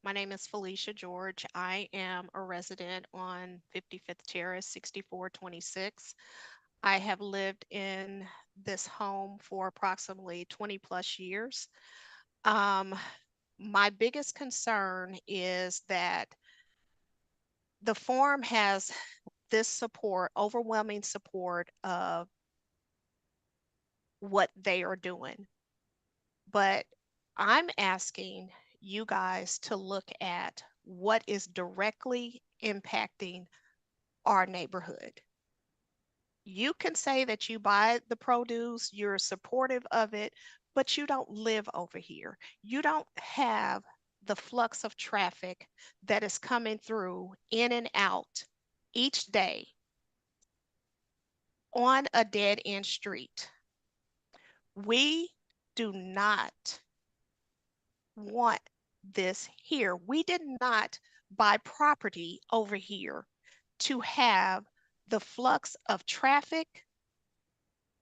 S12: My name is Felicia George. I am a resident on 55th Terrace, 6426. I have lived in this home for approximately 20 plus years. My biggest concern is that the farm has this support, overwhelming support of what they are doing. But I'm asking you guys to look at what is directly impacting our neighborhood. You can say that you buy the produce, you're supportive of it, but you don't live over here. You don't have the flux of traffic that is coming through in and out each day on a dead end street. We do not want this here. We did not buy property over here to have the flux of traffic,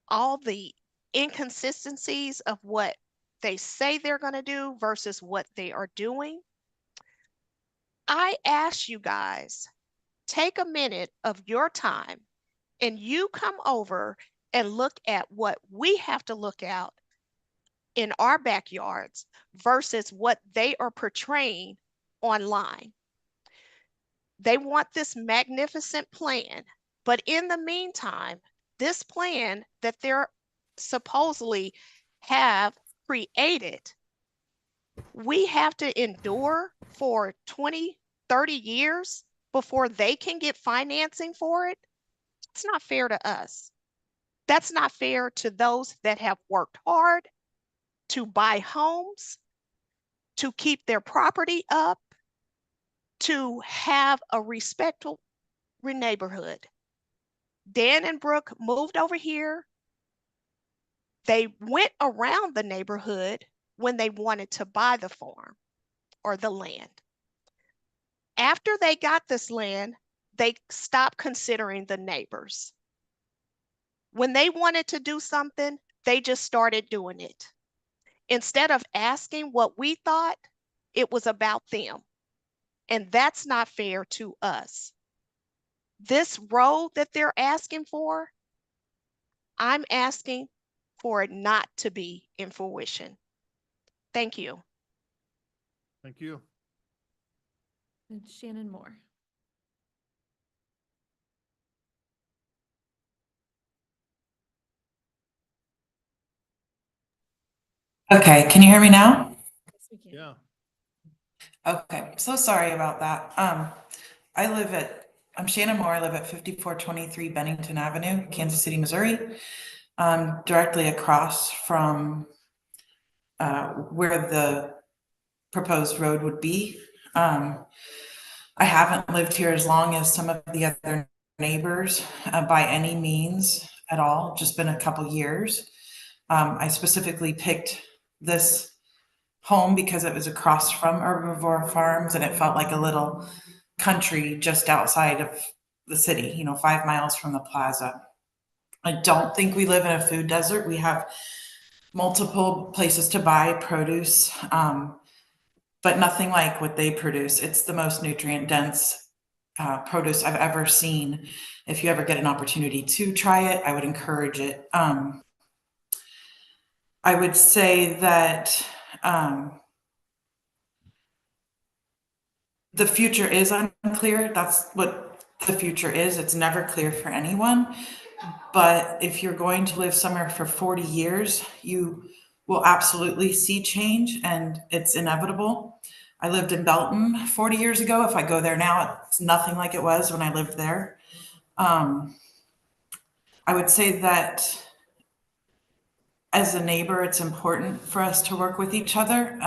S12: all the inconsistencies of what they say they're going to do versus what they are doing. I ask you guys, take a minute of your time and you come over and look at what we have to look at in our backyards versus what they are portraying online. They want this magnificent plan, but in the meantime, this plan that they're supposedly have created, we have to endure for 20, 30 years before they can get financing for it. It's not fair to us. That's not fair to those that have worked hard to buy homes, to keep their property up, to have a respectful neighborhood. Dan and Brooke moved over here. They went around the neighborhood when they wanted to buy the farm or the land. After they got this land, they stopped considering the neighbors. When they wanted to do something, they just started doing it. Instead of asking what we thought, it was about them. And that's not fair to us. This road that they're asking for, I'm asking for it not to be in fruition. Thank you.
S1: Thank you.
S2: And Shannon Moore.
S18: Okay, can you hear me now?
S2: Yes, we can.
S1: Yeah.
S18: Okay, so sorry about that. I'm Shannon Moore. I live at 5423 Bennington Avenue, Kansas City, Missouri. Directly across from where the proposed road would be. I haven't lived here as long as some of the other neighbors by any means at all, just been a couple years. I specifically picked this home because it was across from Herbivore Farms and it felt like a little country just outside of the city, 5 miles from the plaza. I don't think we live in a food desert. We have multiple places to buy produce, but nothing like what they produce. It's the most nutrient dense produce I've ever seen. If you ever get an opportunity to try it, I would encourage it. I would say that the future is unclear. That's what the future is. It's never clear for anyone. But if you're going to live somewhere for 40 years, you will absolutely see change, and it's inevitable. I lived in Belton 40 years ago. If I go there now, it's nothing like it was when I lived there. I would say that as a neighbor, it's important for us to work with each other.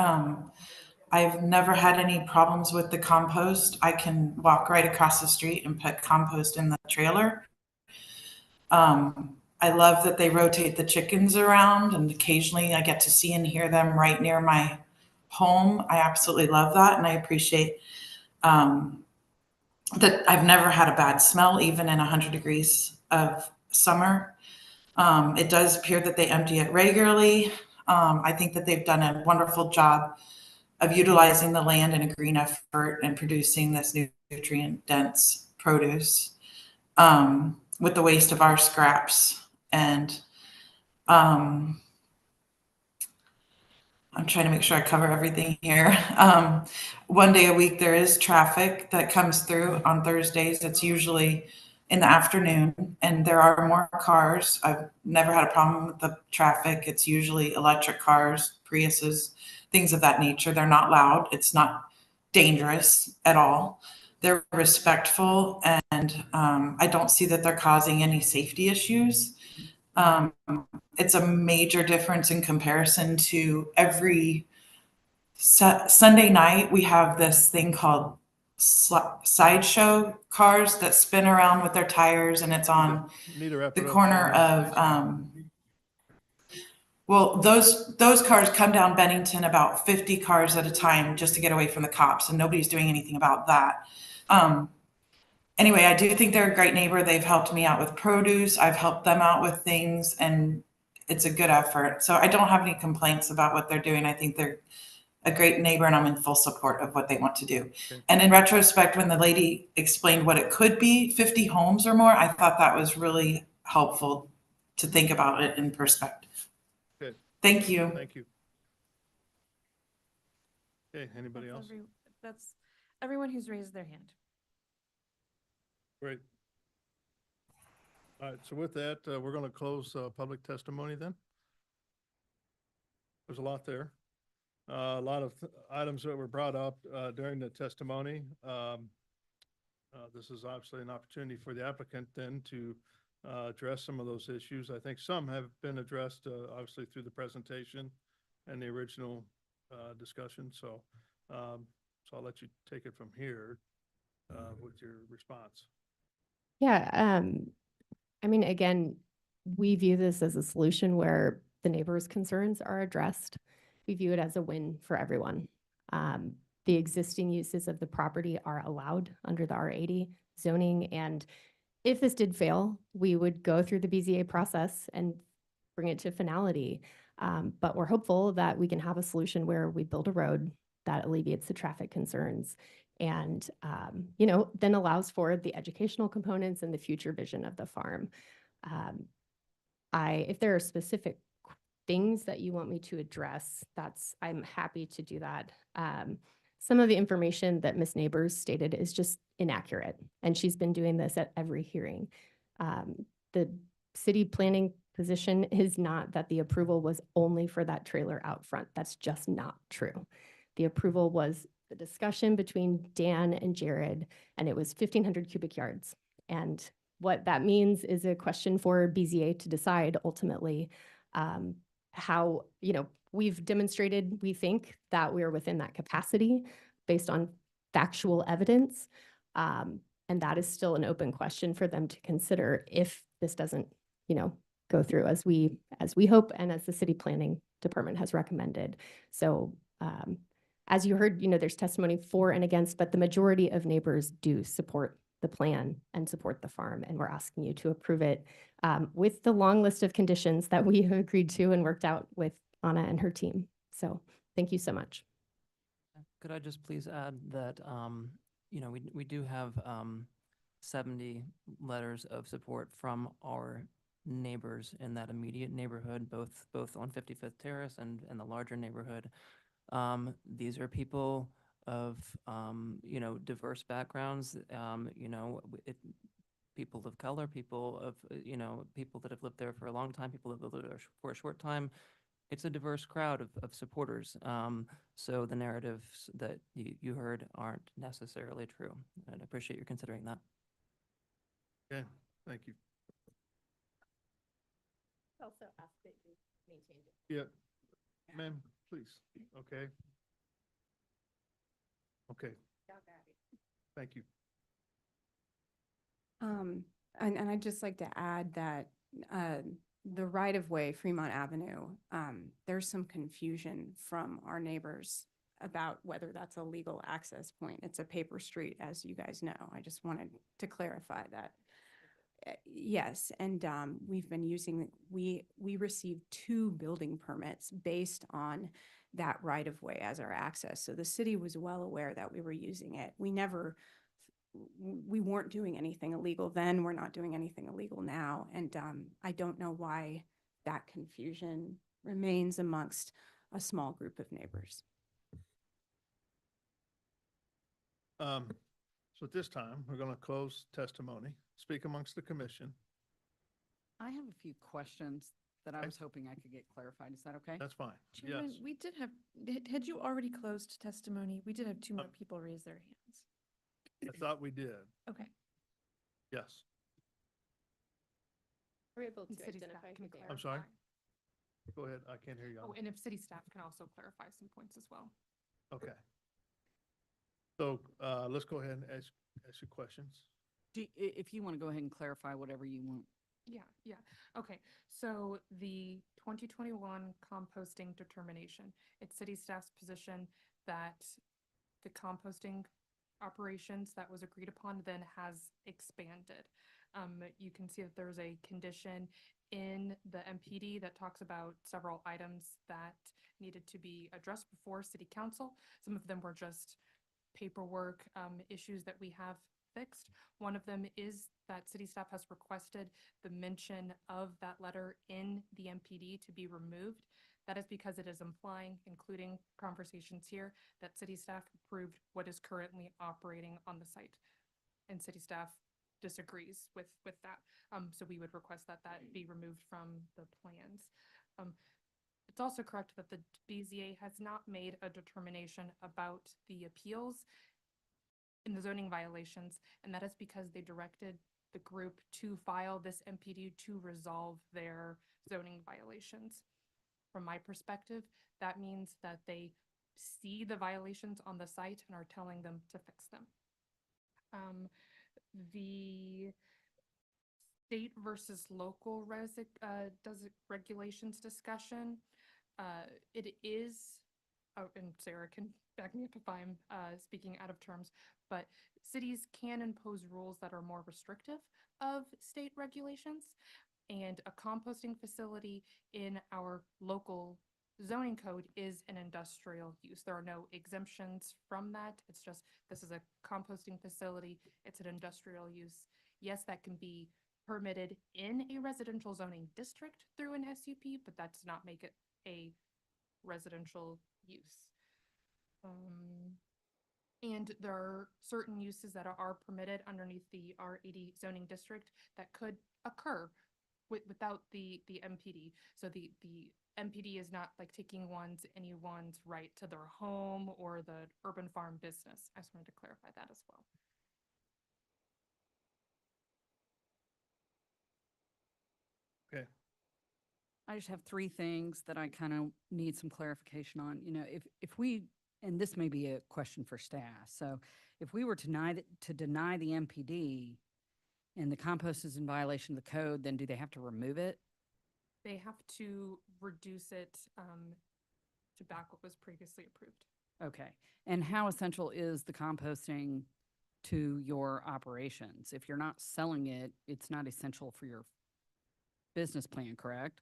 S18: I've never had any problems with the compost. I can walk right across the street and put compost in the trailer. I love that they rotate the chickens around, and occasionally I get to see and hear them right near my home. I absolutely love that, and I appreciate that I've never had a bad smell, even in 100 degrees of summer. It does appear that they empty it regularly. I think that they've done a wonderful job of utilizing the land in a green effort and producing this nutrient-dense produce with the waste of our scraps. And I'm trying to make sure I cover everything here. One day a week, there is traffic that comes through on Thursdays. It's usually in the afternoon, and there are more cars. I've never had a problem with the traffic. It's usually electric cars, Priuses, things of that nature. They're not loud. It's not dangerous at all. They're respectful, and I don't see that they're causing any safety issues. It's a major difference in comparison to every Sunday night. We have this thing called sideshow cars that spin around with their tires, and it's on the corner of well, those cars come down Bennington, about 50 cars at a time, just to get away from the cops, and nobody's doing anything about that. Anyway, I do think they're a great neighbor. They've helped me out with produce. I've helped them out with things, and it's a good effort. So I don't have any complaints about what they're doing. I think they're a great neighbor, and I'm in full support of what they want to do.
S1: Okay.
S18: And in retrospect, when the lady explained what it could be, 50 homes or more, I thought that was really helpful to think about it in perspective.
S1: Good.
S18: Thank you.
S1: Thank you. Okay, anybody else?
S2: That's everyone who's raised their hand.
S1: Great. All right, so with that, we're going to close public testimony then. There's a lot there. A lot of items that were brought up during the testimony. This is obviously an opportunity for the applicant then to address some of those issues. I think some have been addressed obviously through the presentation and the original discussion. So I'll let you take it from here with your response.
S16: Yeah, I mean, again, we view this as a solution where the neighbors' concerns are addressed. We view it as a win for everyone. The existing uses of the property are allowed under the R80 zoning, and if this did fail, we would go through the BZA process and bring it to finality. But we're hopeful that we can have a solution where we build a road that alleviates the traffic concerns and, then allows for the educational components and the future vision of the farm. If there are specific things that you want me to address, I'm happy to do that. Some of the information that Ms. Neighbors stated is just inaccurate, and she's been doing this at every hearing. The city planning position is not that the approval was only for that trailer out front. That's just not true. The approval was the discussion between Dan and Jared, and it was 1,500 cubic yards. And what that means is a question for BZA to decide ultimately how, we've demonstrated, we think, that we're within that capacity based on factual evidence. And that is still an open question for them to consider if this doesn't, go through as we hope and as the city planning department has recommended. So as you heard, there's testimony for and against, but the majority of neighbors do support the plan and support the farm. And we're asking you to approve it with the long list of conditions that we have agreed to and worked out with Anna and her team. So thank you so much.
S3: Could I just please add that, we do have 70 letters of support from our neighbors in that immediate neighborhood, both on 55th Terrace and the larger neighborhood. These are people of, diverse backgrounds, people of color, people of, people that have lived there for a long time, people that have lived there for a short time. It's a diverse crowd of supporters. So the narratives that you heard aren't necessarily true. And I appreciate you considering that.
S1: Okay, thank you.
S16: Also ask that you maintain it.
S1: Yeah, ma'am, please. Okay. Okay, thank you.
S21: And I'd just like to add that the right-of-way, Fremont Avenue, there's some confusion from our neighbors about whether that's a legal access point. It's a paper street, as you guys know. I just wanted to clarify that. Yes, and we've been using, we received 2 building permits based on that right-of-way as our access. So the city was well aware that we were using it. We weren't doing anything illegal then. We're not doing anything illegal now. And I don't know why that confusion remains amongst a small group of neighbors.
S1: So at this time, we're going to close testimony, speak amongst the commission.
S23: I have a few questions that I was hoping I could get clarified. Is that okay?
S1: That's fine.
S2: Chairman,
S1: Yes.
S2: we did have, had you already closed testimony? We did have 2 more people raise their hands.
S1: I thought we did.
S2: Okay.
S1: Yes.
S16: Are we able to
S15: City staff
S16: identify
S15: can
S16: who they are?
S1: I'm sorry. Go ahead. I can't hear you.
S15: Oh, and if city staff can also clarify some points as well.
S1: Okay. So let's go ahead and ask you questions.
S23: If you want to go ahead and clarify whatever you want.
S15: Yeah. Okay, so the 2021 composting determination, it's city staff's position that the composting operations that was agreed upon then has expanded. You can see that there's a condition in the MPD that talks about several items that needed to be addressed before city council. Some of them were just paperwork issues that we have fixed. One of them is that city staff has requested the mention of that letter in the MPD to be removed. That is because it is implying, including conversations here, that city staff approved what is currently operating on the site. And city staff disagrees with that. So we would request that that be removed from the plans. It's also correct that the BZA has not made a determination about the appeals in the zoning violations, and that is because they directed the group to file this MPD to resolve their zoning violations. From my perspective, that means that they see the violations on the site and are telling them to fix them. The state versus local regulations discussion, it is, and Sarah can back me up if I'm speaking out of terms, but cities can impose rules that are more restrictive of state regulations. And a composting facility in our local zoning code is an industrial use. There are no exemptions from that. It's just, this is a composting facility. It's an industrial use. Yes, that can be permitted in a residential zoning district through an SUP, but that does not make it a residential use. And there are certain uses that are permitted underneath the R80 zoning district that could occur without the MPD. So the MPD is not like taking anyone's right to their home or the urban farm business. I just wanted to clarify that as well.
S1: Okay.
S23: I just have 3 things that I kind of need some clarification on. You know, if we, and this may be a question for staff. So if we were to deny the MPD and the compost is in violation of the code, then do they have to remove it?
S15: They have to reduce it to back what was previously approved.
S23: Okay. And how essential is the composting to your operations. If you're not selling it, it's not essential for your business plan, correct?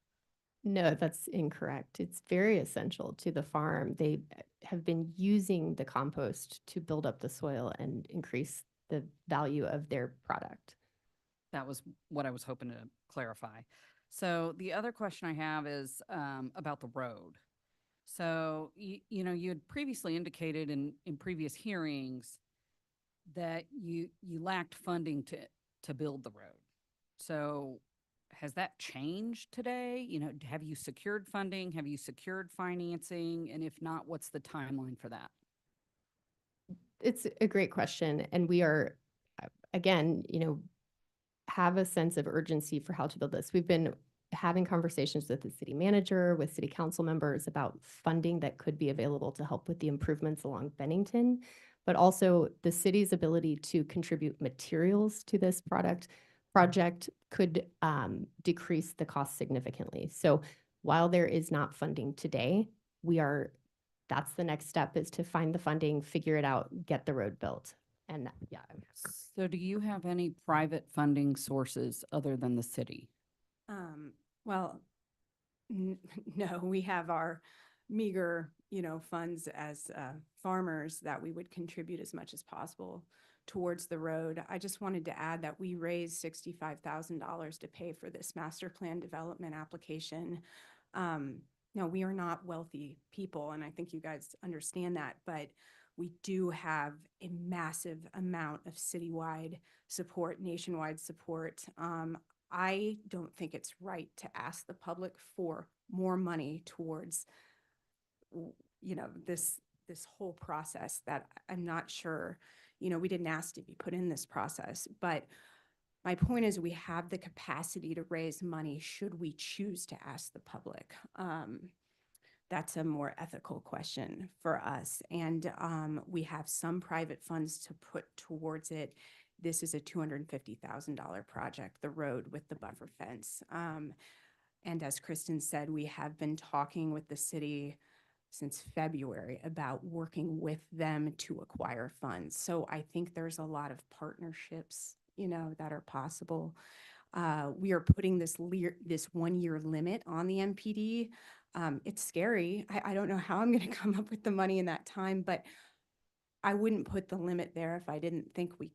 S16: No, that's incorrect. It's very essential to the farm. They have been using the compost to build up the soil and increase the value of their product.
S23: That was what I was hoping to clarify. So the other question I have is about the road. So, you know, you had previously indicated in previous hearings that you lacked funding to build the road. So has that changed today? You know, have you secured funding? Have you secured financing? And if not, what's the timeline for that?
S16: It's a great question. And we are, again, you know, have a sense of urgency for how to build this. We've been having conversations with the city manager, with city council members about funding that could be available to help with the improvements along Bennington, but also the city's ability to contribute materials to this project could decrease the cost significantly. So while there is not funding today, that's the next step, is to find the funding, figure it out, get the road built. And yeah.
S23: So do you have any private funding sources other than the city?
S21: Well, no, we have our meager, you know, funds as farmers that we would contribute as much as possible towards the road. I just wanted to add that we raised $65,000 to pay for this master plan development application. No, we are not wealthy people, and I think you guys understand that, but we do have a massive amount of citywide support, nationwide support. I don't think it's right to ask the public for more money towards, you know, this whole process that I'm not sure, you know, we didn't ask to be put in this process. But my point is, we have the capacity to raise money should we choose to ask the public. That's a more ethical question for us. And we have some private funds to put towards it. This is a $250,000 project, the road with the buffer fence. And as Kristen said, we have been talking with the city since February about working with them to acquire funds. So I think there's a lot of partnerships, you know, that are possible. We are putting this 1-year limit on the MPD. It's scary. I don't know how I'm going to come up with the money in that time, but I wouldn't put the limit there if I didn't think we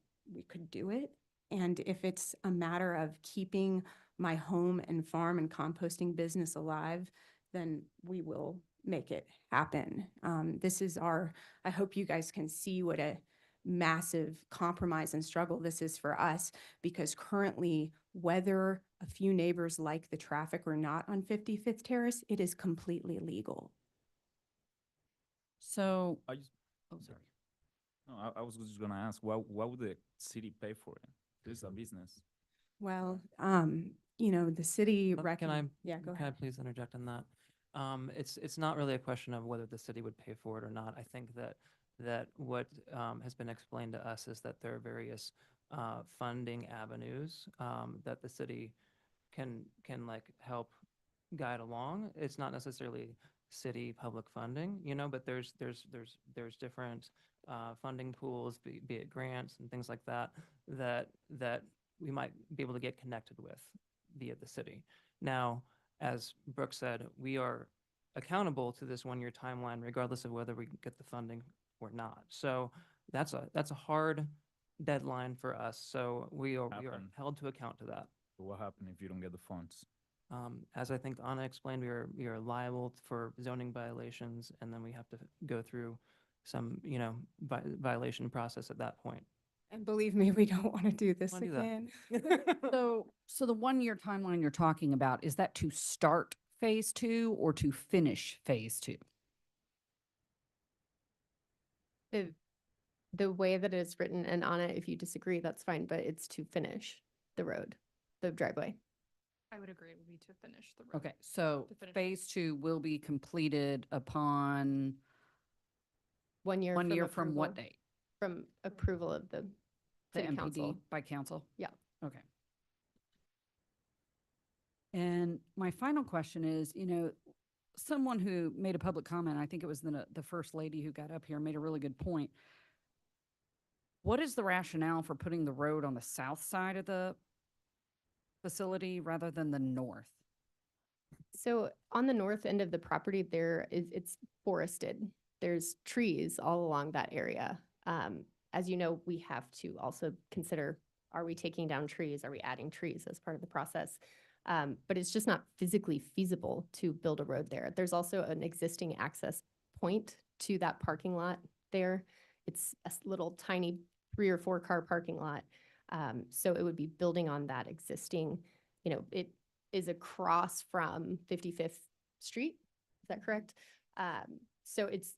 S21: could do it. And if it's a matter of keeping my home and farm and composting business alive, then we will make it happen. This is I hope you guys can see what a massive compromise and struggle this is for us, because currently, whether a few neighbors like the traffic or not on 55th Terrace, it is completely legal.
S23: So,
S7: oh, sorry. No, I was just gonna ask, why would the city pay for it? This is a business.
S21: Well, you know, the city
S3: Yeah,
S21: go
S3: Can I
S21: ahead.
S3: please interject in that? It's not really a question of whether the city would pay for it or not. I think that what has been explained to us is that there are various funding avenues that the city can like help guide along. It's not necessarily city public funding, you know, but there's different funding pools, be it grants and things like that, that we might be able to get connected with via the city. Now, as Brooke said, we are accountable to this 1-year timeline, regardless of whether we get the funding or not. So that's a hard deadline for us. So we are held to account to that.
S7: What happens if you don't get the funds?
S3: As I think Anna explained, we are liable for zoning violations, and then we have to go through some, you know, violation process at that point.
S21: And believe me, we don't want to do this
S3: Wanna do that.
S21: again.
S23: so the 1-year timeline you're talking about, is that to start phase 2 or to finish phase 2?
S16: The way that it's written, and Anna, if you disagree, that's fine, but it's to finish the road, the driveway.
S8: I would agree, it would be to finish the road.
S23: Okay, so
S8: To finish.
S23: phase 2 will be completed upon
S16: 1 year.
S23: 1 year from what
S16: approval.
S23: date?
S16: From approval of the
S23: The
S16: city
S23: MPD
S16: council.
S23: by council?
S16: Yeah.
S23: Okay. And my final question is, you know, someone who made a public comment, I think it was the first lady who got up here, made a really good point. What is the rationale for putting the road on the south side of the facility rather than the north?
S16: So on the north end of the property, it's forested. There's trees all along that area. As you know, we have to also consider, are we taking down trees? Are we adding trees as part of the process? But it's just not physically feasible to build a road there. There's also an existing access point to that parking lot there. It's a little tiny 3 or 4 car parking lot. So it would be building on that existing, it is across from 55th Street. Is that correct? So it's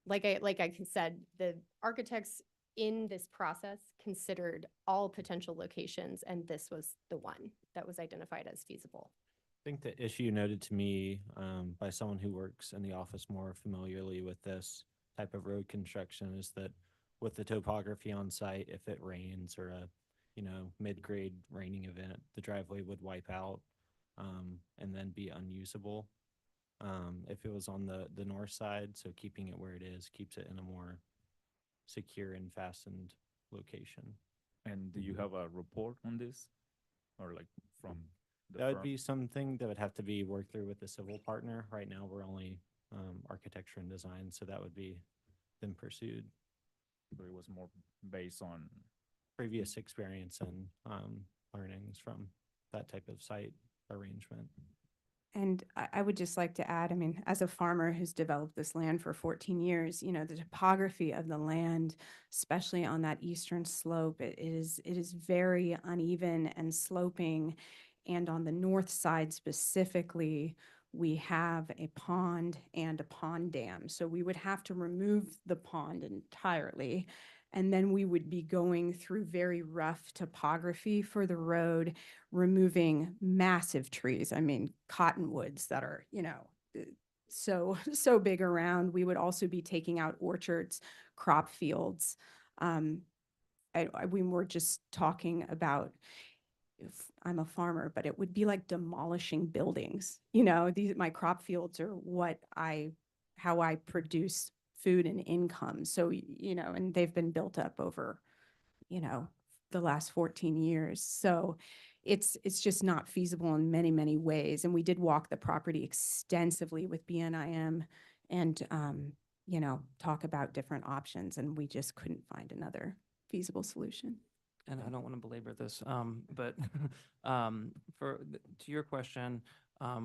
S16: like I said, the architects in this process considered all potential locations, and this was the one that was identified as feasible.
S4: I think the issue noted to me by someone who works in the office more familiarly with this type of road construction is that with the topography on site, if it rains or a mid-grade raining event, the driveway would wipe out and then be unusable. If it was on the north side, so keeping it where it is keeps it in a more secure and fastened location.
S7: And do you have a report on this, or like from the
S4: That would
S7: firm?
S4: be something that would have to be worked through with the civil partner. Right now, we're only architecture and design, so that would be then pursued.
S7: So it was more based on
S4: Previous experience and learnings from that type of site arrangement.
S21: And I would just like to add, I mean, as a farmer who's developed this land for 14 years, the topography of the land, especially on that eastern slope, it is very uneven and sloping. And on the north side specifically, we have a pond and a pond dam. So we would have to remove the pond entirely. And then we would be going through very rough topography for the road, removing massive trees. I mean, cottonwoods that are, so big around. We would also be taking out orchards, crop fields. We were just talking about, if I'm a farmer, but it would be like demolishing buildings. My crop fields are how I produce food and income. So, and they've been built up over, the last 14 years. So it's just not feasible in many, many ways. And we did walk the property extensively with BNIM and, talk about different options, and we just couldn't find another feasible solution.
S3: And I don't want to belabor this, but to your question,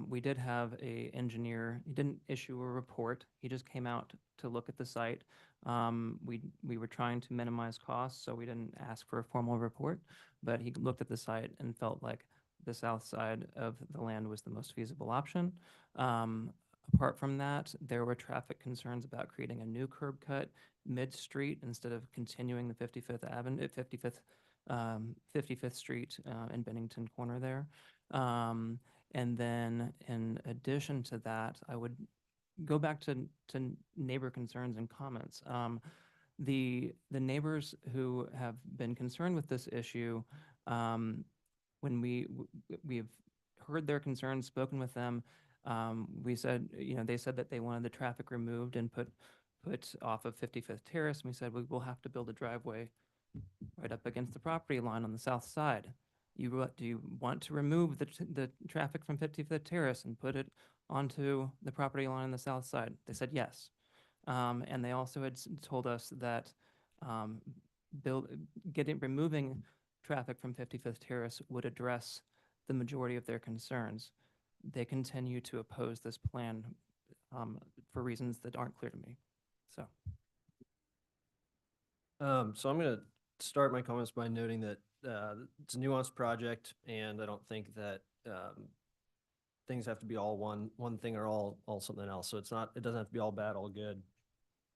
S3: we did have a engineer. He didn't issue a report. He just came out to look at the site. We were trying to minimize costs, so we didn't ask for a formal report. But he looked at the site and felt like the south side of the land was the most feasible option. Apart from that, there were traffic concerns about creating a new curb cut mid-street instead of continuing the 55th Avenue, 55th Street in Bennington Corner there. And then in addition to that, I would go back to neighbor concerns and comments. The neighbors who have been concerned with this issue, when we've heard their concerns, spoken with them, we said, they said that they wanted the traffic removed and put off of 55th Terrace. And we said, we will have to build a driveway right up against the property line on the south side. Do you want to remove the traffic from 55th Terrace and put it onto the property line on the south side? They said yes. And they also had told us that removing traffic from 55th Terrace would address the majority of their concerns. They continue to oppose this plan for reasons that aren't clear to me. So
S13: I'm going to start my comments by noting that it's a nuanced project, and I don't think that things have to be all one thing or all something else. So it doesn't have to be all bad, all good.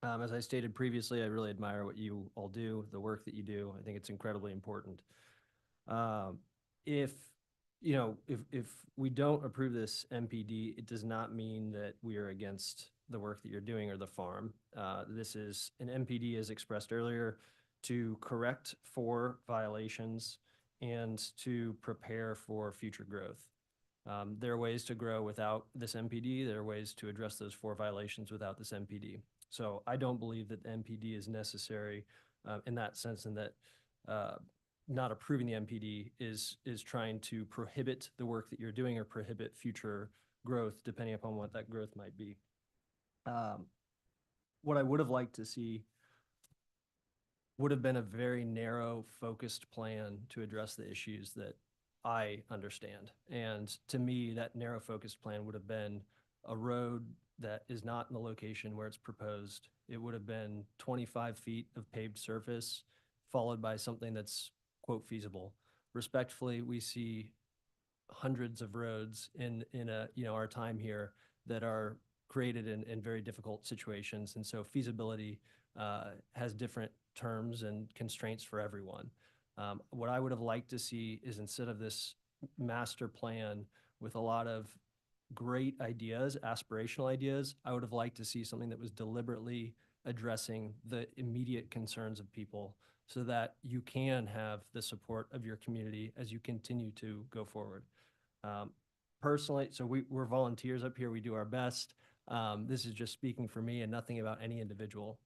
S13: As I stated previously, I really admire what you all do, the work that you do. I think it's incredibly important. If we don't approve this MPD, it does not mean that we are against the work that you're doing or the farm. This is an MPD, as expressed earlier, to correct for violations and to prepare for future growth. There are ways to grow without this MPD. There are ways to address those 4 violations without this MPD. So I don't believe that the MPD is necessary in that sense, and that not approving the MPD is trying to prohibit the work that you're doing or prohibit future growth, depending upon what that growth might be. What I would have liked to see would have been a very narrow, focused plan to address the issues that I understand. And to me, that narrow, focused plan would have been a road that is not in the location where it's proposed. It would have been 25 feet of paved surface, followed by something that's, quote, feasible. Respectfully, we see hundreds of roads in our time here that are created in very difficult situations. And so feasibility has different terms and constraints for everyone. What I would have liked to see is, instead of this master plan with a lot of great ideas, aspirational ideas, I would have liked to see something that was deliberately addressing the immediate concerns of people, so that you can have the support of your community as you continue to go forward. Personally, so we're volunteers up here. We do our best. This is just speaking for me and nothing about any individual.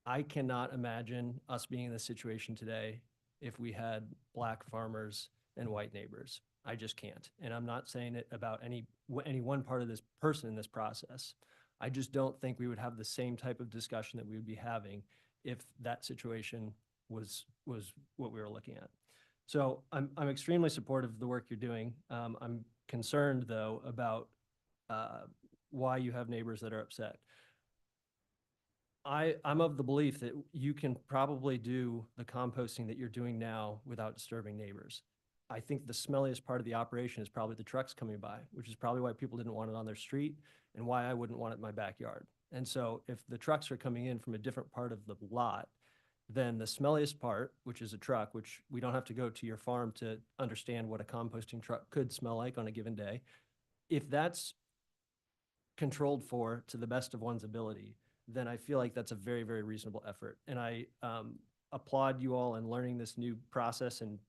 S13: I cannot imagine us being in this situation today if we had Black farmers and white neighbors. I just can't. And I'm not saying it about any one part of this person in this process. I just don't think we would have the same type of discussion that we would be having if that situation was what we were looking at. So I'm extremely supportive of the work you're doing. I'm concerned, though, about why you have neighbors that are upset. I'm of the belief that you can probably do the composting that you're doing now without disturbing neighbors. I think the smelliest part of the operation is probably the trucks coming by, which is probably why people didn't want it on their street and why I wouldn't want it in my backyard. And so if the trucks are coming in from a different part of the lot, then the smelliest part, which is a truck, which we don't have to go to your farm to understand what a composting truck could smell like on a given day, if that's controlled for to the best of one's ability, then I feel like that's a very, very reasonable effort. And I applaud you all in learning this new process and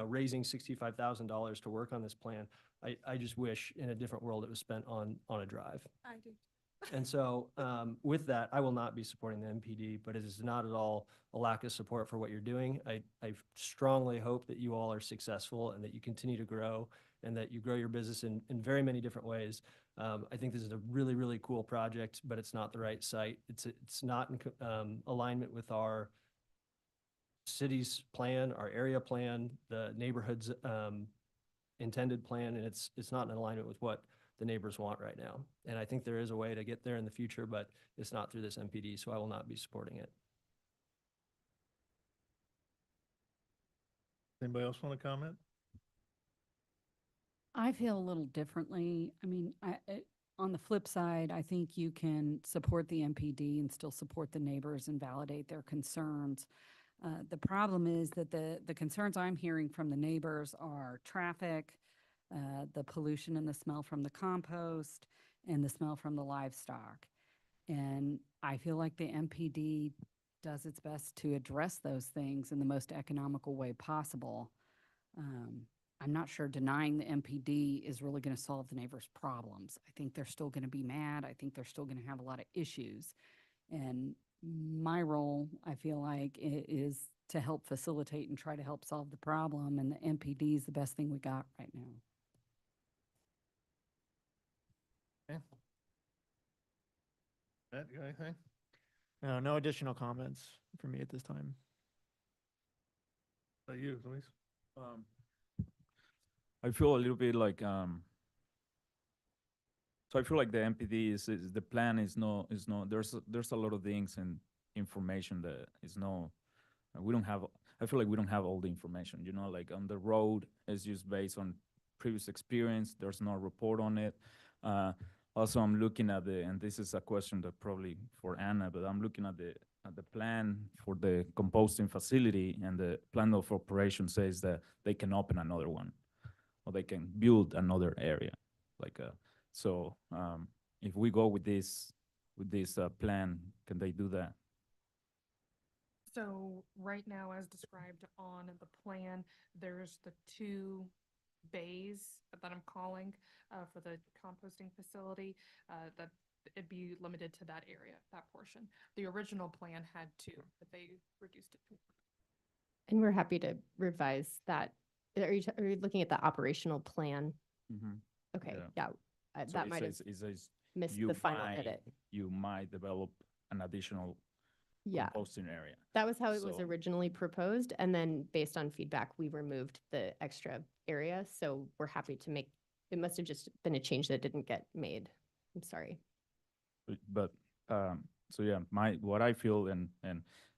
S13: raising $65,000 to work on this plan. I just wish in a different world it was spent on a drive.
S8: I do.
S13: And so with that, I will not be supporting the MPD, but it is not at all a lack of support for what you're doing. I strongly hope that you all are successful and that you continue to grow and that you grow your business in very many different ways. I think this is a really, really cool project, but it's not the right site. It's not in alignment with our city's plan, our area plan, the neighborhood's intended plan, and it's not in alignment with what the neighbors want right now. And I think there is a way to get there in the future, but it's not through this MPD, so I will not be supporting it.
S1: Anybody else want to comment?
S23: I feel a little differently. I mean, on the flip side, I think you can support the MPD and still support the neighbors and validate their concerns. The problem is that the concerns I'm hearing from the neighbors are traffic, the pollution and the smell from the compost, and the smell from the livestock. And I feel like the MPD does its best to address those things in the most economical way possible. I'm not sure denying the MPD is really going to solve the neighbors' problems. I think they're still going to be mad. I think they're still going to have a lot of issues. And my role, I feel like, is to help facilitate and try to help solve the problem. And the MPD is the best thing we got right now.
S1: Okay. Matt, you got anything?
S5: No additional comments for me at this time.
S1: You, Luis?
S7: I feel a little bit like so I feel like the MPD is the plan is no there's a lot of things and information that is no we don't have. I feel like we don't have all the information, like on the road it's just based on previous experience. There's no report on it. Also, I'm looking at and this is a question that probably for Anna, but I'm looking at the plan for the composting facility, and the plan of operation says that they can open another one, or they can build another area. So if we go with this plan, can they do that?
S8: So right now, as described on the plan, there's the 2 bays that I'm calling for the composting facility. it'd be limited to that area, that portion. The original plan had two, but they reduced it to one.
S16: And we're happy to revise that. Are you looking at the operational plan?
S7: Mhm.
S16: Okay,
S7: Yeah.
S16: yeah,
S7: So
S16: that
S7: it
S16: might have
S7: says- it says
S16: missed
S7: you
S16: the final
S7: might-
S16: edit.
S7: You might develop an additional
S16: Yeah.
S7: composting area.
S16: That was how it was
S7: So-
S16: originally proposed, and then based on feedback, we removed the extra area, so we're happy to make, it must have just been a change that didn't get made. I'm sorry.
S7: But so yeah, what I feel and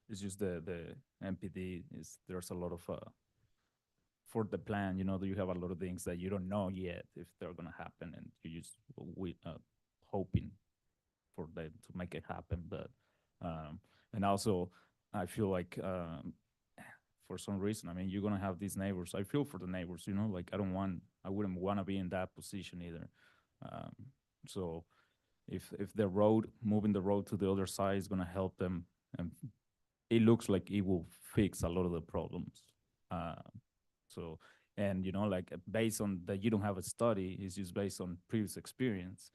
S7: it's just the MPD is there's a lot of for the plan, you know, you have a lot of things that you don't know yet if they're gonna happen, and you just hoping for them to make it happen. But and also I feel like for some reason, I mean, you're gonna have these neighbors. I feel for the neighbors, you know, like I wouldn't want to be in that position either. So if moving the road to the other side is gonna help them, and it looks like it will fix a lot of the problems. So, and you know, like based on that, you don't have a study, it's just based on previous experience.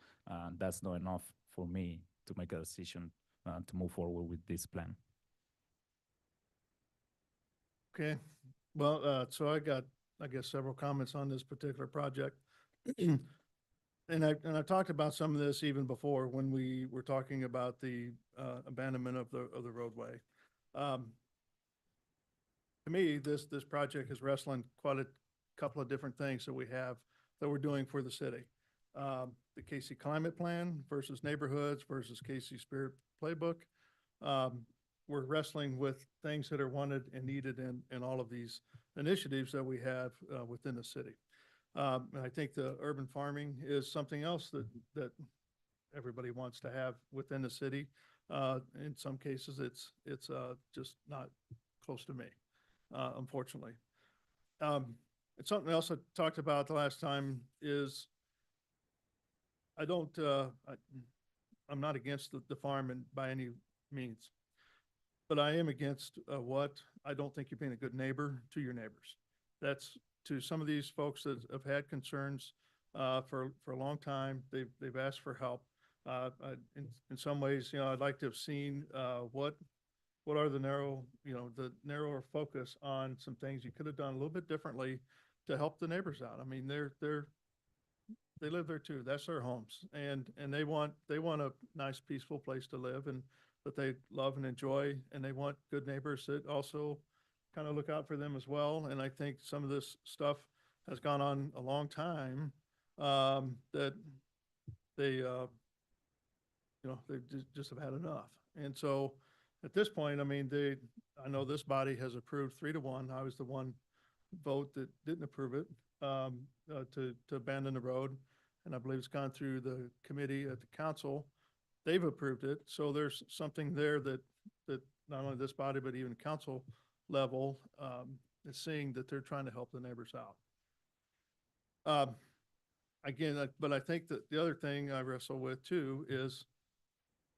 S7: That's not enough for me to make a decision to move forward with this plan.
S1: Okay, well, so I got, I guess, several comments on this particular project. And I talked about some of this even before when we were talking about the abandonment of the roadway. To me, this project is wrestling quite a couple of different things that we have that we're doing for the city. The Casey Climate Plan versus neighborhoods versus Casey Spirit Playbook. We're wrestling with things that are wanted and needed in all of these initiatives that we have within the city. And I think the urban farming is something else that everybody wants to have within the city. In some cases, it's just not close to me, unfortunately. And something else I talked about the last time is I'm not against the farm by any means, but I am against what I don't think you're being a good neighbor to your neighbors. That's to some of these folks that have had concerns for a long time. They've asked for help. In some ways, you know, I'd like to have seen what are the narrower focus on some things you could have done a little bit differently to help the neighbors out. I mean, they live there too. That's their homes, and they want a nice, peaceful place to live and that they love and enjoy, and they want good neighbors that also kind of look out for them as well. And I think some of this stuff has gone on a long time that they they just have had enough. And so at this point, I mean, I know this body has approved 3-1. I was the one vote that didn't approve it to abandon the road. And I believe it's gone through the committee at the council. They've approved it. So there's something there that not only this body, but even council level is seeing that they're trying to help the neighbors out. Again, but I think that the other thing I wrestle with too is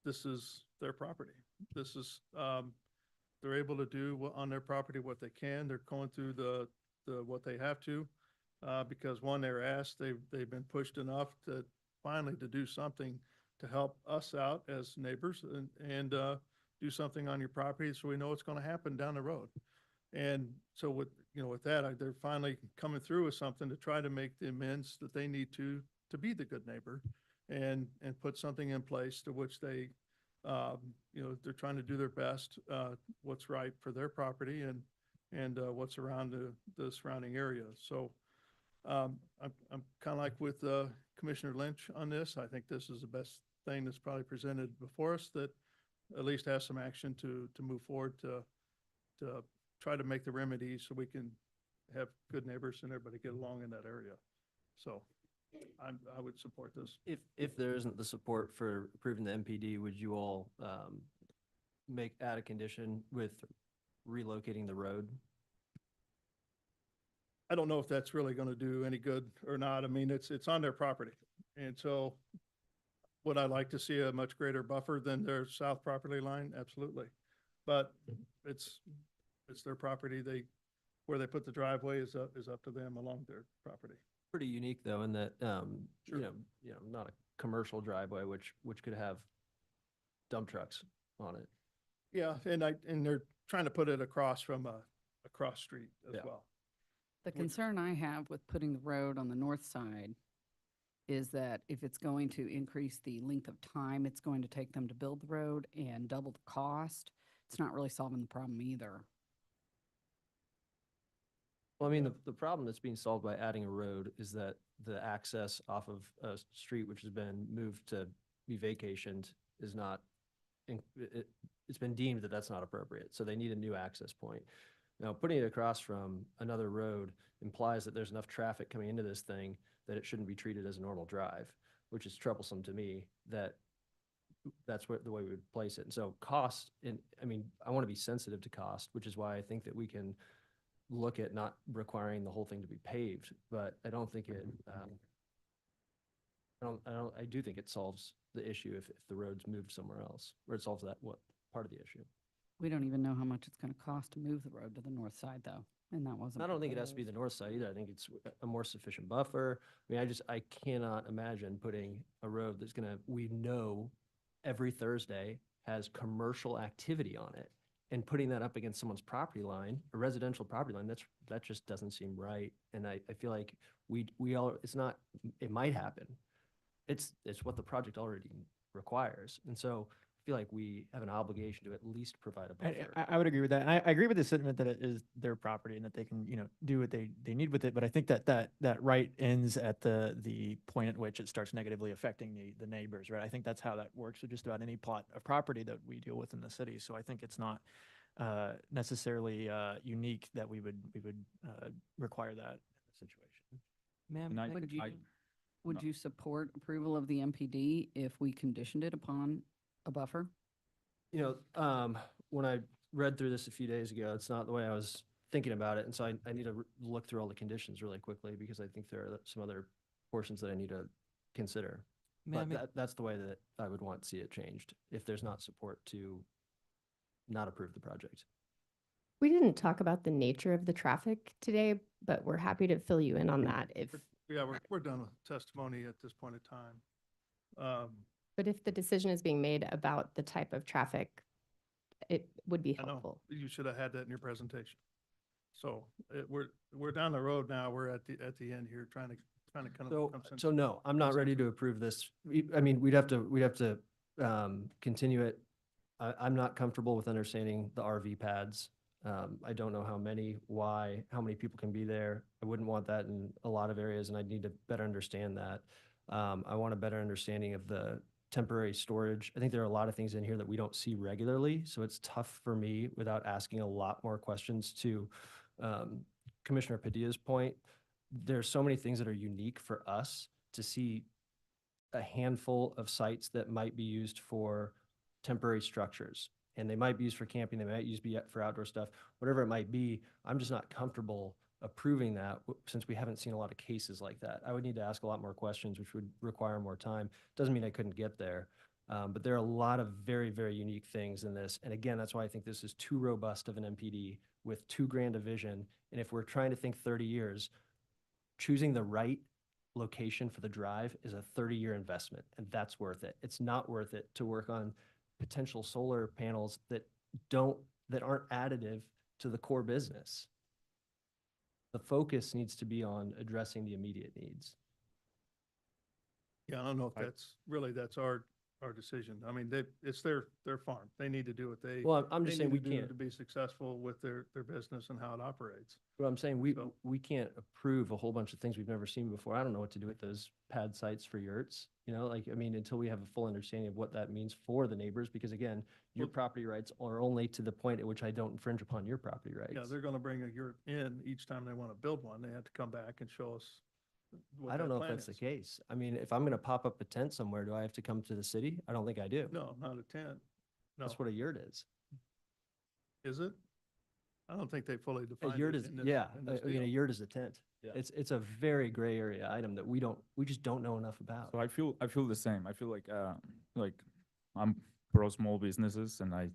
S1: this is their property. This is, they're able to do on their property what they can. They're going through the what they have to, because one, they're asked, they've been pushed enough to finally to do something to help us out as neighbors and do something on your property so we know what's going to happen down the road. And so with that, they're finally coming through with something to try to make the amends that they need to be the good neighbor and put something in place to which they, they're trying to do their best, what's right for their property and what's around the surrounding area. So I'm kind of like with Commissioner Lynch on this. I think this is the best thing that's probably presented before us that at least has some action to move forward to try to make the remedy so we can have good neighbors and everybody get along in that area. So I would support this.
S13: If there isn't the support for approving the MPD, would you all add a condition with relocating the road?
S1: I don't know if that's really going to do any good or not. I mean, it's on their property. And so would I like to see a much greater buffer than their south property line? Absolutely. But it's their property. Where they put the driveway is up to them along their property.
S13: Pretty unique though, in that,
S1: Sure.
S13: not a commercial driveway, which could have dump trucks on it.
S1: Yeah, and they're trying to put it across from a cross street as
S13: Yeah.
S1: well.
S23: The concern I have with putting the road on the north side is that if it's going to increase the length of time it's going to take them to build the road and double the cost, it's not really solving the problem either.
S13: Well, I mean, the problem that's being solved by adding a road is that the access off of a street which has been moved to be vacationed is not, it's been deemed that that's not appropriate, so they need a new access point. Now, putting it across from another road implies that there's enough traffic coming into this thing that it shouldn't be treated as a normal drive, which is troublesome to me that that's the way we would place it. And so cost, and I mean, I want to be sensitive to cost, which is why I think that we can look at not requiring the whole thing to be paved, but I don't think it, I do think it solves the issue if the road's moved somewhere else, or it solves that, what, part of the issue.
S23: We don't even know how much it's going to cost to move the road to the north side, though, and that wasn't.
S13: I don't think it has to be the north side either. I think it's a more sufficient buffer. I mean, I cannot imagine putting a road that's gonna, we know every Thursday has commercial activity on it, and putting that up against someone's property line, a residential property line, that just doesn't seem right. And I feel like we all, it's not, it might happen. It's what the project already requires. And so I feel like we have an obligation to at least provide a buffer.
S5: I would agree with that. And I agree with the sentiment that it is their property and that they can, do what they need with it. But I think that right ends at the point at which it starts negatively affecting the neighbors, right? I think that's how that works with just about any plot of property that we deal with in the city. So I think it's not necessarily unique that we would require that in the situation.
S3: Ma'am,
S23: Would you support approval of the MPD if we conditioned it upon a buffer?
S13: When I read through this a few days ago, it's not the way I was thinking about it. And so I need to look through all the conditions really quickly because I think there are some other portions that I need to consider. But that's the way that I would want to see it changed if there's not support to not approve the project.
S16: We didn't talk about the nature of the traffic today, but we're happy to fill you in on that if.
S1: Yeah, we're done with testimony at this point in time.
S16: But if the decision is being made about the type of traffic, it would be
S1: I know,
S16: helpful.
S1: you should have had that in your presentation. So we're down the road now. We're at the end here trying to come sense.
S13: So no, I'm not ready to approve this. I mean, we'd have to continue it. I'm not comfortable with understanding the RV pads. I don't know how many, why, how many people can be there. I wouldn't want that in a lot of areas, and I'd need to better understand that. I want a better understanding of the temporary storage. I think there are a lot of things in here that we don't see regularly, so it's tough for me without asking a lot more questions. To Commissioner Padilla's point, there's so many things that are unique for us to see a handful of sites that might be used for temporary structures. And they might be used for camping, they might be for outdoor stuff, whatever it might be. I'm just not comfortable approving that since we haven't seen a lot of cases like that. I would need to ask a lot more questions, which would require more time. Doesn't mean I couldn't get there. But there are a lot of very, very unique things in this. And again, that's why I think this is too robust of an MPD with too grand a vision. And if we're trying to think 30 years, choosing the right location for the drive is a 30-year investment, and that's worth it. It's not worth it to work on potential solar panels that aren't additive to the core business. The focus needs to be on addressing the immediate needs.
S1: Yeah, I don't know if that's our decision. I mean, it's their farm. They need to do what they.
S13: Well, I'm just saying we can't.
S1: To be successful with their business and how it operates.
S13: Well, I'm saying we can't approve a whole bunch of things we've never seen before. I don't know what to do with those pad sites for yurts. Until we have a full understanding of what that means for the neighbors, because again, your property rights are only to the point at which I don't infringe upon your property rights.
S1: Yeah, they're going to bring a yurt in each time they want to build one. They have to come back and show us.
S13: I don't know if that's the case. I mean, if I'm going to pop up a tent somewhere, do I have to come to the city? I don't think I do.
S1: No, not a tent. No.
S13: That's what a yurt is.
S1: Is it? I don't think they fully define
S13: A yurt
S1: it
S13: is,
S1: in this-
S13: yeah,
S1: in this
S13: a
S1: deal.
S13: yurt is a tent.
S1: Yeah.
S13: It's a very gray area item that we just don't know enough about.
S7: So I feel the same. I feel like I'm pro small businesses, and I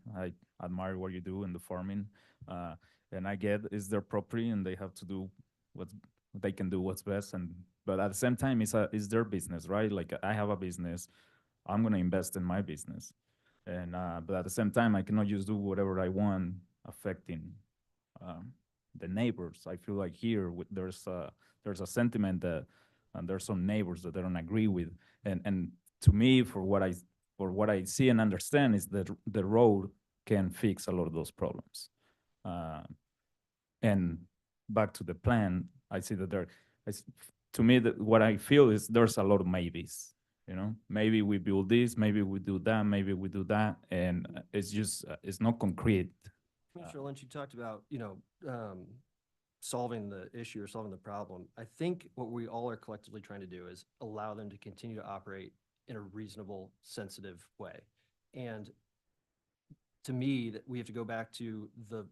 S7: admire what you do in the farming, and I get it's their property and they have to do what's they can do what's best. But at the same time, it's their business, right? Like I have a business, I'm gonna invest in my business, and but at the same time, I cannot just do whatever I want, affecting um, the neighbors. I feel like here there's a sentiment that and there's some neighbors that they don't agree with, and to me, for what I see and understand is that the road can fix a lot of those problems. Uh, and back to the plan, I see that to me, that what I feel is there's a lot of maybes. You know, maybe we build this, maybe we do that, maybe we do that, and it's just it's not concrete.
S13: Commissioner Lynch, you talked about, solving the issue or solving the problem. I think what we all are collectively trying to do is allow them to continue to operate in a reasonable, sensitive way. And to me, that we have to go back to the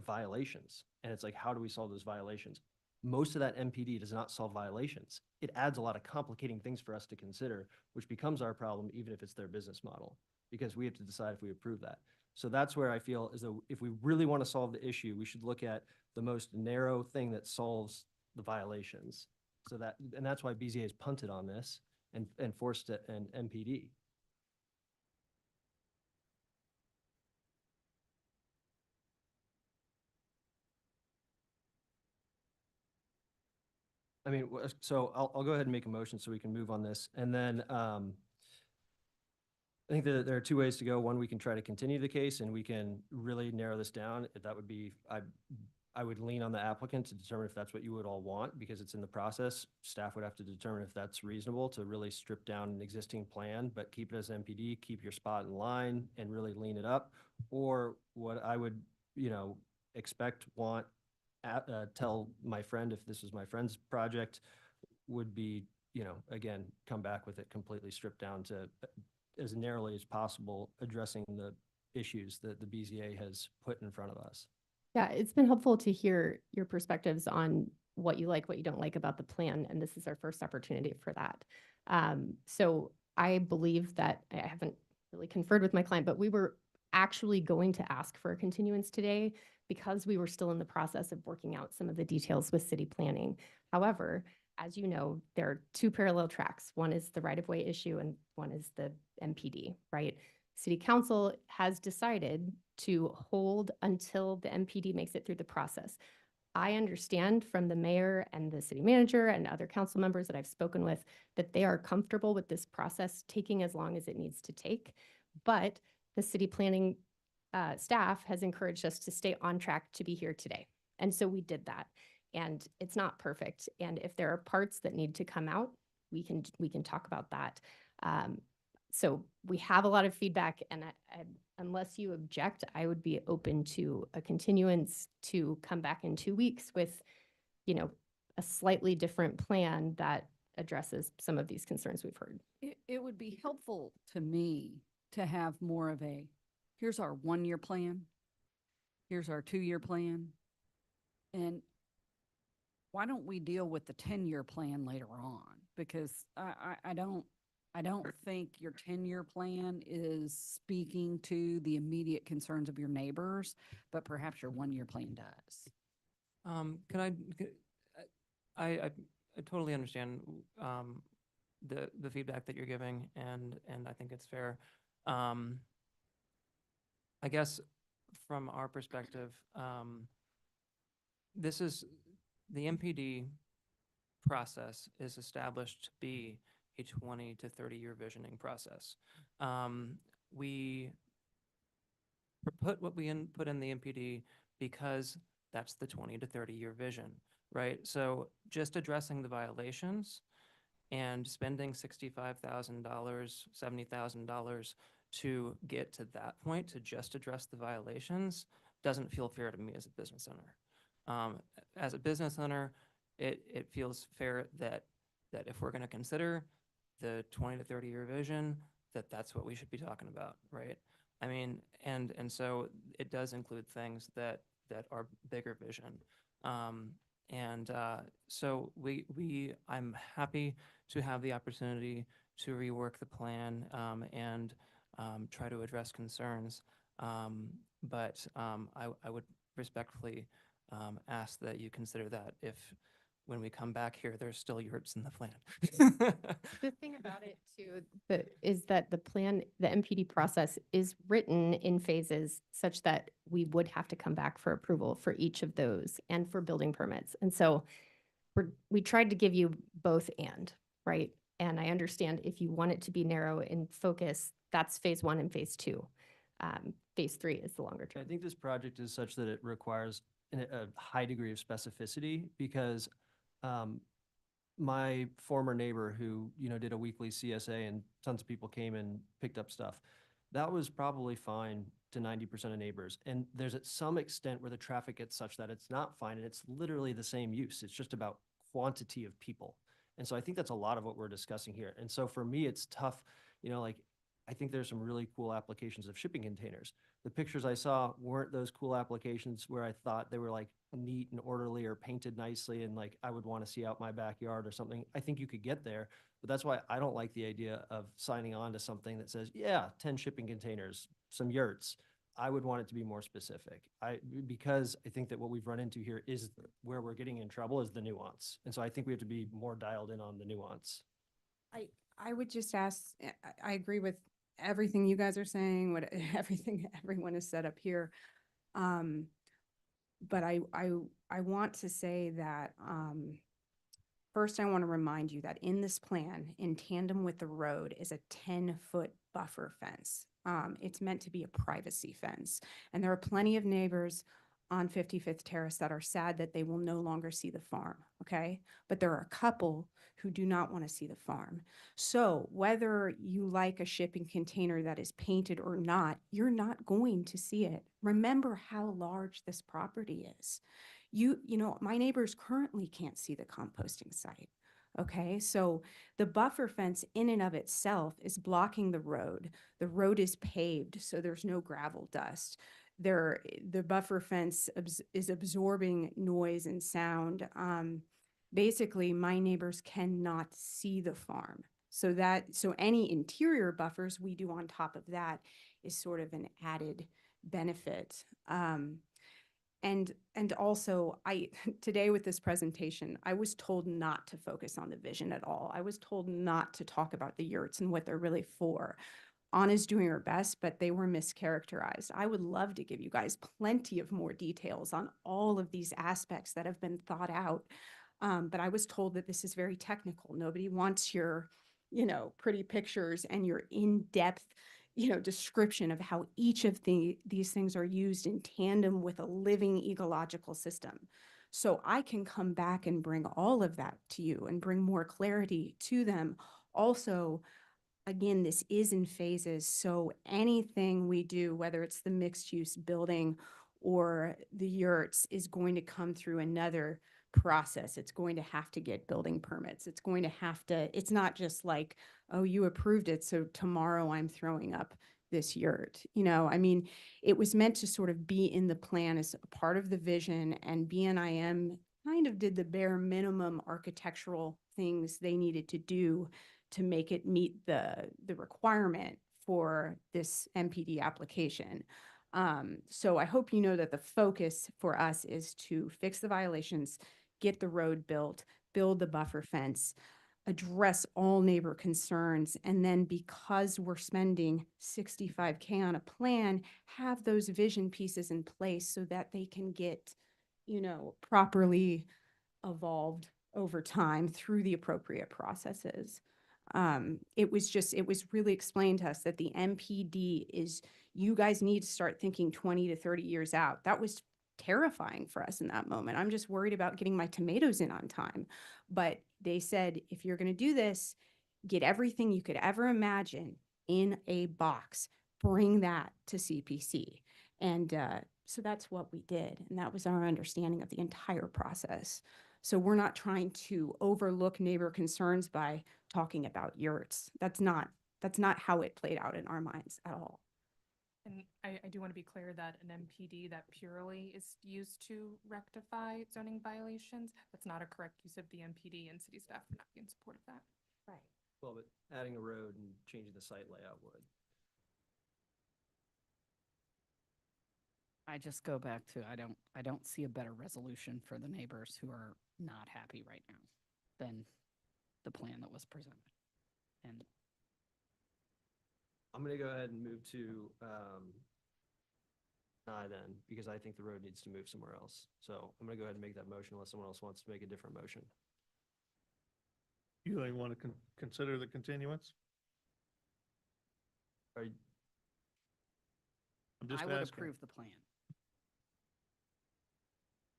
S13: violations. And it's like, how do we solve those violations? Most of that MPD does not solve violations. It adds a lot of complicating things for us to consider, which becomes our problem, even if it's their business model, because we have to decide if we approve that. So that's where I feel as though if we really want to solve the issue, we should look at the most narrow thing that solves the violations. So that, and that's why BZA has punted on this and forced an MPD. I mean, so I'll go ahead and make a motion so we can move on this. And then I think that there are two ways to go. One, we can try to continue the case and we can really narrow this down. That would be, I would lean on the applicant to determine if that's what you would all want, because it's in the process. Staff would have to determine if that's reasonable to really strip down an existing plan, but keep it as MPD, keep your spot in line and really lean it up. Or what I would, expect, want, tell my friend, if this was my friend's project, would be, again, come back with it completely stripped down to as narrowly as possible, addressing the issues that the BZA has put in front of us.
S16: Yeah, it's been helpful to hear your perspectives on what you like, what you don't like about the plan, and this is our first opportunity for that. So I believe that, I haven't really conferred with my client, but we were actually going to ask for a continuance today because we were still in the process of working out some of the details with city planning. However, as you know, there are two parallel tracks. One is the right-of-way issue and one is the MPD, right? City Council has decided to hold until the MPD makes it through the process. I understand from the mayor and the city manager and other council members that I've spoken with that they are comfortable with this process taking as long as it needs to take. But the city planning staff has encouraged us to stay on track to be here today. And so we did that. And it's not perfect. And if there are parts that need to come out, we can talk about that. So we have a lot of feedback, and unless you object, I would be open to a continuance to come back in 2 weeks with, a slightly different plan that addresses some of these concerns we've heard.
S23: It would be helpful to me to have more of here's our 1-year plan, here's our 2-year plan, and why don't we deal with the 10-year plan later on? Because I don't think your 10-year plan is speaking to the immediate concerns of your neighbors, but perhaps your 1-year plan does.
S3: I totally understand the feedback that you're giving, and I think it's fair. I guess from our perspective, this is the MPD process is established to be a 20 to 30-year visioning process. We put what we put in the MPD because that's the 20 to 30-year vision, right? So just addressing the violations and spending $65,000, $70,000 to get to that point, to just address the violations, doesn't feel fair to me as a business owner. As a business owner, it feels fair that if we're going to consider the 20 to 30-year vision, that's what we should be talking about, right? I mean, and so it does include things that are bigger vision. So I'm happy to have the opportunity to rework the plan and try to address concerns. But I would respectfully ask that you consider that if when we come back here, there's still yurts in the plan.
S16: The thing about it too, is that the plan, the MPD process is written in phases such that we would have to come back for approval for each of those and for building permits. And so we tried to give you both and, right? And I understand if you want it to be narrow in focus, that's phase 1 and phase 2. Phase 3 is the longer term.
S13: I think this project is such that it requires a high degree of specificity because my former neighbor who, did a weekly CSA and tons of people came and picked up stuff, that was probably fine to 90% of neighbors. And there's at some extent where the traffic gets such that it's not fine and it's literally the same use. It's just about quantity of people. And so I think that's a lot of what we're discussing here. And so for me, it's tough, I think there's some really cool applications of shipping containers. The pictures I saw weren't those cool applications where I thought they were like neat and orderly or painted nicely and like I would want to see out my backyard or something. I think you could get there, but that's why I don't like the idea of signing on to something that says, yeah, 10 shipping containers, some yurts. I would want it to be more specific. Because I think that what we've run into here is where we're getting in trouble is the nuance. And so I think we have to be more dialed in on the nuance.
S21: I would just ask, I agree with everything you guys are saying, everything everyone has said up here. But I want to say that, first, I want to remind you that in this plan, in tandem with the road, is a 10-foot buffer fence. It's meant to be a privacy fence. And there are plenty of neighbors on 55th Terrace that are sad that they will no longer see the farm, okay? But there are a couple who do not want to see the farm. So whether you like a shipping container that is painted or not, you're not going to see it. Remember how large this property is. My neighbors currently can't see the composting site. Okay, so the buffer fence in and of itself is blocking the road. The road is paved, so there's no gravel dust. The buffer fence is absorbing noise and sound. Basically, my neighbors cannot see the farm. So any interior buffers we do on top of that is sort of an added benefit. And also, today with this presentation, I was told not to focus on the vision at all. I was told not to talk about the yurts and what they're really for. Anna's doing her best, but they were mischaracterized. I would love to give you guys plenty of more details on all of these aspects that have been thought out. But I was told that this is very technical. Nobody wants your, pretty pictures and your in-depth description of how each of these things are used in tandem with a living ecological system. So I can come back and bring all of that to you and bring more clarity to them. Also, again, this is in phases. So anything we do, whether it's the mixed use building or the yurts, is going to come through another process. It's going to have to get building permits. It's not just like, oh, you approved it, so tomorrow I'm throwing up this yurt. It was meant to sort of be in the plan as a part of the vision, and BNIM kind of did the bare minimum architectural things they needed to do to make it meet the requirement for this MPD application. So I hope you know that the focus for us is to fix the violations, get the road built, build the buffer fence, address all neighbor concerns, and then because we're spending $65K on a plan, have those vision pieces in place so that they can get, properly evolved over time through the appropriate processes. It was really explained to us that the MPD is, you guys need to start thinking 20 to 30 years out. That was terrifying for us in that moment. I'm just worried about getting my tomatoes in on time. But they said, if you're going to do this, get everything you could ever imagine in a box, bring that to CPC. And so that's what we did. And that was our understanding of the entire process. So we're not trying to overlook neighbor concerns by talking about yurts. That's not how it played out in our minds at all.
S8: And I do want to be clear that an MPD that purely is used to rectify zoning violations, that's not a correct use of the MPD, and city staff would not be in support of that.
S21: Right.
S13: Well, but adding a road and changing the site layout would.
S23: I just go back to, I don't see a better resolution for the neighbors who are not happy right now than the plan that was presented. And
S13: I'm gonna go ahead and move to, deny then, because I think the road needs to move somewhere else. So I'm gonna go ahead and make that motion unless someone else wants to make a different motion.
S1: You only want to consider the continuance?
S13: Are you,
S1: I'm just
S23: I would
S1: asking.
S23: approve the plan.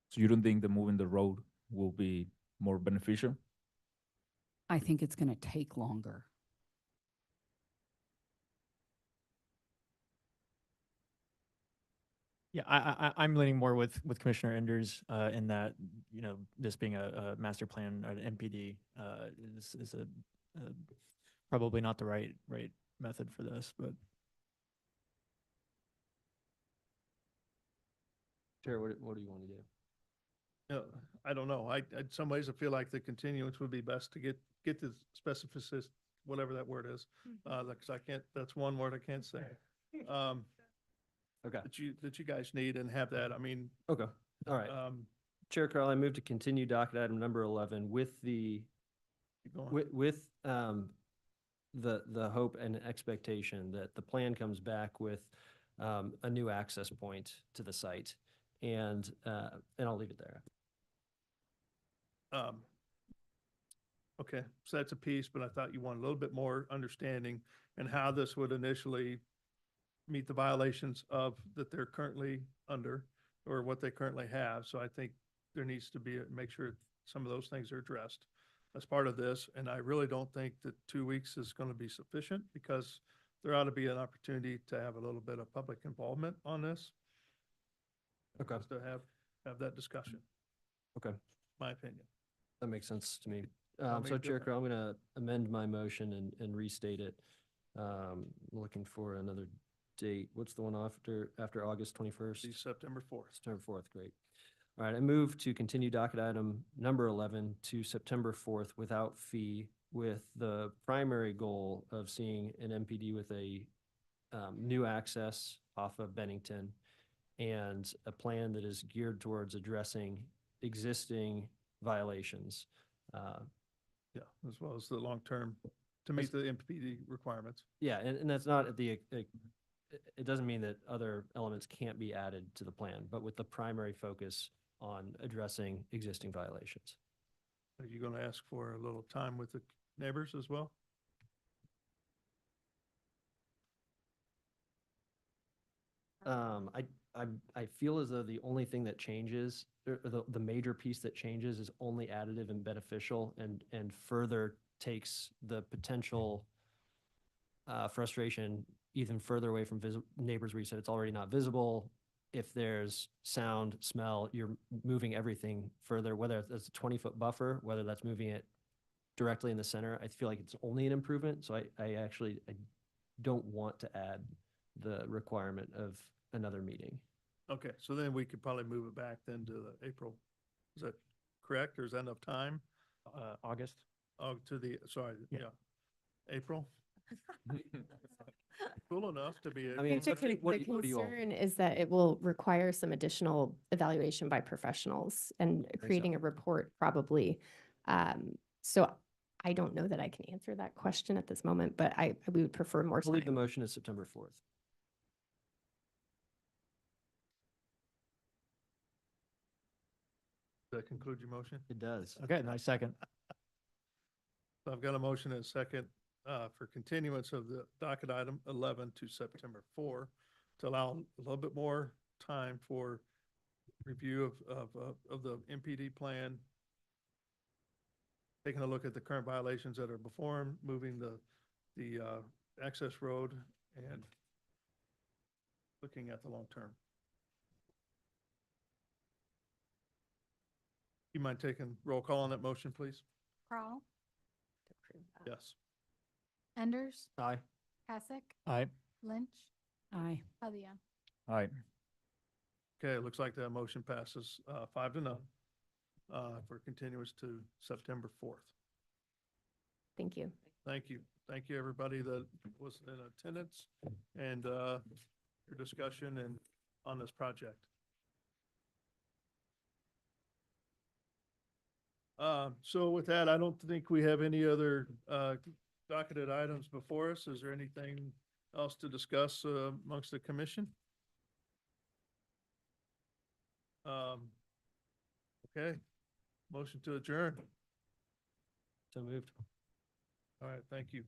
S7: So you don't think that moving the road will be more beneficial?
S23: I think it's going to take longer.
S5: Yeah, I'm leaning more with Commissioner Enders in that, you know, this being a master plan or an MPD is a probably not the right method for this, but.
S13: Chair, what do you want to do?
S1: No, I don't know. I, in some ways, I feel like the continuance would be best to get the specificity, whatever that word is. Because I can't, that's one word I can't say.
S13: Okay.
S1: That you guys need and have that. I mean.
S13: Okay, all right. Chair Carl, I move to continue docket item number 11 with the,
S1: Keep going.
S13: with the hope and expectation that the plan comes back with a new access point to the site, and I'll leave it there.
S1: Okay, so that's a piece, but I thought you wanted a little bit more understanding and how this would initially meet the violations of that they're currently under or what they currently have. So I think there needs to be, make sure some of those things are addressed as part of this. And I really don't think that 2 weeks is going to be sufficient because there ought to be an opportunity to have a little bit of public involvement on this.
S13: Okay.
S1: Just to have that discussion.
S13: Okay.
S1: My opinion.
S13: That makes sense to me.
S1: Tell me
S13: So Chair
S1: different.
S13: Carl, I'm going to amend my motion and restate it. Looking for another date. What's the one after August 21st?
S1: September 4th.
S13: September 4th, great. All right, I move to continue docket item number 11 to September 4th without fee, with the primary goal of seeing an MPD with a new access off of Bennington and a plan that is geared towards addressing existing violations.
S1: Yeah, as well as the long-term to meet the MPD requirements.
S13: Yeah, and that's not at the, it doesn't mean that other elements can't be added to the plan, but with the primary focus on addressing existing violations.
S1: Are you going to ask for a little time with the neighbors as well?
S13: I feel as though the only thing that changes, or the major piece that changes is only additive and beneficial and further takes the potential frustration even further away from neighbors where you said it's already not visible. If there's sound, smell, you're moving everything further, whether that's a 20-foot buffer, whether that's moving it directly in the center. I feel like it's only an improvement. So I don't want to add the requirement of another meeting.
S1: Okay, so then we could probably move it back then to the April. Is that correct? Or is that enough time?
S5: August.
S1: Oh, to the, sorry,
S5: Yeah.
S1: yeah. April? Cool enough to be.
S13: I mean,
S16: The
S13: what do you all?
S16: concern is that it will require some additional evaluation by professionals and creating a report probably. So I don't know that I can answer that question at this moment, but we would prefer more
S13: I believe the
S16: time.
S13: motion is September 4th.
S1: Does that conclude your motion?
S13: It does.
S5: Okay, nice second.
S1: So I've got a motion and a second for continuance of the docket item 11 to September 4 to allow a little bit more time for review of the MPD plan, taking a look at the current violations that are before them, moving the access road, and looking at the long term. You mind taking roll call on that motion, please?
S11: Crawl,
S1: Yes.
S11: Enders,
S13: Aye.
S11: Kasich,
S5: Aye.
S11: Lynch,
S23: Aye.
S11: Pavia.
S7: All right.
S1: Okay, it looks like that motion passes 5-0 for continuance to September 4th.
S16: Thank you.
S1: Thank you. Thank you, everybody that was in attendance and your discussion and on this project? So with that, I don't think we have any other docketed items before us. Is there anything else to discuss amongst the commission? Okay, motion to adjourn.
S13: So moved.
S1: All right, thank you.